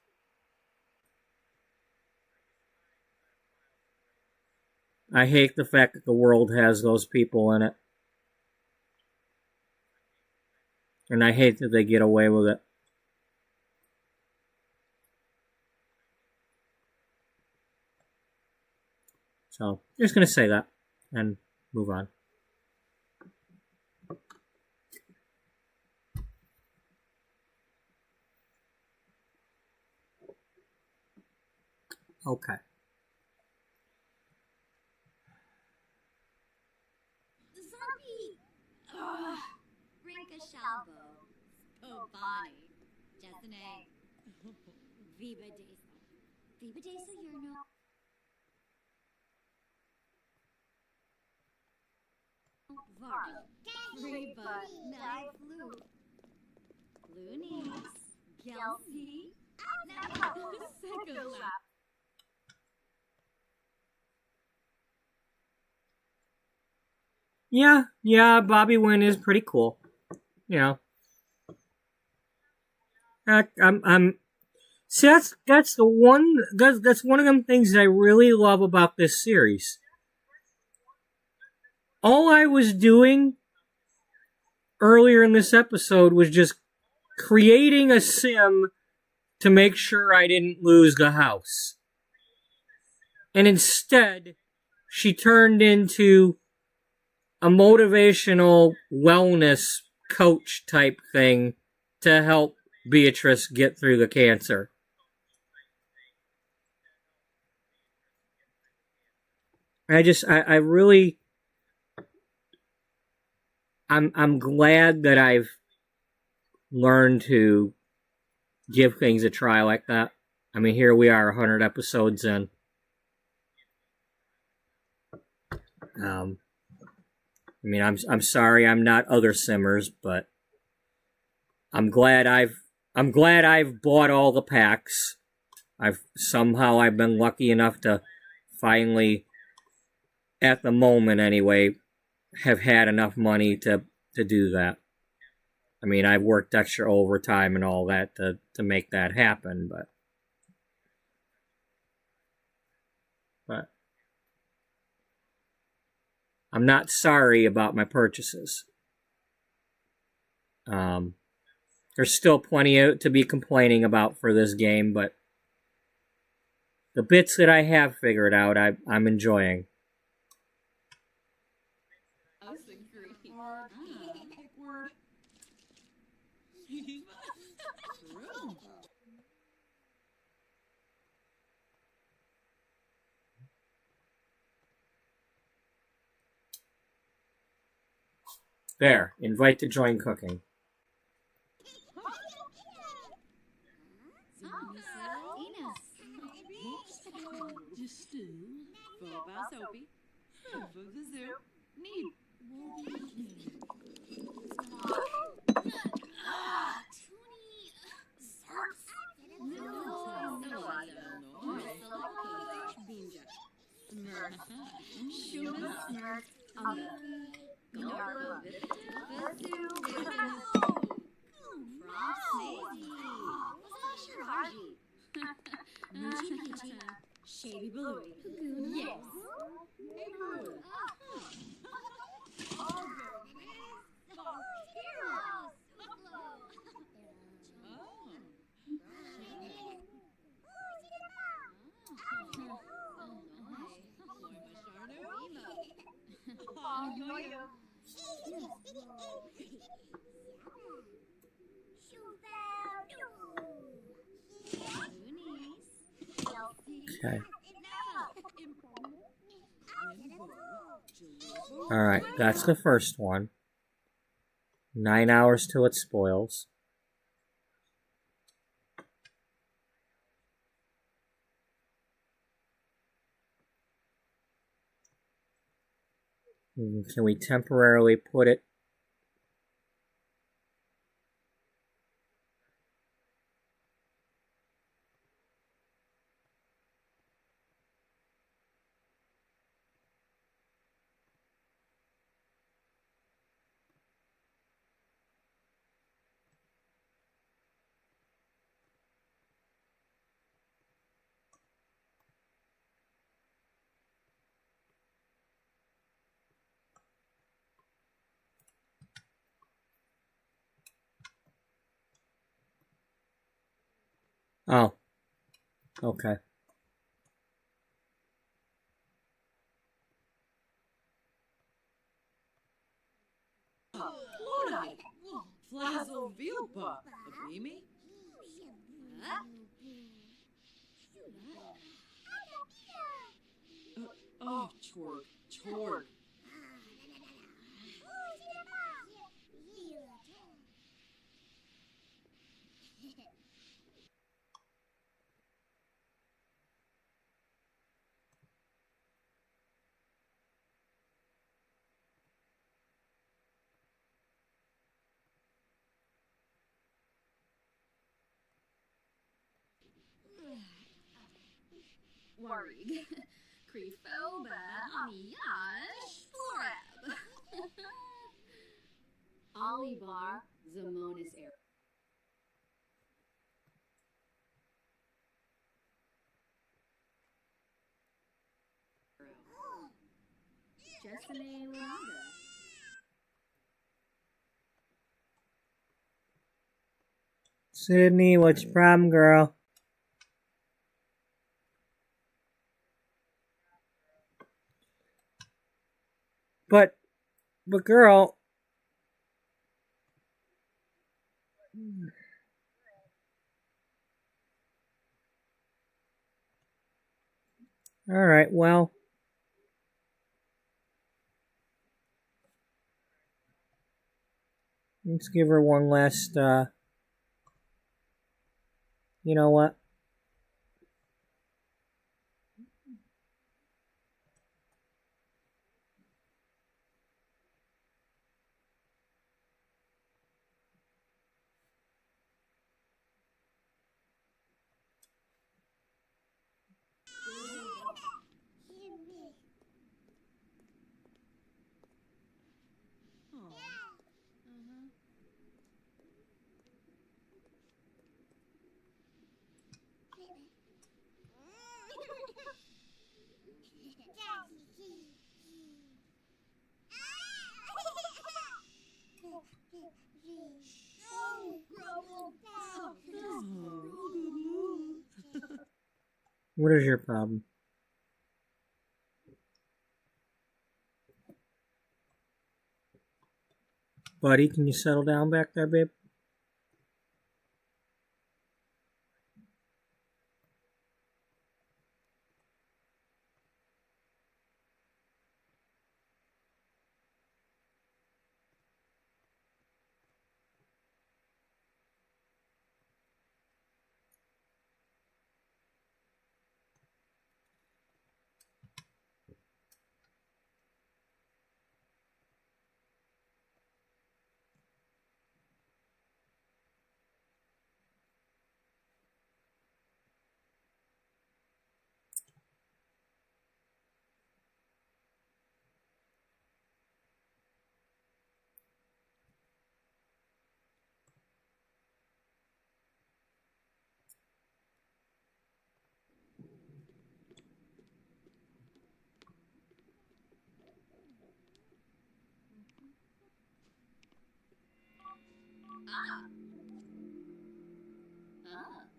I hate the fact that the world has those people in it. And I hate that they get away with it. So, just going to say that and move on. Okay. Zombie! Ugh. Rinka Shalbo. Oh, Bonnie. Just an egg. Viva Desa. Viva Desa, you're no... Varg. Free butt. Knife loop. Loonies. Kelsey. Second lap. Yeah, Bobby Wynn is pretty cool. See, that's one of them things that I really love about this series. All I was doing earlier in this episode was just creating a sim to make sure I didn't lose the house. And instead, she turned into a motivational wellness coach type thing to help Beatrice get through the cancer. I'm glad that I've learned to give things a try like that. I mean, here we are 100 episodes in. I mean, I'm sorry I'm not other simmers, but I'm glad I've bought all the packs. I've been lucky enough to finally, at the moment anyway, have had enough money to do that. I mean, I've worked extra overtime and all that to make that happen, but I'm not sorry about my purchases. There's still plenty to be complaining about for this game, but the bits that I have figured out, I'm enjoying. There, invite to join cooking. Shady Blue. Yes. Okay. Alright, that's the first one. 9 hours till it spoils. Can we temporarily put it? Oh, okay. Flazzle Veelpa, Beamy? Oh, Chorg. Warrig. Creefoba, Amiyash, Florab. Olivar, Zamonis Air. Jessene Lanaga. Sydney, what's your problem, girl? But girl. All right, well. Let's give her one last, you know what? What is your problem? Buddy, can you settle down back there, babe?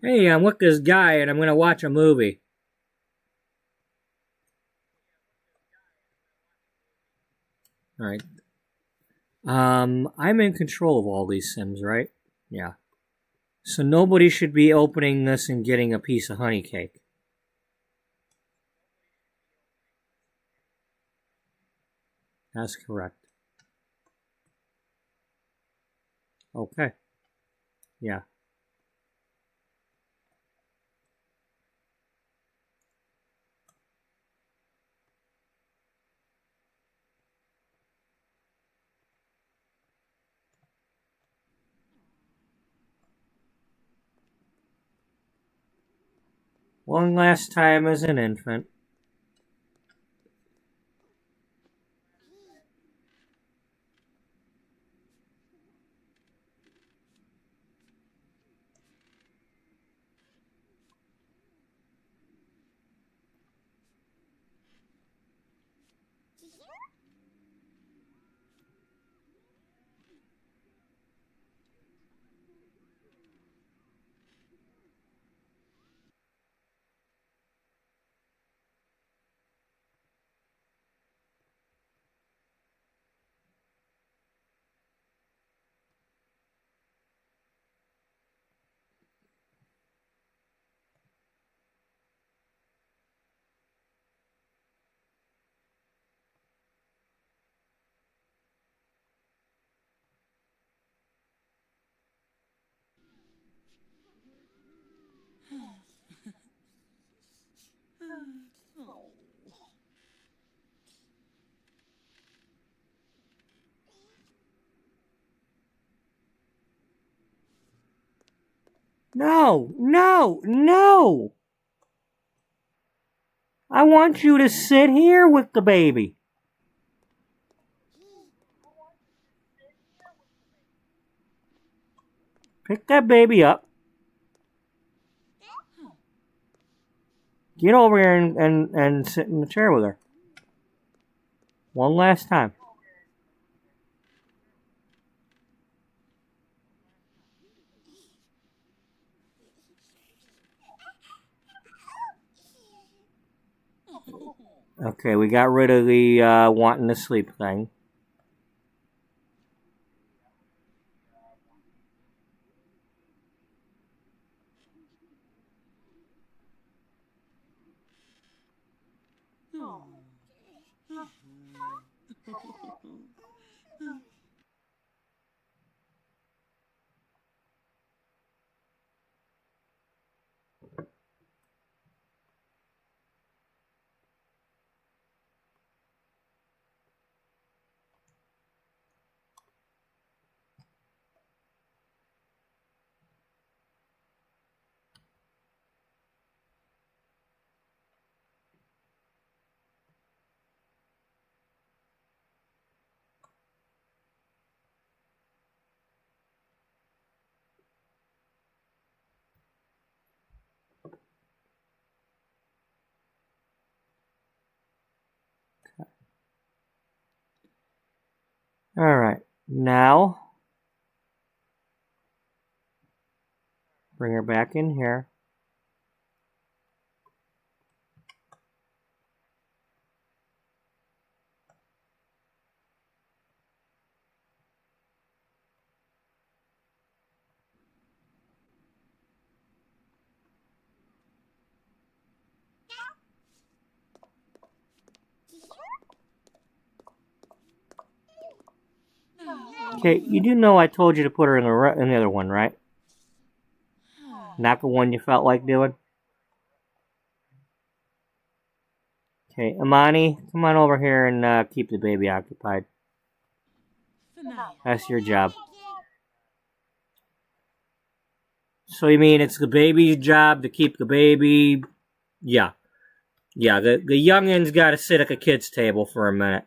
Hey, I'm with this guy and I'm going to watch a movie. Alright. I'm in control of all these Sims, right? Yeah. So nobody should be opening this and getting a piece of honey cake. That's correct. Okay. Yeah. One last time as an infant. No, no, no! I want you to sit here with the baby. Pick that baby up. Get over here and sit in the chair with her. One last time. Okay, we got rid of the wanting to sleep thing. Alright, now bring her back in here. Okay, you do know I told you to put her in the other one, right? Not the one you felt like doing? Okay, Amani, come on over here and keep the baby occupied. That's your job. So you mean it's the baby's job to keep the baby? Yeah. Yeah, the youngin's got to sit at the kid's table for a minute.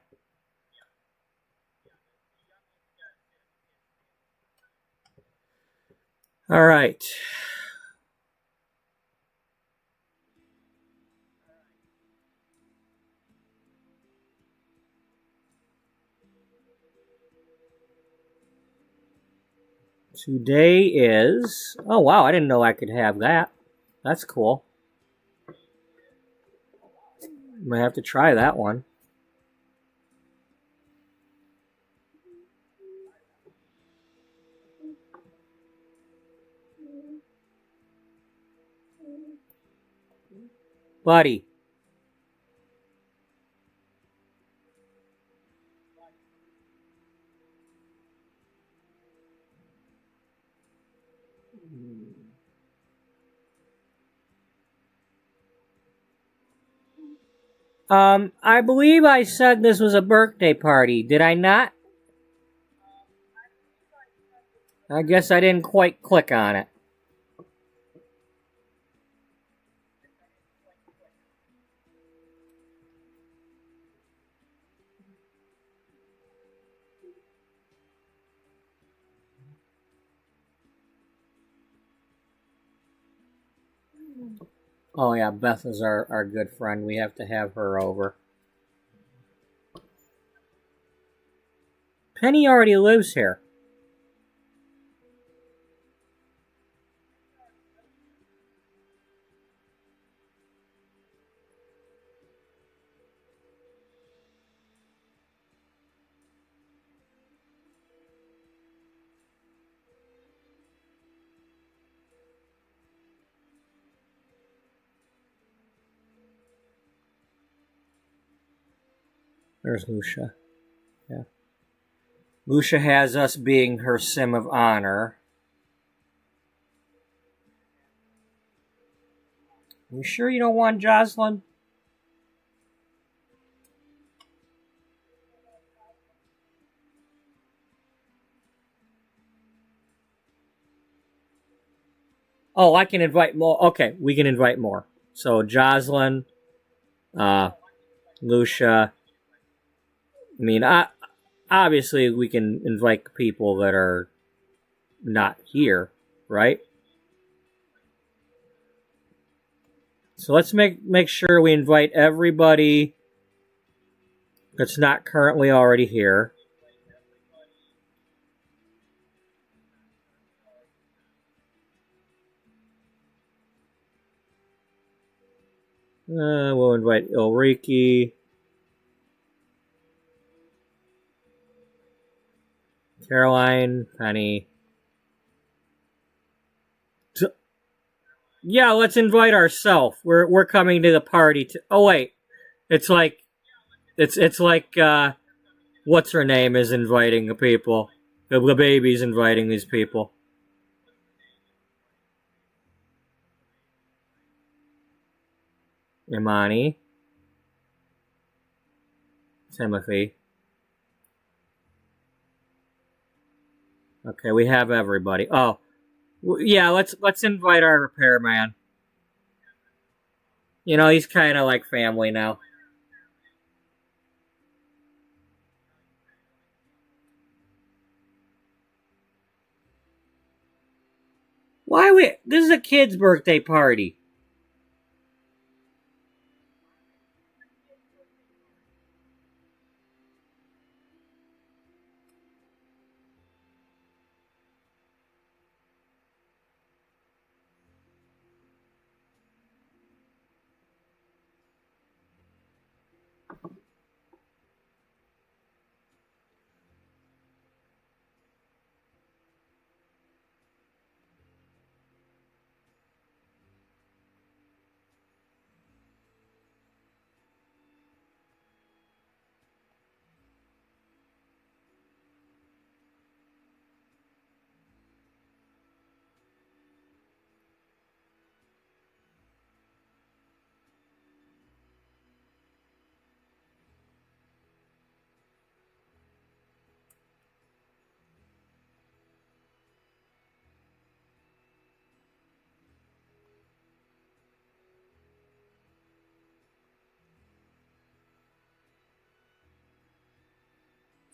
All right. Today is... Oh, wow, I didn't know I could have that. That's cool. Might have to try that one. Buddy. I believe I said this was a birthday party. Did I not? I guess I didn't quite click on it. Oh yeah, Beth is our good friend. We have to have her over. Penny already lives here. There's Lucia. Yeah. Lucia has us being her sim of honor. You sure you don't want Jocelyn? Oh, I can invite more. Okay, we can invite more. So Jocelyn, Lucia. I mean, obviously we can invite people that are not here, right? So let's make sure we invite everybody that's not currently already here. We'll invite Ulrike, Caroline, Penny. Yeah, let's invite ourselves. We're coming to the party. Oh wait, it's like what's her name is inviting the people. The baby's inviting these people. Imani, Timothy. Okay, we have everybody. Oh, yeah. Let's invite our repairman. You know, he's kind of like family now. This is a kid's birthday party.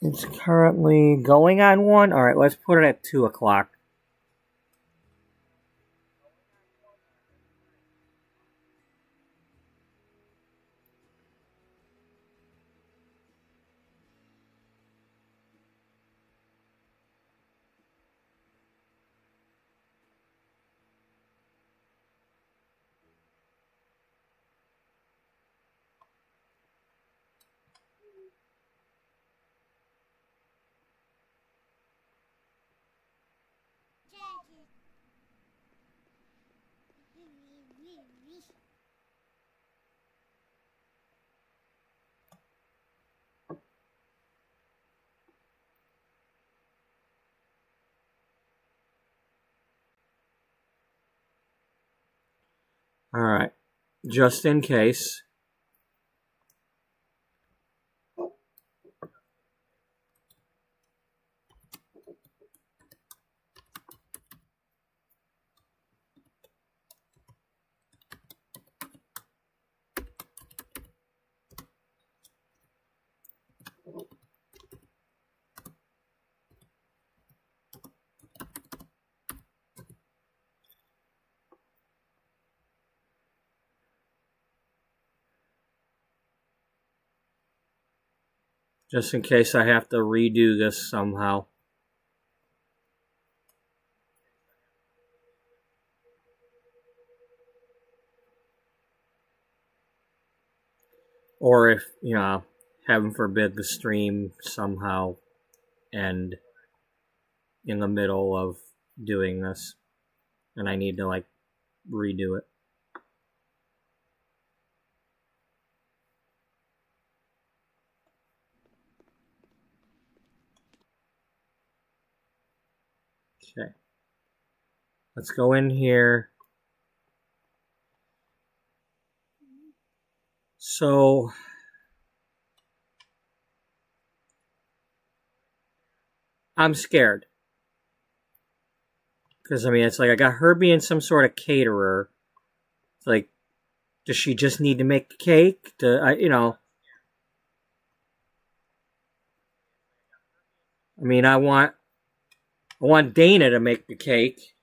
It's currently going on 1. Alright, let's put it at 2 o'clock. Alright, just in case. Just in case I have to redo this somehow. Or if, heaven forbid, the stream somehow end in the middle of doing this. And I need to, redo it. Okay. Let's go in here. So I'm scared. Because, it's like I got her being some sort of caterer. It's like, does she just need to make the cake? I want Dana to make the cake.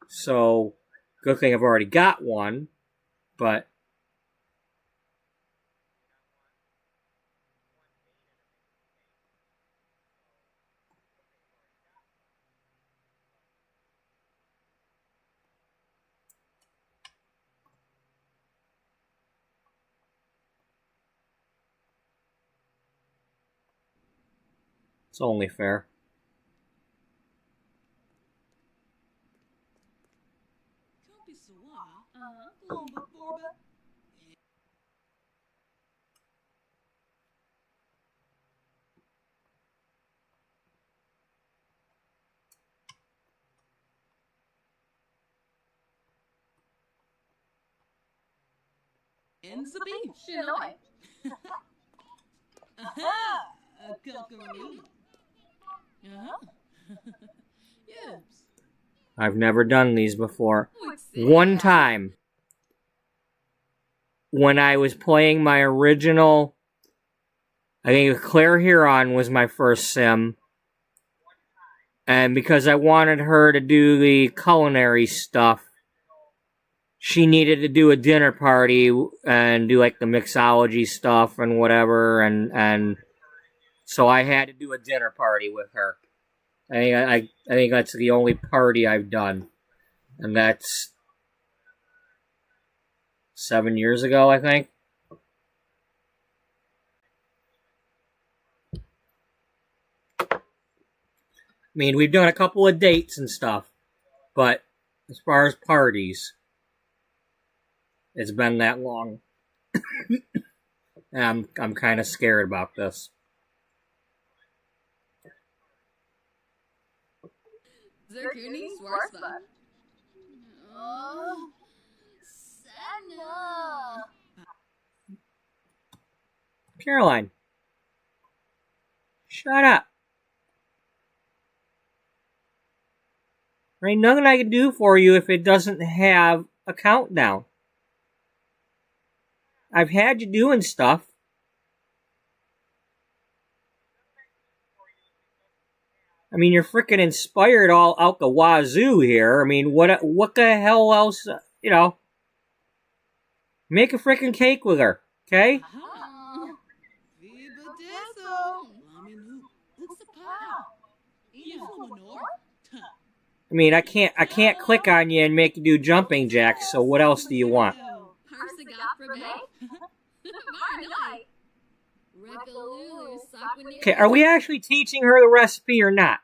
So, good thing I've already got one. But it's only fair. In the beach, Illinois. Aha! A cockaroo. Yes. I've never done these before. One time, when I was playing my original, I think Claire Huron was my first sim. And because I wanted her to do the culinary stuff, she needed to do a dinner party and do the mixology stuff and whatever, and so I had to do a dinner party with her. I think that's the only party I've done, and that's 7 years ago, I think. We've done a couple of dates and stuff, but as far as parties, it's been that long. And I'm kind of scared about this. Zerkuni Swarspa. Oh, Senna. Caroline, shut up. There ain't nothing I can do for you if it doesn't have a countdown. I've had you doing stuff. I mean, you're freaking inspired all out the wazoo here. I mean, what the hell else, you know? Make a freaking cake with her, okay? I mean, I can't click on you and make you do jumping jacks, so what else do you want? Okay, are we actually teaching her the recipe or not?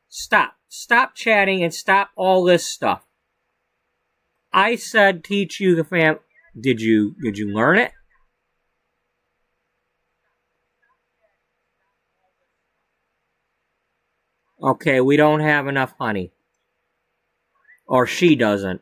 Stop chatting and stop all this stuff. I said teach you the fam. Did you learn it? Okay, we don't have enough honey. Or she doesn't.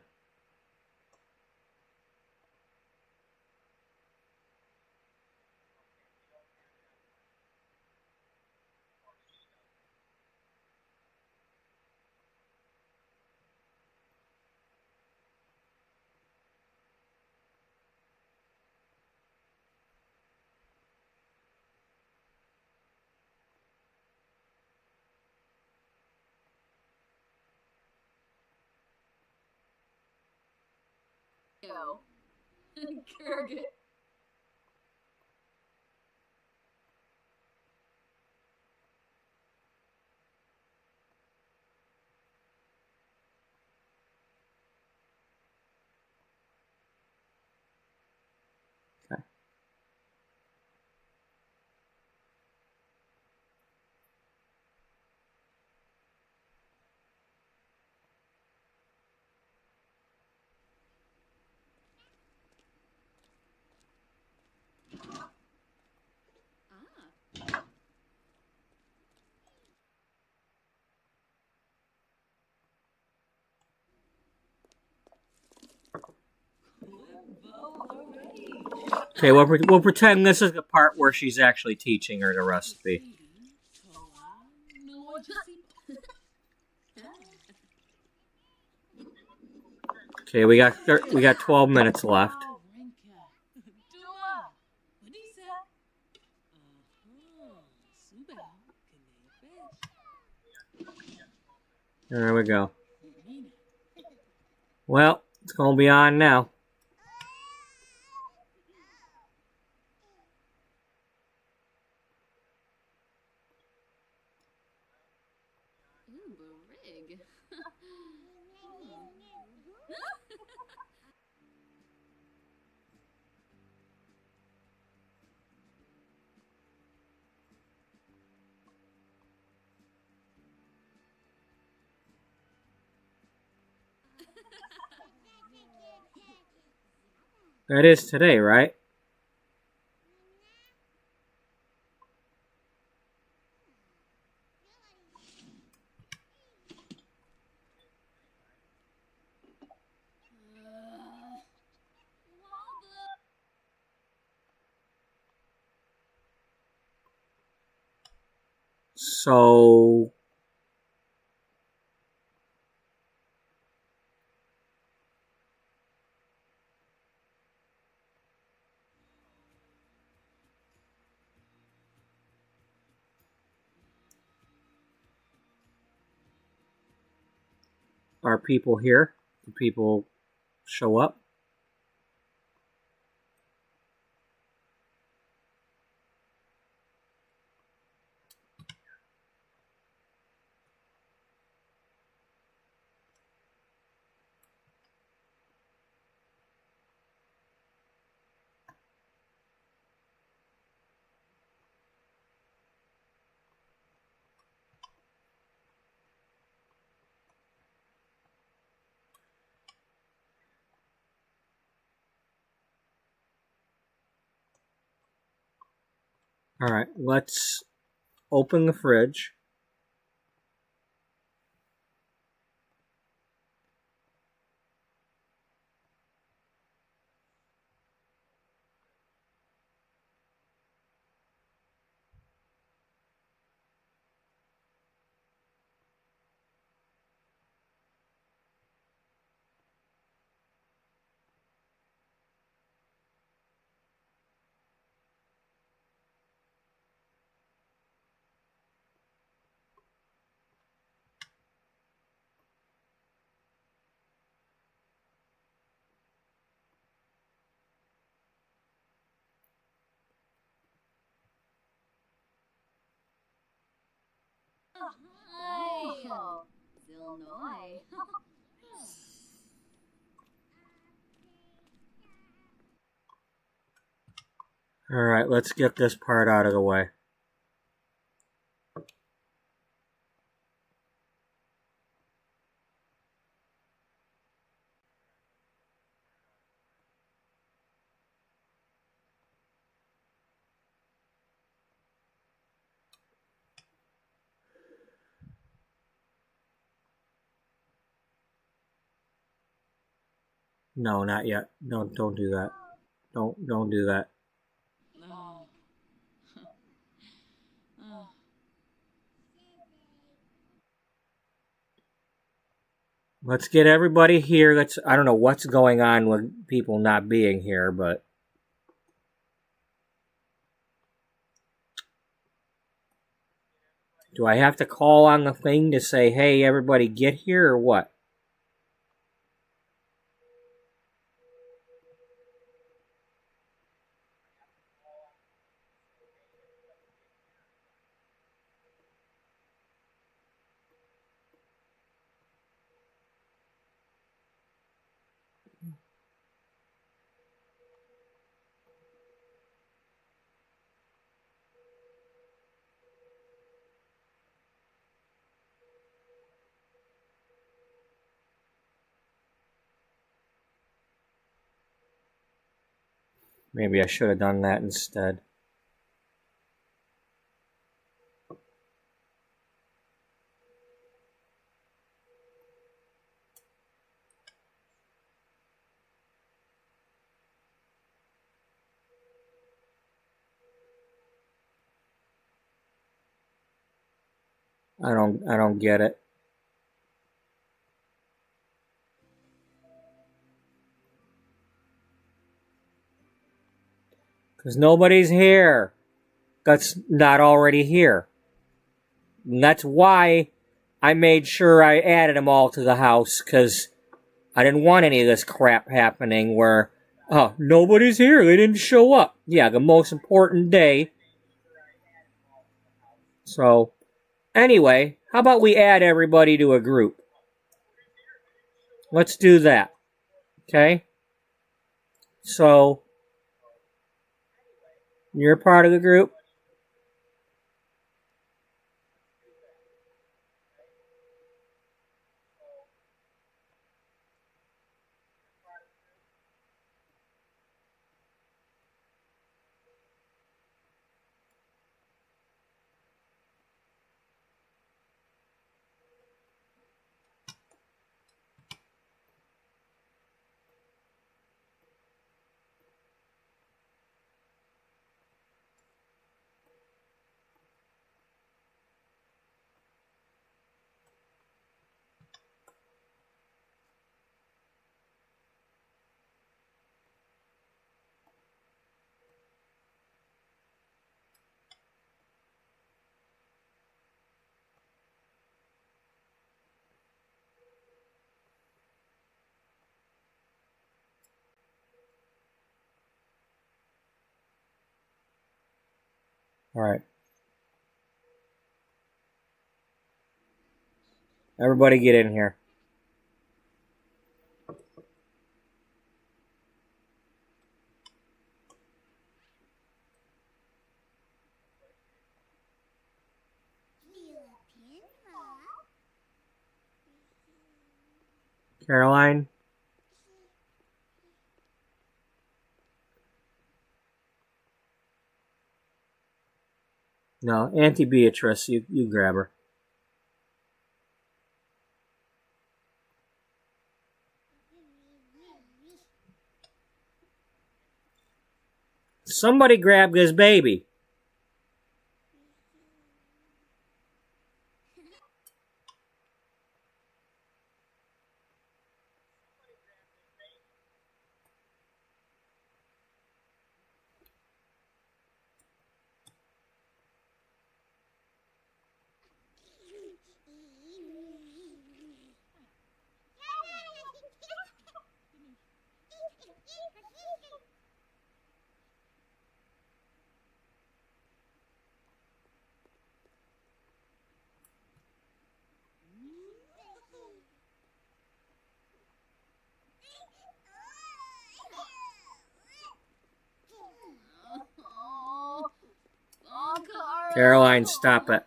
Kurgan. Okay, we'll pretend this is the part where she's actually teaching her the recipe. Okay, we got 12 minutes left. There we go. Well, it's gonna be on now. That is today, right? So are people here? Do people show up? All right, let's open the fridge. Hi. Illinois. Alright, let's get this part out of the way. No, not yet. Don't do that. Don't do that. Oh. Oh. Let's get everybody here. I don't know what's going on with people not being here, but do I have to call on the thing to say, hey, everybody get here, or what? Maybe I should have done that instead. I don't get it. Because nobody's here that's not already here. And that's why I made sure I added them all to the house, because I didn't want any of this crap happening where, oh, nobody's here, they didn't show up. Yeah, the most important day. So, anyway, how about we add everybody to a group? Let's do that. Okay? So, you're part of the group? Alright. Everybody get in here. Caroline? No, Auntie Beatrice, you grab her. Somebody grab this baby. Caroline, stop it.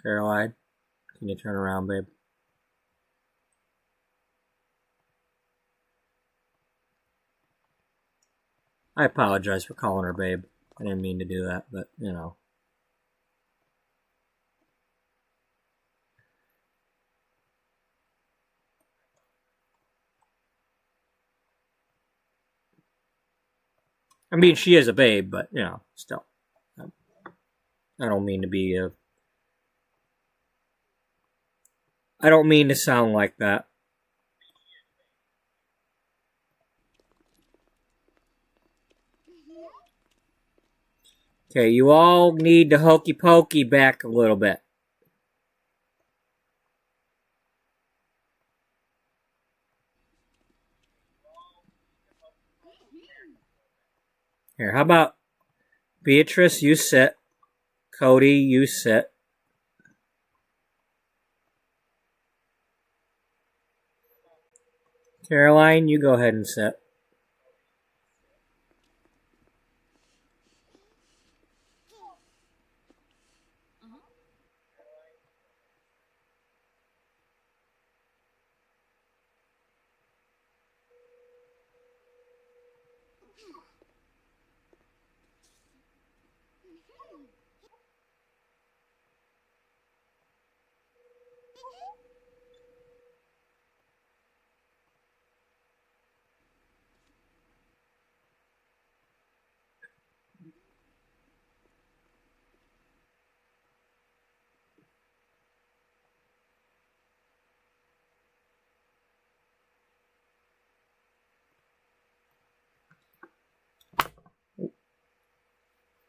Caroline, can you turn around, babe? I apologize for calling her babe. I didn't mean to do that, but, you know. I mean, she is a babe, but, you know, still. I don't mean to be a... I don't mean to sound like that. Okay, you all need to hokey pokey back a little bit. Here, how about Beatrice, you sit. Cody, you sit. Caroline, you go ahead and sit.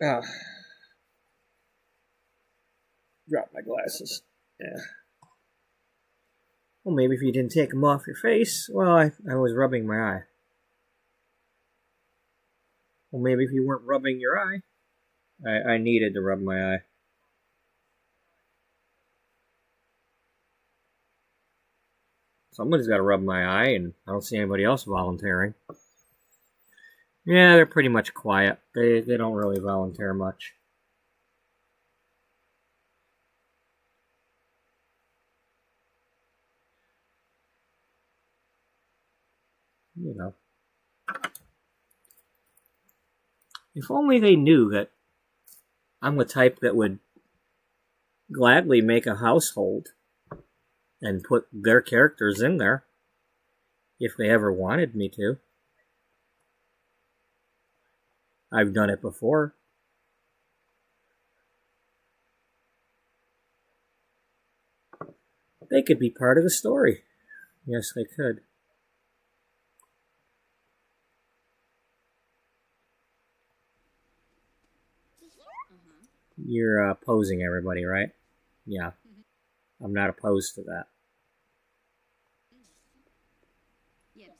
Ah. Drop my glasses. Yeah. Well, maybe if you didn't take them off your face. Well, I was rubbing my eye. Well, maybe if you weren't rubbing your eye. I needed to rub my eye. Somebody's got to rub my eye, and I don't see anybody else volunteering. Yeah, they're pretty much quiet. They don't really volunteer much. You know. If only they knew that I'm the type that would gladly make a household and put their characters in there if they ever wanted me to. I've done it before. They could be part of the story. Yes, they could. You're opposing everybody, right? Yeah. I'm not opposed to that. Yes.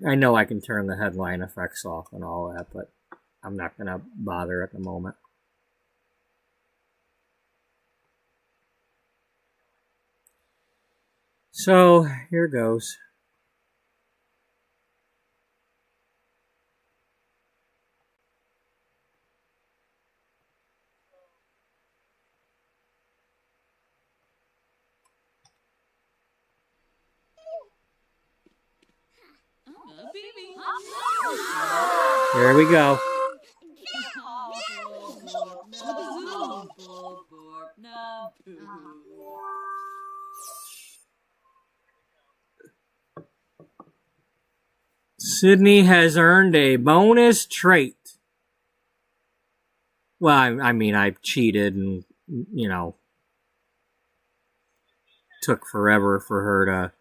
I know I can turn the headline effects off and all that, but I'm not going to bother at the moment. So, here goes. Phoebe. Here we go. Sydney has earned a bonus trait. Well, I mean, I cheated and, took forever for her to,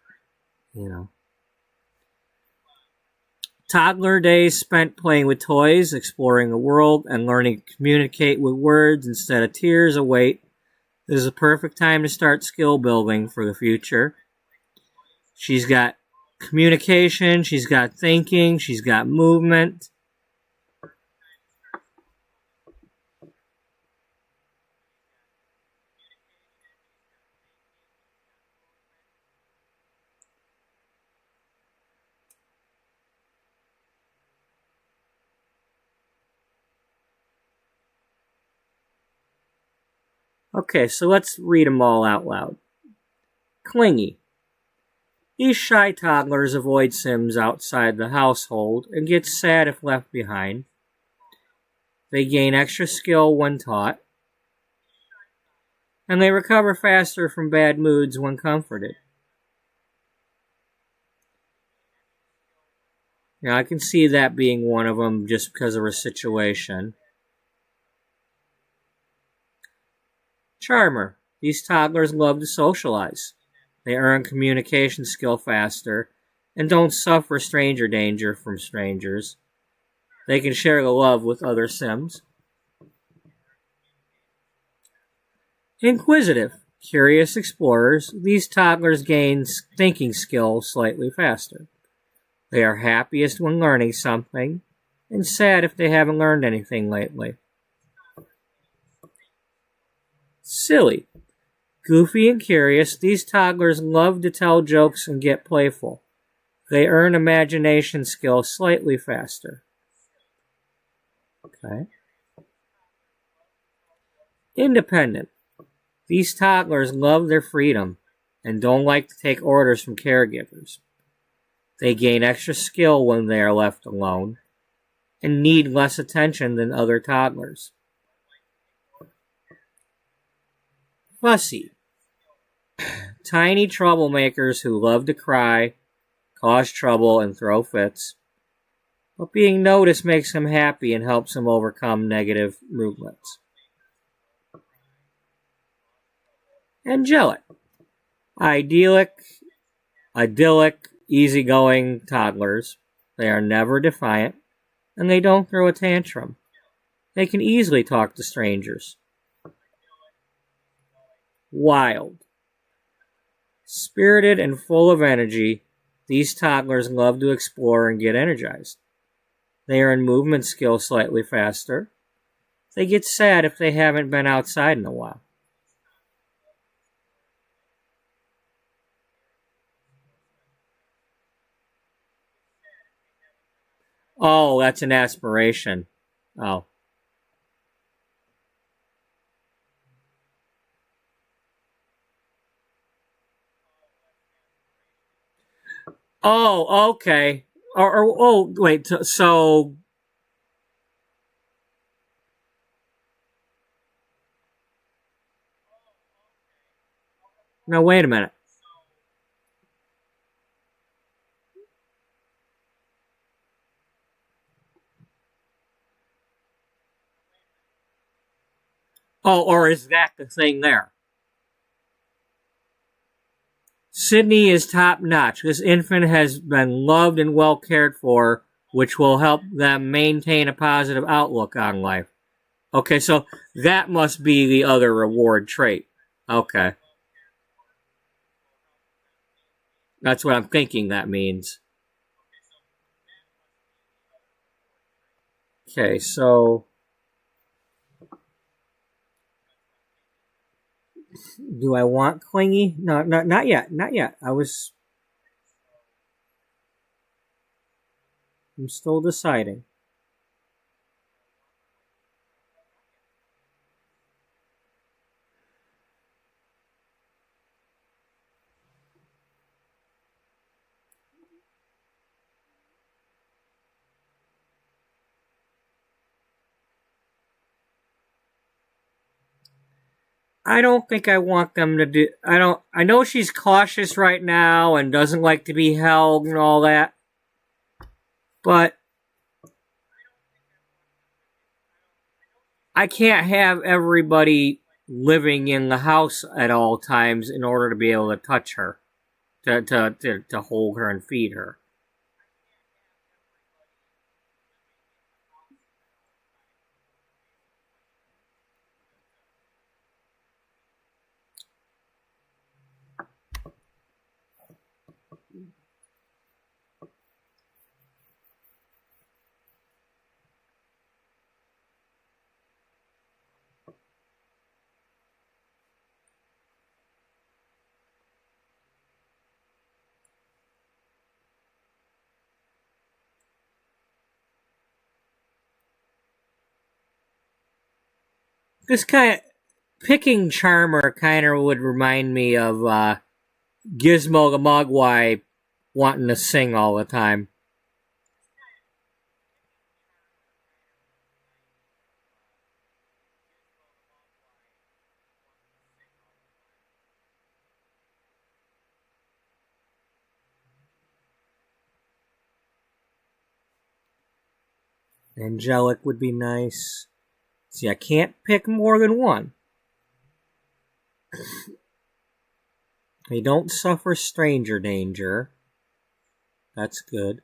Toddler days spent playing with toys, exploring the world, and learning to communicate with words instead of tears await. This is a perfect time to start skill building for the future. She's got communication, she's got thinking, she's got movement. Okay, so let's read them all out loud. Clingy. These shy toddlers avoid Sims outside the household and get sad if left behind. They gain extra skill when taught, and they recover faster from bad moods when comforted. Now, I can see that being one of them just because of her situation. Charmer. These toddlers love to socialize. They earn communication skill faster and don't suffer stranger danger from strangers. They can share the love with other Sims. Inquisitive. Curious explorers. These toddlers gain thinking skill slightly faster. They are happiest when learning something and sad if they haven't learned anything lately. Silly. Goofy and curious, these toddlers love to tell jokes and get playful. They earn imagination skill slightly faster. Okay. Independent. These toddlers love their freedom and don't like to take orders from caregivers. They gain extra skill when they are left alone and need less attention than other toddlers. Fussy. Tiny troublemakers who love to cry, cause trouble, and throw fits. But being noticed makes them happy and helps them overcome negative movements. Angelic. Idyllic, easygoing toddlers. They are never defiant, and they don't throw a tantrum. They can easily talk to strangers. Wild. Spirited and full of energy, these toddlers love to explore and get energized. They earn movement skill slightly faster. They get sad if they haven't been outside in a while. Oh, that's an aspiration. Oh. Oh, okay. Wait. So, now wait a minute. Oh, or is that the thing there? Sydney is top notch. This infant has been loved and well cared for, which will help them maintain a positive outlook on life. Okay, so that must be the other reward trait. Okay. That's what I'm thinking that means. Okay, so do I want clingy? No, not yet. Not yet. I'm still deciding. I don't think I want them to do... I know she's cautious right now and doesn't like to be held and all that. But I can't have everybody living in the house at all times in order to be able to touch her, to hold her and feed her. This kind of picking Charmer kind of would remind me of Gizmo the Mogwai wanting to sing all the time. Angelic would be nice. See, I can't pick more than one. They don't suffer stranger danger. That's good.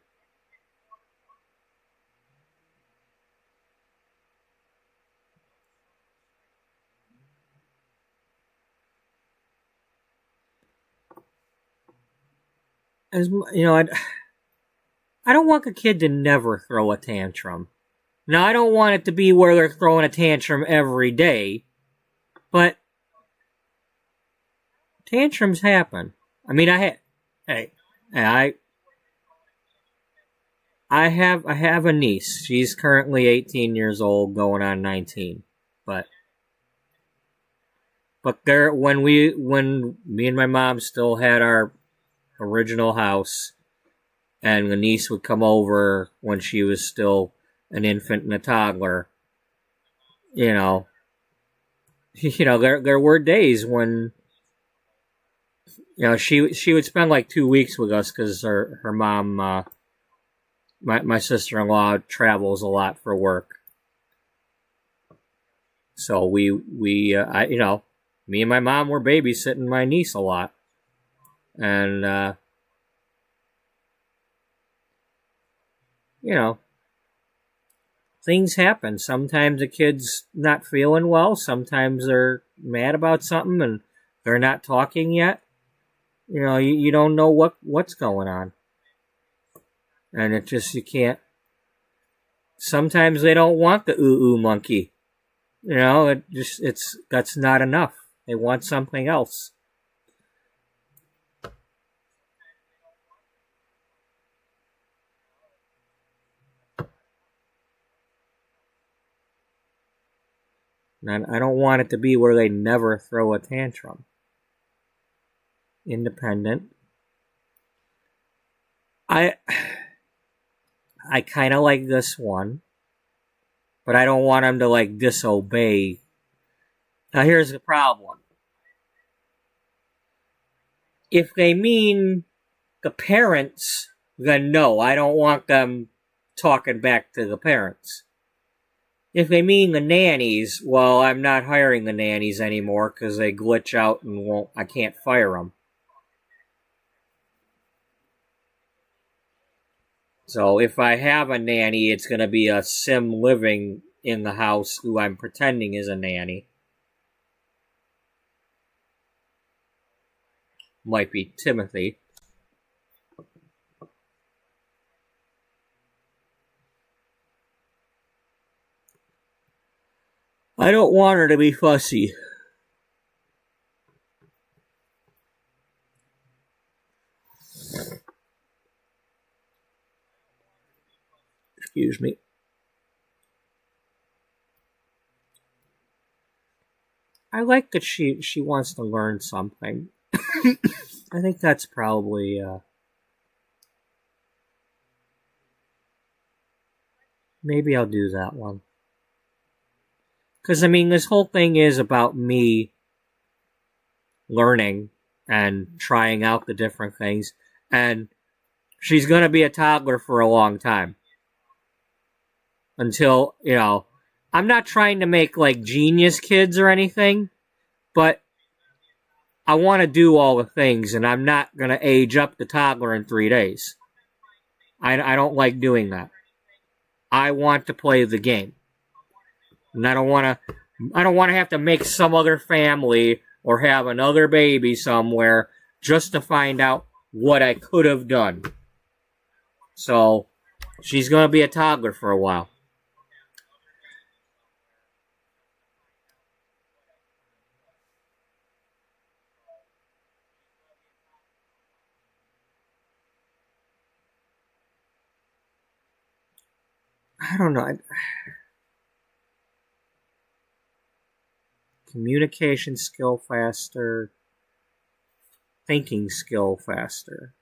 As you know, I don't want a kid to never throw a tantrum. Now, I don't want it to be where they're throwing a tantrum every day, but tantrums happen. I mean, I have a niece. She's currently 18 years old, going on 19. But there, when me and my mom still had our original house, and the niece would come over when she was still an infant and a toddler, there were days when, she would spend like 2 weeks with us because her mom, my sister-in-law travels a lot for work. So me and my mom were babysitting my niece a lot. And, things happen. Sometimes a kid's not feeling well. Sometimes they're mad about something and they're not talking yet. You don't know what's going on. And it just, you can't. Sometimes they don't want the ooh monkey. That's not enough. They want something else. And I don't want it to be where they never throw a tantrum. Independent. I kind of like this one, but I don't want them to disobey. Now here's the problem. If they mean the parents, then no, I don't want them talking back to the parents. If they mean the nannies, well, I'm not hiring the nannies anymore because they glitch out and I can't fire them. So if I have a nanny, it's going to be a sim living in the house who I'm pretending is a nanny. Might be Timothy. I don't want her to be fussy. Excuse me. I like that she wants to learn something. I think that's probably maybe I'll do that one. Because, this whole thing is about me learning and trying out the different things. And she's going to be a toddler for a long time. Until, I'm not trying to make like genius kids or anything, but I want to do all the things, and I'm not going to age up the toddler in 3 days. I don't like doing that. I want to play the game. And I don't want to have to make some other family or have another baby somewhere just to find out what I could have done. So, she's going to be a toddler for a while. I don't know. Communication skill faster. Thinking skill faster.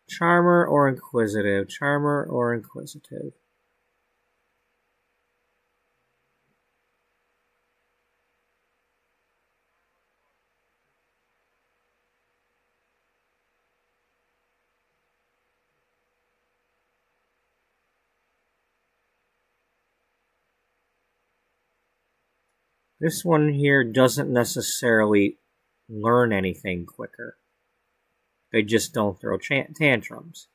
Charmer or inquisitive? Charmer or inquisitive? This one here doesn't necessarily learn anything quicker. They just don't throw tantrums.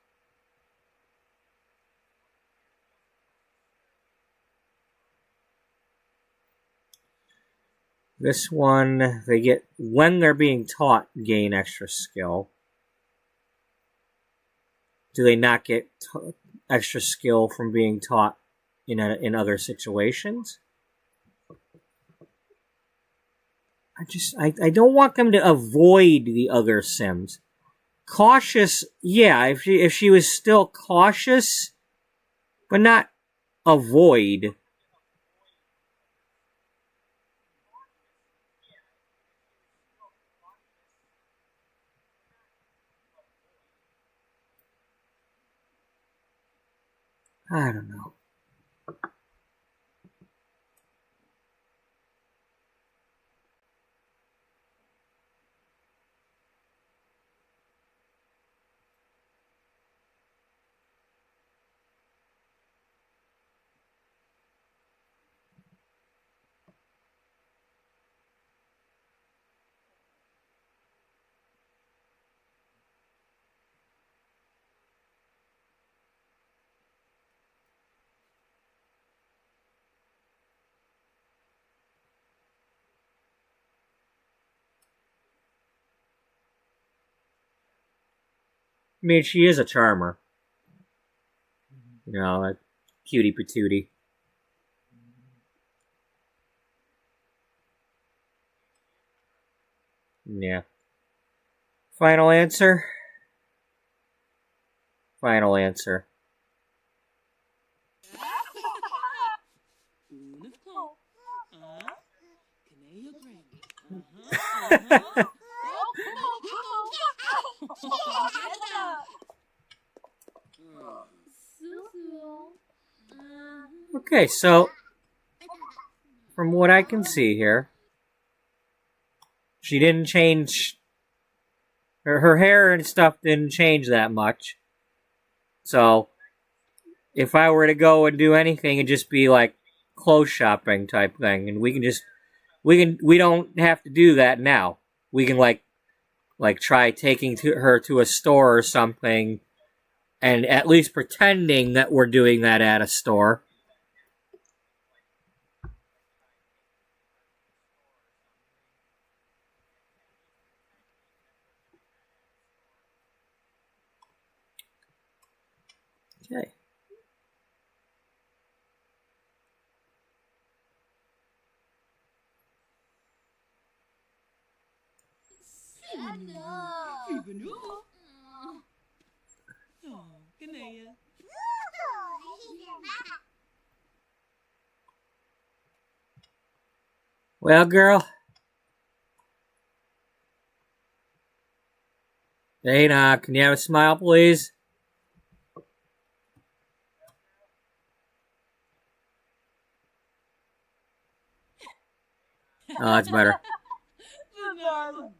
This one, they get, when they're being taught, gain extra skill. Do they not get extra skill from being taught in other situations? I don't want them to avoid the other Sims. Cautious, yeah, if she was still cautious, but not avoid. I don't know. I mean, she is a charmer. A cutie patootie. Yeah. Final answer? Final answer. Okay, so from what I can see here, she didn't change. Her hair and stuff didn't change that much. So, if I were to go and do anything, it'd just be like clothes shopping type thing, and we don't have to do that now. We can like try taking her to a store or something, and at least pretending that we're doing that at a store. Okay. Well, girl, Dana, can you have a smile, please? Oh, that's better. The darling.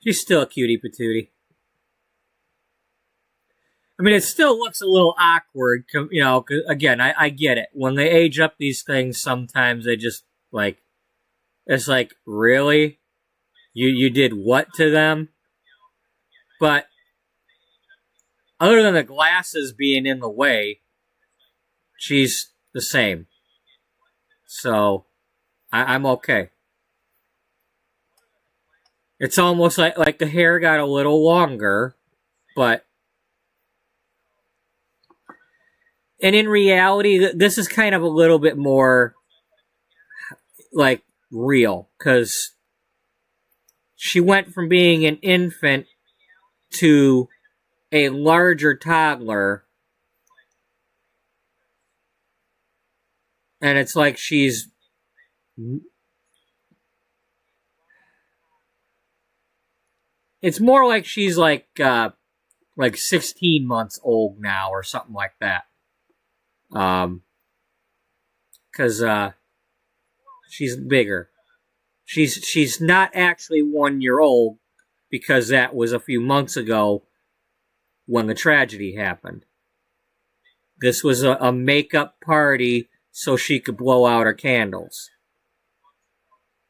She's still a cutie patootie. I mean, it still looks a little awkward, you know, 'cause, again, I get it. When they age up these things, sometimes they just, like, it's like, really? You did what to them? But other than the glasses being in the way, she's the same. So, I'm okay. It's almost like the hair got a little longer, but... And in reality, this is kind of a little bit more, like, real. Because she went from being an infant to a larger toddler. And it's like she's... It's more like she's like 16 months old now or something like that. Cause, she's bigger. She's not actually 1 year old because that was a few months ago when the tragedy happened. This was a makeup party so she could blow out her candles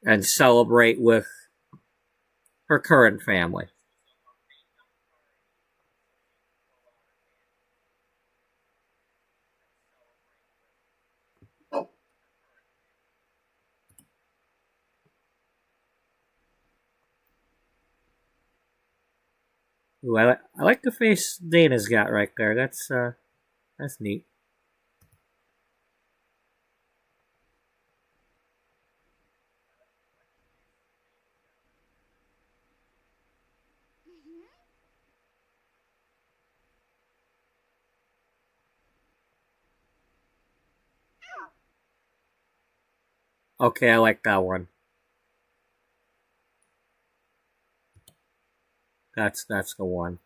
and celebrate with her current family. Ooh, I like the face Dana's got right there. That's neat. Okay, I like that one. That's the one.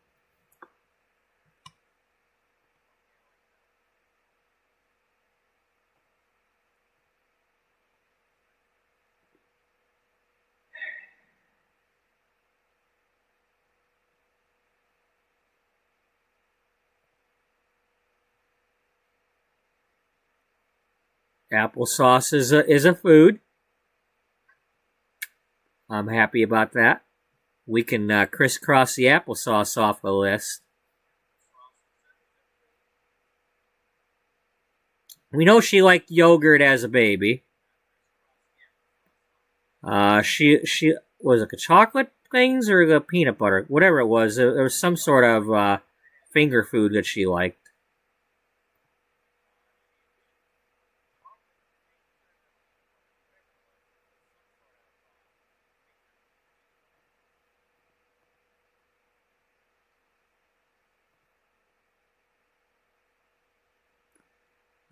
Applesauce is a food. I'm happy about that. We can crisscross the applesauce off the list. We know she liked yogurt as a baby. She was it the chocolate things or the peanut butter, whatever it was. There was some sort of finger food that she liked.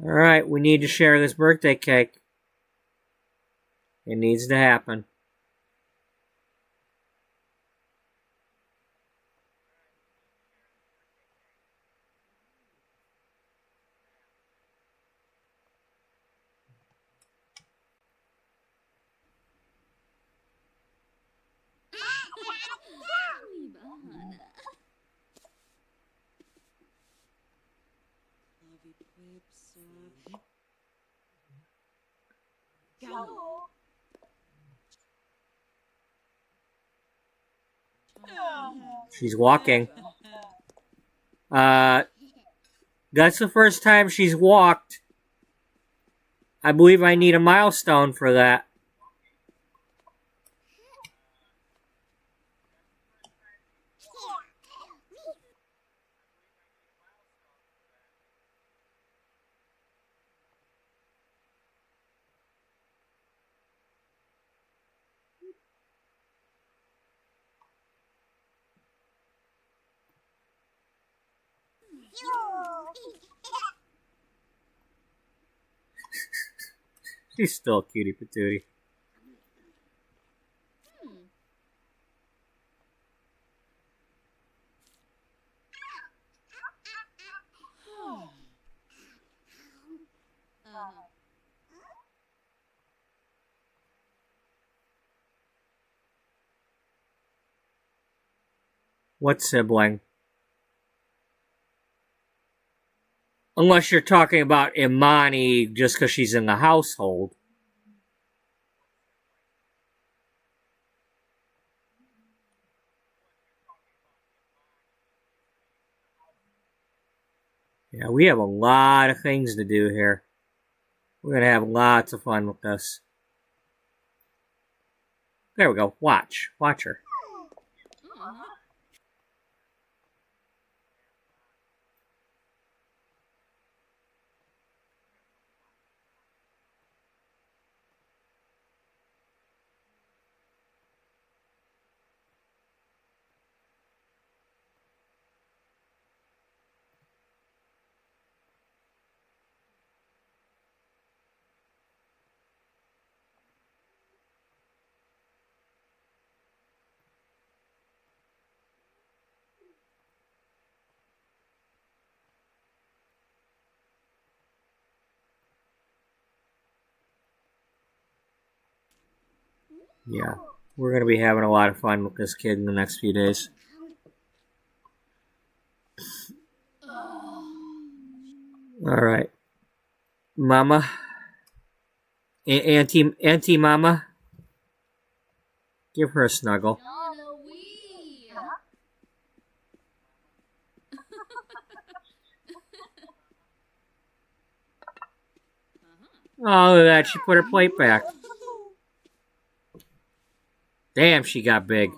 All right, we need to share this birthday cake. It needs to happen. She's walking. That's the first time she's walked. I believe I need a milestone for that. She's still a cutie patootie. What sibling? Unless you're talking about Imani just because she's in the household. Yeah, we have a lot of things to do here. We're going to have lots of fun with this. There we go. Watch. Watch her. Yeah, we're going to be having a lot of fun with this kid in the next few days. Alright. Mama. Auntie Mama. Give her a snuggle. Oh, look at that. She put her plate back. Damn, she got big.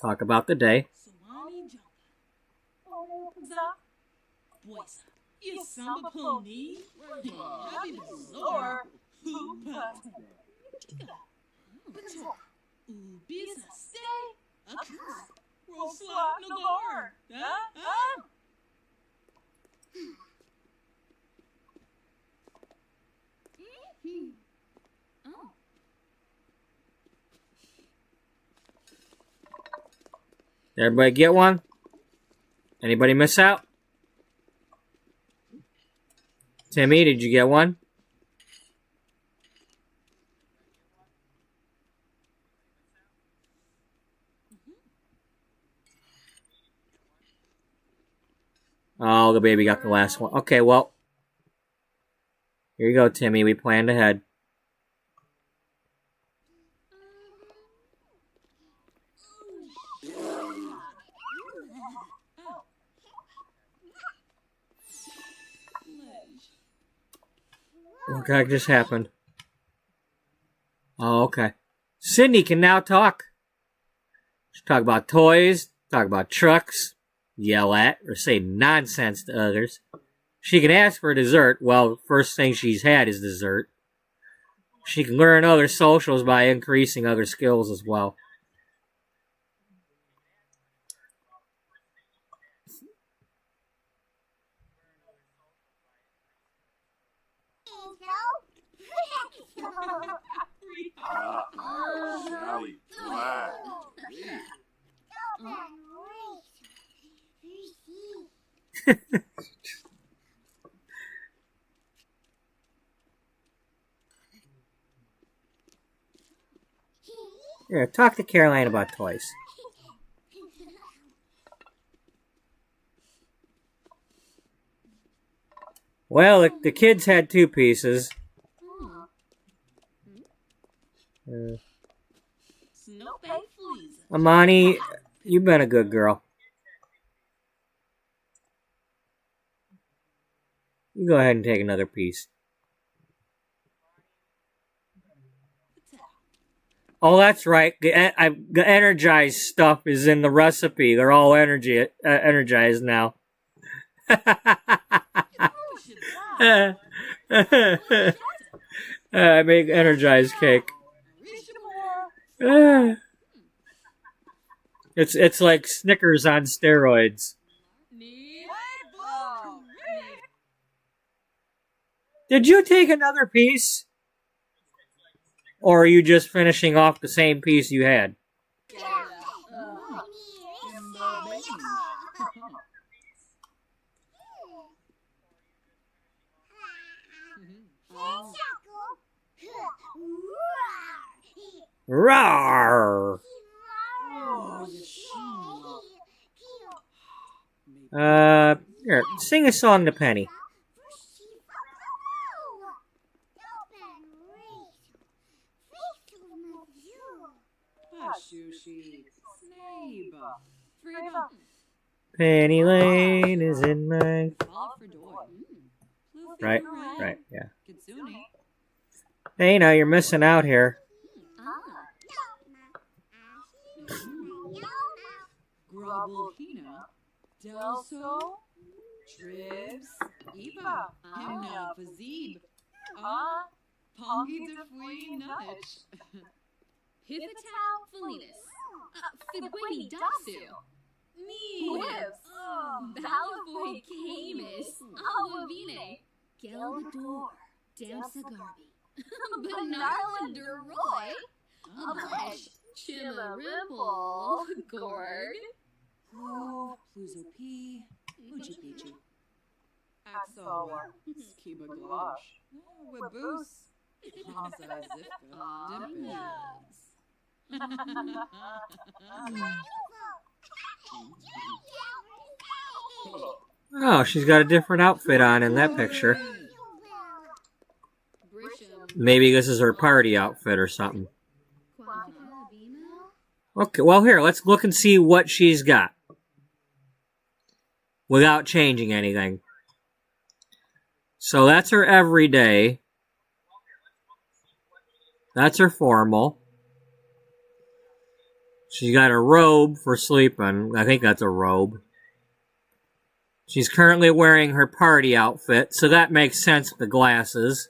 Talk about the day. Did everybody get one? Anybody miss out? Timmy, did you get one? Oh, the baby got the last one. Okay, well. Here you go, Timmy. We planned ahead. What just happened? Oh, okay. Sydney can now talk. She talk about toys, talk about trucks, yell at, or say nonsense to others. She can ask for dessert. Well, first thing she's had is dessert. She can learn other socials by increasing other skills as well. Here, talk to Caroline about toys. Well, the kids had two pieces. Amani, you've been a good girl. You go ahead and take another piece. Oh, that's right. The energized stuff is in the recipe. They're all energized now. I make energized cake. It's like Snickers on steroids. Did you take another piece? Or are you just finishing off the same piece you had? Rawr! Here, sing a song to Penny. Penny Lane is in my... Right, yeah. Hey, now you're missing out here. Grobelhina, Delso, Tribs, Eva, Himna, Fazib, Pongi de Fui Nudge. Pivotal Felinus. Figuini Dasu. Nibs. Balafoy Camus. Alvine. Geldor. Damsagarbi. Benarland Roy. Ablesh. Chilla Ripple. Gord. Pluzo P. Ujipichi. Axawa. Skiba Glosh. Waboose. Hamza Zifka. Dimpins. Oh, she's got a different outfit on in that picture. Maybe this is her party outfit or something. Okay, well here, let's look and see what she's got. Without changing anything. So that's her everyday. That's her formal. She's got a robe for sleeping. I think that's a robe. She's currently wearing her party outfit, so that makes sense with the glasses.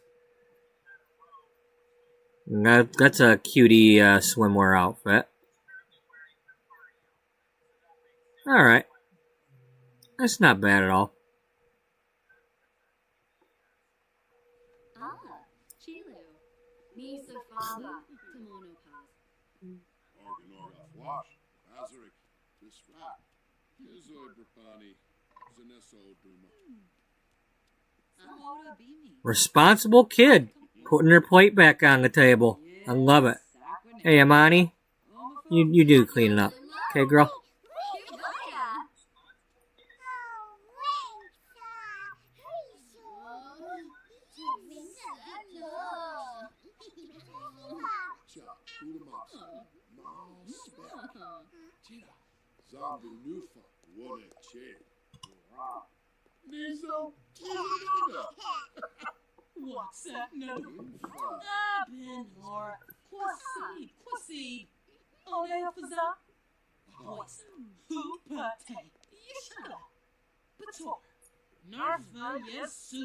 That's a cutie swimwear outfit. Alright. That's not bad at all. Chilu. Nisa Fala. Kimono Paz. Organoga Fwash, Azarik, Disrat, Izoid Rapani, Zanesso Duma. Responsible kid. Putting her plate back on the table. I love it. Hey, Amani. You do clean it up. Okay, girl? Zombie Nufa, what a chick. What's that no? Pinhor, Quasi, Olefaza, Voice, Hoopate, Yishka, Pator, Narfa, Yesu,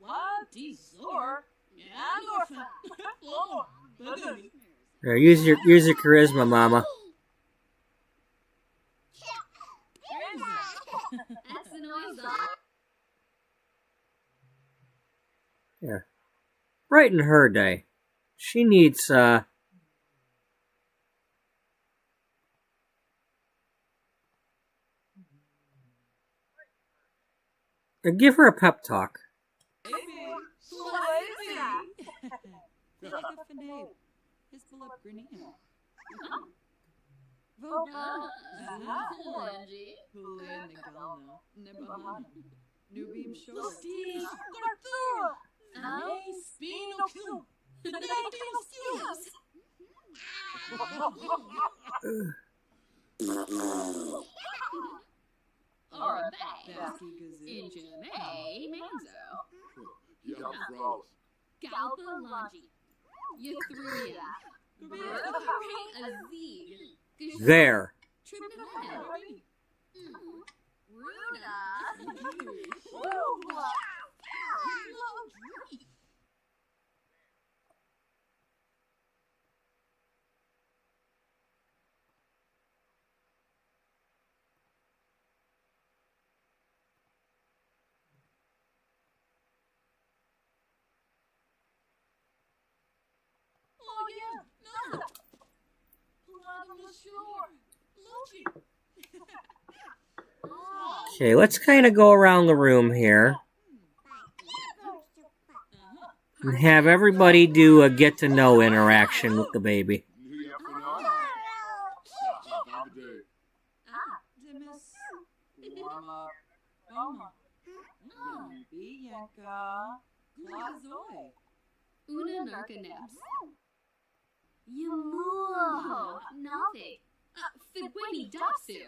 Wadizor, Yagorfa, Floor, Baguni. Here, use your charisma, Mama. That's the noise. Yeah. Brighten her day. She needs, give her a pep talk. Nubim Shore. Spino Q. Or Injame Manzo. Yum froze. Galpa Longi. Yathuria. Azig. There. Tripinano. Runa. Okay, let's kind of go around the room here and have everybody do a get-to-know interaction with the baby. Una narcanaps. Yamur. Novi. Fibwini dapsu.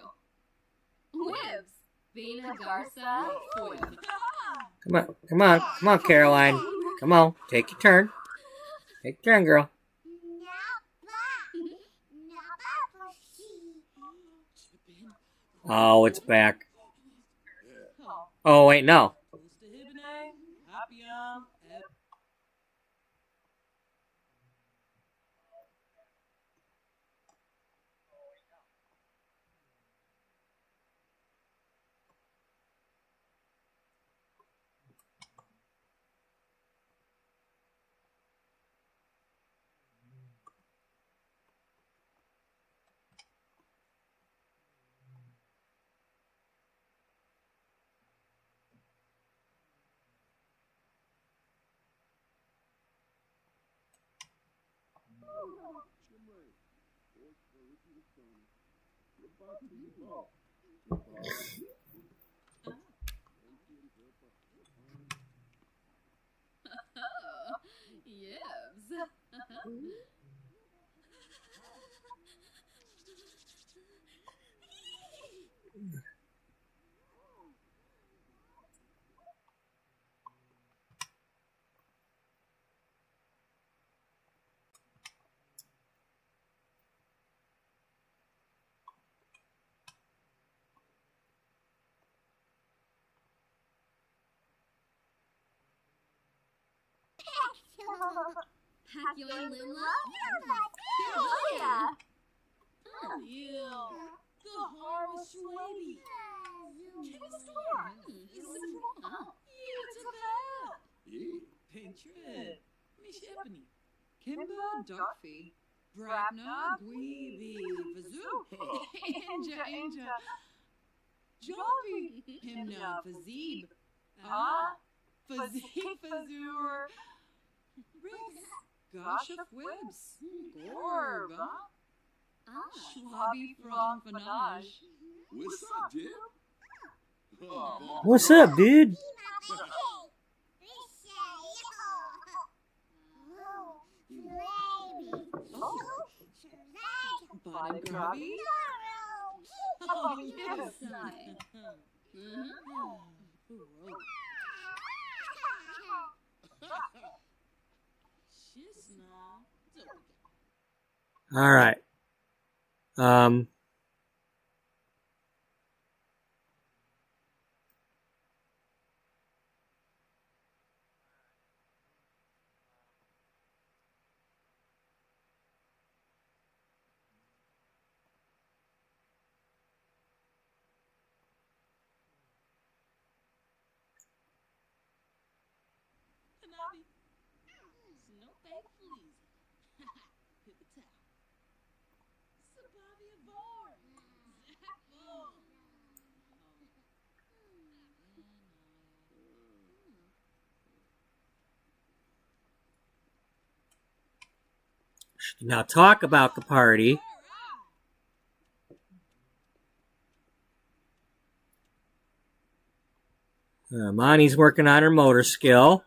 Wibs. Vina garza. Foib. Come on, Caroline. Come on, take your turn. Take your turn, girl. Oh, it's back. Oh, wait, no. Yes. Pack your Lula. Oh, yeah. Ew. The horror baby. Can we store? Pinchrit. Mish Ebony. Kimba Duckfee. Brabna Gweeby. Vazoo. Anja. Jovi. Himna Fazib. Fazur. Riggs. Gosh of Wibs. Gorb. Schwabby from Fanage. What's up, dude? What's up, dude? Bottom Grubby? Oh, yes. All right. Now talk about the party. Monty's working on her motor skill.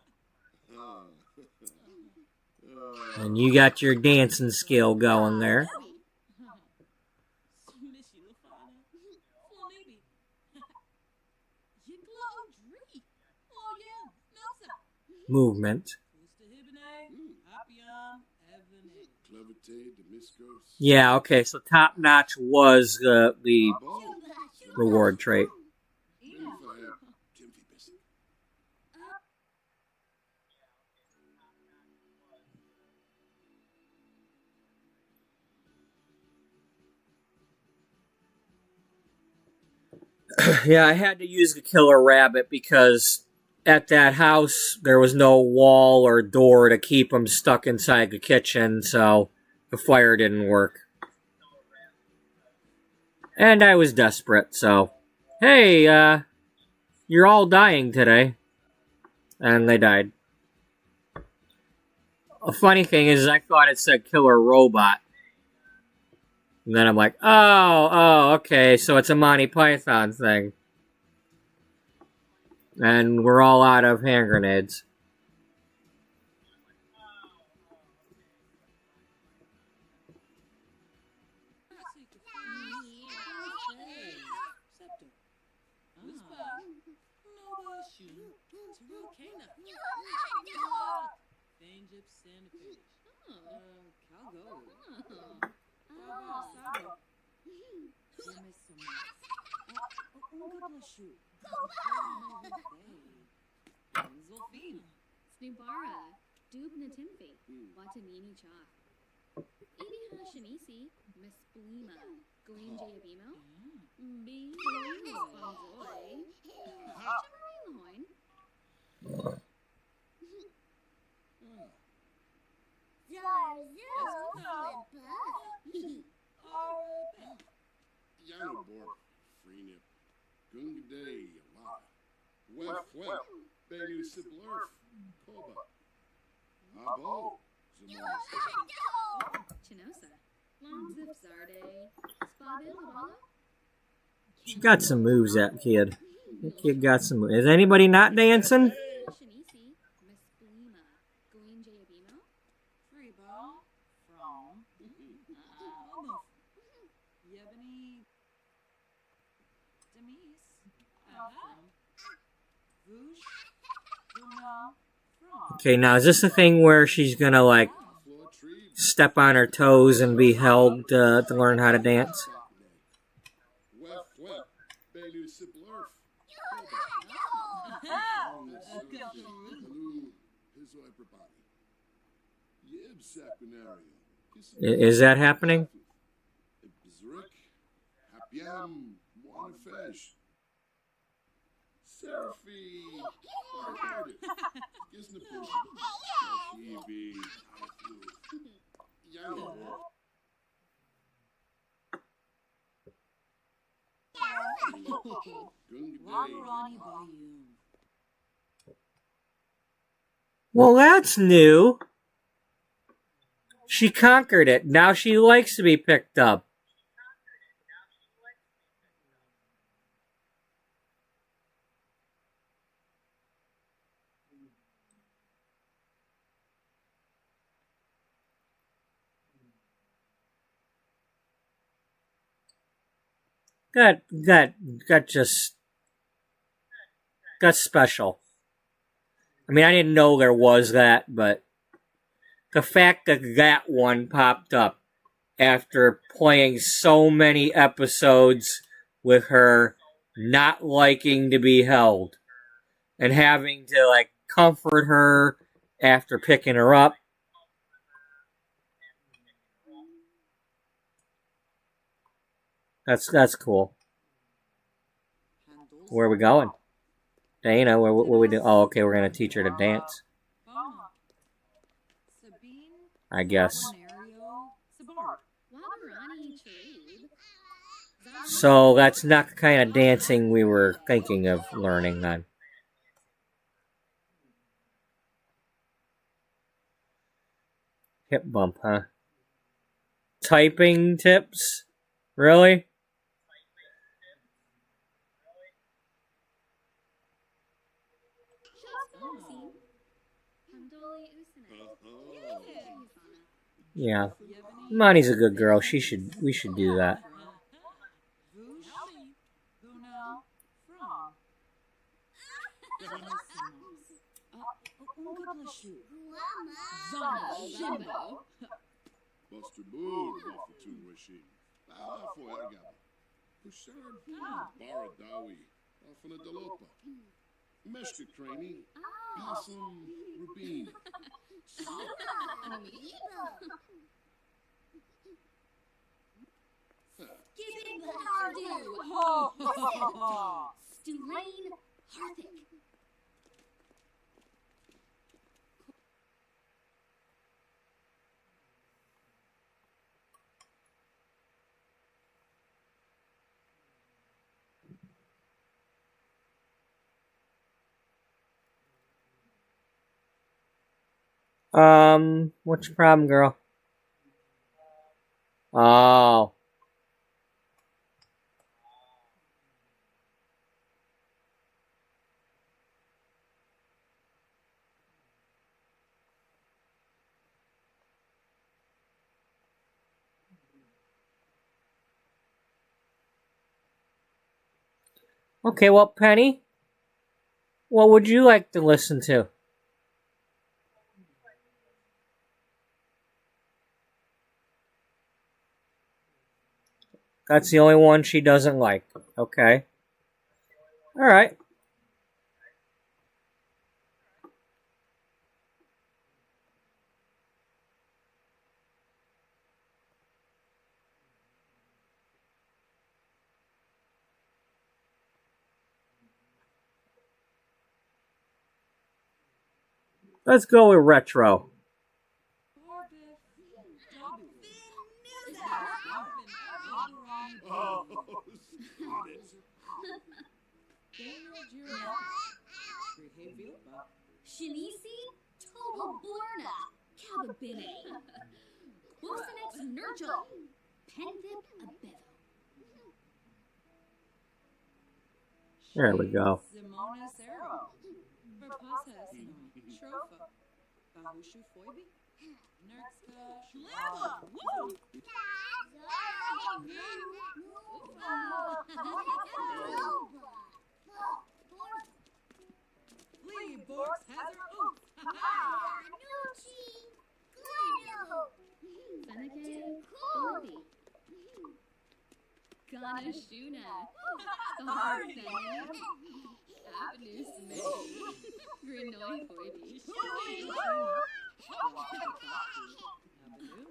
And you got your dancing skill going there. Movement. Yeah, okay, so top notch was the reward trait. Yeah, I had to use the killer rabbit because at that house there was no wall or door to keep them stuck inside the kitchen, so the fire didn't work. And I was desperate, so, hey, you're all dying today. And they died. A funny thing is, I thought it said killer robot. And then I'm like, okay, so it's a Monty Python thing. And we're all out of hand grenades. Snubara, Dubna Timfi, Watanini Chaf. Ibiha Shanisi, Miss Blima, Green Jayabimo, B. Sponzoy, Loin. Yanobor, Freenip, Gungaday, Yamada, Wef, Beatrice Ullbright, Koba, Abo, Zamonis. Chinosa, Long Zip Zarde, Spabil Lala. She got some moves, that kid. That kid got some moves. Is anybody not dancing? Shanisi, Miss Blima, Green Jayabimo, Freebo, From, Yebony, Demise, From, Voosh, Duna, From. Okay, now is this the thing where she's gonna, like, step on her toes and be held to learn how to dance? Wef, Beatrice Ullbright, Is that happening? Hapiam, Monafesh, Seraphy, Gisnapur, Eve, Yanobor. Wabarani Bayou. Well, that's new. She conquered it. Now she likes to be picked up. Got special. I mean, I didn't know there was that, but the fact that that one popped up after playing so many episodes with her not liking to be held and having to, like, comfort her after picking her up. That's cool. Where are we going? Dana, what we do? Oh, okay, we're going to teach her to dance. I guess. So that's not the kind of dancing we were thinking of learning then. Hip bump, huh? Typing tips? Really? Yeah. Monty's a good girl. We should do that. Buster Bull, Waffle Tune Machine. For Ergaba. Pushard, Baradawi, Alfana Dalopa. Meshka Craney, Possum, Rubin. Giving Hardu! Stulain Harthick. What's your problem, girl? Oh. Okay, well, Penny, what would you like to listen to? That's the only one she doesn't like. Okay. Alright. Let's go with retro. Oh, Shinisi, Toborna, Cababine, Quosenex Nurgle, Pendip Abevo. There we go. Simona Sero, Verpasa Trofa, Bahushu Foibi, Nerxka Shuleva, Woo! Flea Borks has her oats. Seneca, Corby, Ganashuna, Starfan, Avenue Smith, Grinoy Hoity, Avenue,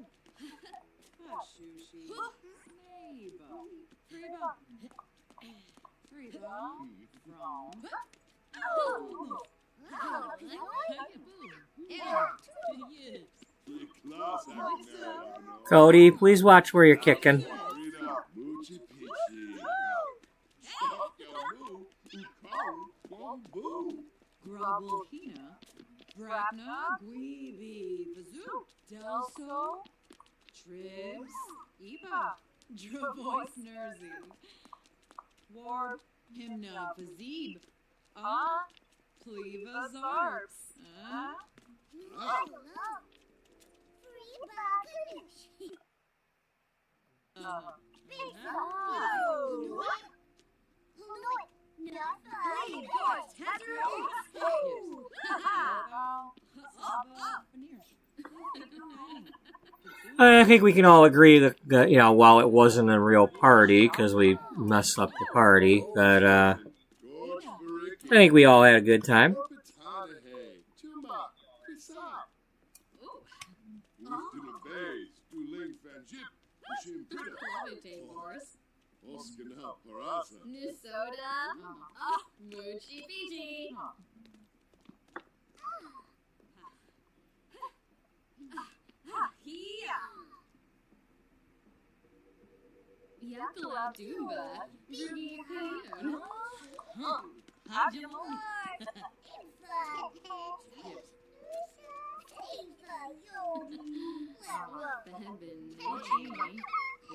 Bashushi, Snaba, Freba, Freba, From, class act now. Cody, please watch where you're kicking. Rita, Moochie Peachy. Shakamu, Ukaru, Bamboo. Grubble Hina, Brapna, Guibi, Bazoo, Delso, Tribs, Eba, Dravois Nerzy, Warp, Himna, Vazib, Pleva Zarps, I think we can all agree that, while it wasn't a real party, because we messed up the party, that, I think we all had a good time. Nusoda, Moochie Peachy. Yakala Dumba, Rudy Hoon. Hajimon. Behebin, Nechini,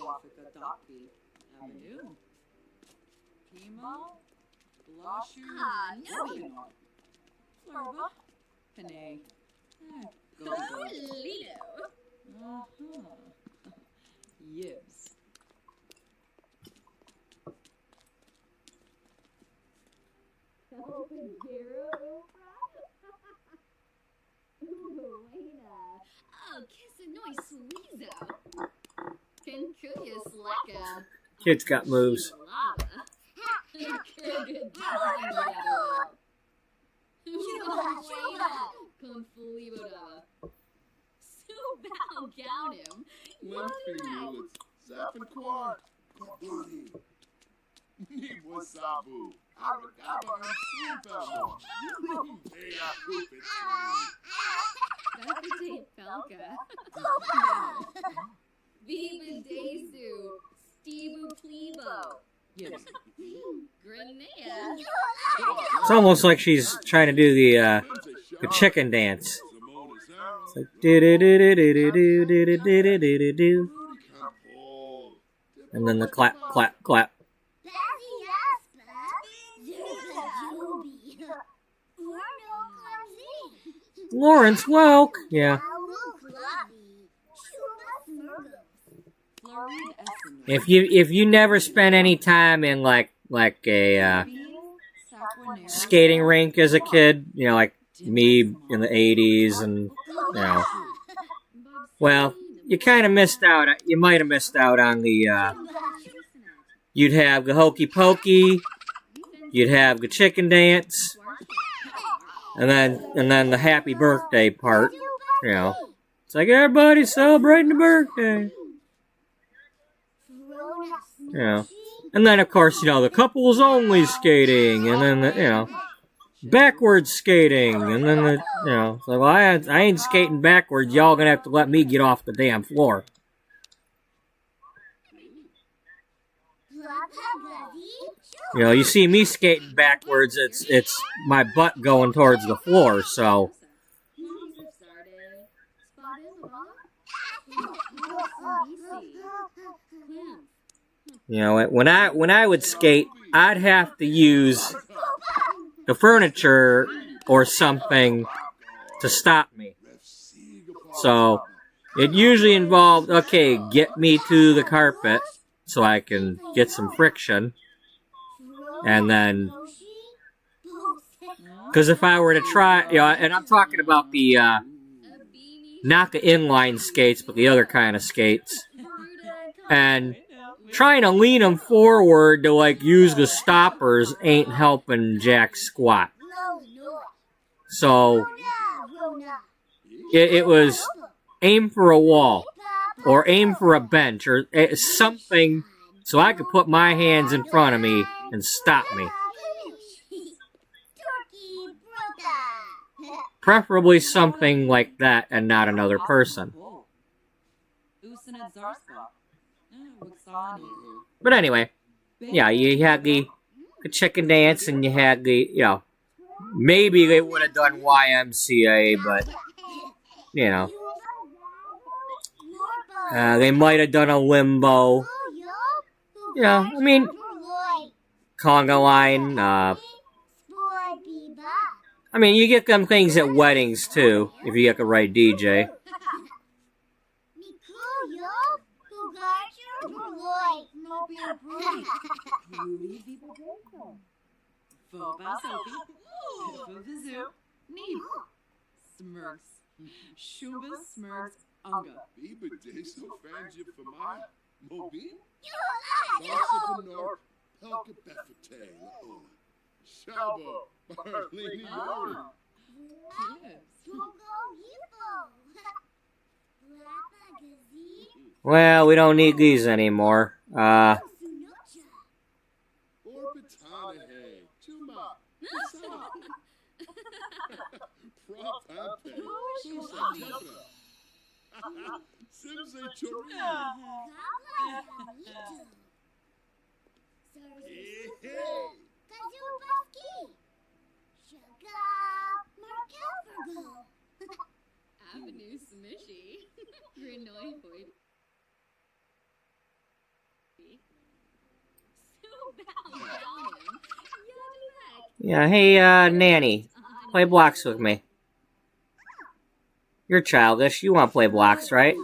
Wafika Doki, Avenue. Kimo, Blashu, Nobino. Florba, Panay. Golito. Yibs. Oh, kiss a noise sweezo. Can kuya slacka. Kid's got moves. Con fully bodava. So bow down him. One finger, Zap and Quart. Quart. Nibo Sabu. Aragaba and Super. Bea uty. Bethany Felka. Viva Desu. Stevu Plebo. Yibs. Grenea. It's almost like she's trying to do the chicken dance. It's like do do do do do do do do do do do do, and then the clap, clap, clap. Lawrence Welk, yeah. If you never spent any time in like a skating rink as a kid, you know, like me in the 80s, and you know, well, you kind of missed out. You might have missed out on the. You'd have the hokey pokey, you'd have the chicken dance, and then the happy birthday part. You know, it's like everybody's celebrating the birthday. You know, and then of course, you know, the couples only skating, and then you know, backwards skating, and then the, you know, it's like, well, I ain't skating backwards. Y'all gonna have to let me get off the damn floor. You know, you see me skating backwards, it's my butt going towards the floor, so. You know, when I would skate, I'd have to use the furniture or something to stop me. So, it usually involved, okay, get me to the carpet so I can get some friction. And then, because if I were to try, you know, and I'm talking about the, not the inline skates, but the other kind of skates. And trying to lean them forward to, like, use the stoppers ain't helping jack squat. So, it was aim for a wall, or aim for a bench, or something so I could put my hands in front of me and stop me. Preferably something like that and not another person. But anyway, yeah, you had the chicken dance, and you had the, you know, maybe they would have done YMCA, but, you know, they might have done a limbo. Yeah, I mean, conga line, I mean, you get them things at weddings, too, if you get the right DJ. Well, we don't need these anymore. Avenue Smishy. Grenoid. Yeah, hey, Nanny, play blocks with me. You're childish. You want to play blocks, right?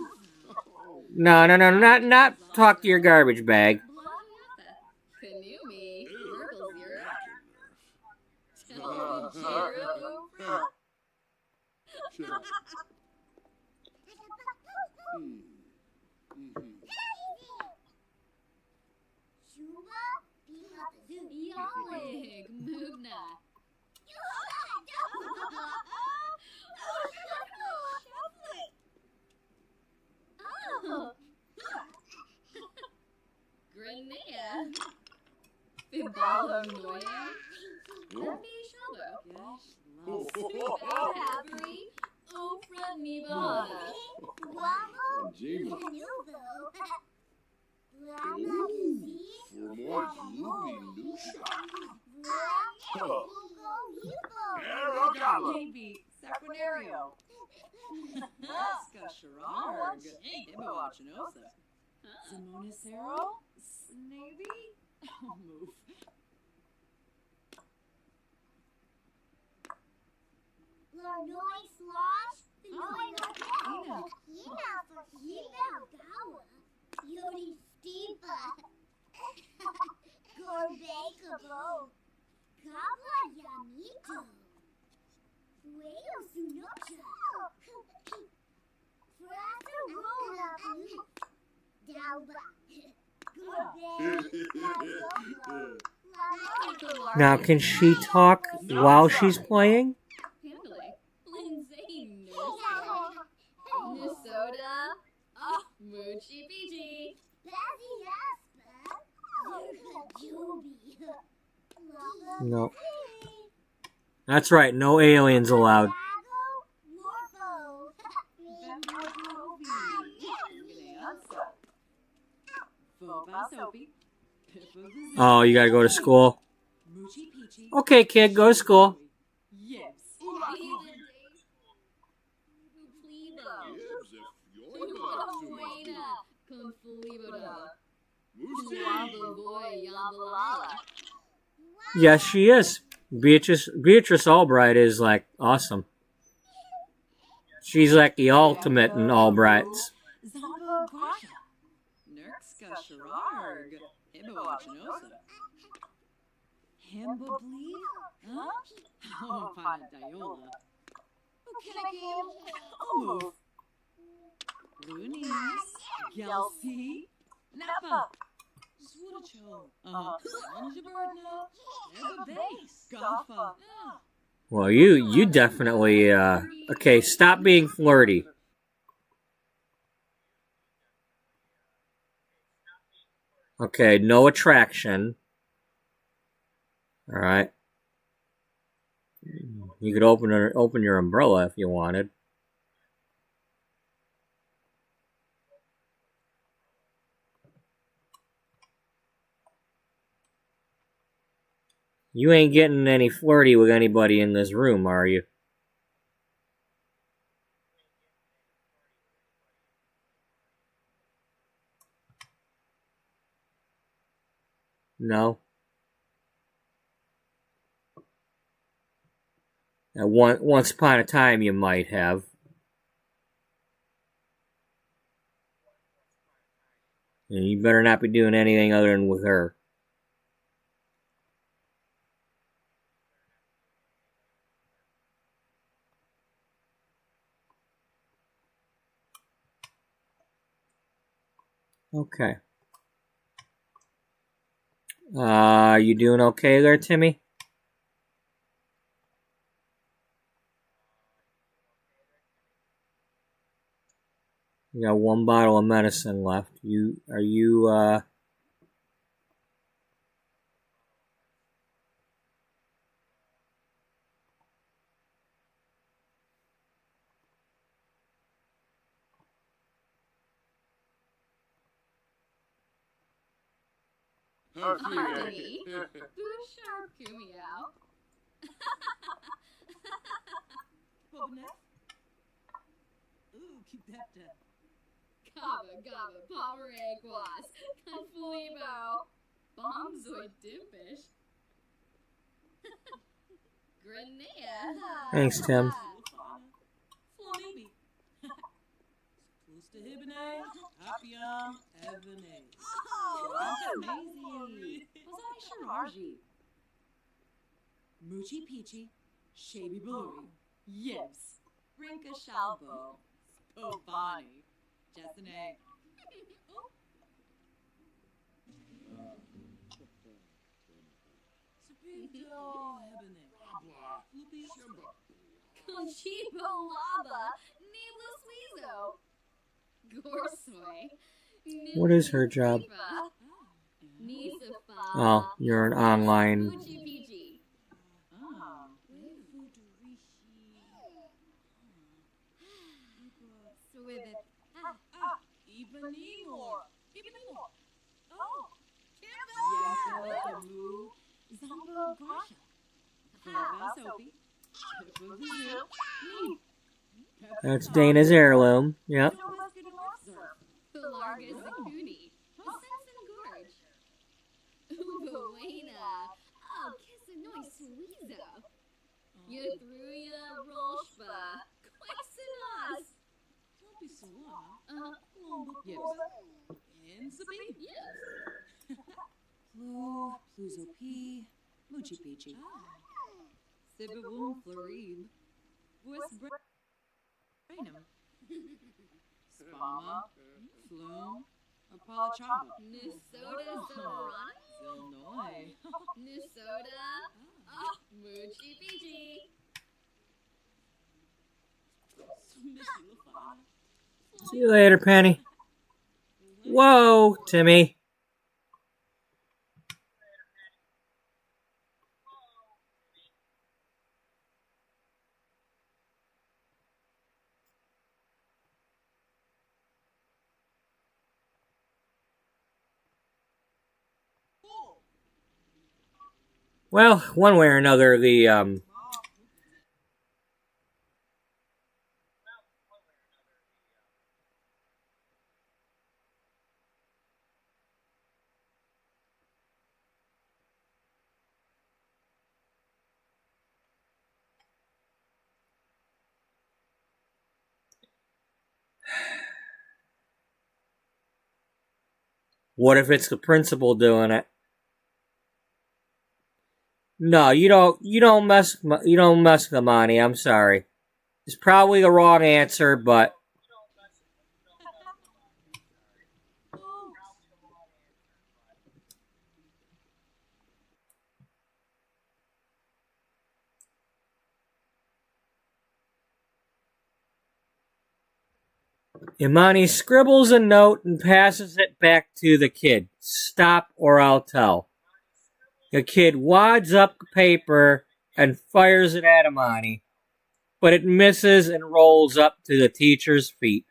No, not talk to your garbage bag. Simonicero? Snaby? Oh, move. Lornoi slosh? Lornoi gawa. Hina gawa. Yuri steepa. Gorbe kabo. Gabla yamito. Fueo sunocha. Frata rola blue. Dauba. Now, can she talk while she's playing? Handily. Lindsay Minnesota. Oh, Moochie Peachy. No. That's right, no aliens allowed. Oh, you gotta go to school? Okay, kid, go to school. Yes. Yes, she is. Beatrice Ullbright is, like, awesome. She's like the ultimate in Ullbrights. Zombo Grasha. Nerkska Shararg. Hibawachinosa. Himba Bleed? Huh? Oh, Panadiola. Okinakim. Oh, move. Loonies. Gelsi. Napa. Swoodacho. Anjabirdna. Eba Base. Gaffa. Well, you definitely, okay, stop being flirty. Okay, no attraction. Alright. You could open your umbrella if you wanted. You ain't getting any flirty with anybody in this room, are you? No? Once upon a time you might have. And you better not be doing anything other than with her. Okay. You doing okay there, Timmy? You got one bottle of medicine left. Are you Hardy. Boo sharp kumi out. Bobnet? Ooh, keep that down. Gaba, Pomerade Quas, Confulibo, Bombzoid Dimpish, Grenada. Thanks, Tim. Flamibi. Close to Hibine, Hapiam, Evane. Oh, that's amazing. What's that Shararji? Moochie Peachy, Shaby Baluri, Yibs, Rinka Shalbo, Spobani, Jessene. Sapito, Hebene, Fluppy, Conchibo Lava, Needless Weezo, Gorsoy. What is her job? Nisafa. Oh, you're an online. Moochie Peachy. Ah, Swibbit. Ibanimor. Oh, Campbell. Yamu. Zombo Grasha. Baba Sophie. That's Dana's heirloom. Yep. Pelargus Zakuni. Fluina. Oh, kiss a nice weezo. You threw ya roshba. Quaxinas. Don't be so long. Yes. And Sabine. Yes. Flu, Pluzo P, Moochie Peachy. Sibawum Florib. West Brainum. Spama, Flume, Apolachaba. Nusoda Zamorani. Illinois. Nusoda. Oh, Moochie Peachy. See you later, Penny. Whoa, Timmy. Well, one way or another, what if it's the principal doing it? No, you don't mess with Amani. I'm sorry. It's probably the wrong answer, but Imani scribbles a note and passes it back to the kid. Stop or I'll tell. The kid wads up the paper and fires it at Imani, but it misses and rolls up to the teacher's feet.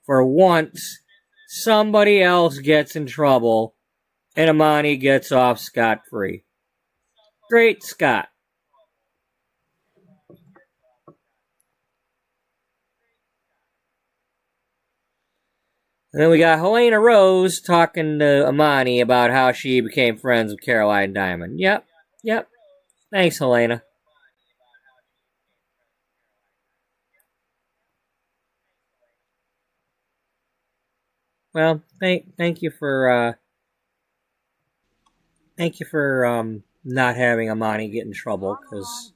For once, somebody else gets in trouble, and Imani gets off scot-free. Great Scott. And then we got Helena Rose talking to Imani about how she became friends with Caroline Diamond. Yep. Thanks, Helena. Well, thank you for not having Imani get in trouble, because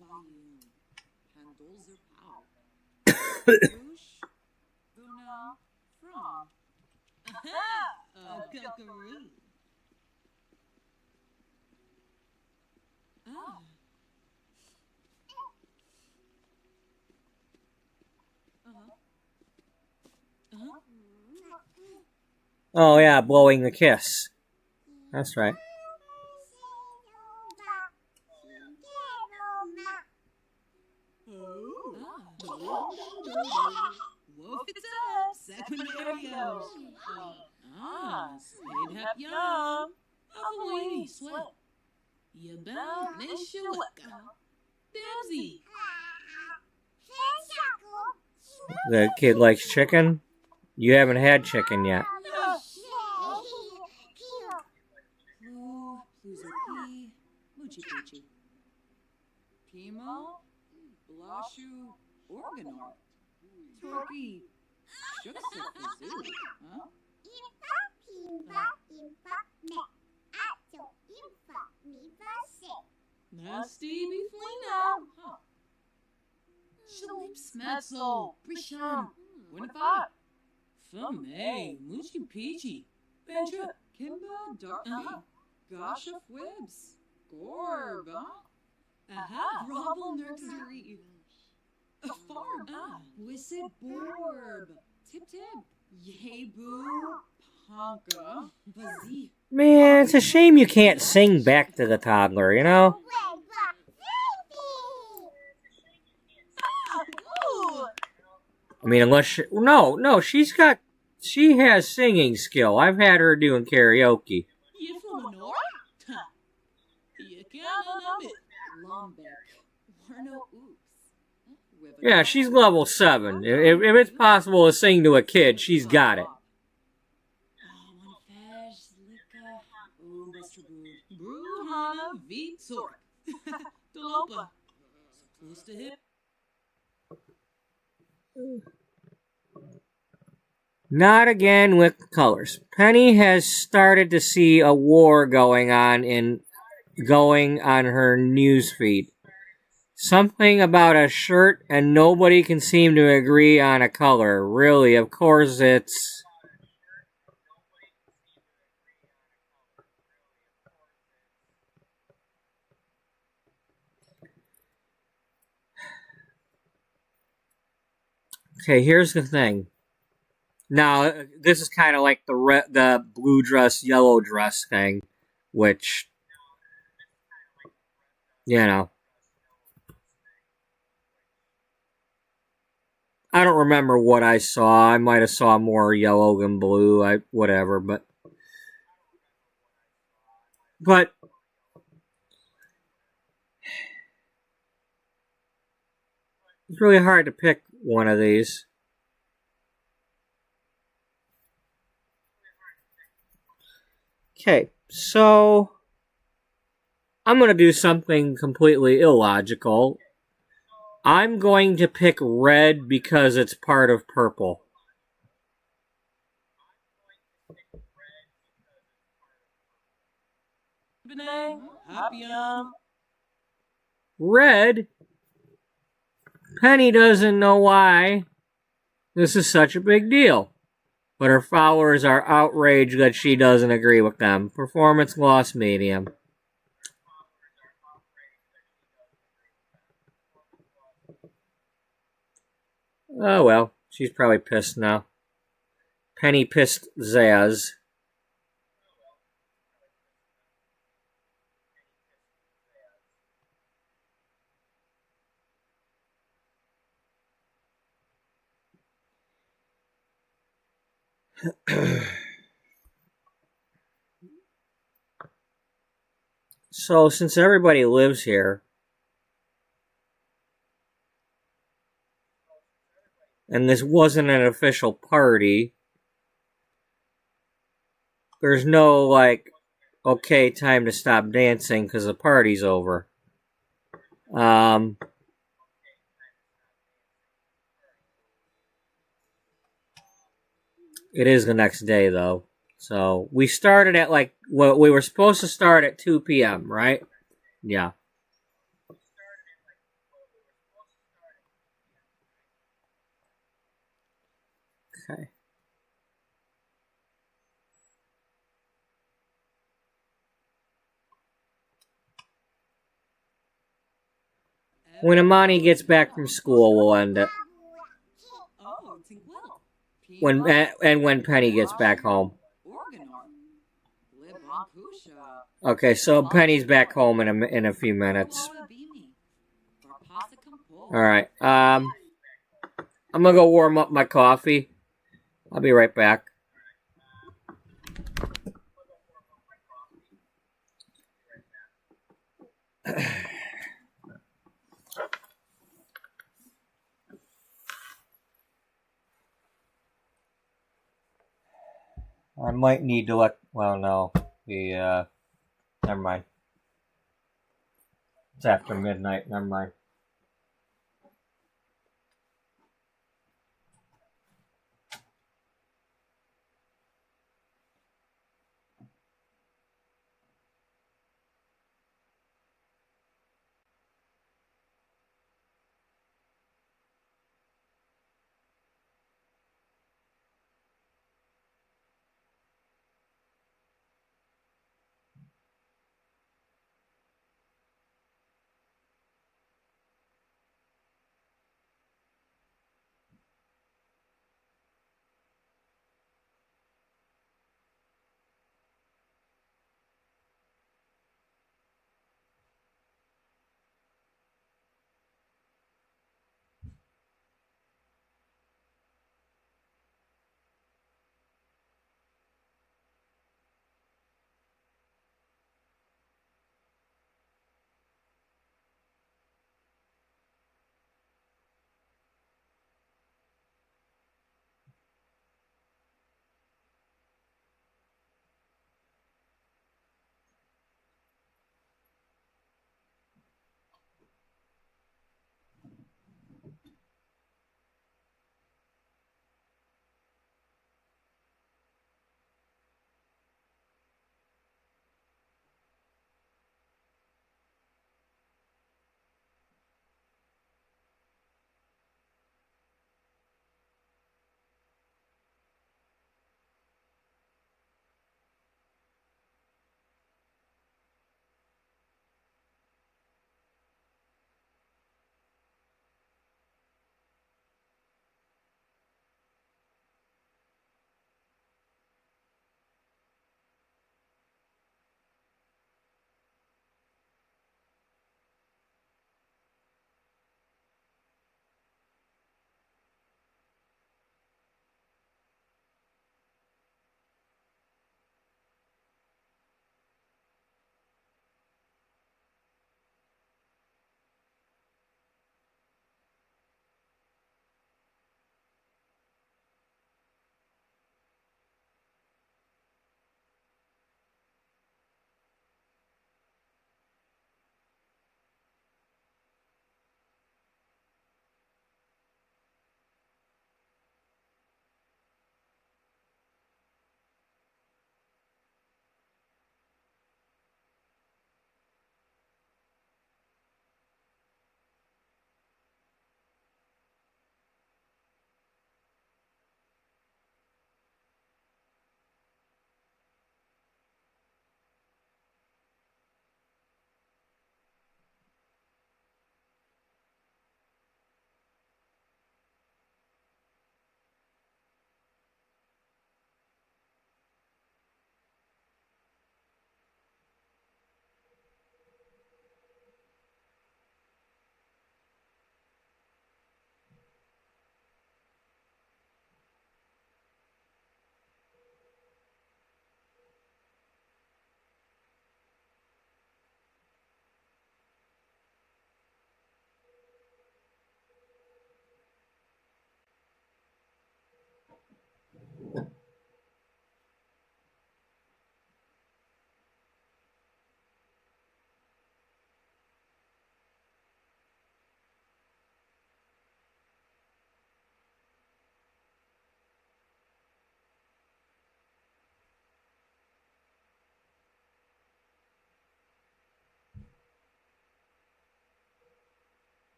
oh yeah, blowing the kiss. That's right. Wolf it's up, Secretarial. Spade hap yum. Avoini sweat. Yabel Neshawaka. Debsy. The kid likes chicken? You haven't had chicken yet. Pluzo Moochie Peachy. Pimo, Blashu, Organor. Turkey, Shuxafazoo, huh? Nasty Beflina, huh? Shalip Smetzel, Brisham, Winifat, Fame, Moochie Peachy, Benja, Kimba, Darky, Gosha Fwibs, Gorb, huh? Aha, Robble Nursery. A farm, Wisset Borb, Tip Tip, Yebu, Ponka, Bazee. Man, it's a shame you can't sing back to the toddler, you know? I mean, unless she, no, she has singing skill. I've had her doing karaoke. You from the north? You can't it. Lombeck, Warno Oops. Yeah, she's level 7. If it's possible to sing to a kid, she's got it. V Torque. Dolopa. Close to hip. Not again with colors. Penny has started to see a war going on her news feed. Something about a shirt and nobody can seem to agree on a color. Really, of course it's... Okay, here's the thing. Now, this is kind of like the blue dress, yellow dress thing, which, you know, I don't remember what I saw. I might have saw more yellow than blue, whatever, but it's really hard to pick one of these. Okay, so I'm going to do something completely illogical. I'm going to pick red because it's part of purple. Red? Penny doesn't know why this is such a big deal, but her followers are outraged that she doesn't agree with them. Performance loss medium. Oh well, she's probably pissed now. Penny pissed Zaz. So, since everybody lives here, and this wasn't an official party, there's no, like, okay, time to stop dancing because the party's over. It is the next day, though. So, we started at, like, well, we were supposed to start at 2 p.m., right? Yeah. Okay. When Imani gets back from school, we'll end it. When Penny gets back home. Okay, so Penny's back home in a few minutes. All right. I'm gonna go warm up my coffee. I'll be right back. I might need to let... Well, no. Never mind. It's after midnight. Never mind.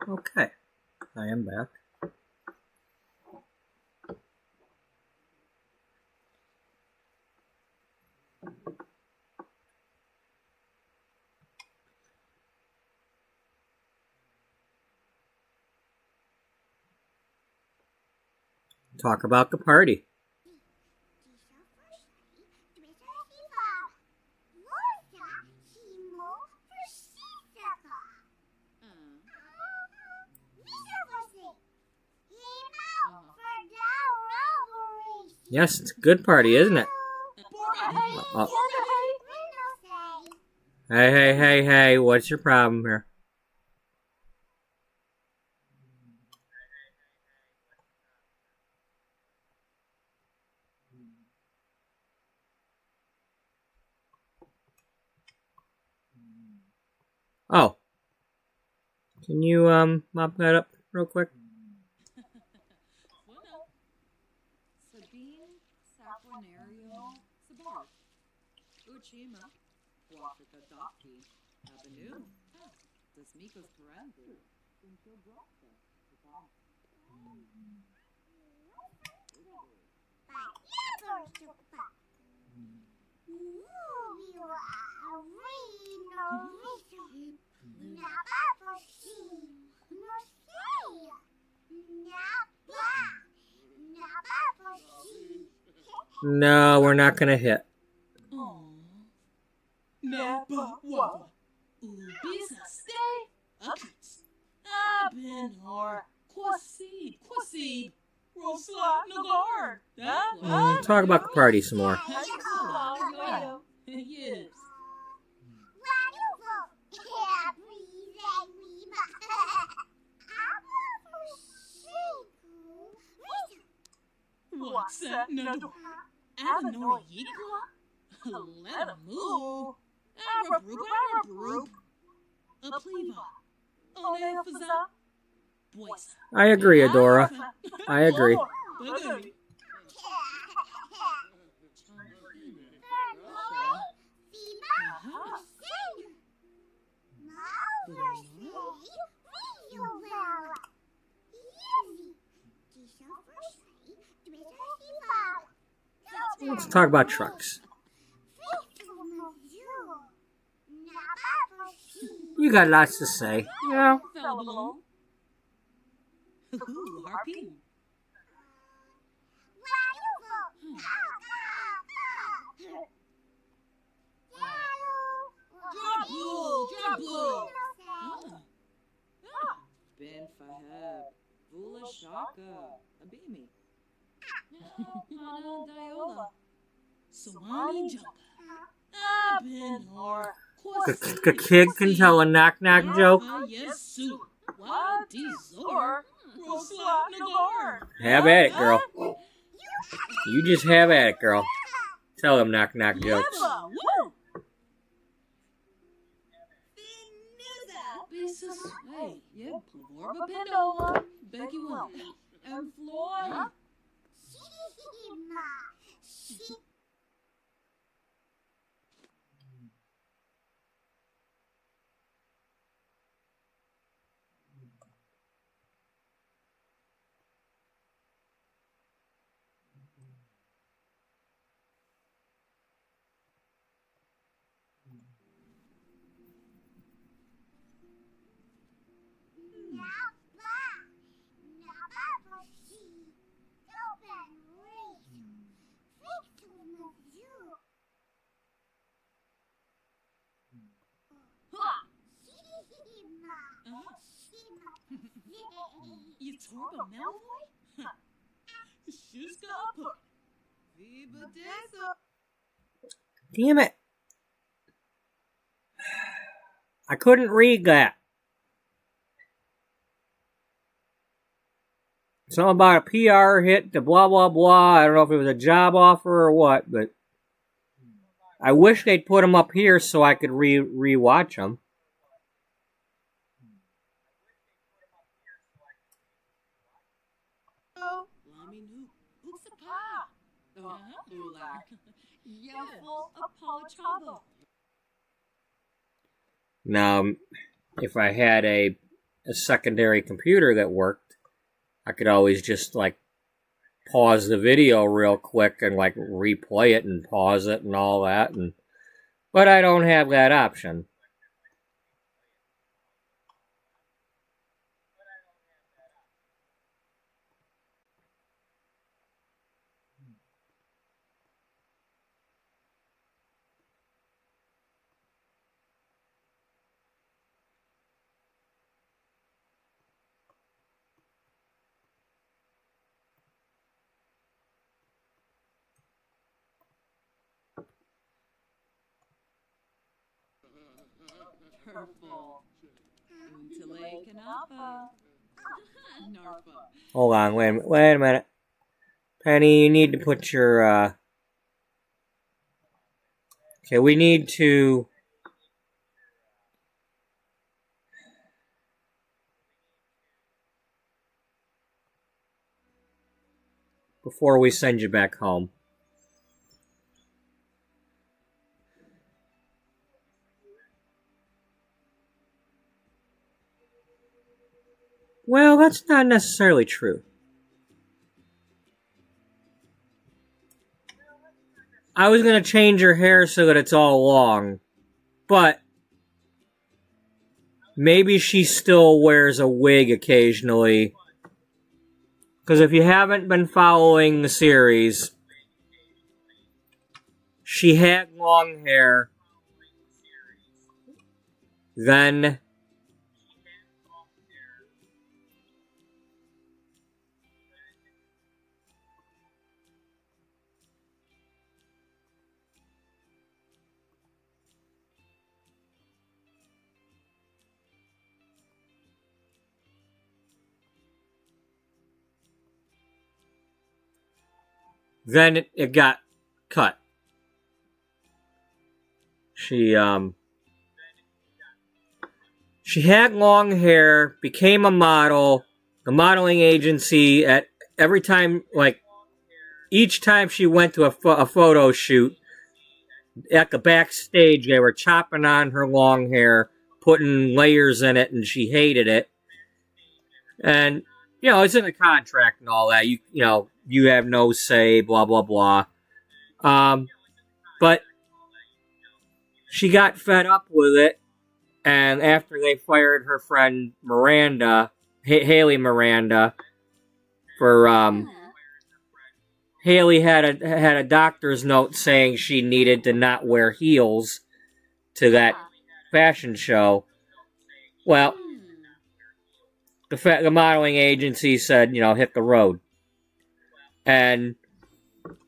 Okay, I am back. Talk about the party. Yes, it's a good party, isn't it? Hey, what's your problem here? Oh. Can you, mop that up real quick? Sabine, Saponario, Sabar, Uchima, Wafika Doki, Avenue, Desmikos Parandu, Until Brocka, No, we're not gonna hit. Napa Wava, Ubisa Stay, Akits, Abenor, Quasid, Rosla Nagar. Talk about the party some more. Yes. What's that? No. Avenor Yikla? Let him move. Arabroop. A pleva. Olefaza. Boys. I agree, Adora. I agree. Let's talk about trucks. You got lots to say. Yeah. Harpy. Drabble. Ben Fahab. Vula Shaka. Abimi. Hana Diola. Sawani Jumpa. Abenor. The kid can tell a knock-knock joke. Yes, Wadi-Zor. Rosla Nagar. Have at it, girl. You just have at it, girl. Tell them knock-knock jokes. Hey, yeah, Plavorba Pendola, Becky Will, and Floyd. You Torba Malfoy? She's got put. Viva Desa. Damn it. I couldn't read that. Something about a PR hit, the blah, blah, blah. I don't know if it was a job offer or what, but I wish they'd put them up here so I could re-watch them. Now, if I had a a secondary computer that worked, I could always just, like, pause the video real quick and, like, replay it and pause it and all that. But I don't have that option. Purple. Untile Kanapa. Narfa. Hold on, wait a minute. Penny, you need to put your, Okay, we need to... Before we send you back home. Well, that's not necessarily true. I was going to change her hair so that it's all long, but maybe she still wears a wig occasionally. Because if you haven't been following the series, she had long hair, then it got cut. She had long hair, became a model. The modeling agency, at every time, like, each time she went to a photo shoot, at the backstage, they were chopping on her long hair, putting layers in it, and she hated it. And, you know, it's in the contract and all that. You know, you have no say, blah, blah, blah. But she got fed up with it, and after they fired her friend Miranda, Haley Miranda, for, Haley had a doctor's note saying she needed to not wear heels to that fashion show. Well, the modeling agency said, you know, hit the road. And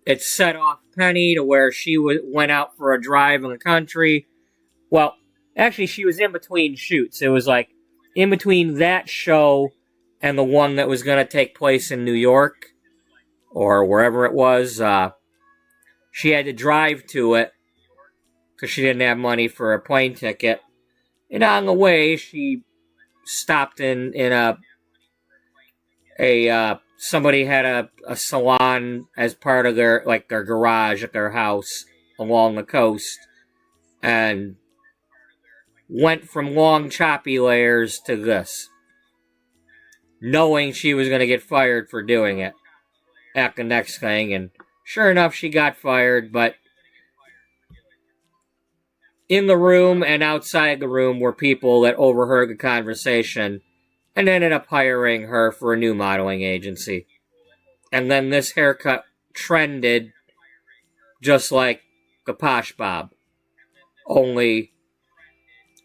it set off Penny to where she went out for a drive in the country. Well, actually, she was in between shoots. It was like in between that show and the one that was going to take place in New York or wherever it was. She had to drive to it because she didn't have money for a plane ticket. And on the way, she stopped in somebody had a salon as part of their garage at their house along the coast, and went from long choppy layers to this, knowing she was going to get fired for doing it at the next thing. And sure enough, she got fired, but in the room and outside the room were people that overheard the conversation and ended up hiring her for a new modeling agency. And then this haircut trended just like the Posh Bob. Only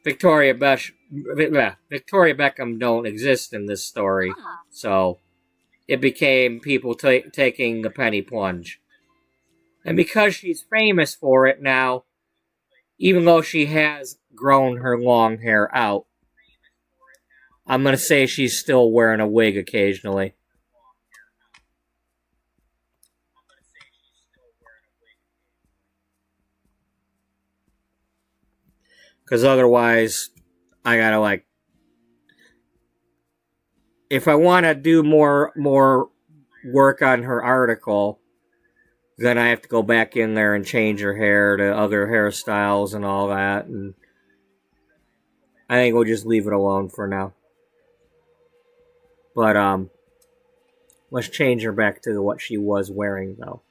Victoria Beckham don't exist in this story. So it became people taking the penny plunge. And because she's famous for it now, even though she has grown her long hair out, I'm going to say she's still wearing a wig occasionally. Because otherwise, I gotta if I want to do more work on her article, then I have to go back in there and change her hair to other hairstyles and all that. And I think we'll just leave it alone for now. But let's change her back to what she was wearing, though.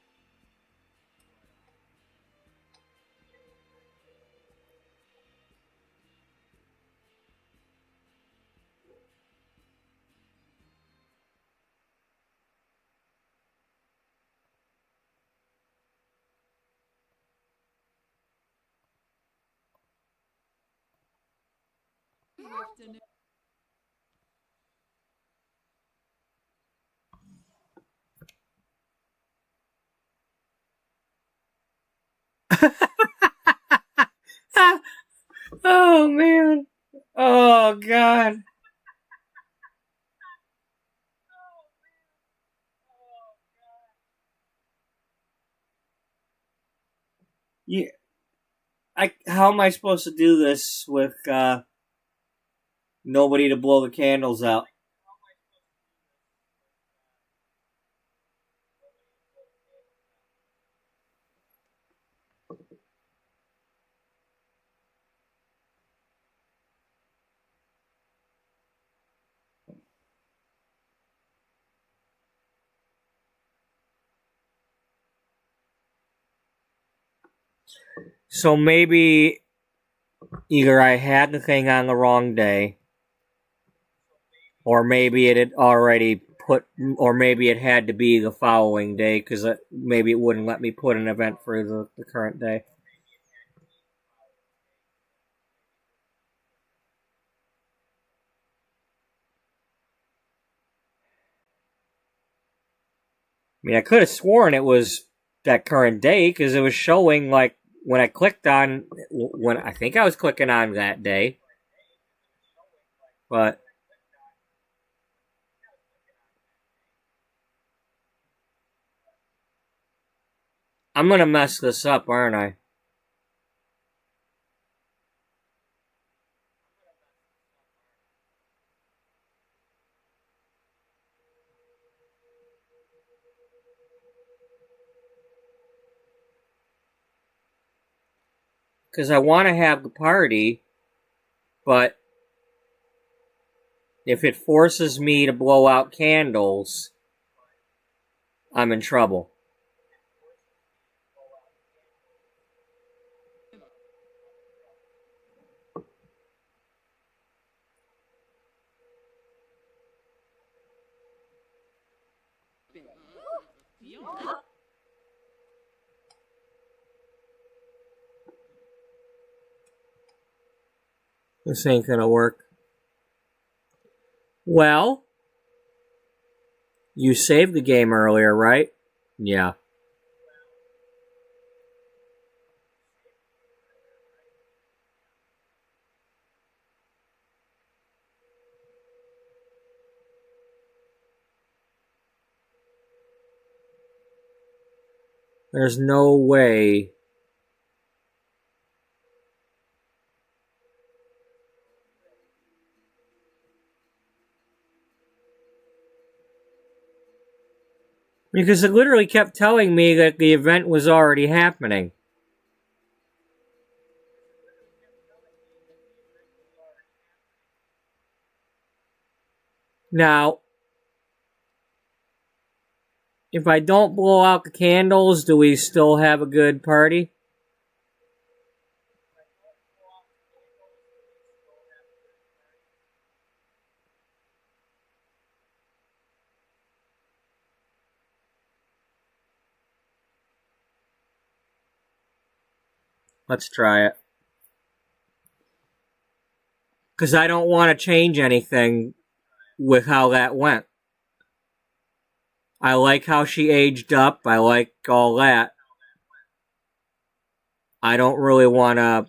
Oh, man. Oh, God. Yeah. How am I supposed to do this with nobody to blow the candles out? So maybe either I had the thing on the wrong day, or maybe it had already or maybe it had to be the following day, because maybe it wouldn't let me put an event for the current day. I mean, I could have sworn it was that current day, because it was showing, like, when I clicked on, when I think I was clicking on that day, but I'm gonna mess this up, aren't I? Because I want to have the party, but if it forces me to blow out candles, I'm in trouble. This ain't gonna work. Well, you saved the game earlier, right? Yeah. There's no way. Because it literally kept telling me that the event was already happening. Now, if I don't blow out the candles, do we still have a good party? Let's try it. Because I don't want to change anything with how that went. I like how she aged up. I like all that. I don't really want to.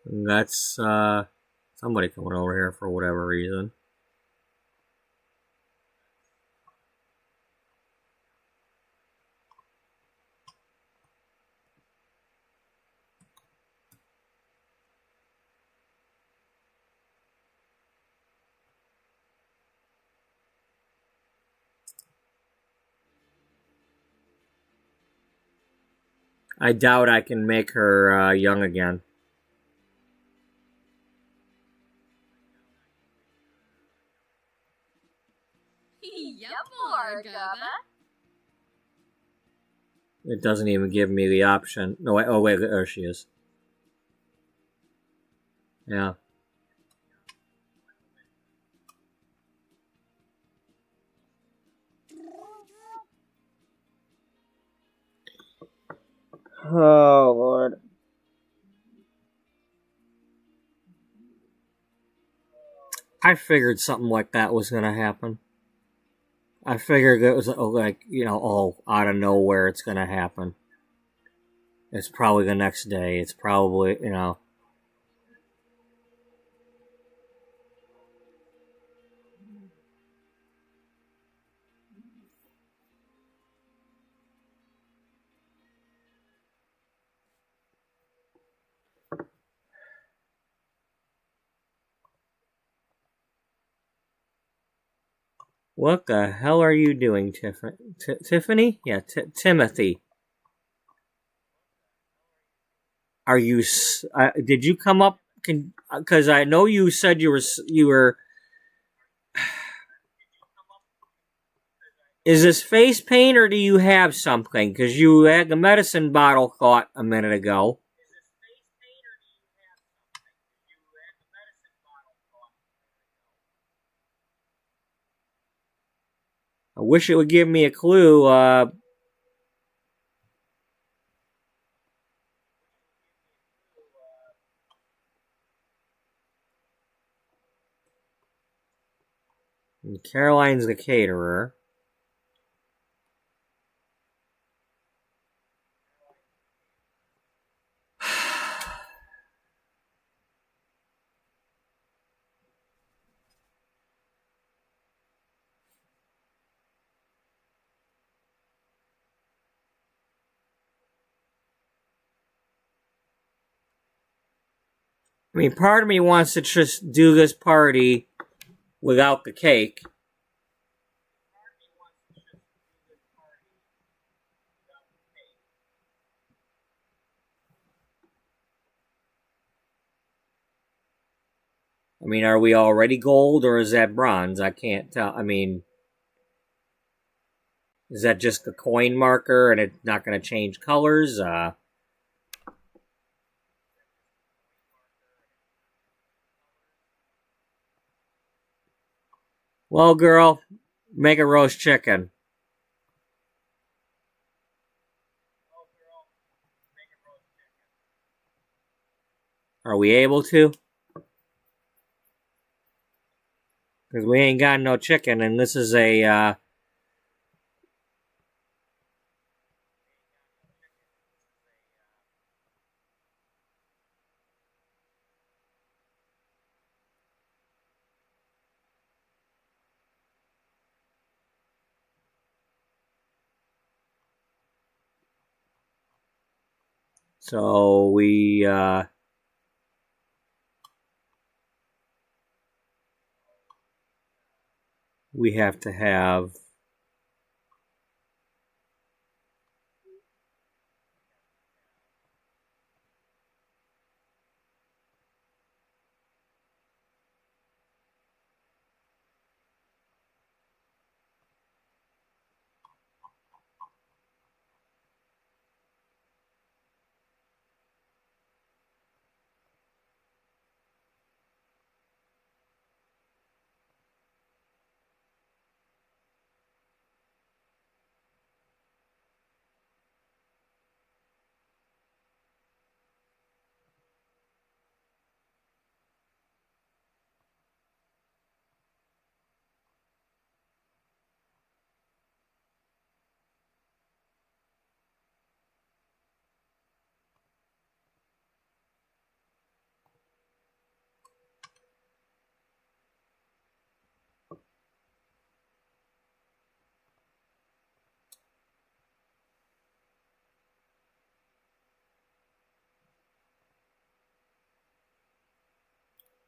And that's somebody coming over here for whatever reason. I doubt I can make her young again. It doesn't even give me the option. No, wait, oh wait, there she is. Yeah. Oh, Lord. I figured something like that was going to happen. I figured it was like, you know, oh, out of nowhere it's going to happen. It's probably the next day. It's probably, you know. What the hell are you doing, Tiffany? Yeah, Timothy. Are you? Did you come up? Because I know you said you were. Is this face paint or do you have something? Because you had the medicine bottle caught a minute ago. I wish it would give me a clue. Caroline's the caterer. I mean, part of me wants to just do this party without the cake. I mean, are we already gold or is that bronze? I can't tell. I mean, is that just the coin marker and it's not going to change colors? Well, girl, make a roast chicken. Are we able to? Because we ain't got no chicken, and this is a, so we have to have.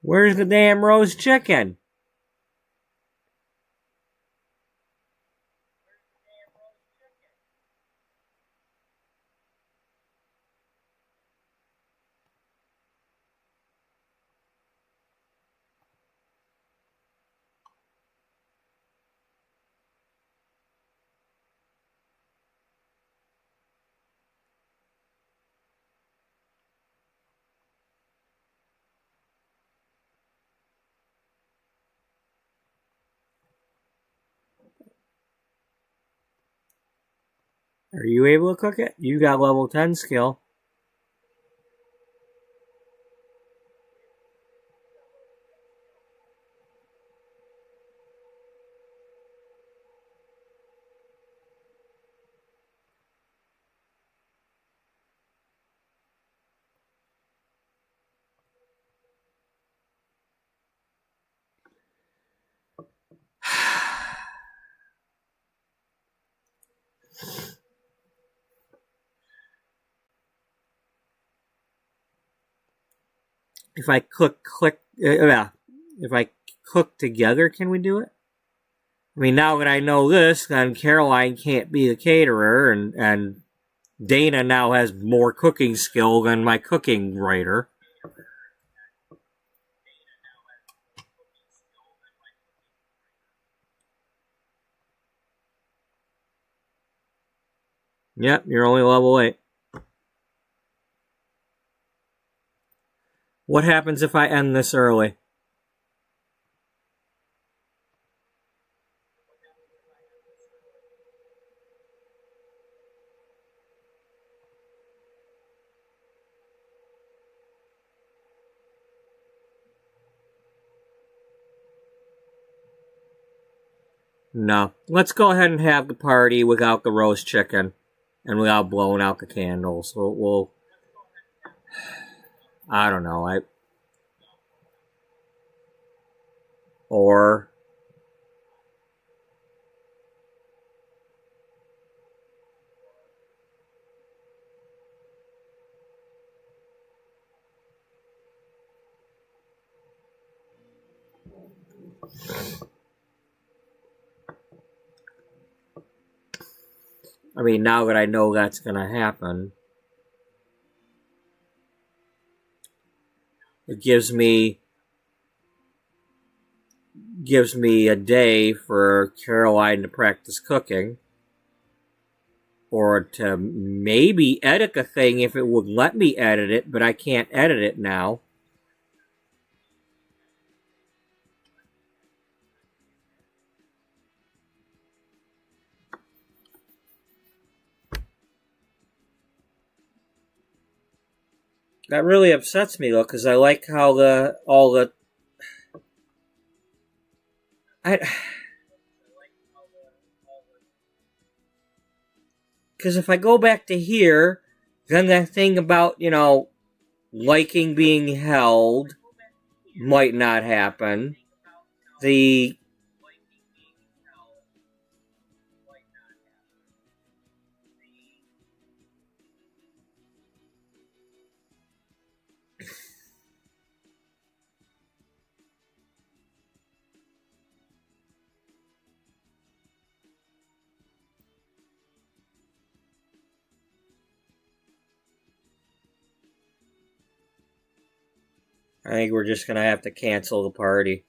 Where's the damn roast chicken? Are you able to cook it? You got level 10 skill. If I if I cook together, can we do it? I mean, now that I know this, then Caroline can't be the caterer, and Dana now has more cooking skill than my cooking writer. Yep, you're only level 8. What happens if I end this early? No. Let's go ahead and have the party without the roast chicken and without blowing out the candles. We'll I don't know. Or I mean, now that I know that's gonna happen, it gives me a day for Caroline to practice cooking, or to maybe edit a thing if it would let me edit it, but I can't edit it now. That really upsets me, though, because I like how because if I go back to here, then that thing about, liking being held might not happen. I think we're just going to have to cancel the party.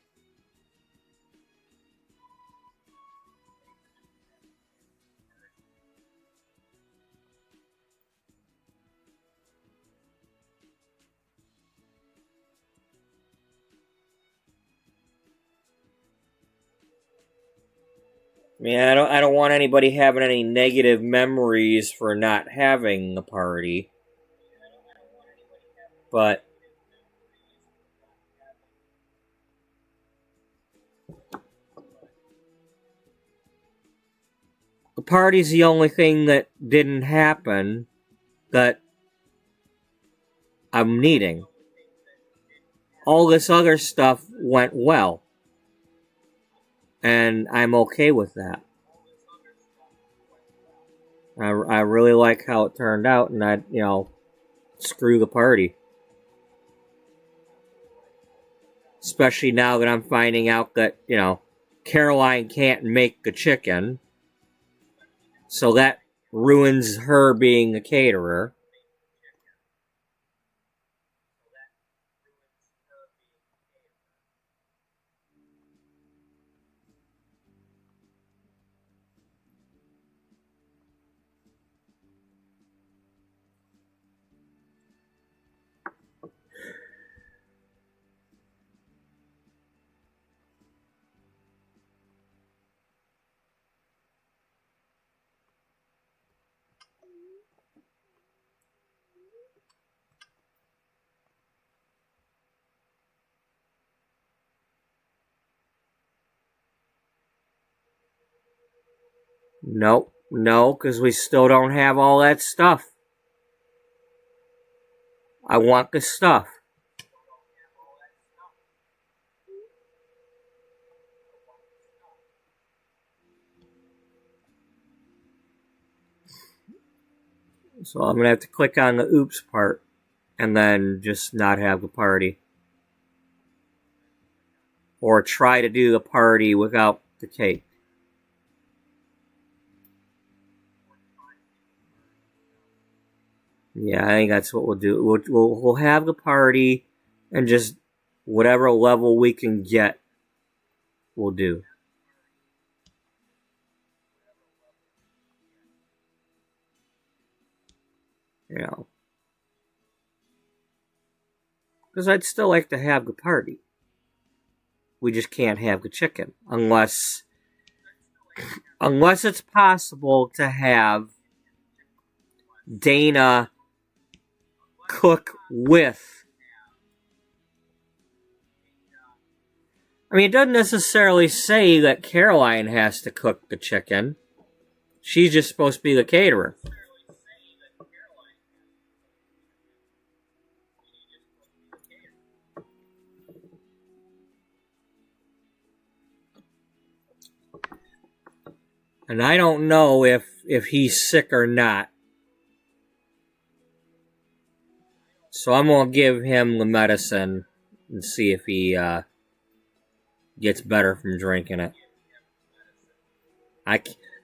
I mean, I don't want anybody having any negative memories for not having the party. But the party's the only thing that didn't happen that I'm needing. All this other stuff went well. And I'm okay with that. I really like how it turned out, and screw the party. Especially now that I'm finding out that, you know, Caroline can't make the chicken. So that ruins her being a caterer. Nope, no, because we still don't have all that stuff. I want the stuff. So I'm going to have to click on the oops part and then just not have the party. Or try to do the party without the cake. Yeah, I think that's what we'll do. We'll have the party and just whatever level we can get, we'll do. You know. Because I'd still like to have the party. We just can't have the chicken. Unless it's possible to have Dana cook with. I mean, it doesn't necessarily say that Caroline has to cook the chicken. She's just supposed to be the caterer. And I don't know if he's sick or not. So I'm going to give him the medicine and see if he gets better from drinking it.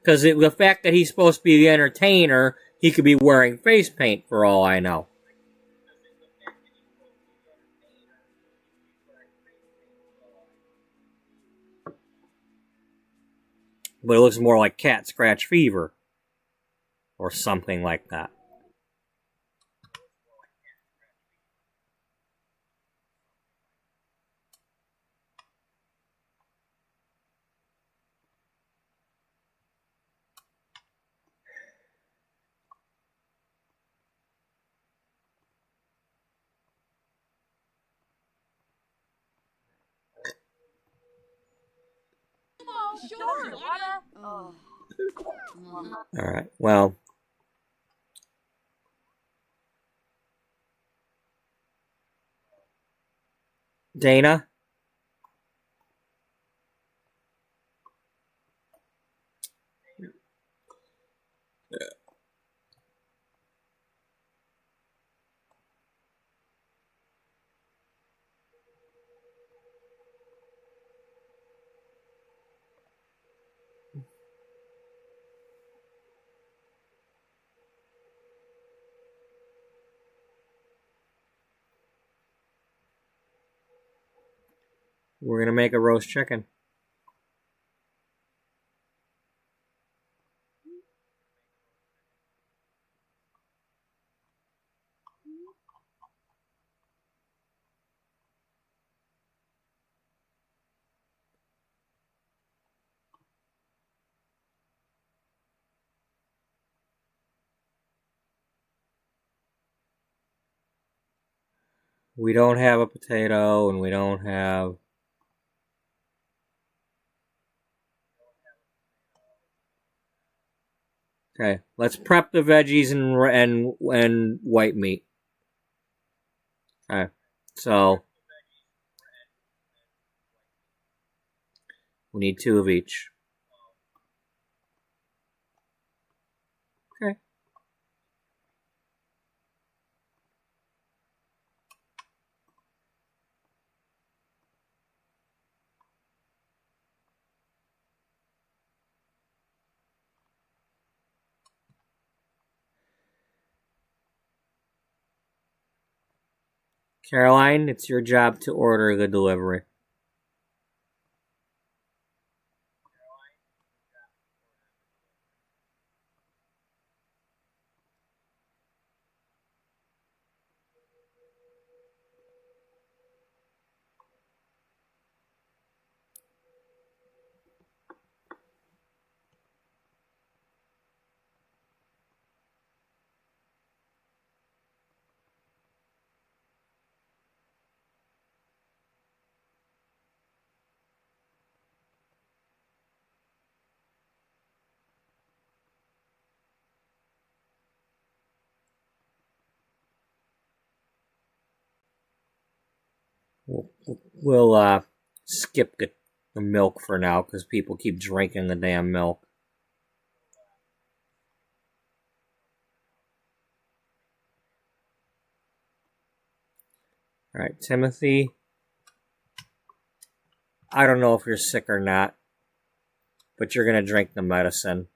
Because the fact that he's supposed to be the entertainer, he could be wearing face paint for all I know. But it looks more like cat scratch fever. Or something like that. Sure. Alright, well. Dana? We're going to make a roast chicken. We don't have a potato, and we don't have... Okay, let's prep the veggies and white meat. Okay, so... we need 2 of each. Okay. Caroline, it's your job to order the delivery. We'll skip the milk for now because people keep drinking the damn milk. All right, Timothy. I don't know if you're sick or not, but you're going to drink the medicine.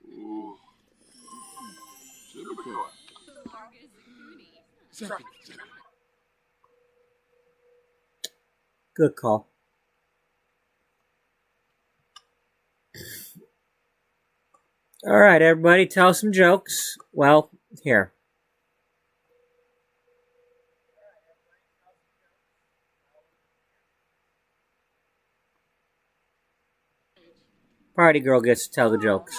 Ooh. Typical. Zap. Good call. All right, everybody, tell some jokes. Well, here. Party girl gets to tell the jokes.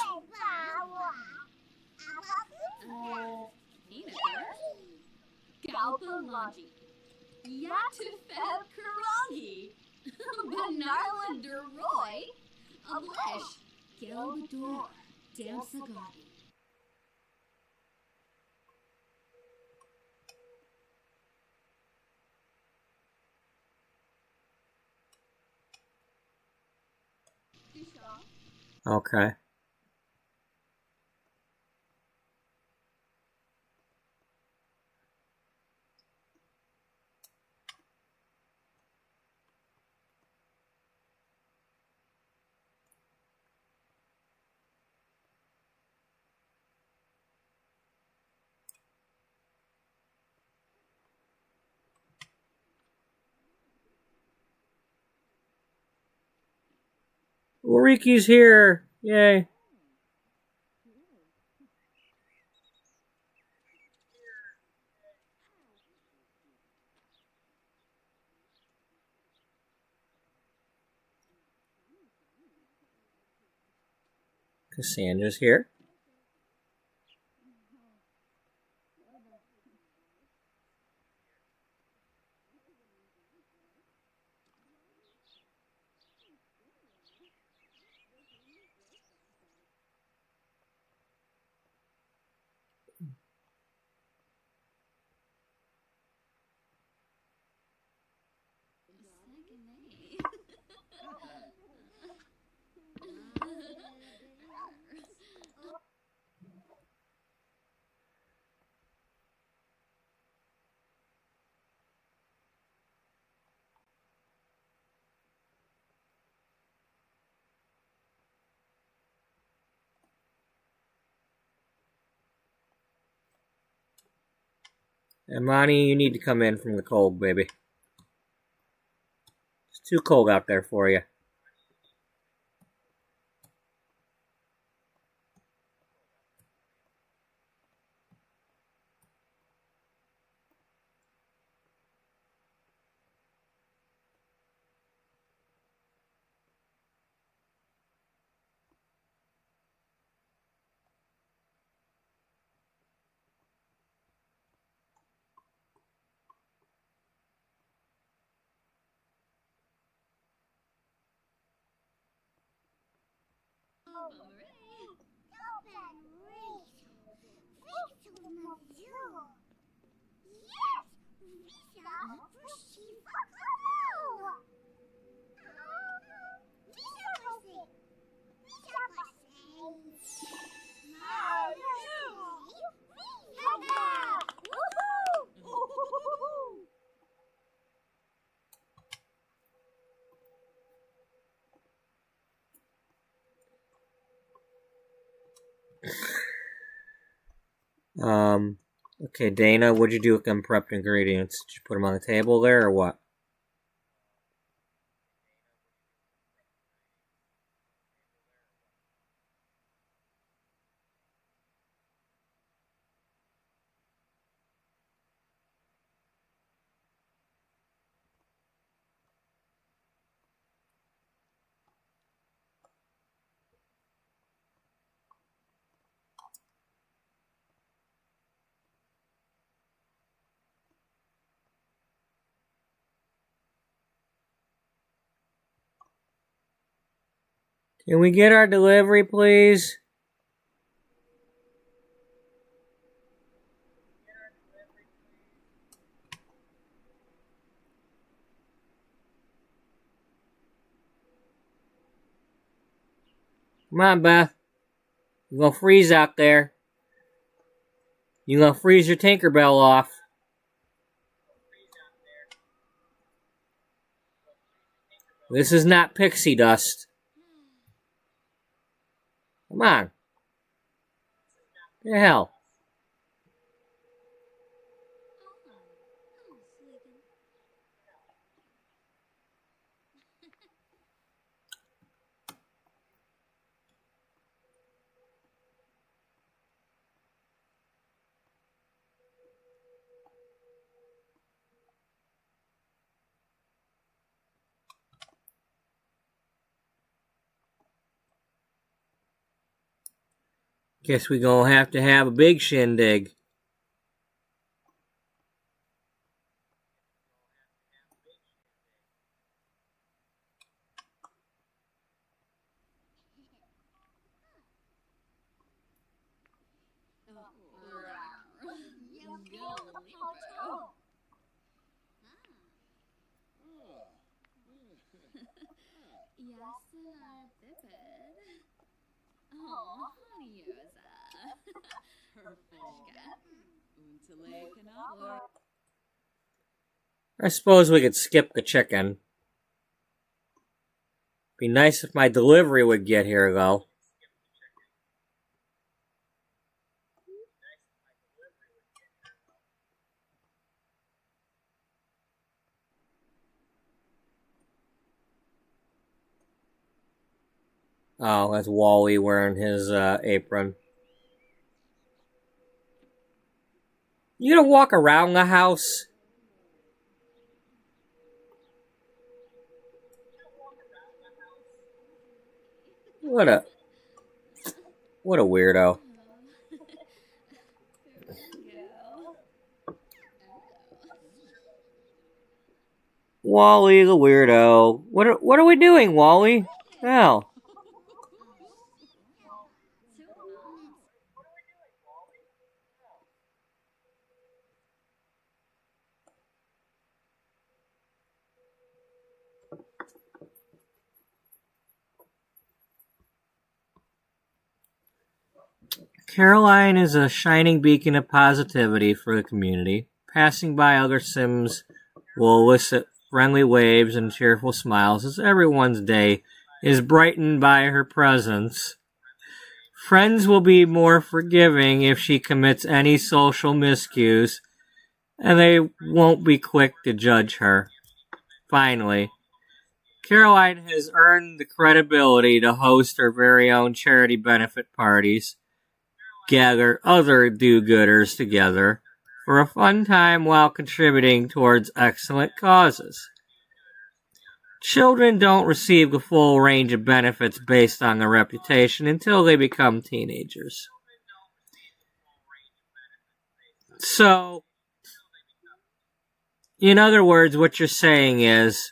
Galpalogi. Yatufeb Karangi. Benarla Deroy. Ablish. Gilbador. Damsagadi. Okay. Ulriki's here. Yay. Cassandra's here. And Monty, you need to come in from the cold, baby. It's too cold out there for you. Okay, Dana, what'd you do with them prepped ingredients? Did you put them on the table there, or what? Can we get our delivery, please? Come on, Beth. You're gonna freeze out there. You're gonna freeze your Tinkerbell off. This is not pixie dust. Come on. What the hell? Guess we gonna have to have a big shindig. I suppose we could skip the chicken. Be nice if my delivery would get here, though. Oh, that's Wally wearing his apron. You gonna walk around the house? What a weirdo. Wally the weirdo. What are we doing, Wally? Hell. Caroline is a shining beacon of positivity for the community. Passing by other Sims will elicit friendly waves and cheerful smiles as everyone's day is brightened by her presence. Friends will be more forgiving if she commits any social miscues, and they won't be quick to judge her. Finally, Caroline has earned the credibility to host her very own charity benefit parties, gather other do-gooders together for a fun time while contributing towards excellent causes. Children don't receive the full range of benefits based on their reputation until they become teenagers. So, in other words, what you're saying is,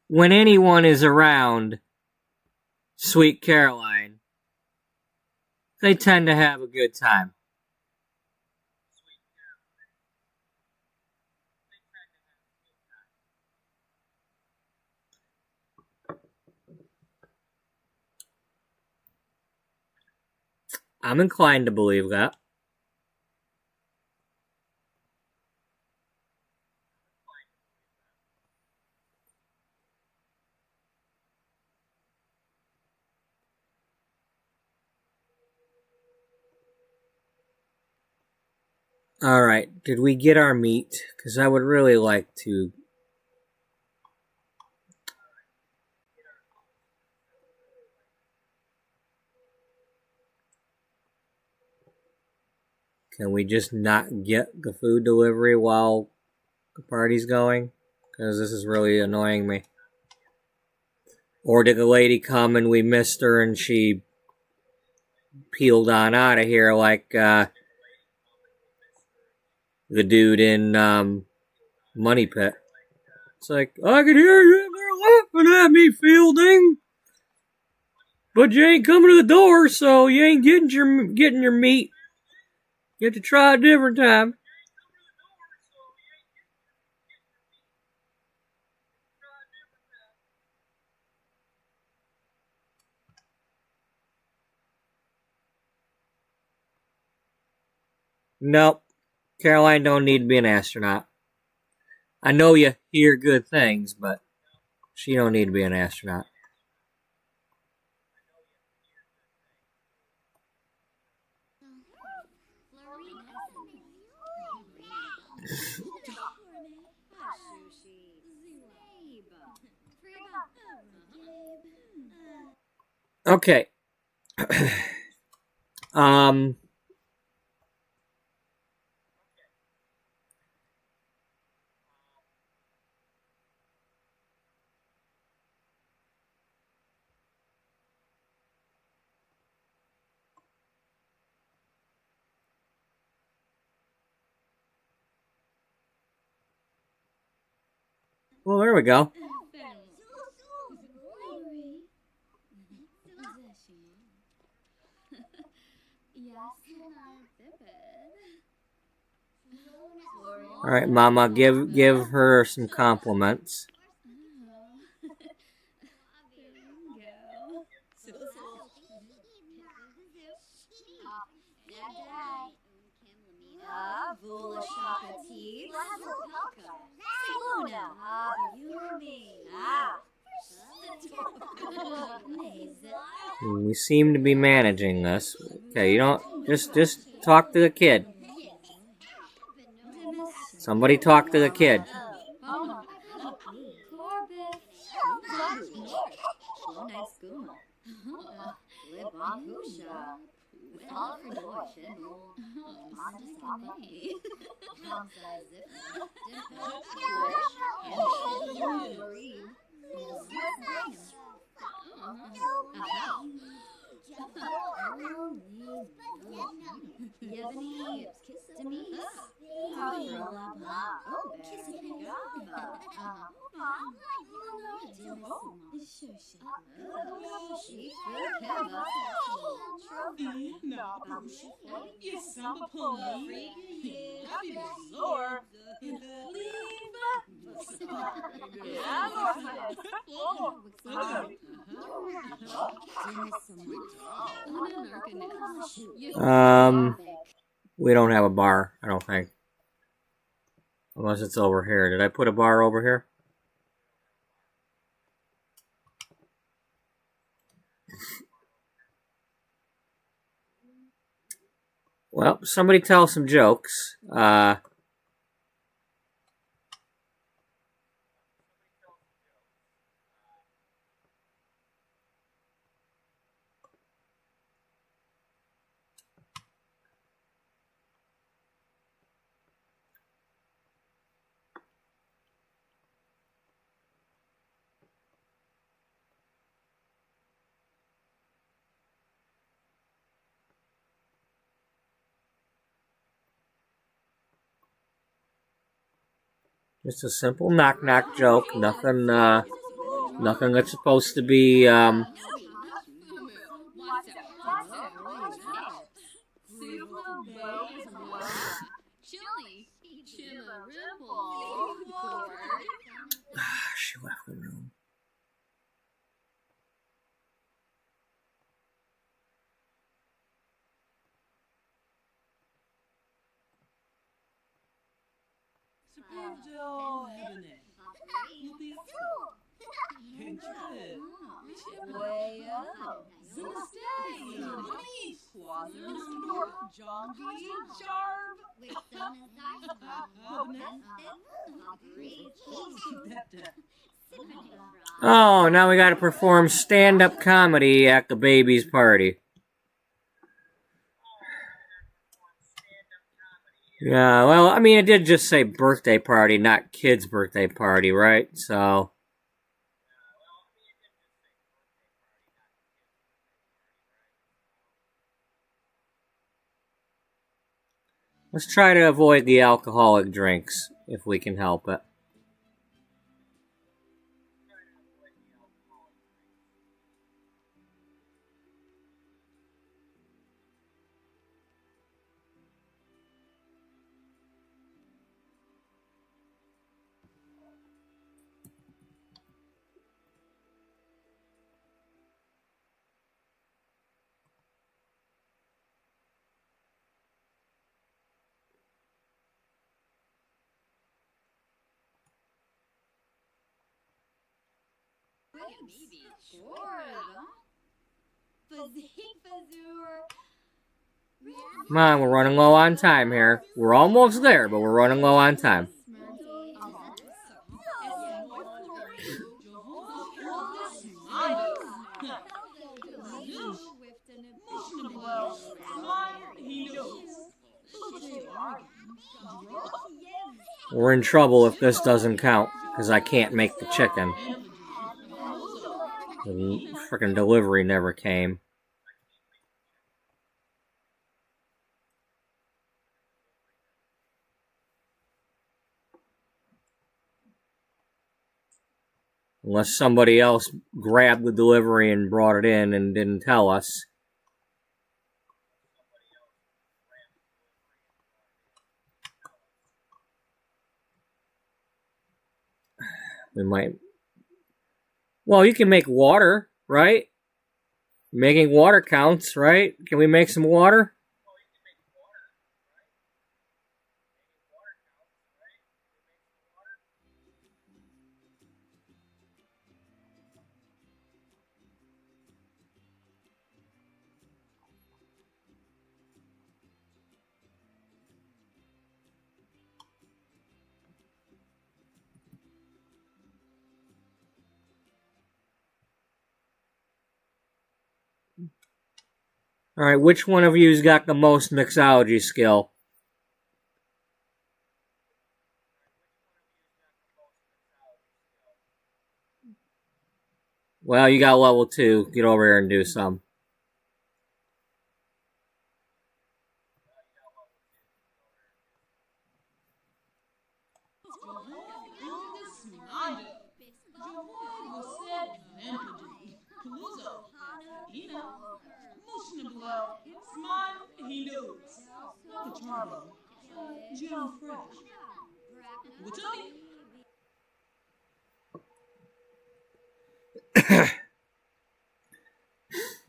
when anyone is around Sweet Caroline, they tend to have a good time. I'm inclined to believe that. Alright, did we get our meat? Because I would really like to... Can we just not get the food delivery while the party's going? Because this is really annoying me. Or did the lady come and we missed her and she peeled on out of here like the dude in Money Pit? It's like, I can hear you in there laughing at me, Fielding. But you ain't coming to the door, so you ain't getting your meat. You have to try a different time. Nope. Caroline don't need to be an astronaut. I know you hear good things, but she don't need to be an astronaut. Okay. Well, there we go. All right, Mama, give her some compliments. We seem to be managing this. Okay, you don't just talk to the kid. Somebody talk to the kid. We don't have a bar, I don't think. Unless it's over here. Did I put a bar over here? Well, somebody tell some jokes. Just a simple knock-knock joke. Nothing that's supposed to be, She left the room. Oh, now we gotta perform stand-up comedy at the baby's party. Yeah, well, I mean, it did just say birthday party, not kid's birthday party, right? So, let's try to avoid the alcoholic drinks, if we can help it. Come on, we're running low on time here. We're almost there, but we're running low on time. We're in trouble if this doesn't count, because I can't make the chicken. The frickin' delivery never came. Unless somebody else grabbed the delivery and brought it in and didn't tell us. We might... Well, you can make water, right? Making water counts, right? Can we make some water? Alright, which one of you's got the most mixology skill? Well, you got level 2. Get over here and do some.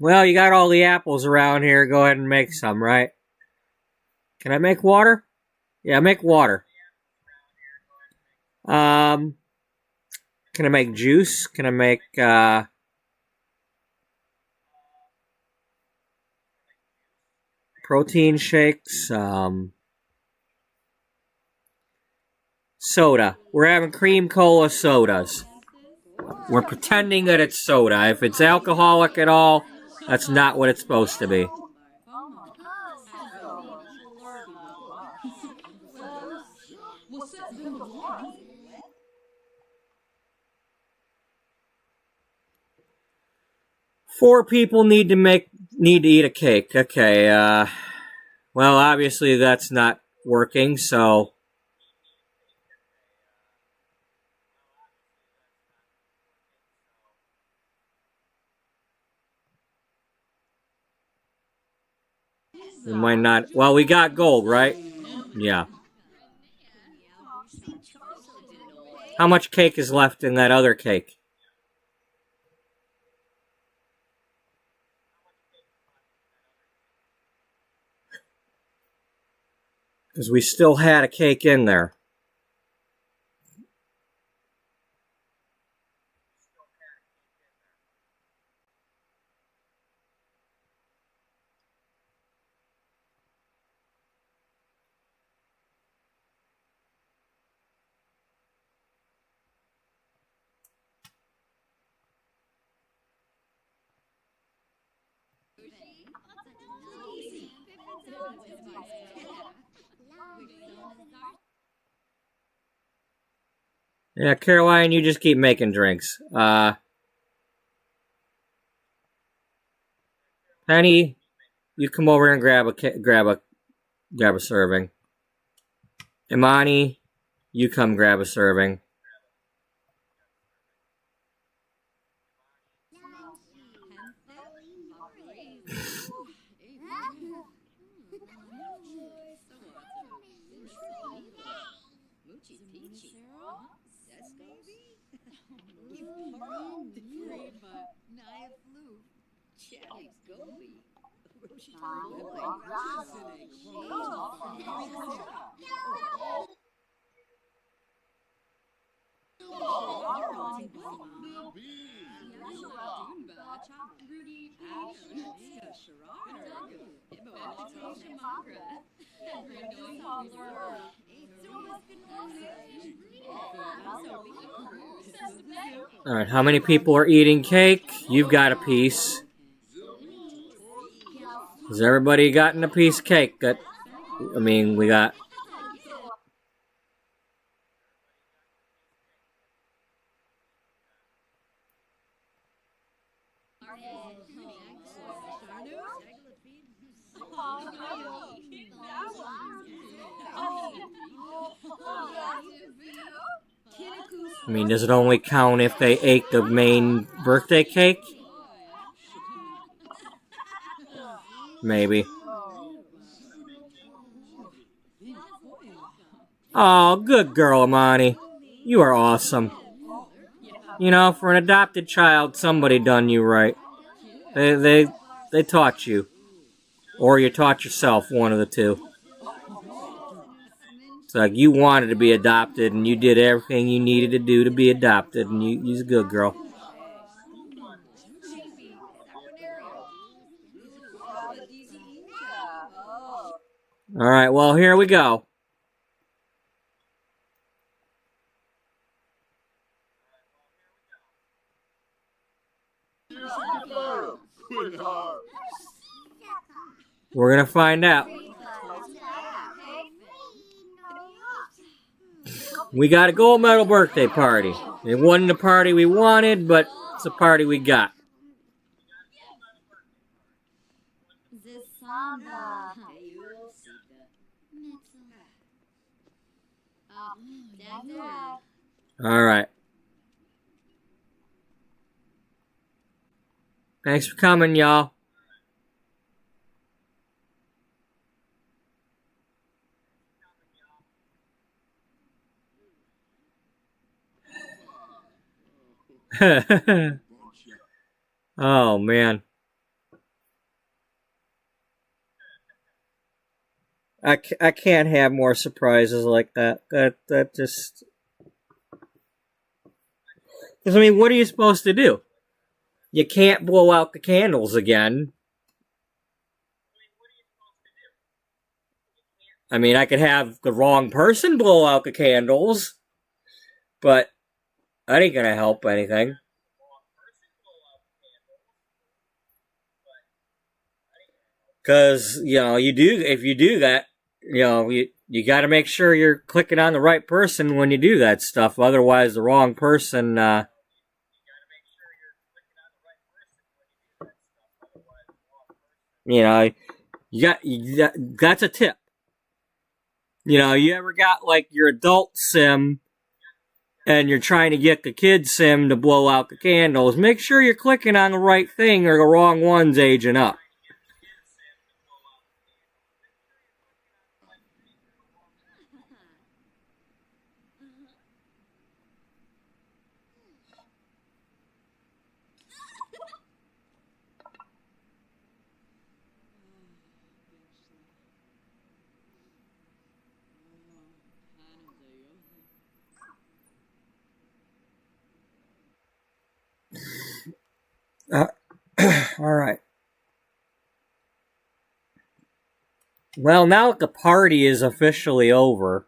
Well, you got all the apples around here. Go ahead and make some, right? Can I make water? Yeah, make water. Can I make juice? Can I make, protein shakes? Soda. We're having cream cola sodas. We're pretending that it's soda. If it's alcoholic at all, that's not what it's supposed to be. Four people need to eat a cake. Okay, well, obviously that's not working, so... We might not... Well, we got gold, right? Yeah. How much cake is left in that other cake? Because we still had a cake in there. Yeah, Caroline, you just keep making drinks. Penny, you come over and grab a serving. Imani, you come grab a serving. Alright, how many people are eating cake? You've got a piece. Has everybody gotten a piece of cake? We got... does it only count if they ate the main birthday cake? Maybe. Oh, good girl, Imani. You are awesome. You know, for an adopted child, somebody done you right. They taught you. Or you taught yourself, one of the two. It's like you wanted to be adopted, and you did everything you needed to do to be adopted, and you're a good girl. Alright, well, here we go. We're gonna find out. We got a gold medal birthday party. It wasn't the party we wanted, but it's the party we got. Alright. Thanks for coming, y'all. Oh, man. I can't have more surprises like that. That just... Because, what are you supposed to do? You can't blow out the candles again. I could have the wrong person blow out the candles, but that ain't gonna help anything. Because, if you do that, you gotta make sure you're clicking on the right person when you do that stuff. Otherwise, the wrong person, that's a tip. You ever got, your adult sim and you're trying to get the kid sim to blow out the candles, make sure you're clicking on the right thing or the wrong one's aging up. All right. Well, now that the party is officially over,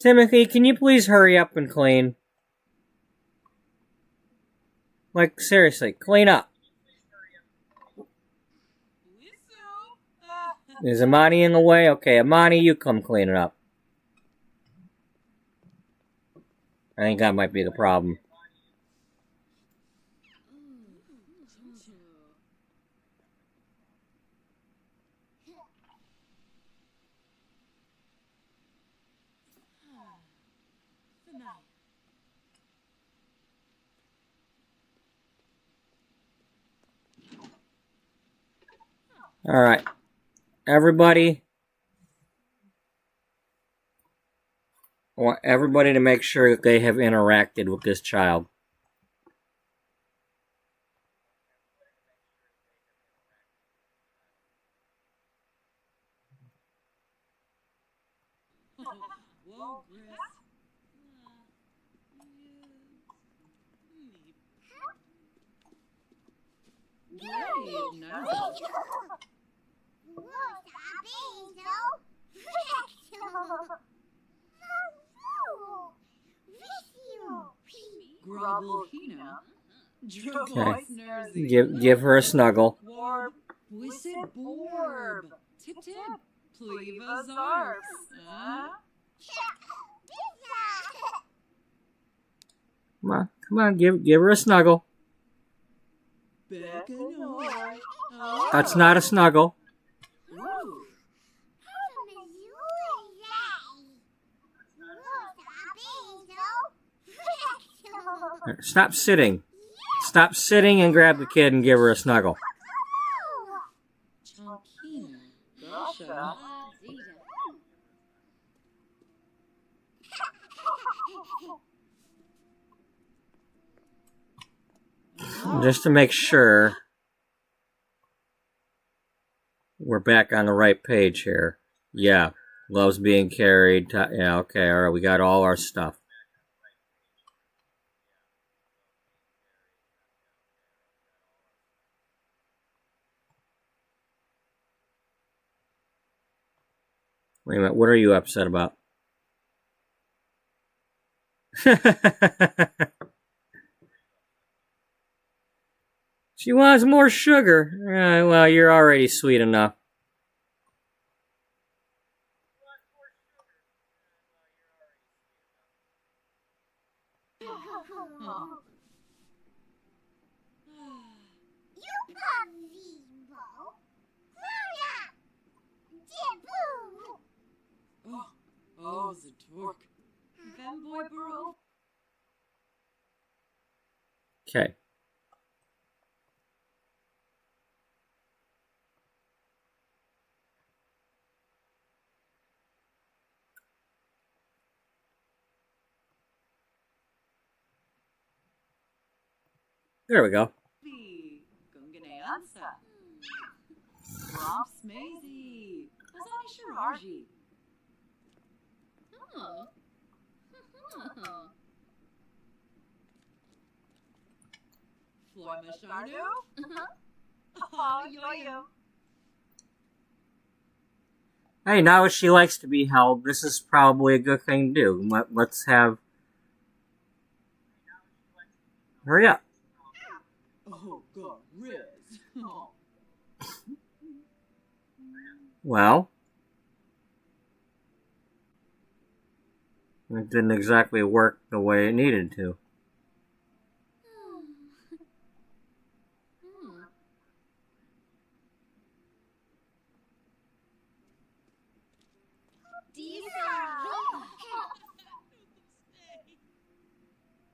Timothy, can you please hurry up and clean? Like, seriously, clean up. Is Amani in the way? Okay, Amani, you come clean it up. I think that might be the problem. Alright. Everybody, I want everybody to make sure that they have interacted with this child. Whoa, Chris. Great, nice. Grovelhina. Okay. Give her a snuggle. Warb. Wisset Borb. Tip tip. Pleva Zarf. Come on, give her a snuggle. Beckanoi. That's not a snuggle. Ooh. Stop sitting. Stop sitting and grab the kid and give her a snuggle. Chunkina. Gosha. Just to make sure we're back on the right page here. Yeah, love's being carried. Yeah, okay, all right, we got all our stuff. Wait a minute, what are you upset about? She wants more sugar. Well, you're already sweet enough. Oh, the torque. Femboy Burrow. Okay. There we go. Gunganeansa. Ross Maisie. Azani Shiraji. Oh. Floy Mashardo. Oh, yo-yo. Hey, now she likes to be held. This is probably a good thing to do. Let's have... Hurry up. Oh, God, Riz. Oh. Well... It didn't exactly work the way it needed to.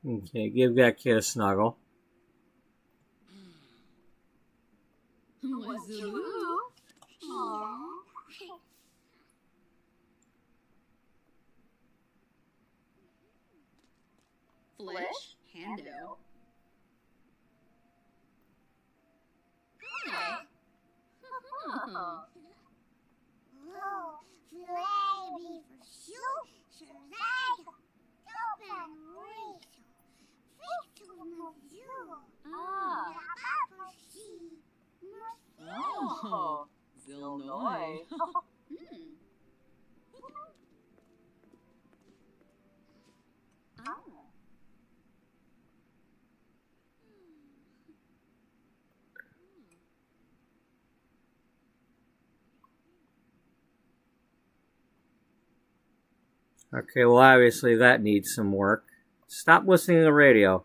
Okay, give that kid a snuggle. Wazoo. Flesh. Hando. Hi. Oh, Zilnoi. Okay, well, obviously that needs some work. Stop listening to the radio.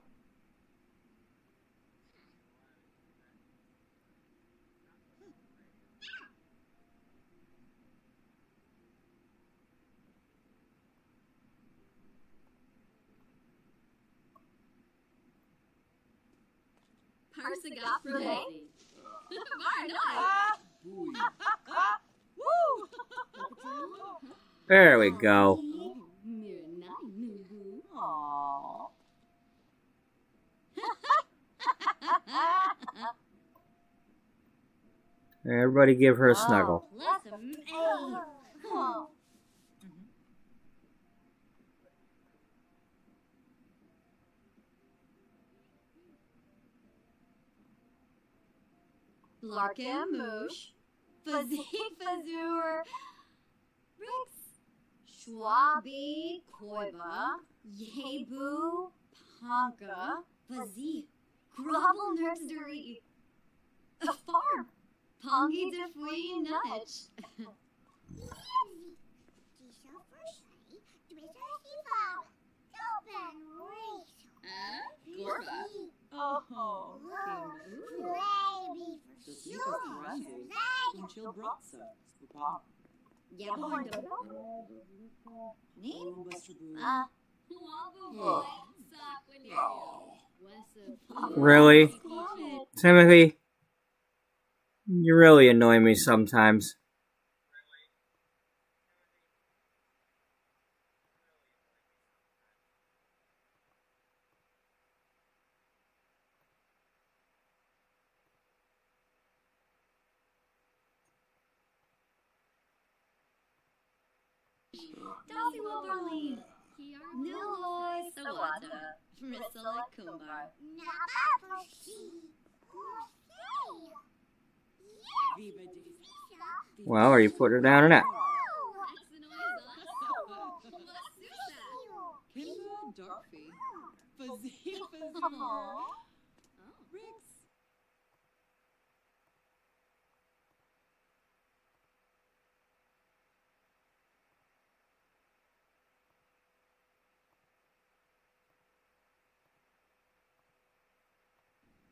There we go. Everybody give her a snuggle. Blarkamoosh, Fuzzy Fazur, Rix, Schwabi, Koiba, Yebu, Panka, Fuzzy, Grobble Nursery, a farm, Pongi de Fui Nutch. Gorba. Oh, Really? Timothy? You really annoy me sometimes. Dossie Wilberly, Niloy Sawata, Priscilla Kumbar. Well, are you putting her down or not? Kimba Darby, Fuzzy Fazur, Rix.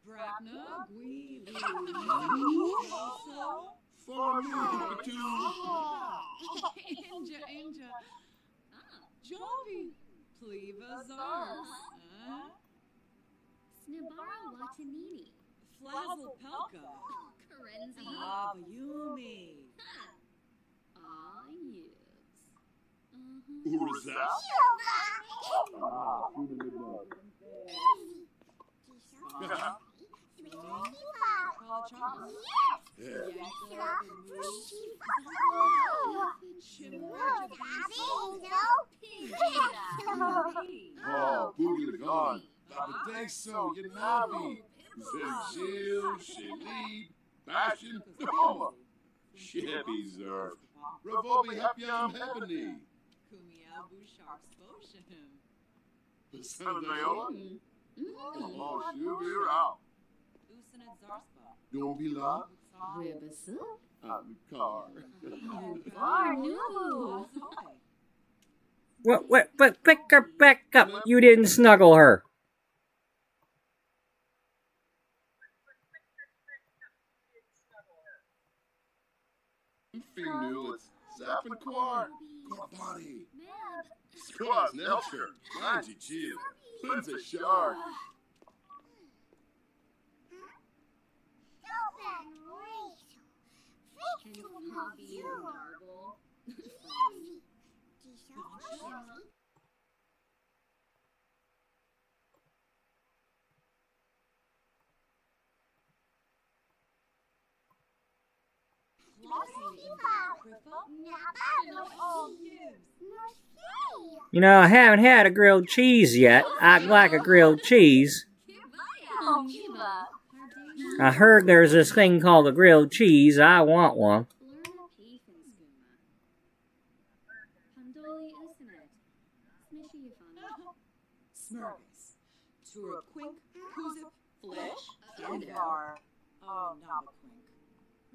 Brabna, Gui, For me, too. Inja, Jovi, Pleva Zars, Snibara Watanini, Flazzle Pelka, Karenzi, Abayumi, Yibs. Who is that? Carl Charles, Oh, Boogie gone. Papa think so, you nabi. Zimzil, Shalid, Bashin, Noma. Shippy Zerf. Ravobi Happyam Hebony. Kumiel Bouchard Sposhahim, Sanadayola. Oh, Shubir out. Usanet Zarspa, Don't be loud. Ribasu, Out in the car. Barnu, But pick her back up. You didn't snuggle her. Female, it's Zap and Quart. Good body. Meb, Squaws, Nelcher. Manji Chill. Plin's a shark. Hobby, Narble. You know, I haven't had a grilled cheese yet. I'd like a grilled cheese. Kiba, I heard there's this thing called a grilled cheese. I want one. Blurna Peefenskuma. Pandoli Usinet. Smishy Yafana. Ender. Oh, Nabaquink.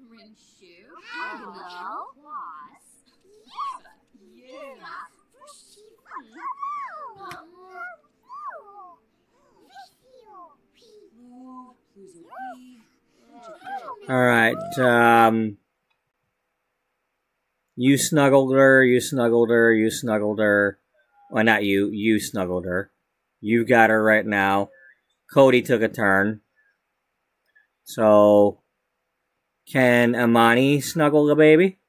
Rinshu. Hello. Floss. Yeah. All right. You snuggled her. You snuggled her. You snuggled her. Well, not you. You snuggled her. You've got her right now. Cody took a turn. So, can Amani snuggle the baby?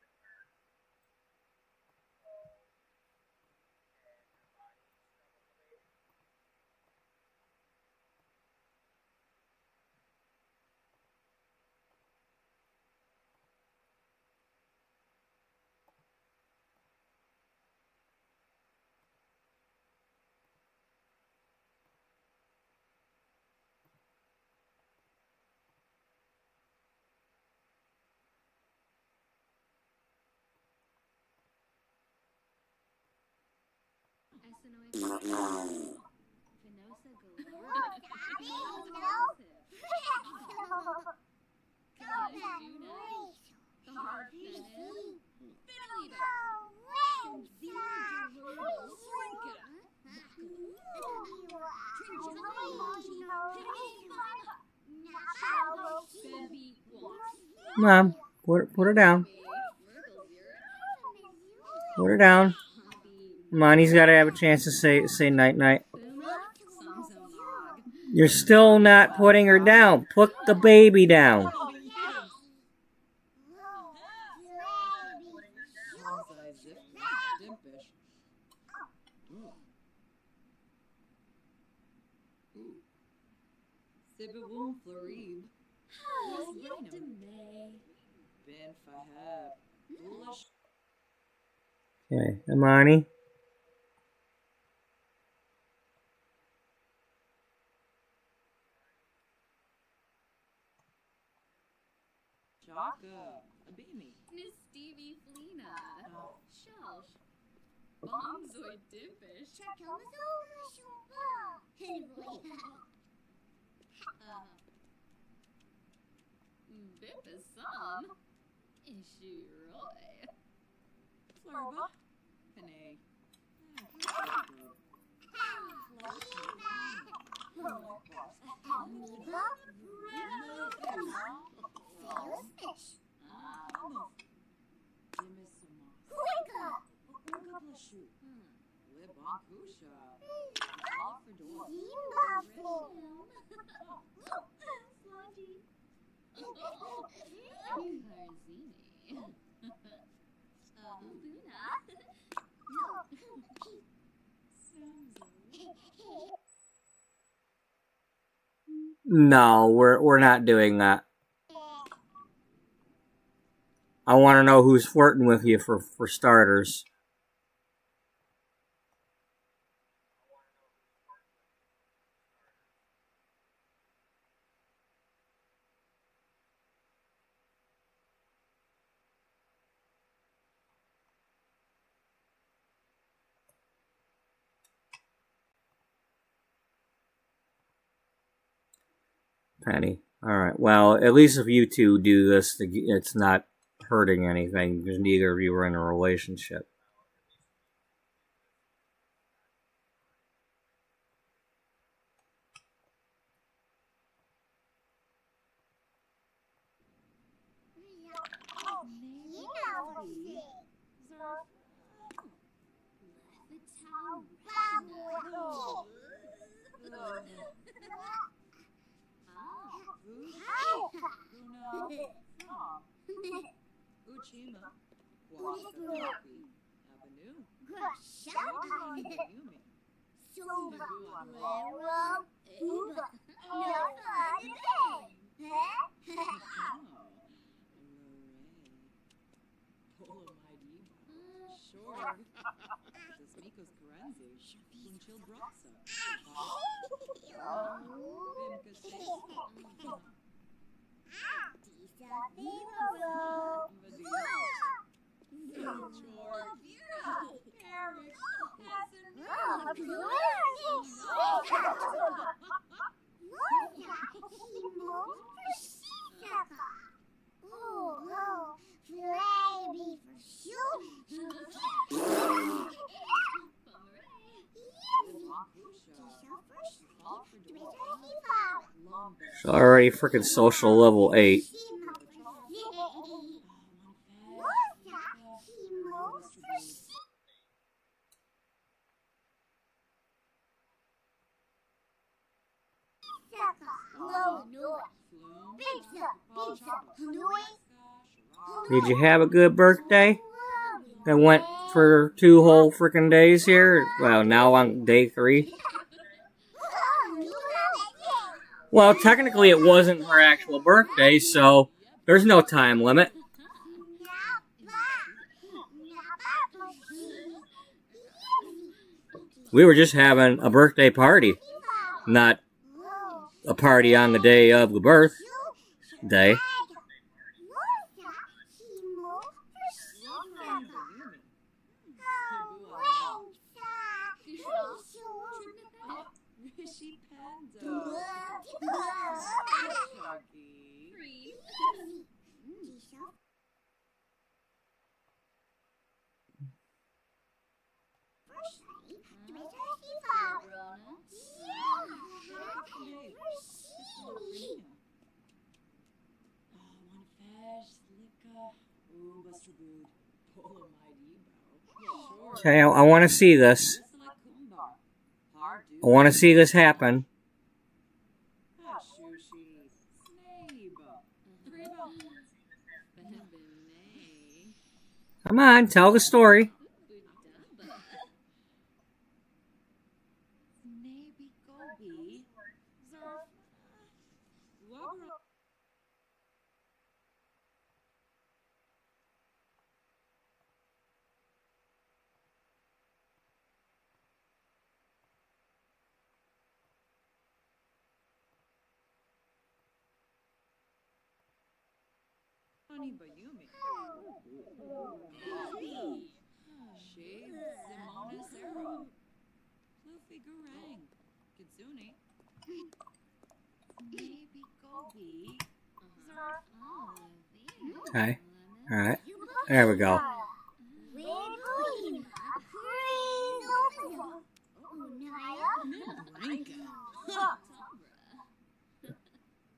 Mom, put her down. Put her down. Amani's got to have a chance to say night night. You're still not putting her down. Put the baby down. Okay, Amani. Shaka. Abimi. Miss Stevie Flina. Shelsh. Bombzoid Dimpish. Bippasum. Ishiroy. Florba. Panay. No, we're not doing that. I want to know who's flirting with you for starters. Penny. Alright, well, at least if you two do this, it's not hurting anything, because neither of you are in a relationship. Uchima. Wasaki. Avenue. Sure. Miko's Karenzi. Kunchil Broxa. She's already freaking social level 8. Did you have a good birthday? That went for 2 whole freaking days here? Well, now on day 3. Well, technically it wasn't her actual birthday, so there's no time limit. We were just having a birthday party, not a party on the day of the birthday. Okay, I want to see this. I want to see this happen. Come on, tell the story. Okay, alright, there we go.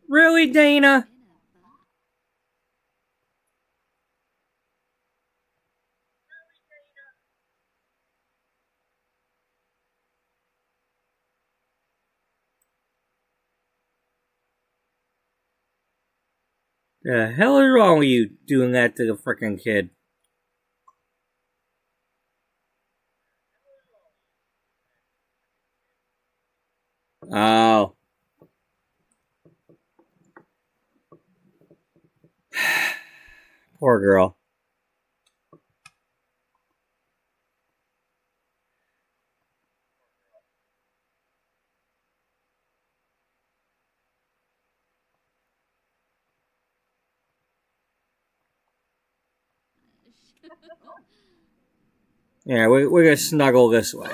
Really, Dana? The hell is wrong with you doing that to the frickin' kid? Oh. Poor girl. Yeah, we're gonna snuggle this way.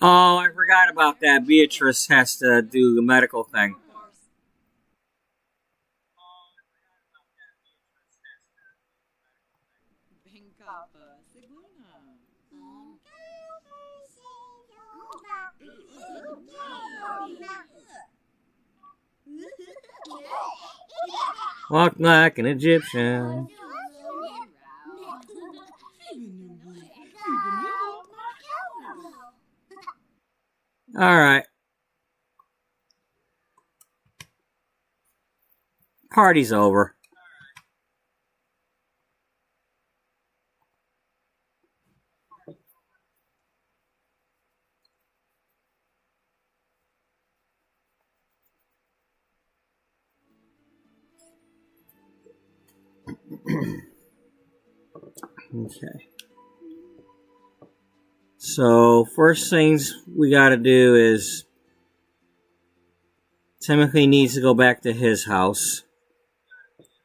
Oh, I forgot about that. Beatrice has to do the medical thing. Walk like an Egyptian. Alright. Party's over. Okay. So, first things we gotta do is Timothy needs to go back to his house.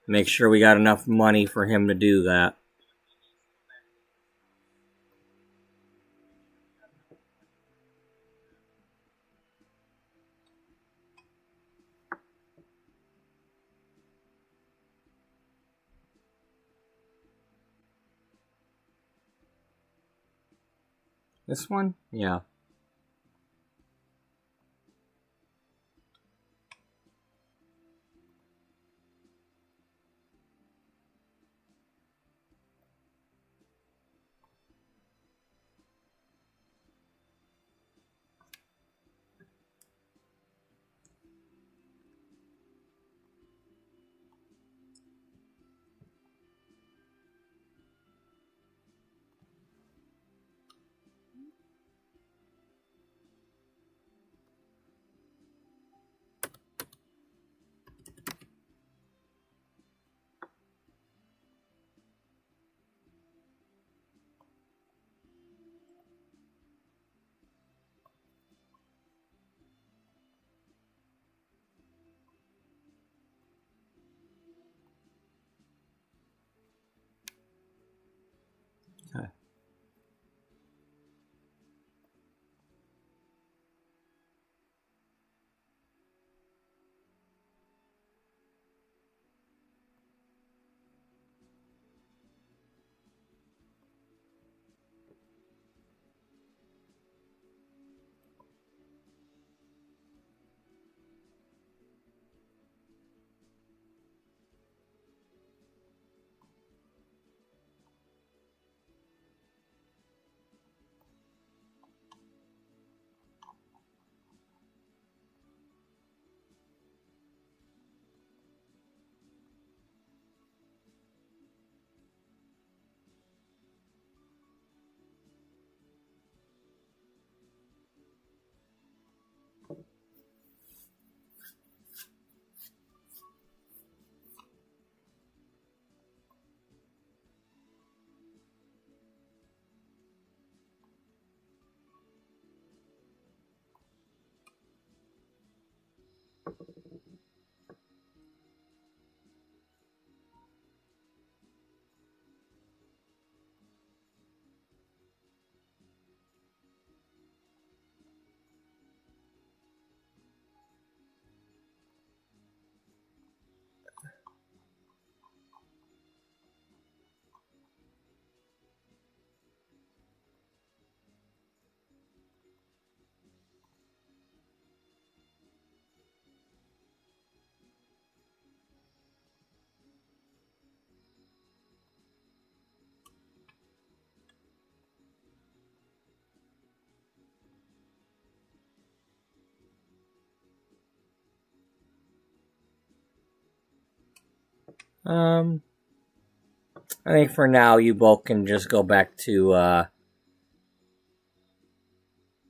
Make sure we got enough money for him to do that. This one? Yeah. I think for now you both can just go back to,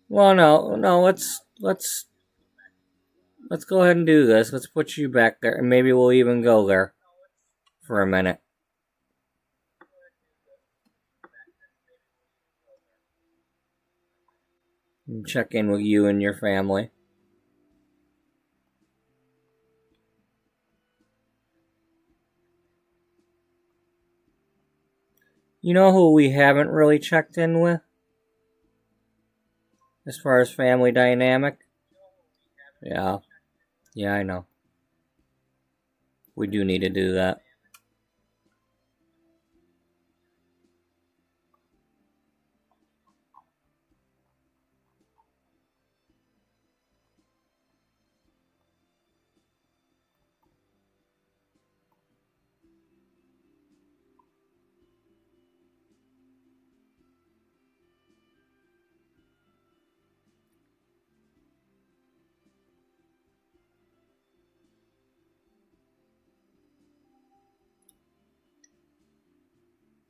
well, no, let's go ahead and do this. Let's put you back there, and maybe we'll even go there for a minute. And check in with you and your family. You know who we haven't really checked in with? As far as family dynamic? Yeah. Yeah, I know. We do need to do that.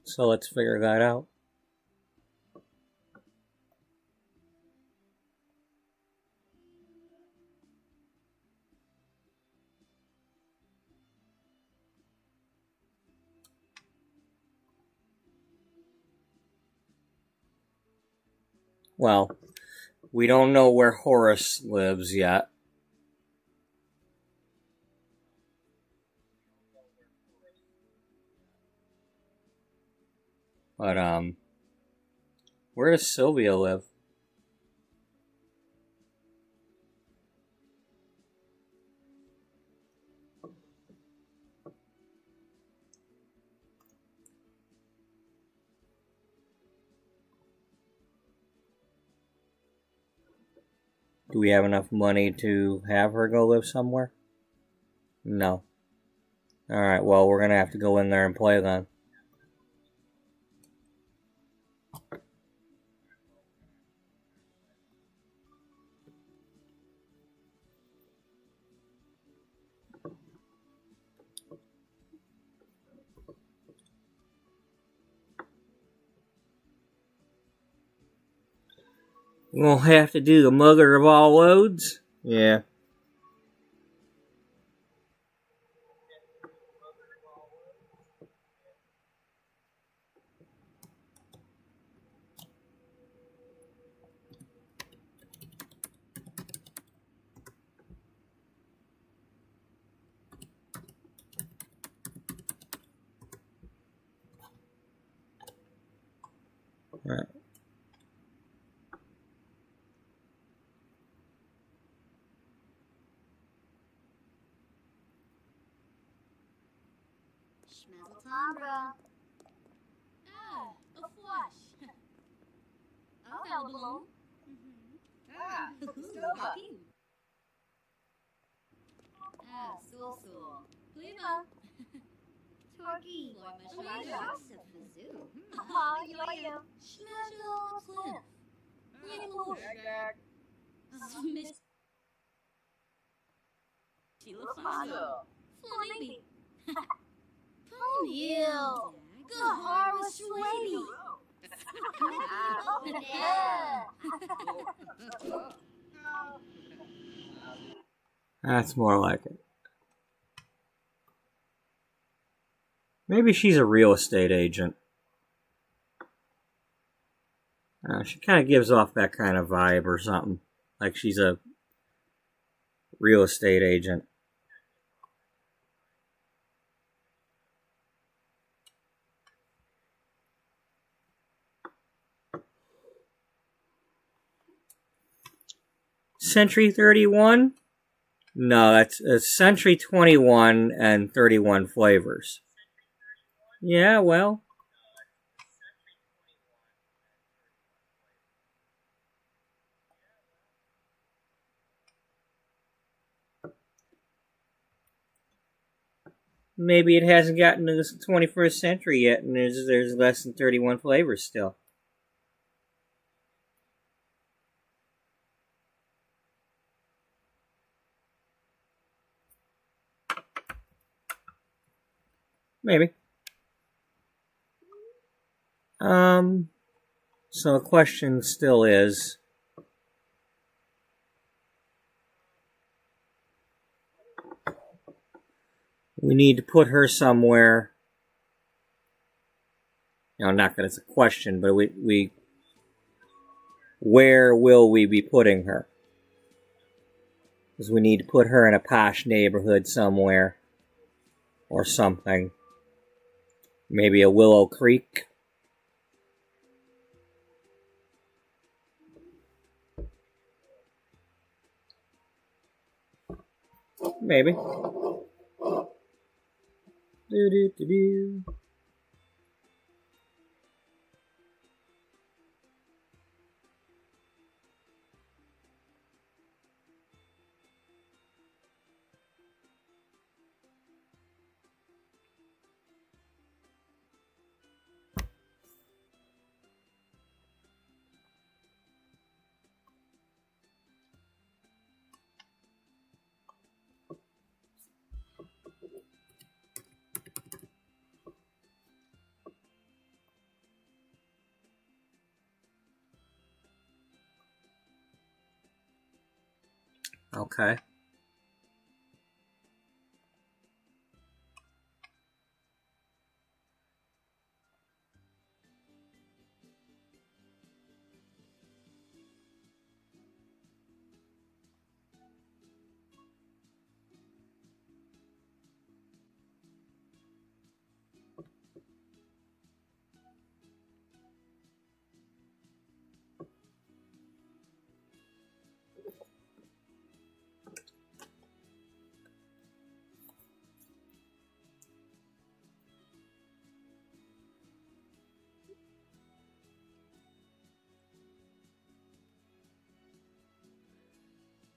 So let's figure that out. Well, we don't know where Horace lives yet. But, where does Sylvia live? Do we have enough money to have her go live somewhere? No. Alright, well, we're gonna have to go in there and play then. We'll have to do the mother of all loads? Yeah. Right. Schmezeltandra. Ah, a flush. Oh, balloon. Ah, Stova. Ah, so. Plima. Torky. Loimashaja. Fazoo. Ah, yoyo. Schmegel cliff. Yinglush. Smith. Sheila Flaming. Ponyil. Gahara Swaby. That's more like it. Maybe she's a real estate agent. She kind of gives off that kind of vibe or something. Like she's a real estate agent. Century 31? No, that's Century 21 and 31 flavors. Yeah, well. Maybe it hasn't gotten to the 21st century yet, and there's less than 31 flavors still. Maybe. So the question still is, we need to put her somewhere. Not that it's a question, but where will we be putting her? Because we need to put her in a posh neighborhood somewhere, or something. Maybe a Willow Creek. Maybe. Do. Okay.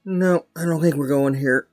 No, I don't think we're going here.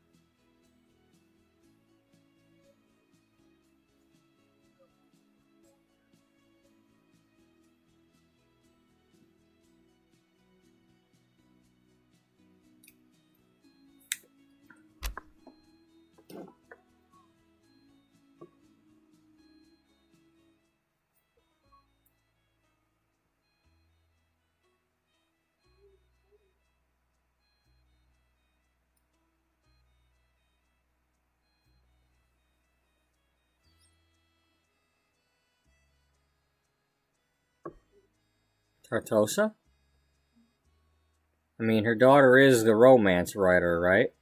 Tartosa? I mean, her daughter is the romance writer, right?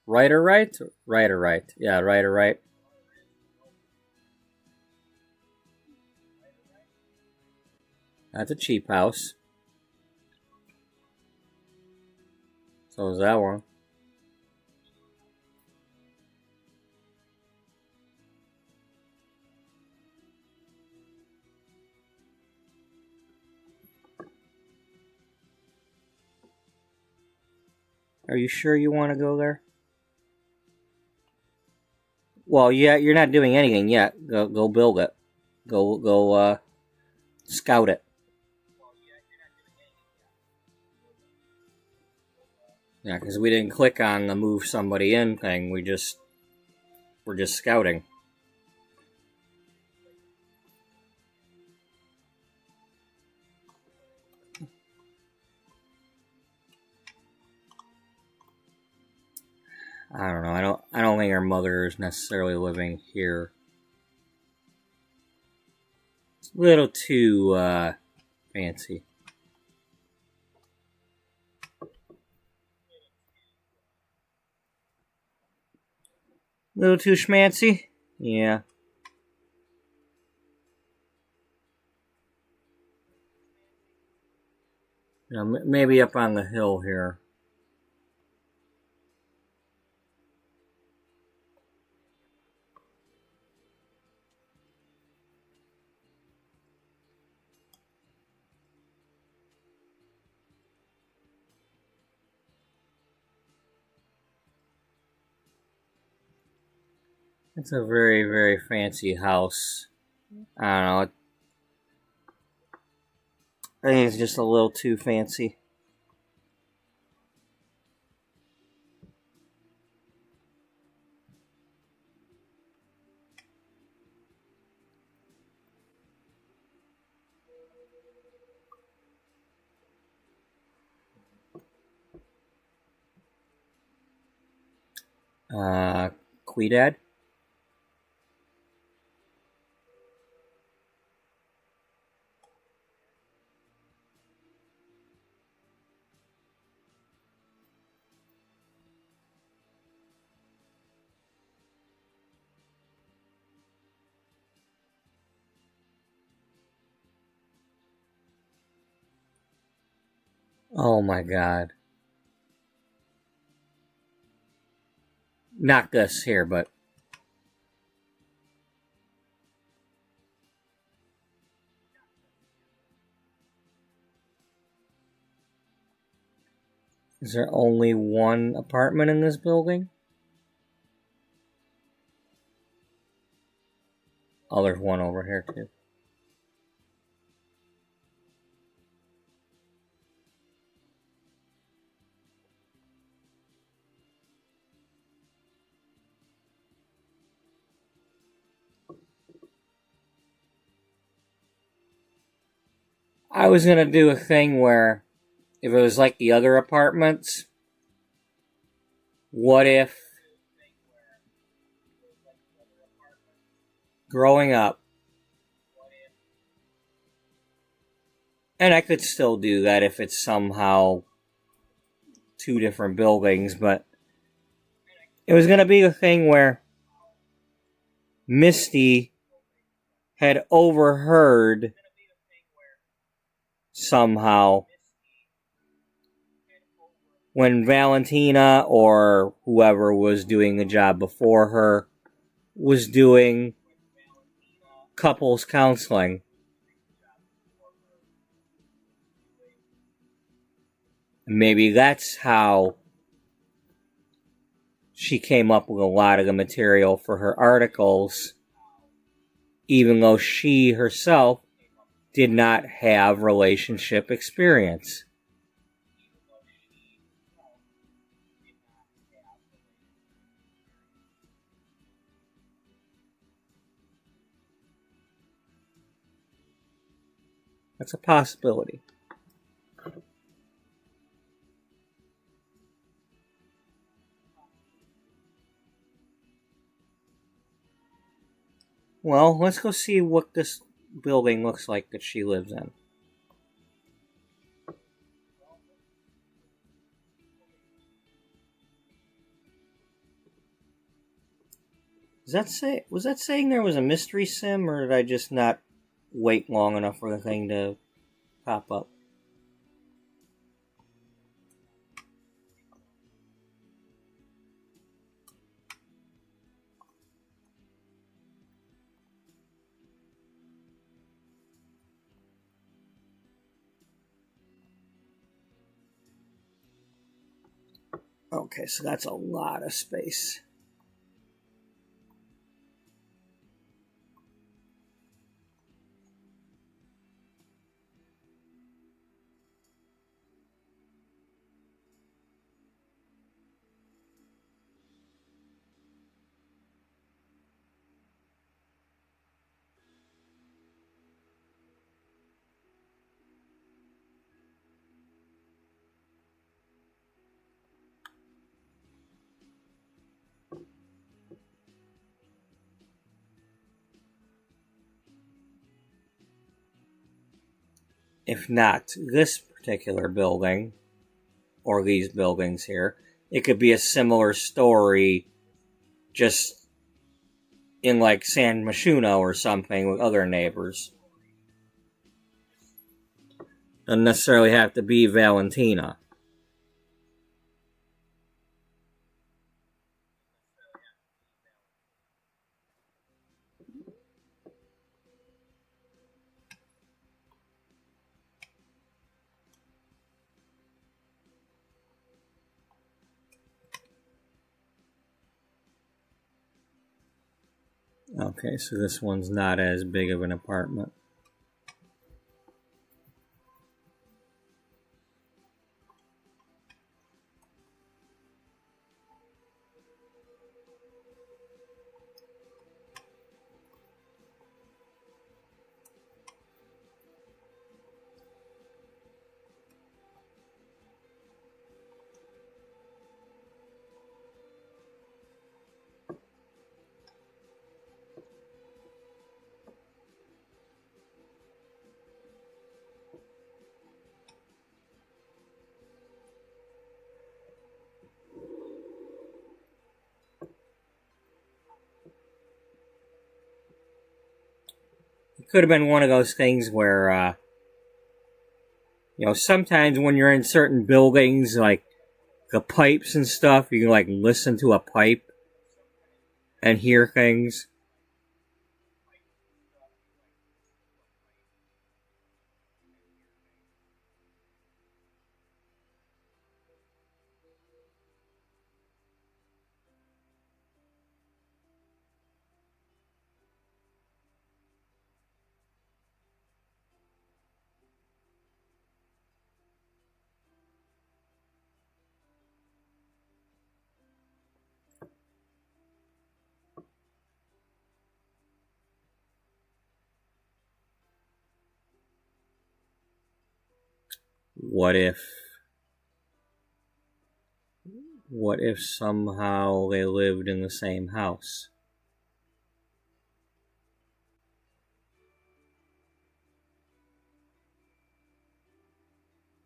Writer, right? Writer, right. Yeah, writer, right. That's a cheap house. So is that one. Are you sure you want to go there? Well, yeah, you're not doing anything yet. Go build it. Go scout it. Yeah, because we didn't click on the move somebody in thing. We're just scouting. I don't know. I don't think our mother is necessarily living here. It's a little too fancy. A little too schmancy? Yeah. Maybe up on the hill here. It's a very, very fancy house. I don't know. I think it's just a little too fancy. Queedad? Oh my god. Not this here, but... Is there only one apartment in this building? Oh, there's one over here too. I was gonna do a thing where, if it was like the other apartments, what if, growing up, and I could still do that if it's somehow two different buildings, but it was gonna be a thing where Misty had overheard somehow when Valentina or whoever was doing the job before her was doing couples counseling. Maybe that's how she came up with a lot of the material for her articles, even though she herself did not have relationship experience. That's a possibility. Well, let's go see what this building looks like that she lives in. Was that saying there was a mystery sim, or did I just not wait long enough for the thing to pop up? Okay, so that's a lot of space. If not this particular building, or these buildings here, it could be a similar story, just in like San Myshuno or something with other neighbors. Doesn't necessarily have to be Valentina. Okay, so this one's not as big of an apartment. It could have been one of those things where, you know, sometimes when you're in certain buildings, like the pipes and stuff, you can like listen to a pipe and hear things. What if somehow they lived in the same house?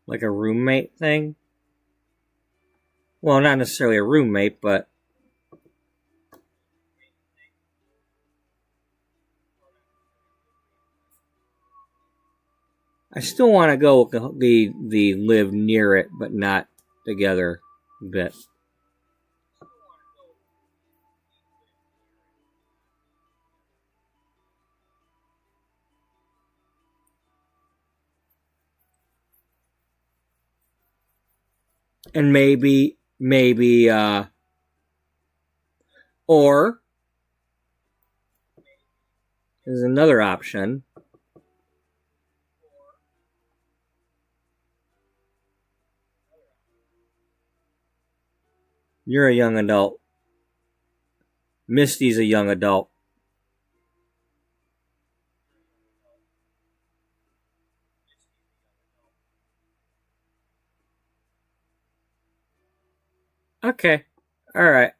Like a roommate thing? Well, not necessarily a roommate, but I still want to go with the live near it but not together bit. And maybe, or there's another option. You're a young adult. Misty's a young adult. Okay. Alright.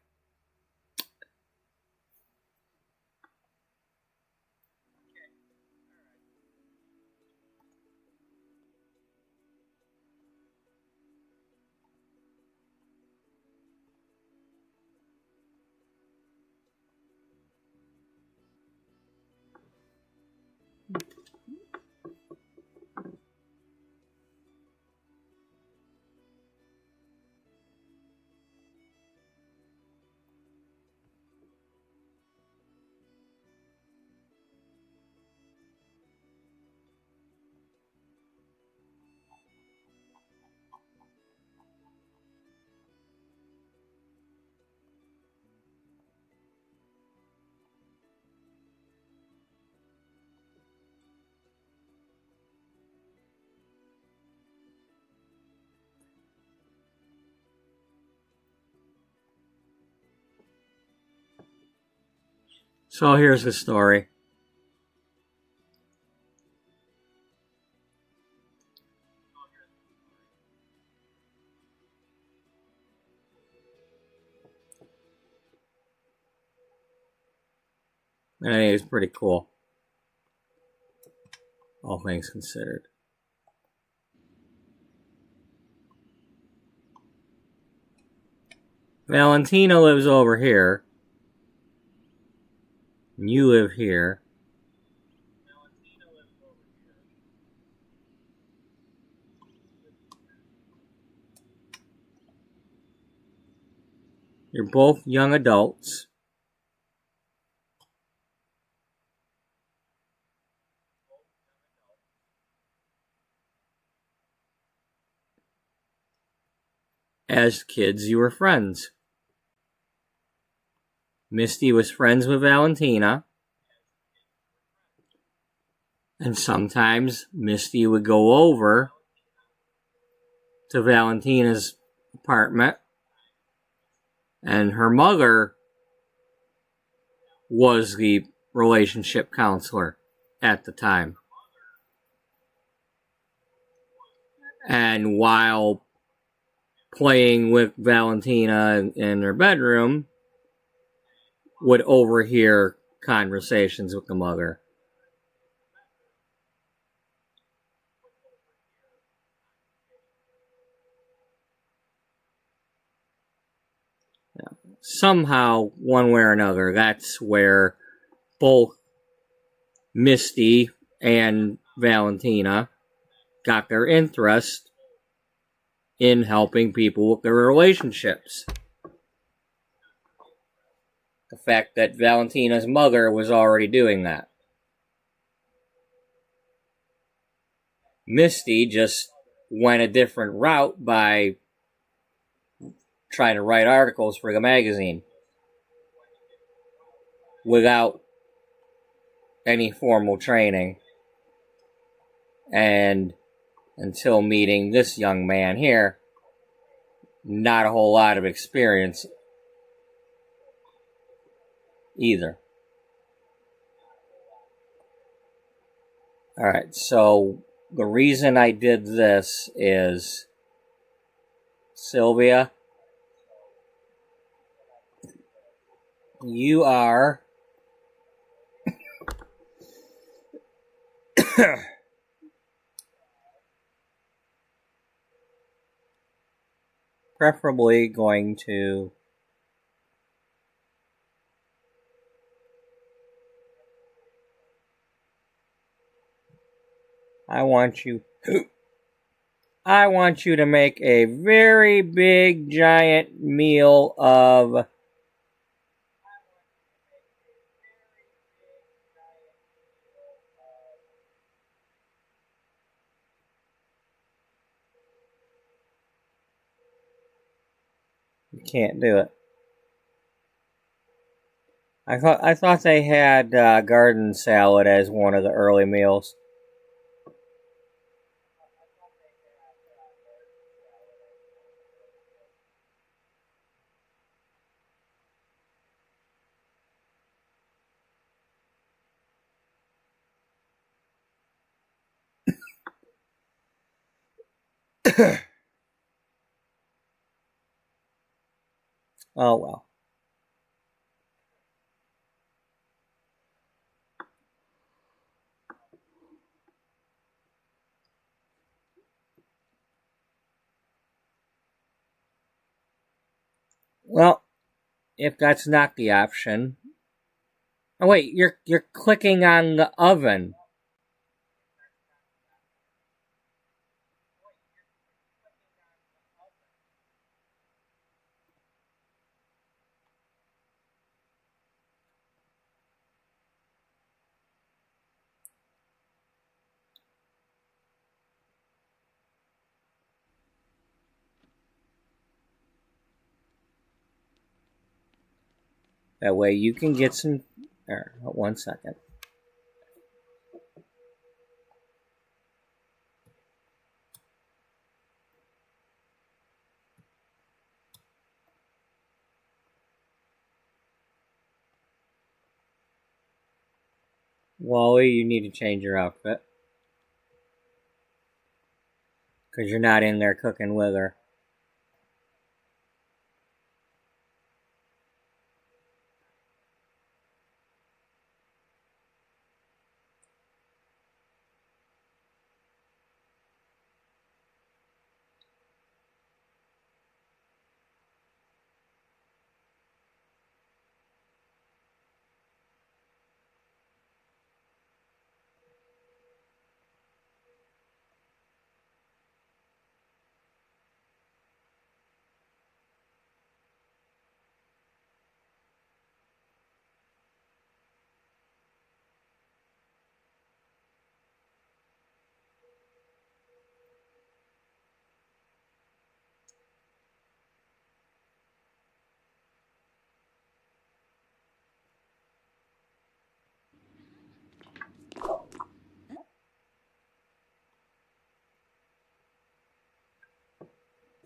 So here's the story. And I think it's pretty cool. All things considered. Valentina lives over here. You live here. You're both young adults. As kids, you were friends. Misty was friends with Valentina. And sometimes Misty would go over to Valentina's apartment. And her mother was the relationship counselor at the time. And while playing with Valentina in her bedroom, would overhear conversations with the mother. Somehow, one way or another, that's where both Misty and Valentina got their interest in helping people with their relationships. The fact that Valentina's mother was already doing that. Misty just went a different route by trying to write articles for the magazine without any formal training. And until meeting this young man here, not a whole lot of experience either. Alright, so the reason I did this is Sylvia, you are preferably going to I want you to make a very big giant meal of you can't do it. I thought they had garden salad as one of the early meals. Oh well. Well, if that's not the option. Oh wait, you're clicking on the oven. That way you can get some... There, 1 second. Wally, you need to change your outfit. Because you're not in there cooking with her.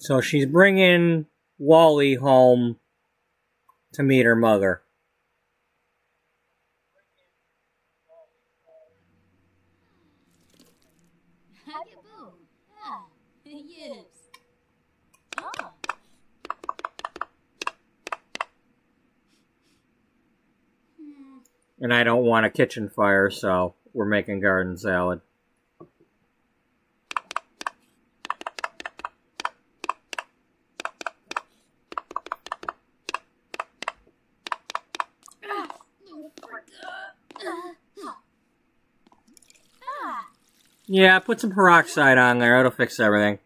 So she's bringing Wally home to meet her mother. Hackaboo. Ah, yes. Oh. And I don't want a kitchen fire, so we're making garden salad. Yeah, put some peroxide on there. It'll fix everything.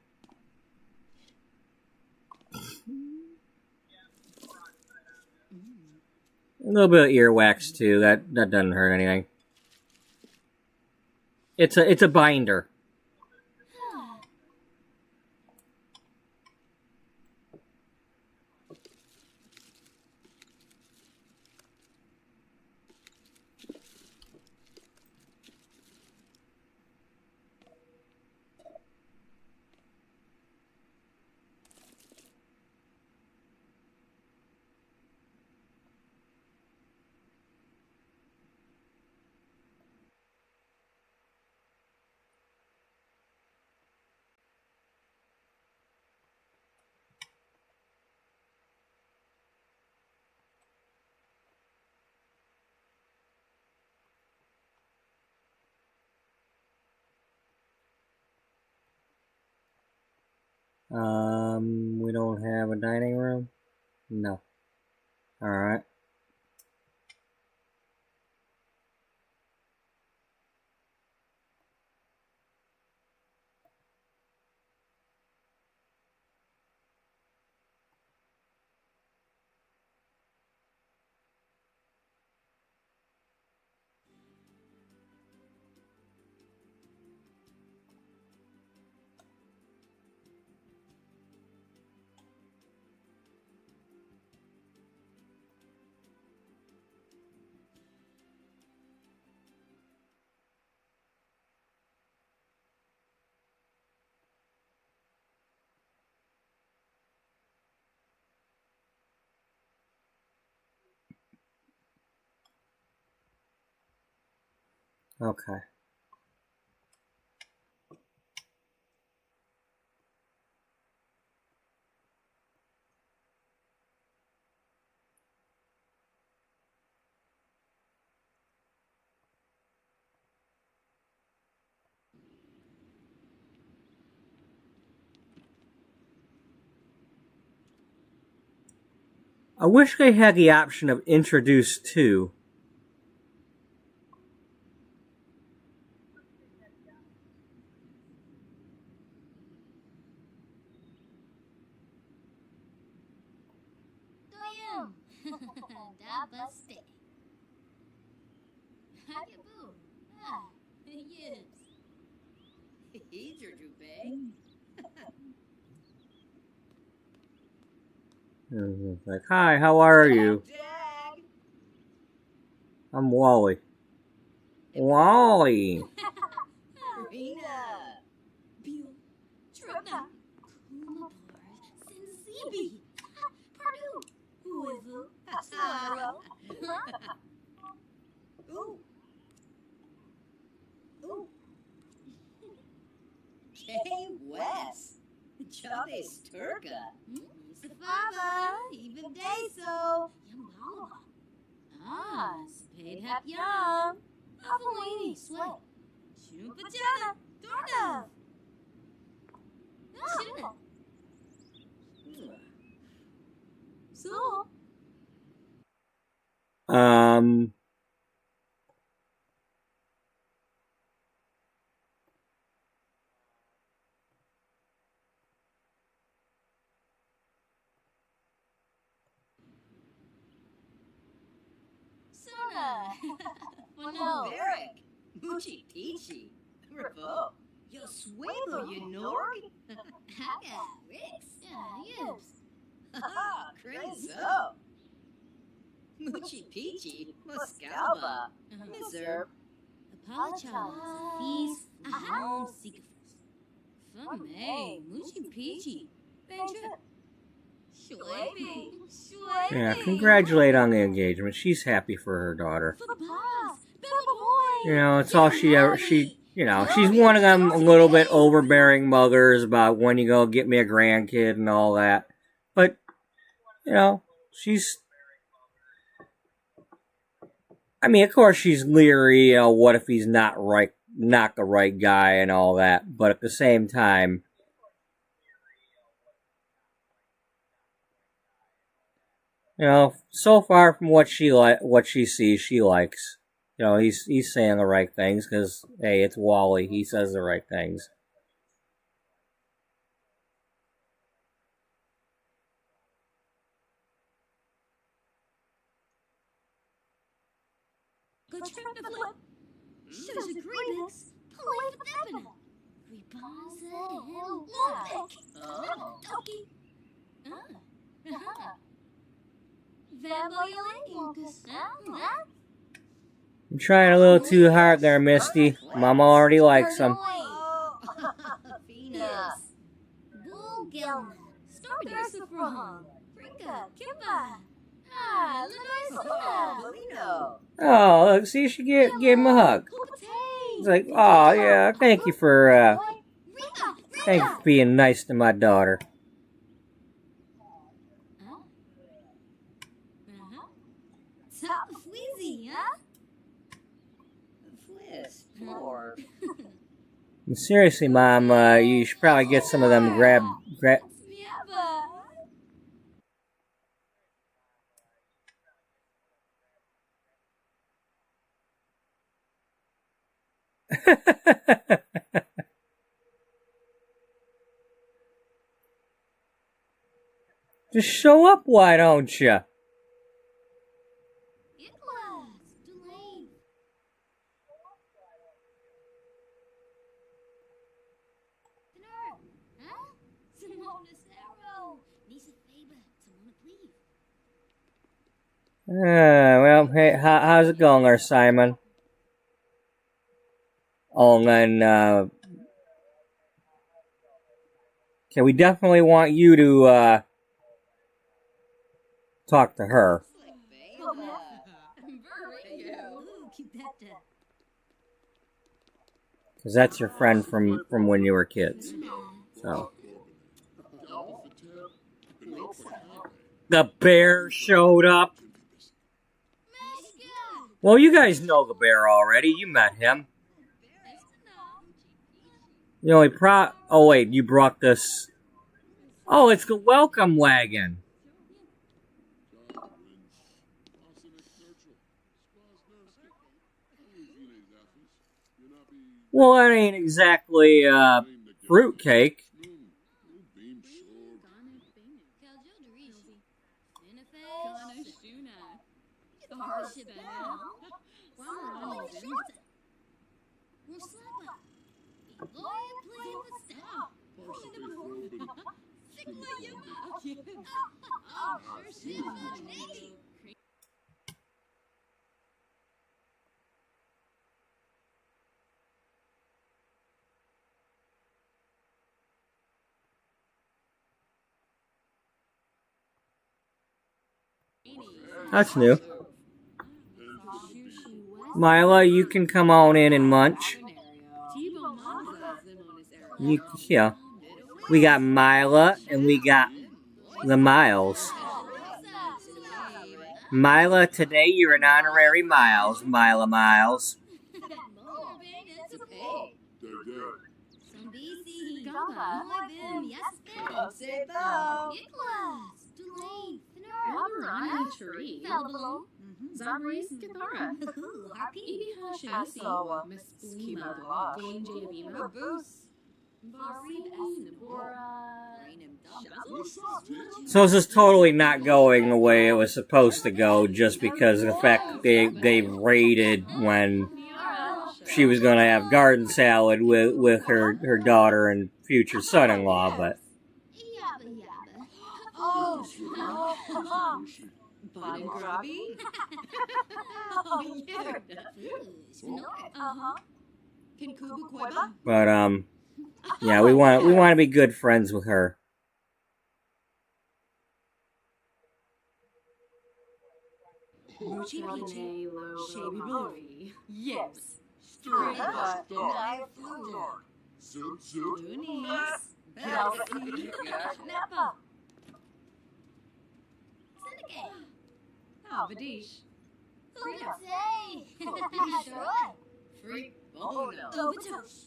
A little bit of earwax too. That doesn't hurt anything. It's a binder. We don't have a dining room? No. Alright. Okay. I wish they had the option of introduce to. Doyum. Namaste. Hackaboo. Ah, yes. He's your Dubé. Like, hi, how are you? Dag. I'm Wally. Wally! Rena. Bill. Truna. Kumapar. Sinzibi. Pardon. Whoever. Sorrow. Ooh. Ooh. Kay West. Chade Sturga. Safaba. Even day so. Yambala. Ah, spade hap yum. Avawini. Sweat. Chumpajana. Dorna. Chuna. So. Sona. Bueno. Derek. Moochie Peachy. Revo. Yo suelo, you Norg. Haga. Rix. Yeah, yes. Ha, crazy. Moochie Peachy. Moscalba. Miserb. Apologize. Fees. Aham. Sikafus. Fame. Moochie Peachy. Yeah, congratulate on the engagement. She's happy for her daughter. You know, it's all she ever, you know, she's one of them a little bit overbearing mothers about when you go get me a grandkid and all that. But, you know, I mean, of course she's leery, you know, what if he's not the right guy and all that. But at the same time, you know, so far from what she sees, she likes. You know, he's saying the right things because, hey, it's Wally. He says the right things. I'm trying a little too hard there, Misty. Mama already likes him. Oh, look, see, she gave him a hug. It's like, oh, yeah, thank you for being nice to my daughter. Seriously, Mom, you should probably get some of them grab. Just show up, why don't you? Well, hey, how's it going there, Simon? Oh, and then, okay, we definitely want you to, talk to her. Because that's your friend from when you were kids. So. The bear showed up. Well, you guys know the bear already. You met him. You know, oh, wait, you brought this. Oh, it's the welcome wagon. Well, that ain't exactly fruitcake. That's new. Mila, you can come on in and munch. Yeah. We got Mila and we got the Miles. Mila, today you're an honorary Miles, Mila Miles. So this is totally not going the way it was supposed to go just because of the fact that they raided when she was going to have garden salad with her daughter and future son-in-law, but... But, yeah, we want to be good friends with her. Moochie Peachy, Shabby Bluey. Yes. Stir, Star, star, dark. Zoot, zoot. Loonies. Belsey. Napa. Syndicate. Oh, Vadish. Say. Sure. Freak Bono. Obitosh.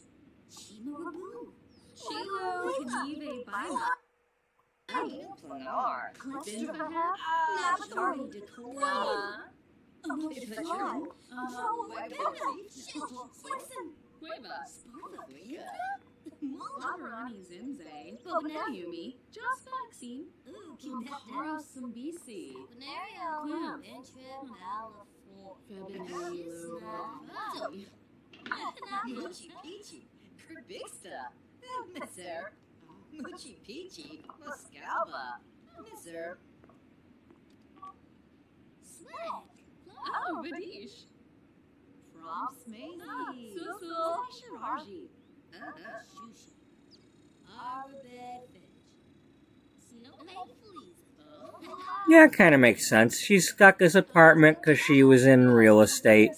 Chimarabu. Shiloh. Kanive Baima. Planar. Clipster. Laboratory Declama. Ifachurn. Wixen. Cueva. Spartha. Labarani Zinze. Bobnayumi. Just Maxine. Ooh, keep that down. Haro Sumbisi. Venerio. Clam. Venture Malafor. Febinello. Moochie Peachy. Kribixta. Misser. Moochie Peachy. Muscalba. Misser. Swag. Oh, Vadish. From Smazy. Susu. Shiraji. Shusha. Arbed Finch. Snowbake Fleas. Yeah, kind of makes sense. She got this apartment because she was in real estate.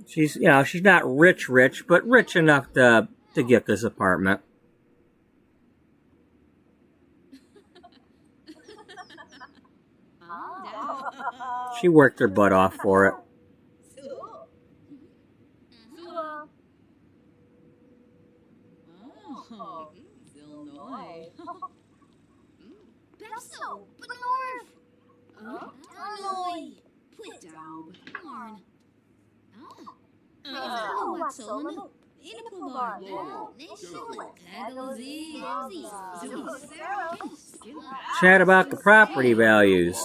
She's not rich, but rich enough to get this apartment. She worked her butt off for it. Oh, Illinois. Besso. Benorf. Arnoy. Daub. Arn. Oh, what's so no? Inapubar. Chat about the property values.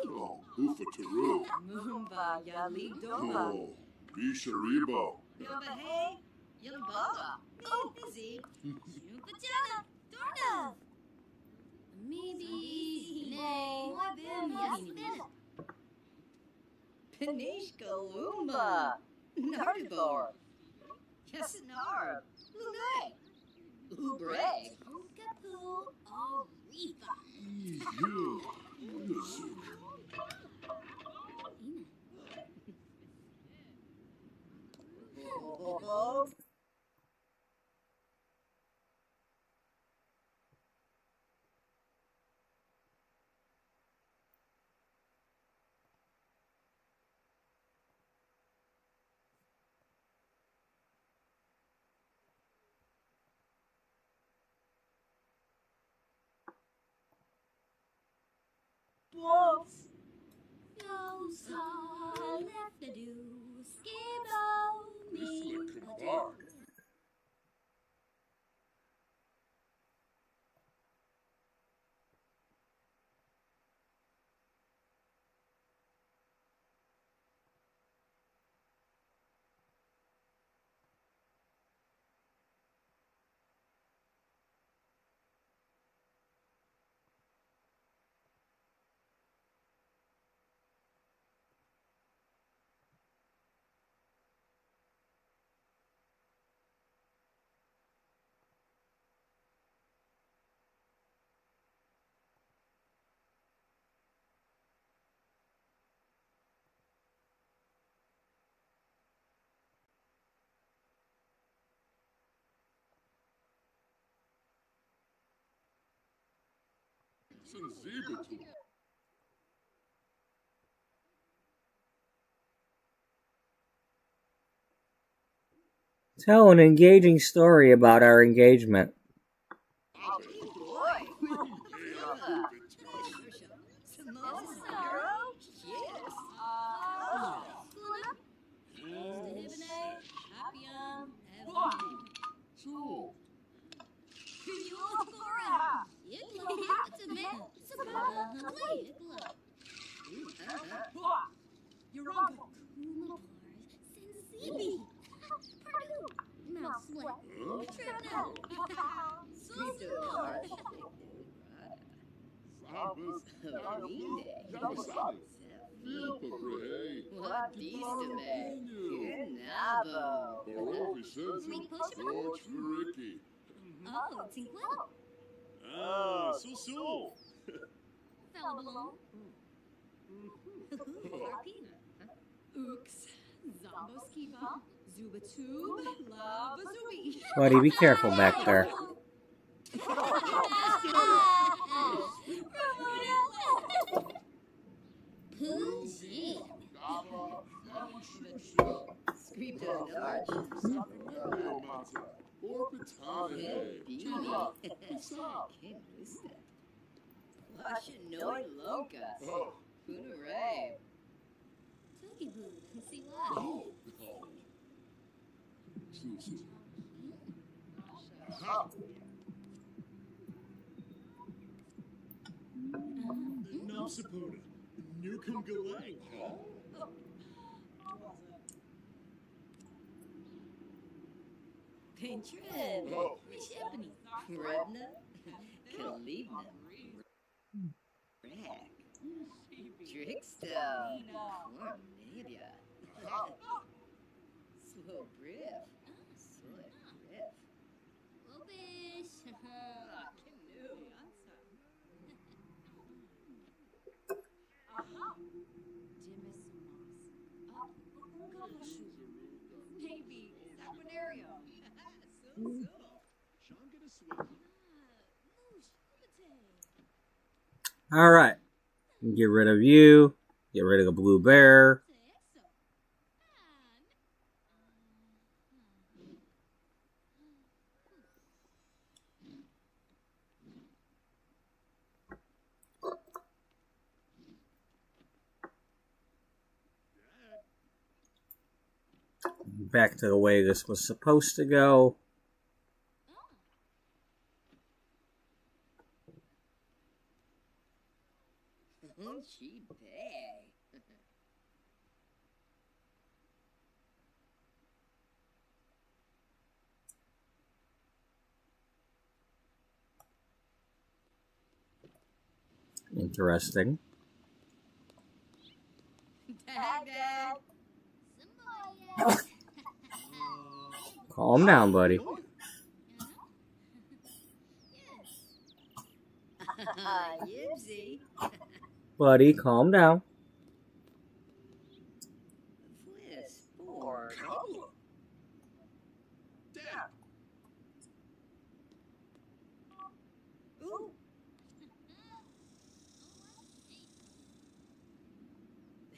Oh, Ufa Taru. Mumba Yali Doba. Oh, Bisharibo. Yobahay. Yalbaba. Oh, busy. Patana. Dorna. Maybe. Nay. Yes, Panish Galumba. Nardibor. Yasinarb. Lunay. Ubreg. Okapu. Orifa. You. Those are left to do. Skibbo me. Bar. Sensibitu. Tell an engaging story about our engagement. Oh, Tinkwell. Ah, so. Falbalong. Harpina. Ooks. Zomboskiba. Zubatube. Lava Zubi. Buddy, be careful back there. Pooji. Screamed at an arch. Washinoi Locust. Punare. Toogie Boo. See what? Namsapona. Newcomb Galang, huh? Pintrin. Oh. Mishipani. Redna. Kalibna. Rack. Drixto. Cornabia. Swobriff. Swobriff. Whoopish. Canoe. Maybe. Saquinario. Alright. Get rid of you. Get rid of the blue bear. Back to the way this was supposed to go. She bay. Interesting. Dad. Calm down, buddy. Yipsy. Buddy, calm down. Fliss. Four. Dad. Ooh.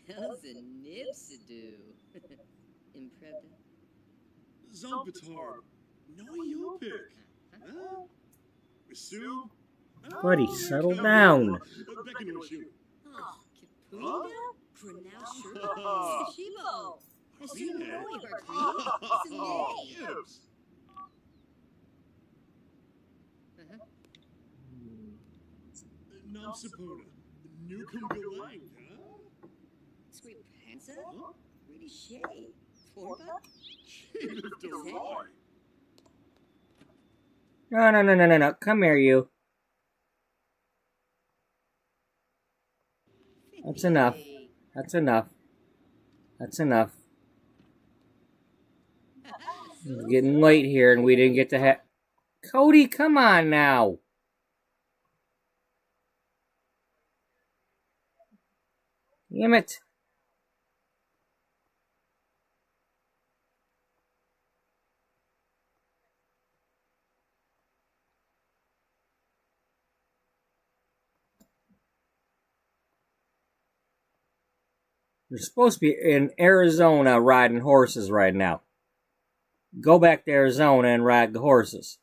How's a nipsidoo? Impreda. Zombatar. No Yopik. Huh? Sue? Buddy, settle down. Beckinoishu. Kapuna? Pronounced Sashibo. Hashinoi Hartri. Gibbs. Namsapona. Newcomb Galang, huh? Sweet Panza? Really shade. Forba? Shade of Deroy. No. Come here, you. That's enough. That's enough. That's enough. It's getting late here and we didn't get to have... Cody, come on now. Damn it. You're supposed to be in Arizona riding horses right now. Go back to Arizona and ride the horses.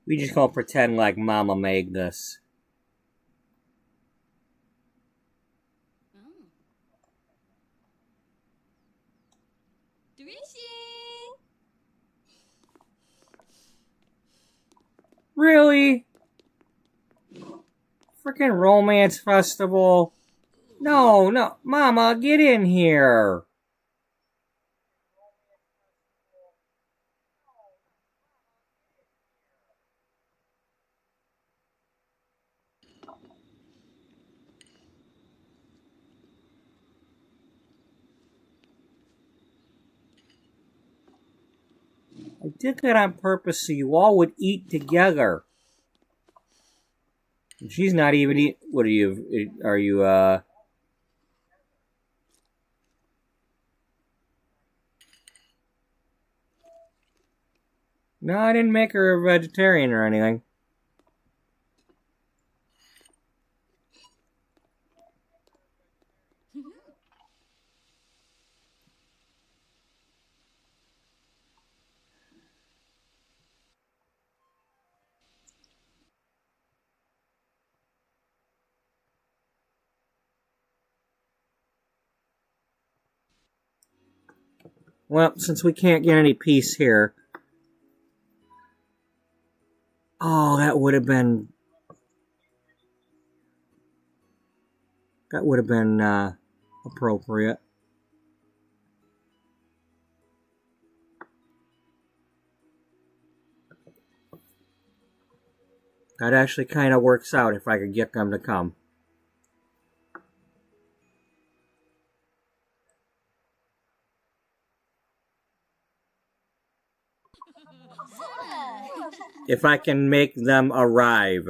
We just gonna pretend like Mama made this. Oh. Drishy! Really? Freaking romance festival? No, no, Mama, get in here. I did that on purpose so you all would eat together. And she's not even eat. What are you? Are you? No, I didn't make her a vegetarian or anything. Well, since we can't get any peace here. Oh, that would have been. That would have been appropriate. That actually kind of works out if I could get them to come. If I can make them arrive.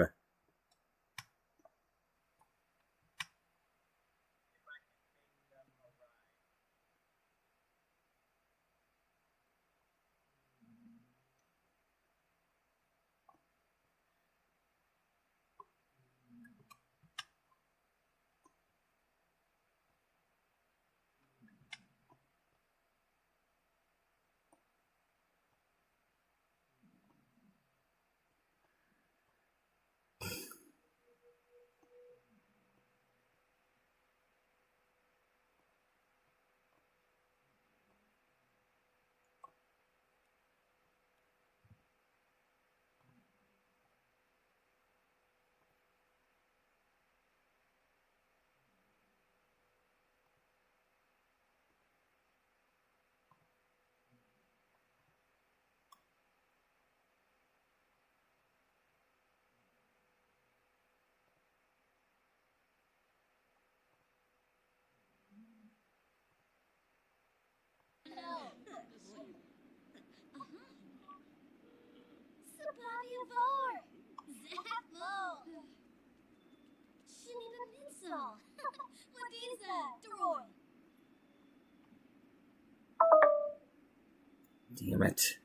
Damn it.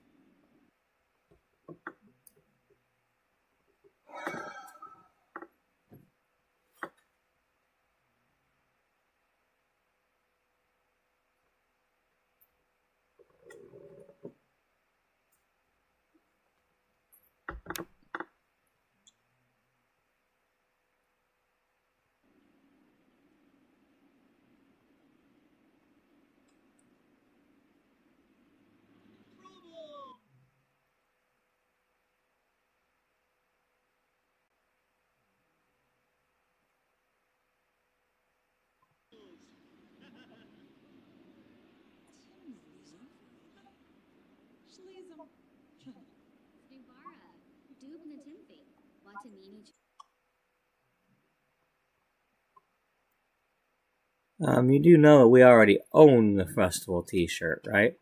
You do know that we already own the festival t-shirt, right?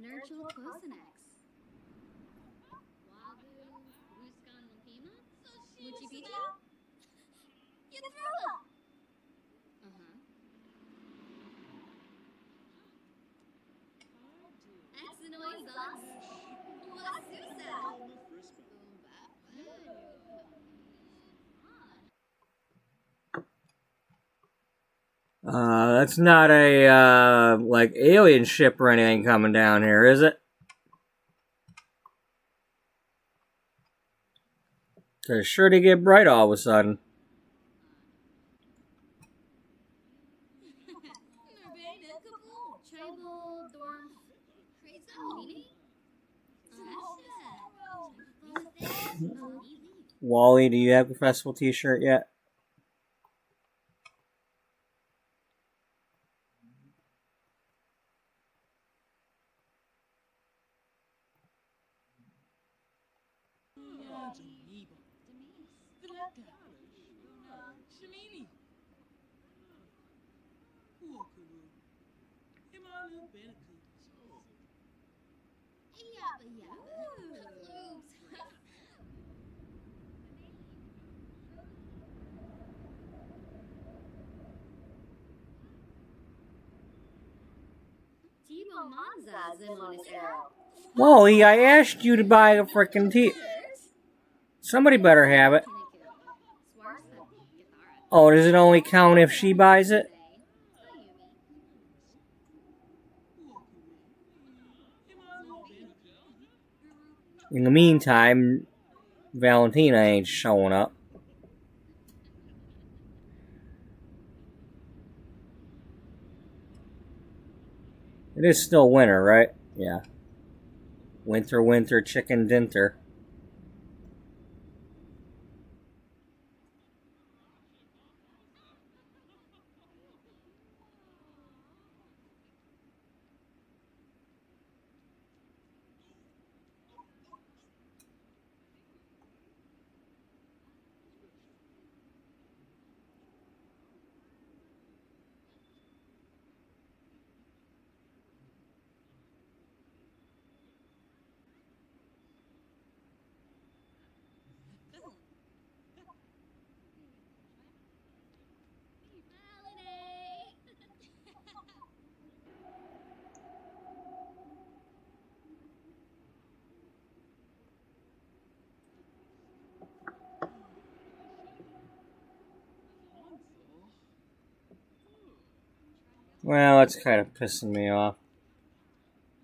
Nurtural Kosanex. Wabu Ruskan Lupima? Muchi Pichi? You threw up! Uh-huh. That's not a, like, alien ship or anything coming down here, is it? Cause sure to get bright all of a sudden. Wally, do you have the festival t-shirt yet? Wally, I asked you to buy a frickin' t. Somebody better have it. Oh, does it only count if she buys it? In the meantime, Valentina ain't showing up. It is still winter, right? Yeah. Winter, winter, chicken dinner. Well, that's kind of pissing me off.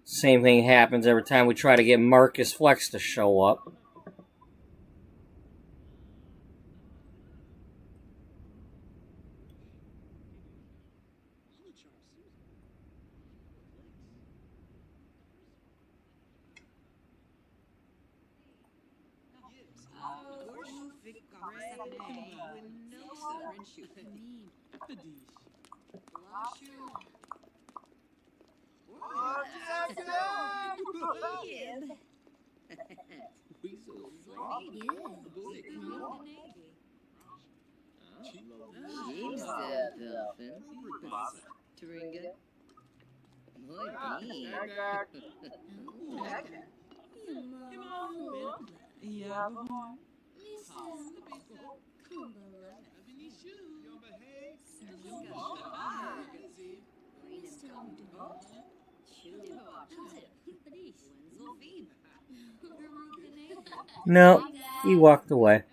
Same thing happens every time we try to get Marcus Flex to show up. No, he walked away.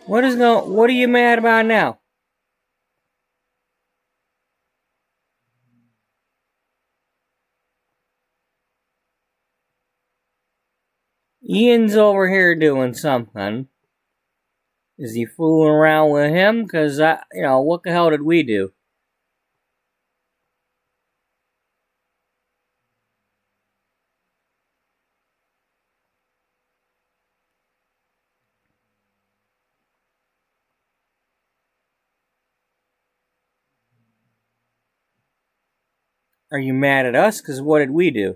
What are you mad about now? Ian's over here doing something. Is he fooling around with him? Because, what the hell did we do? Are you mad at us? Because what did we do?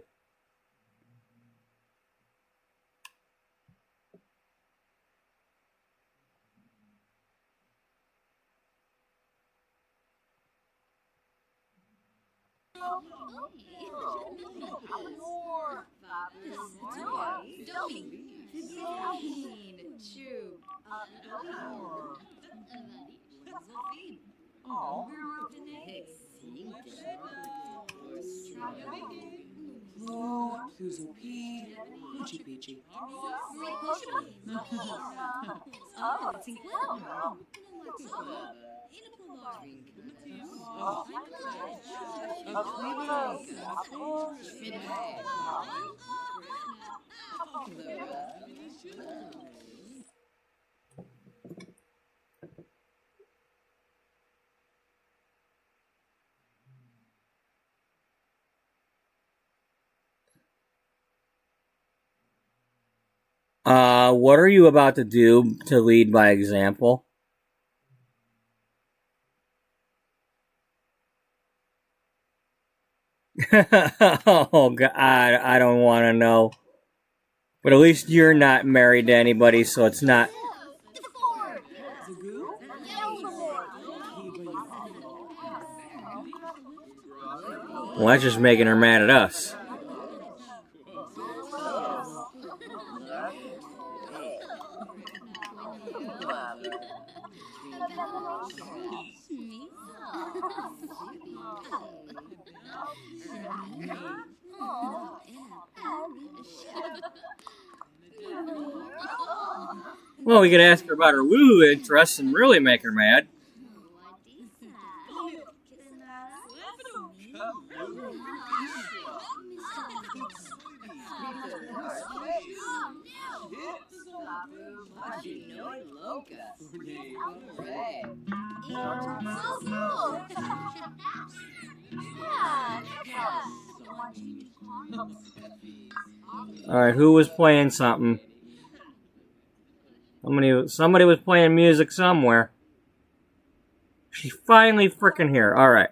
What are you about to do to lead by example? Oh, God, I don't want to know. But at least you're not married to anybody, so it's not... Well, that's just making her mad at us. Well, we could ask her about her woo interests and really make her mad. Alright, who was playing something? Somebody was playing music somewhere. She's finally freaking here. Alright.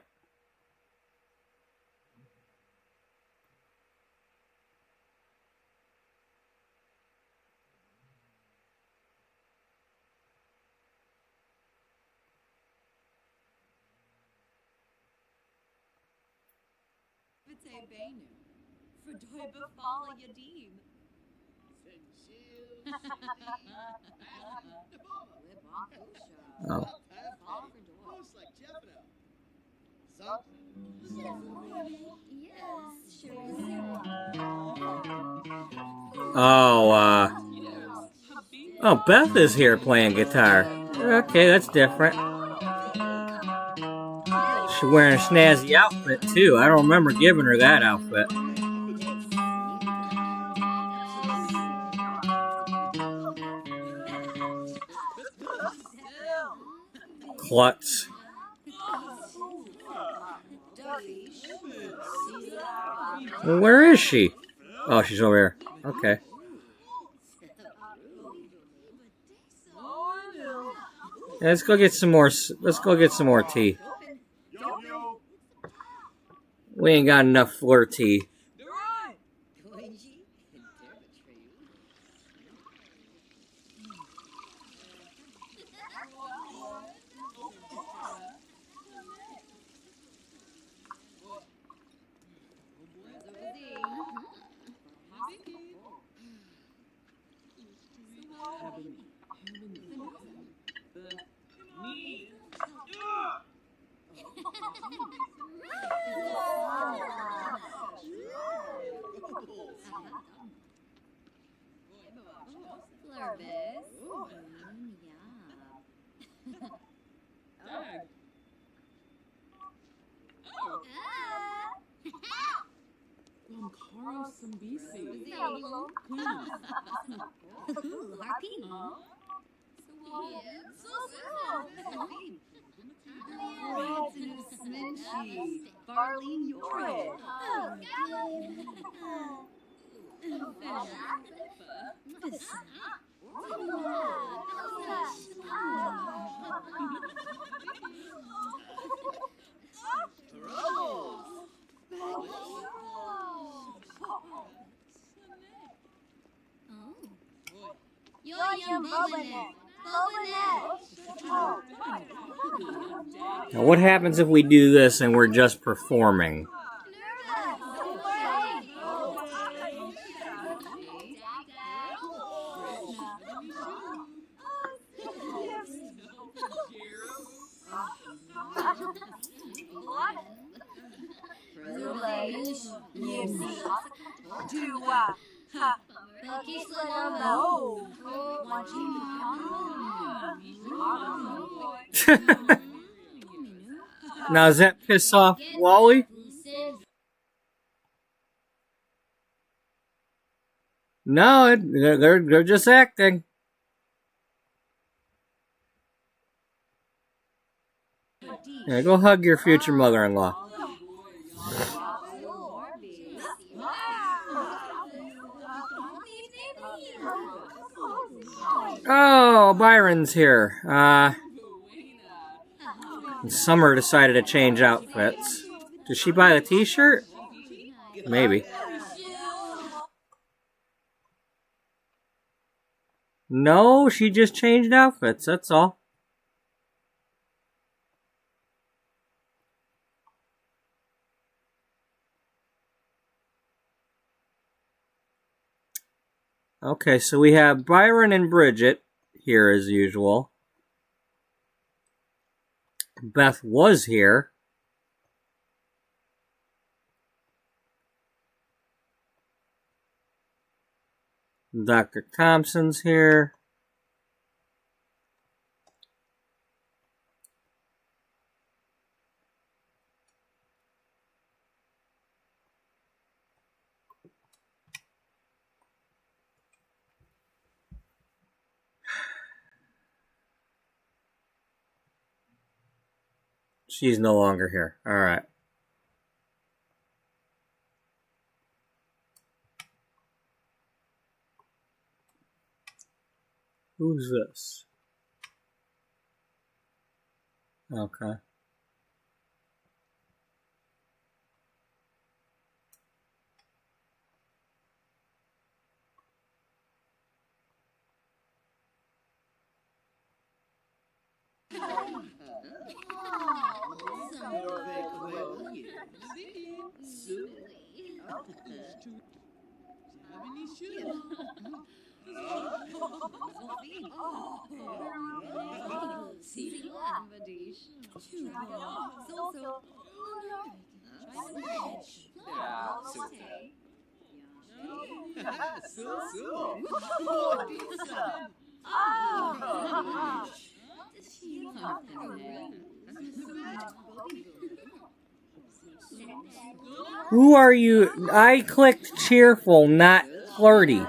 Oh. Oh, Beth is here playing guitar. Okay, that's different. She's wearing a snazzy outfit, too. I don't remember giving her that outfit. Klutz. Well, where is she? Oh, she's over here. Okay. Yeah, let's go get some more. Let's go get some more tea. We ain't got enough floor tea. Now, what happens if we do this and we're just performing? Now, does that piss off Wally? No, they're just acting. Yeah, go hug your future mother-in-law. Oh, Byron's here. Summer decided to change outfits. Did she buy the t-shirt? Maybe. No, she just changed outfits, that's all. Okay, so we have Byron and Bridget here as usual. Beth was here. Dr. Thompson's here. She's no longer here. All right. Who's this? Okay. Who are you? I clicked cheerful, not flirty.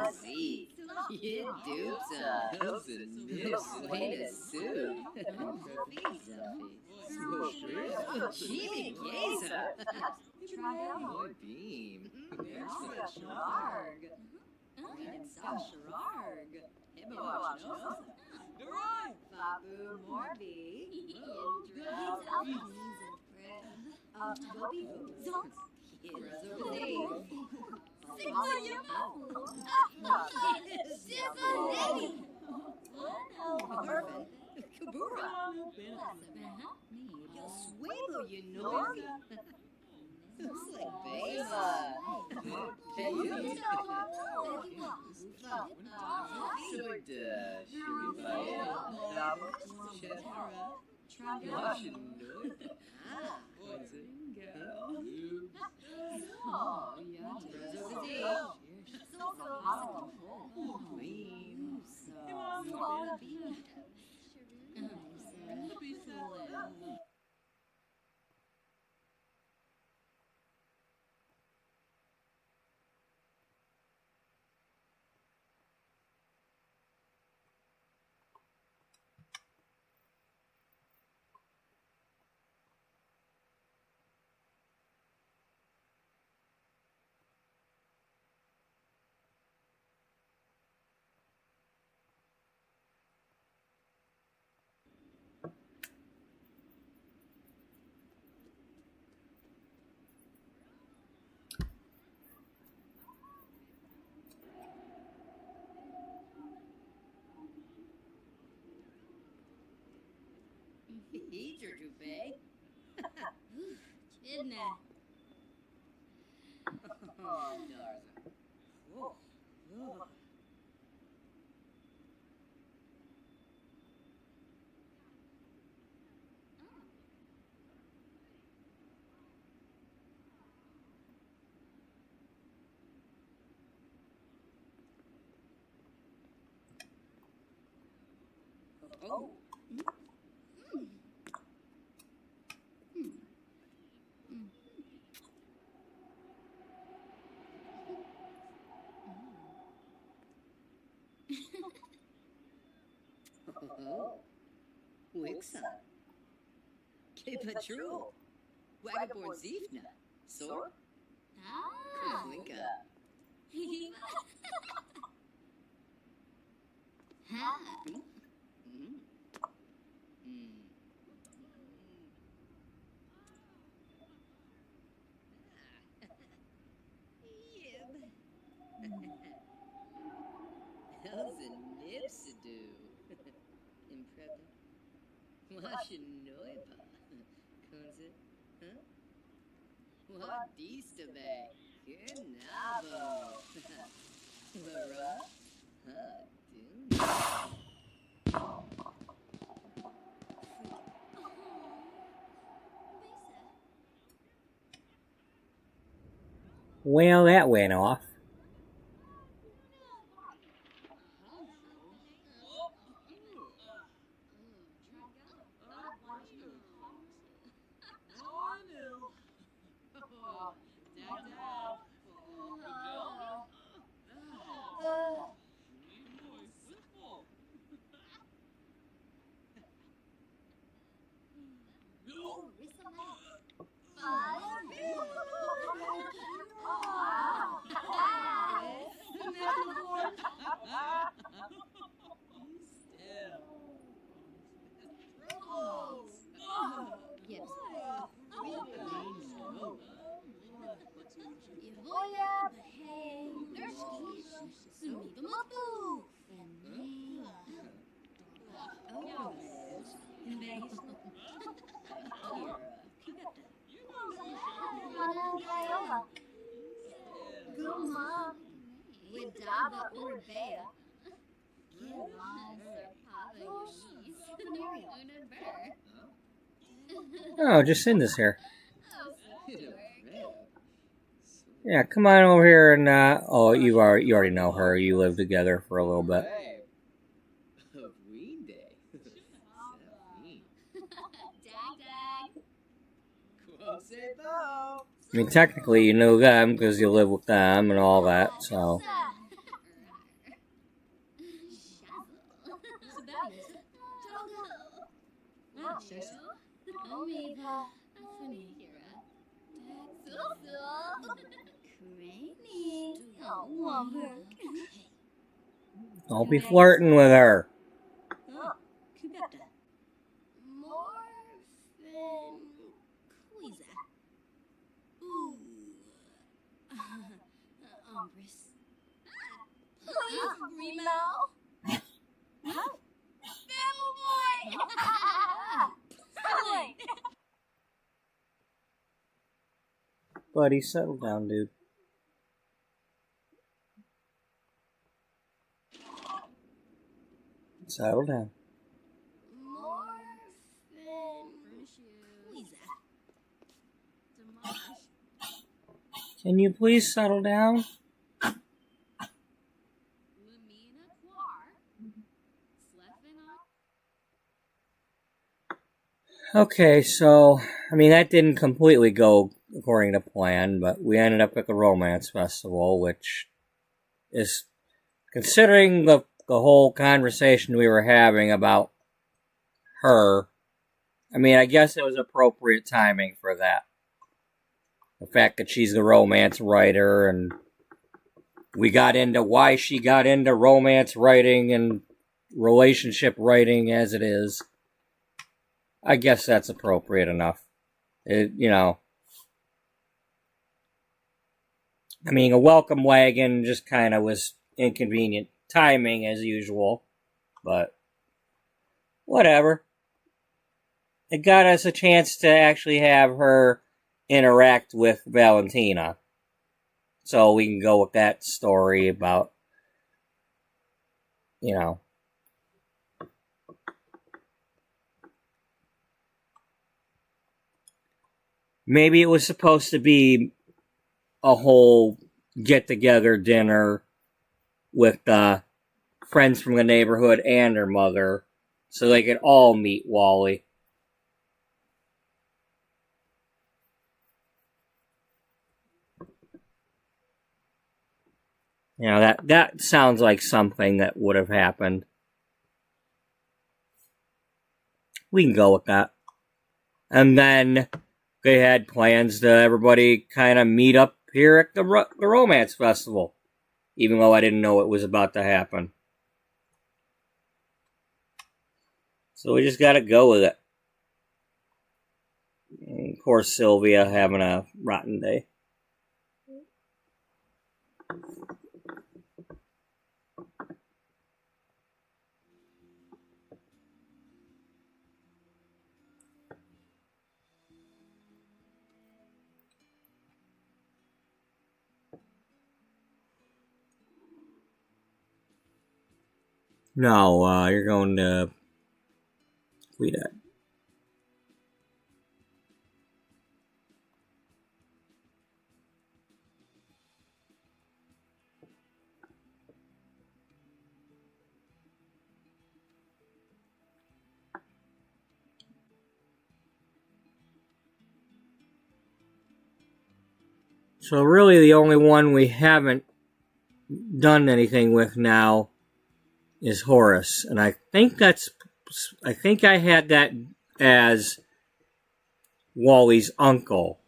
Oh. Oh. Wixa. K-Patrol. Wagaborn Zifna. Sor? Ah. Kuflinka. Ha. How's a nipsidoo? Imprepid. Washinoipa. Kunze? Huh? What distabe? Genavo. Lara? Huh? Well, that went off. Bea. Oh, Jacinda's here. Yeah, come on over here and oh, you already know her. You live together for a little bit. I mean, technically, you know them because you live with them and all that. So. Don't be flirting with her. Buddy, settle down, dude. Settle down. Can you please settle down? Okay, so, I mean, that didn't completely go according to plan, but we ended up at the Romance Festival, which is, considering the whole conversation we were having about her, I mean, I guess it was appropriate timing for that. The fact that she's the romance writer, and we got into why she got into romance writing and relationship writing as it is. I guess that's appropriate enough. You know. I mean, a welcome wagon just kind of was inconvenient timing as usual. But, whatever. It got us a chance to actually have her interact with Valentina. So we can go with that story about, you know. Maybe it was supposed to be a whole get-together dinner with friends from the neighborhood and her mother, so they could all meet Wally. You know, that sounds like something that would have happened. We can go with that. And then they had plans to everybody kind of meet up here at the Romance Festival, even though I didn't know it was about to happen. So we just gotta go with it. And of course, Sylvia having a rotten day. No, you're going to tweet it. So really the only one we haven't done anything with now is Horace. And I think I had that as Wally's uncle.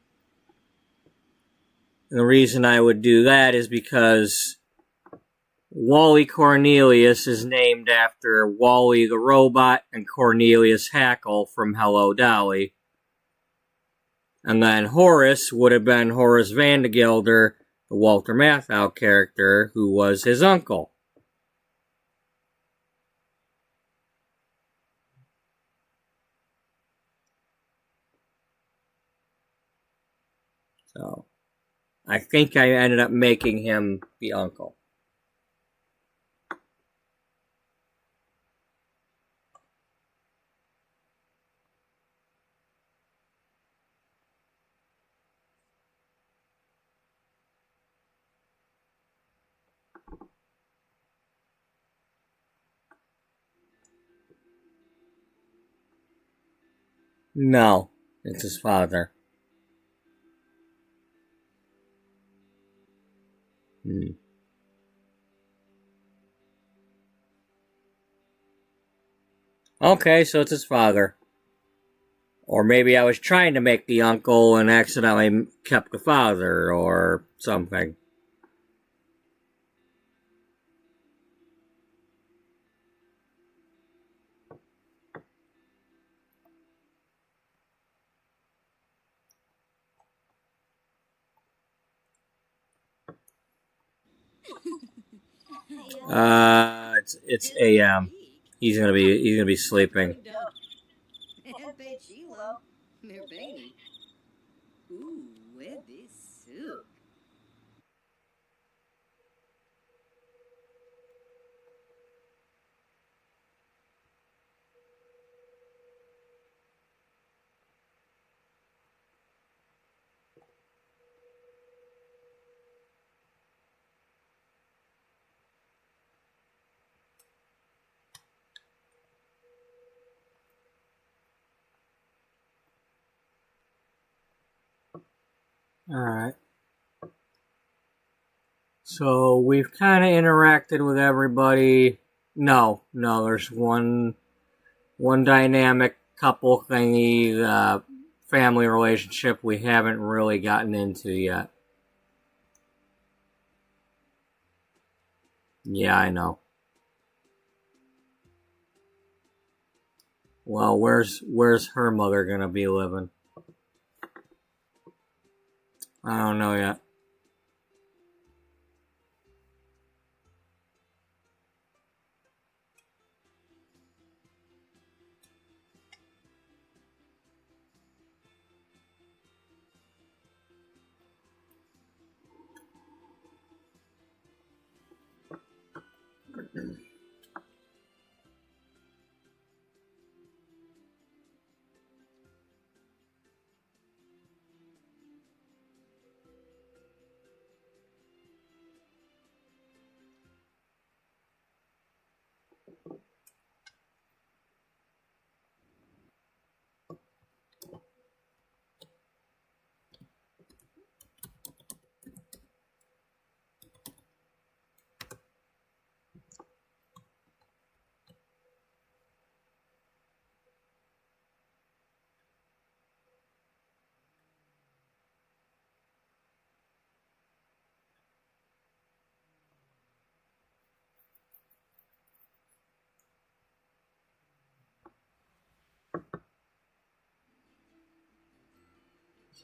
And the reason I would do that is because Wally Cornelius is named after Wally the Robot and Cornelius Hackle from Hello Dolly. And then Horace would have been Horace Vandegelder, the Walter Matthau character, who was his uncle. So, I think I ended up making him the uncle. No, it's his father. Okay, so it's his father. Or maybe I was trying to make the uncle and accidentally kept the father, or something. It's AM. He's gonna be sleeping. Ooh, where this soup? Alright. So we've kind of interacted with everybody. No, there's one dynamic couple thingy, family relationship we haven't really gotten into yet. Yeah, I know. Well, where's her mother gonna be living? I don't know yet.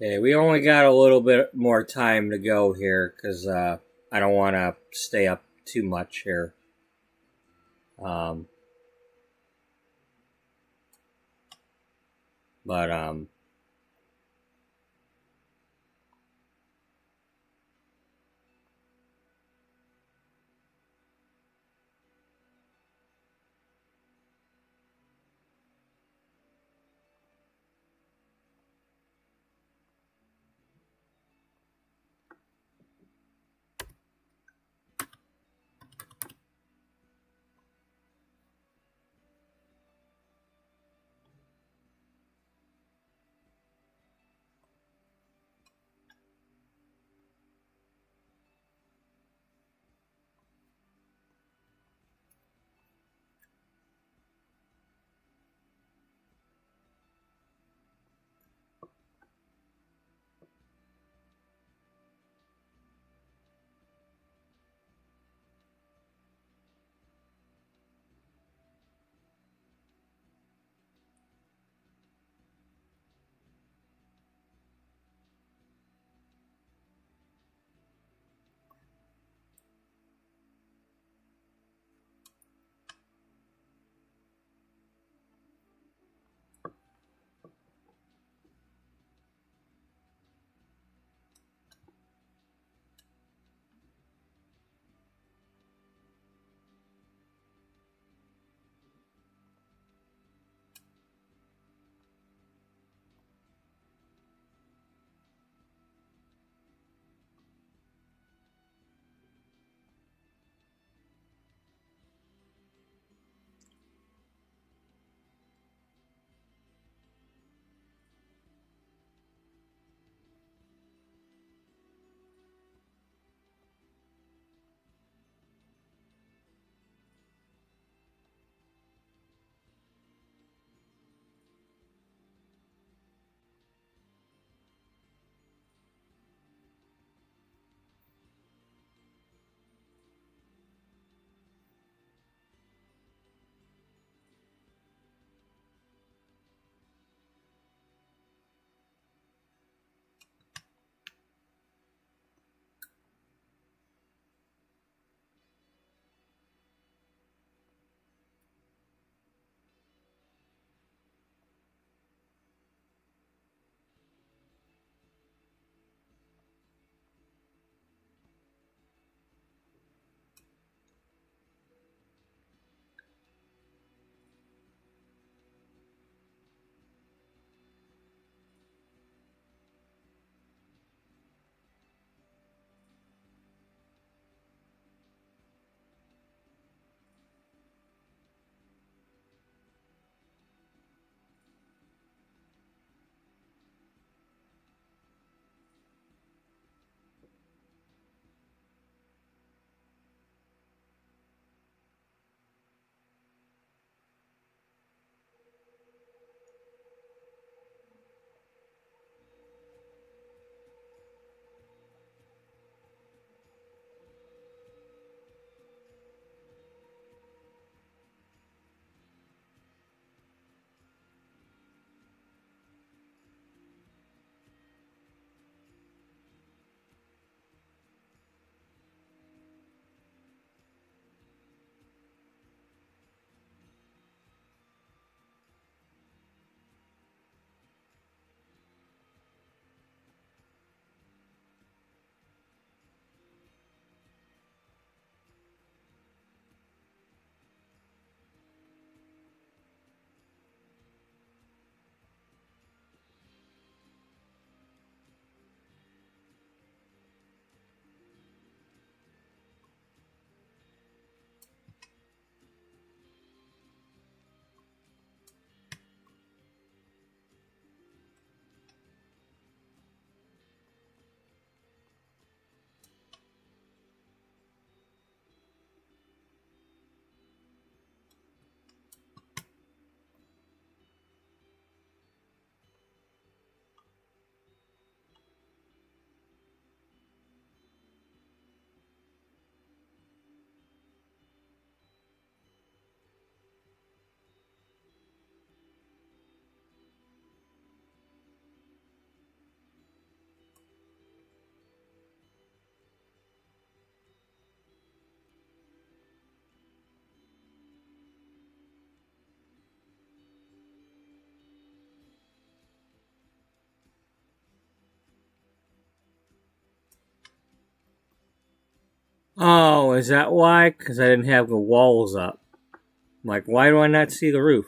Okay, we only got a little bit more time to go here because I don't want to stay up too much here. But Oh, is that why? Because I didn't have the walls up. Like, why do I not see the roof?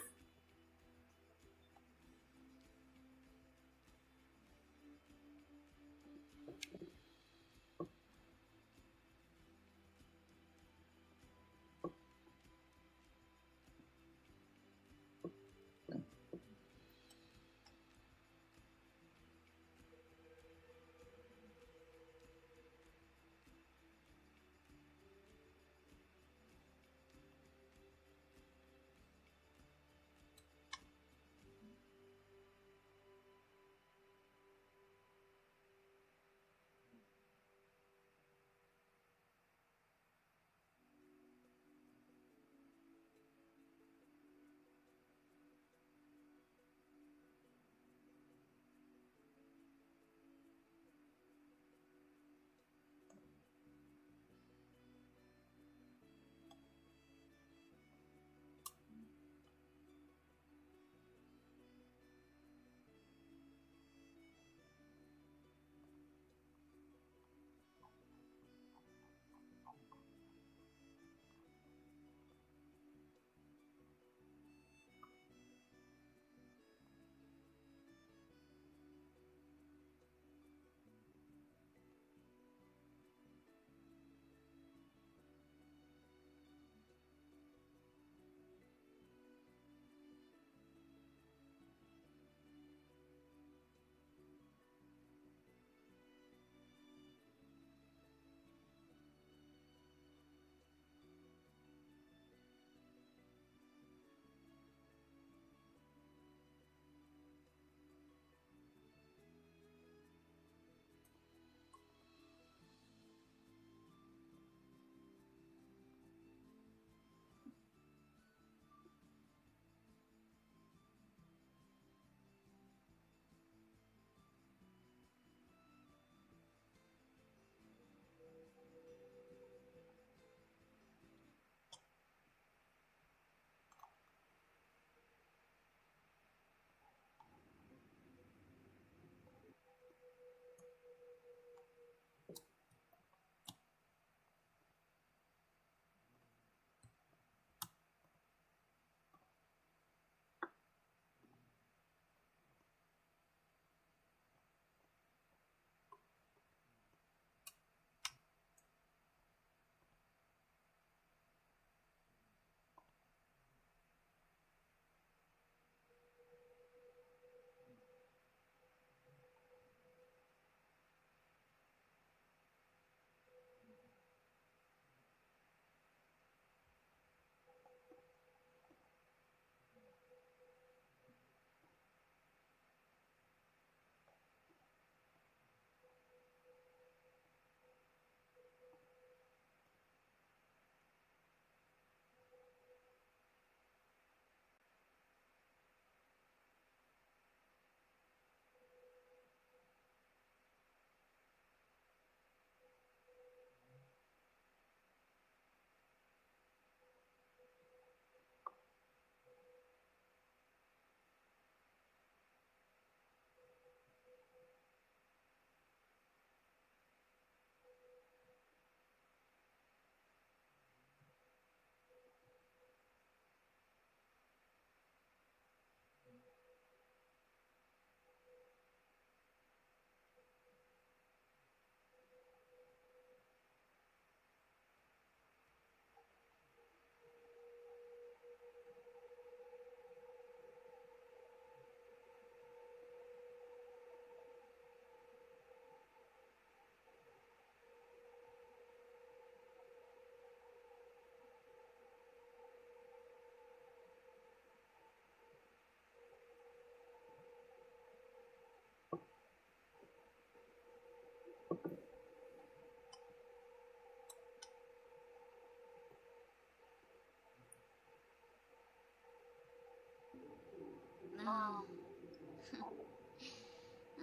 Oh.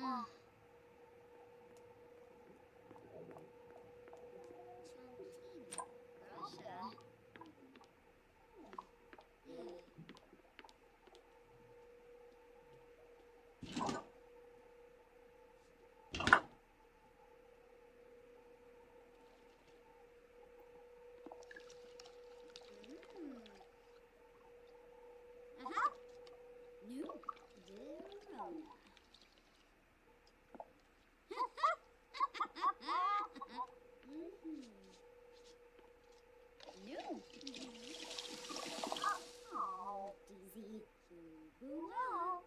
Oh. Russia. No, Verona. No. Oh, dizzy. Wow.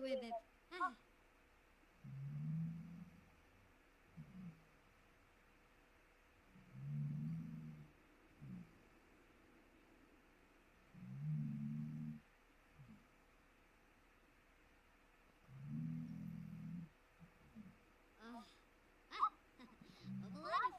with it. Ah. Alive.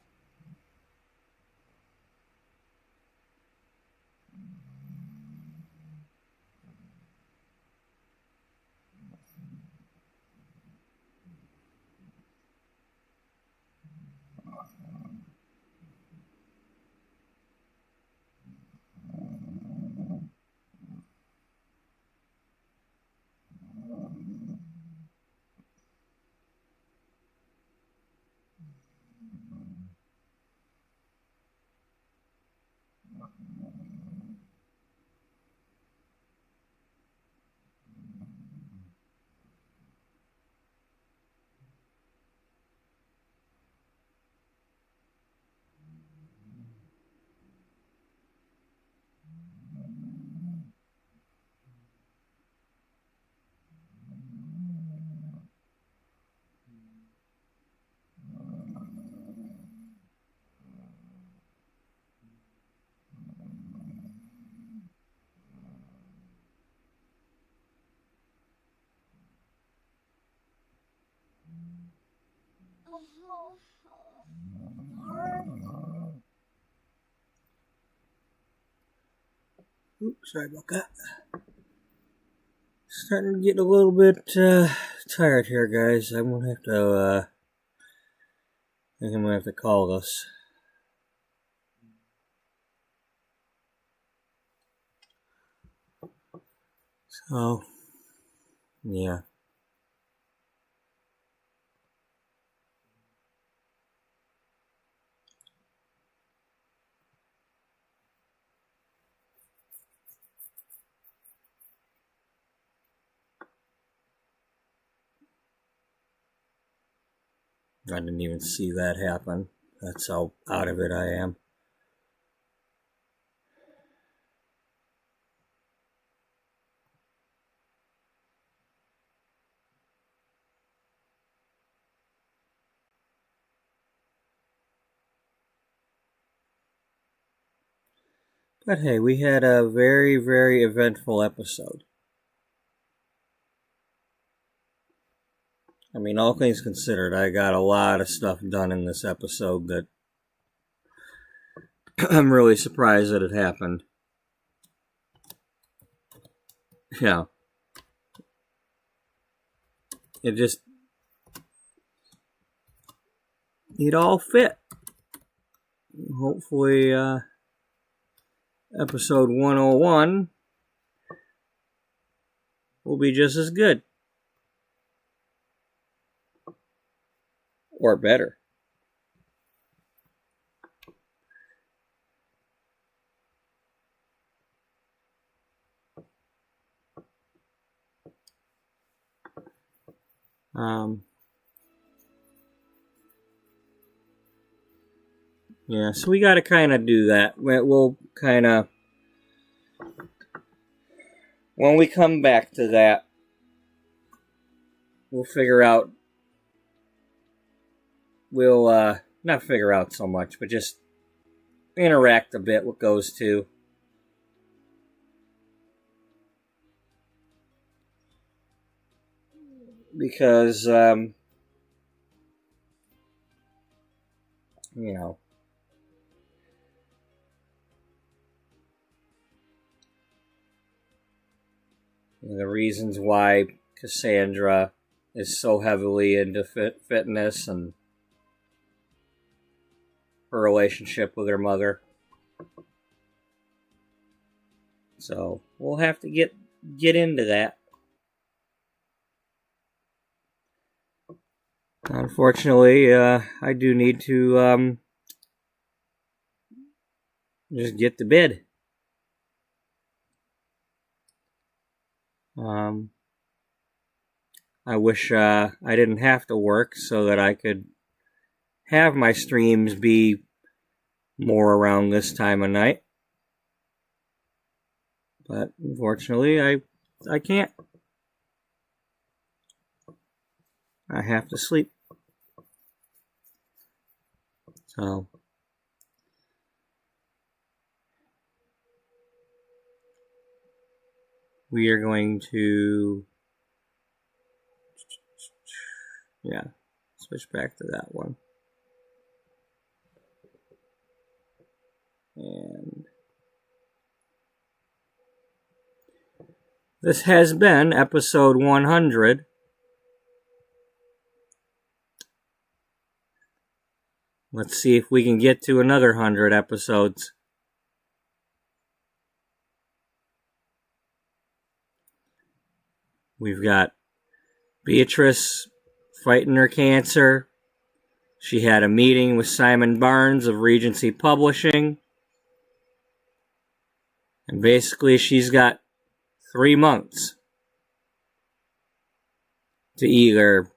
Oops, sorry about that. Starting to get a little bit tired here, guys. I'm gonna have to. I think I'm gonna have to call this. So, yeah. I didn't even see that happen. That's how out of it I am. But hey, we had a very, very eventful episode. I mean, all things considered, I got a lot of stuff done in this episode that I'm really surprised that it happened. Yeah. It all fit. Hopefully, episode 101 will be just as good. Or better. Yeah, so we got to kind of do that. We'll kind of, when we come back to that, we'll figure out, we'll not figure out so much, but just interact a bit with those two. Because, you know, the reasons why Cassandra is so heavily into fitness and her relationship with her mother. So we'll have to get into that. Unfortunately, I do need to just get to bed. I wish I didn't have to work so that I could have my streams be more around this time of night. But unfortunately, I can't. I have to sleep. So we are going to, switch back to that one. And this has been episode 100. Let's see if we can get to another 100 episodes. We've got Beatrice fighting her cancer. She had a meeting with Simon Barnes of Regency Publishing. And basically she's got 3 months to either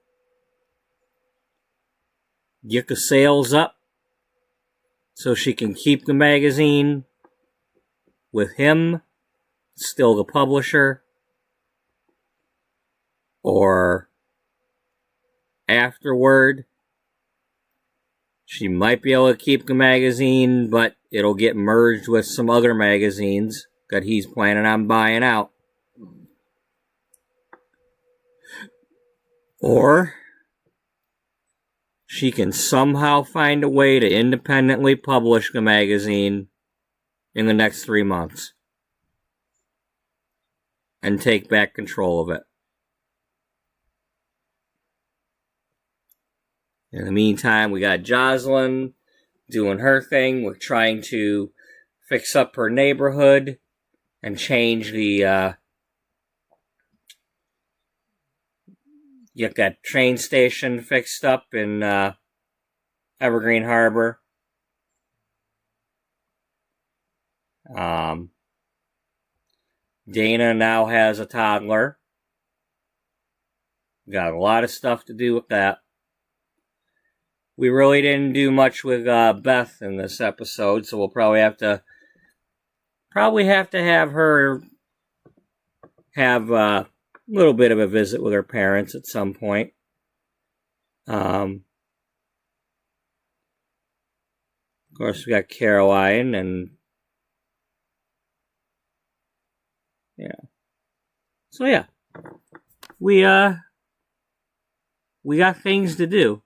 get the sales up so she can keep the magazine with him, still the publisher, or afterward she might be able to keep the magazine, but it'll get merged with some other magazines that he's planning on buying out. Or she can somehow find a way to independently publish the magazine in the next 3 months and take back control of it. In the meantime, we got Jocelyn doing her thing. We're trying to fix up her neighborhood and change the, get that train station fixed up in Evergreen Harbor. Dana now has a toddler. Got a lot of stuff to do with that. We really didn't do much with Beth in this episode, so we'll probably have to have her have a little bit of a visit with her parents at some point. Of course, we got Caroline, and so we got things to do.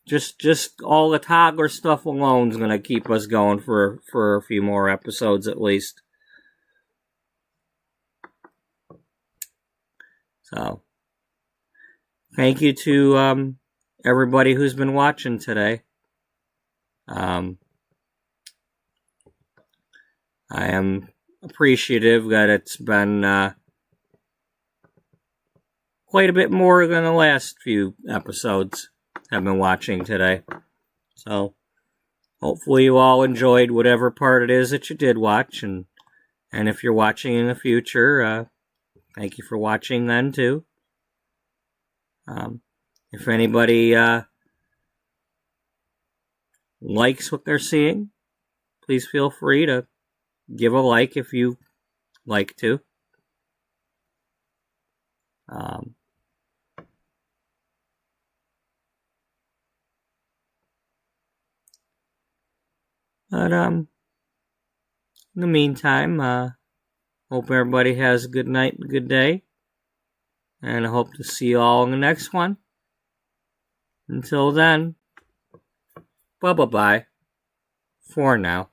Just all the toddler stuff alone is going to keep us going for a few more episodes at least. So, thank you to everybody who's been watching today. I am appreciative that it's been quite a bit more than the last few episodes I've been watching today. So, hopefully you all enjoyed whatever part it is that you did watch, and if you're watching in the future, thank you for watching then too. If anybody likes what they're seeing, please feel free to give a like if you like to. But in the meantime, hope everybody has a good night and a good day. And I hope to see you all in the next one. Until then, bye-bye for now.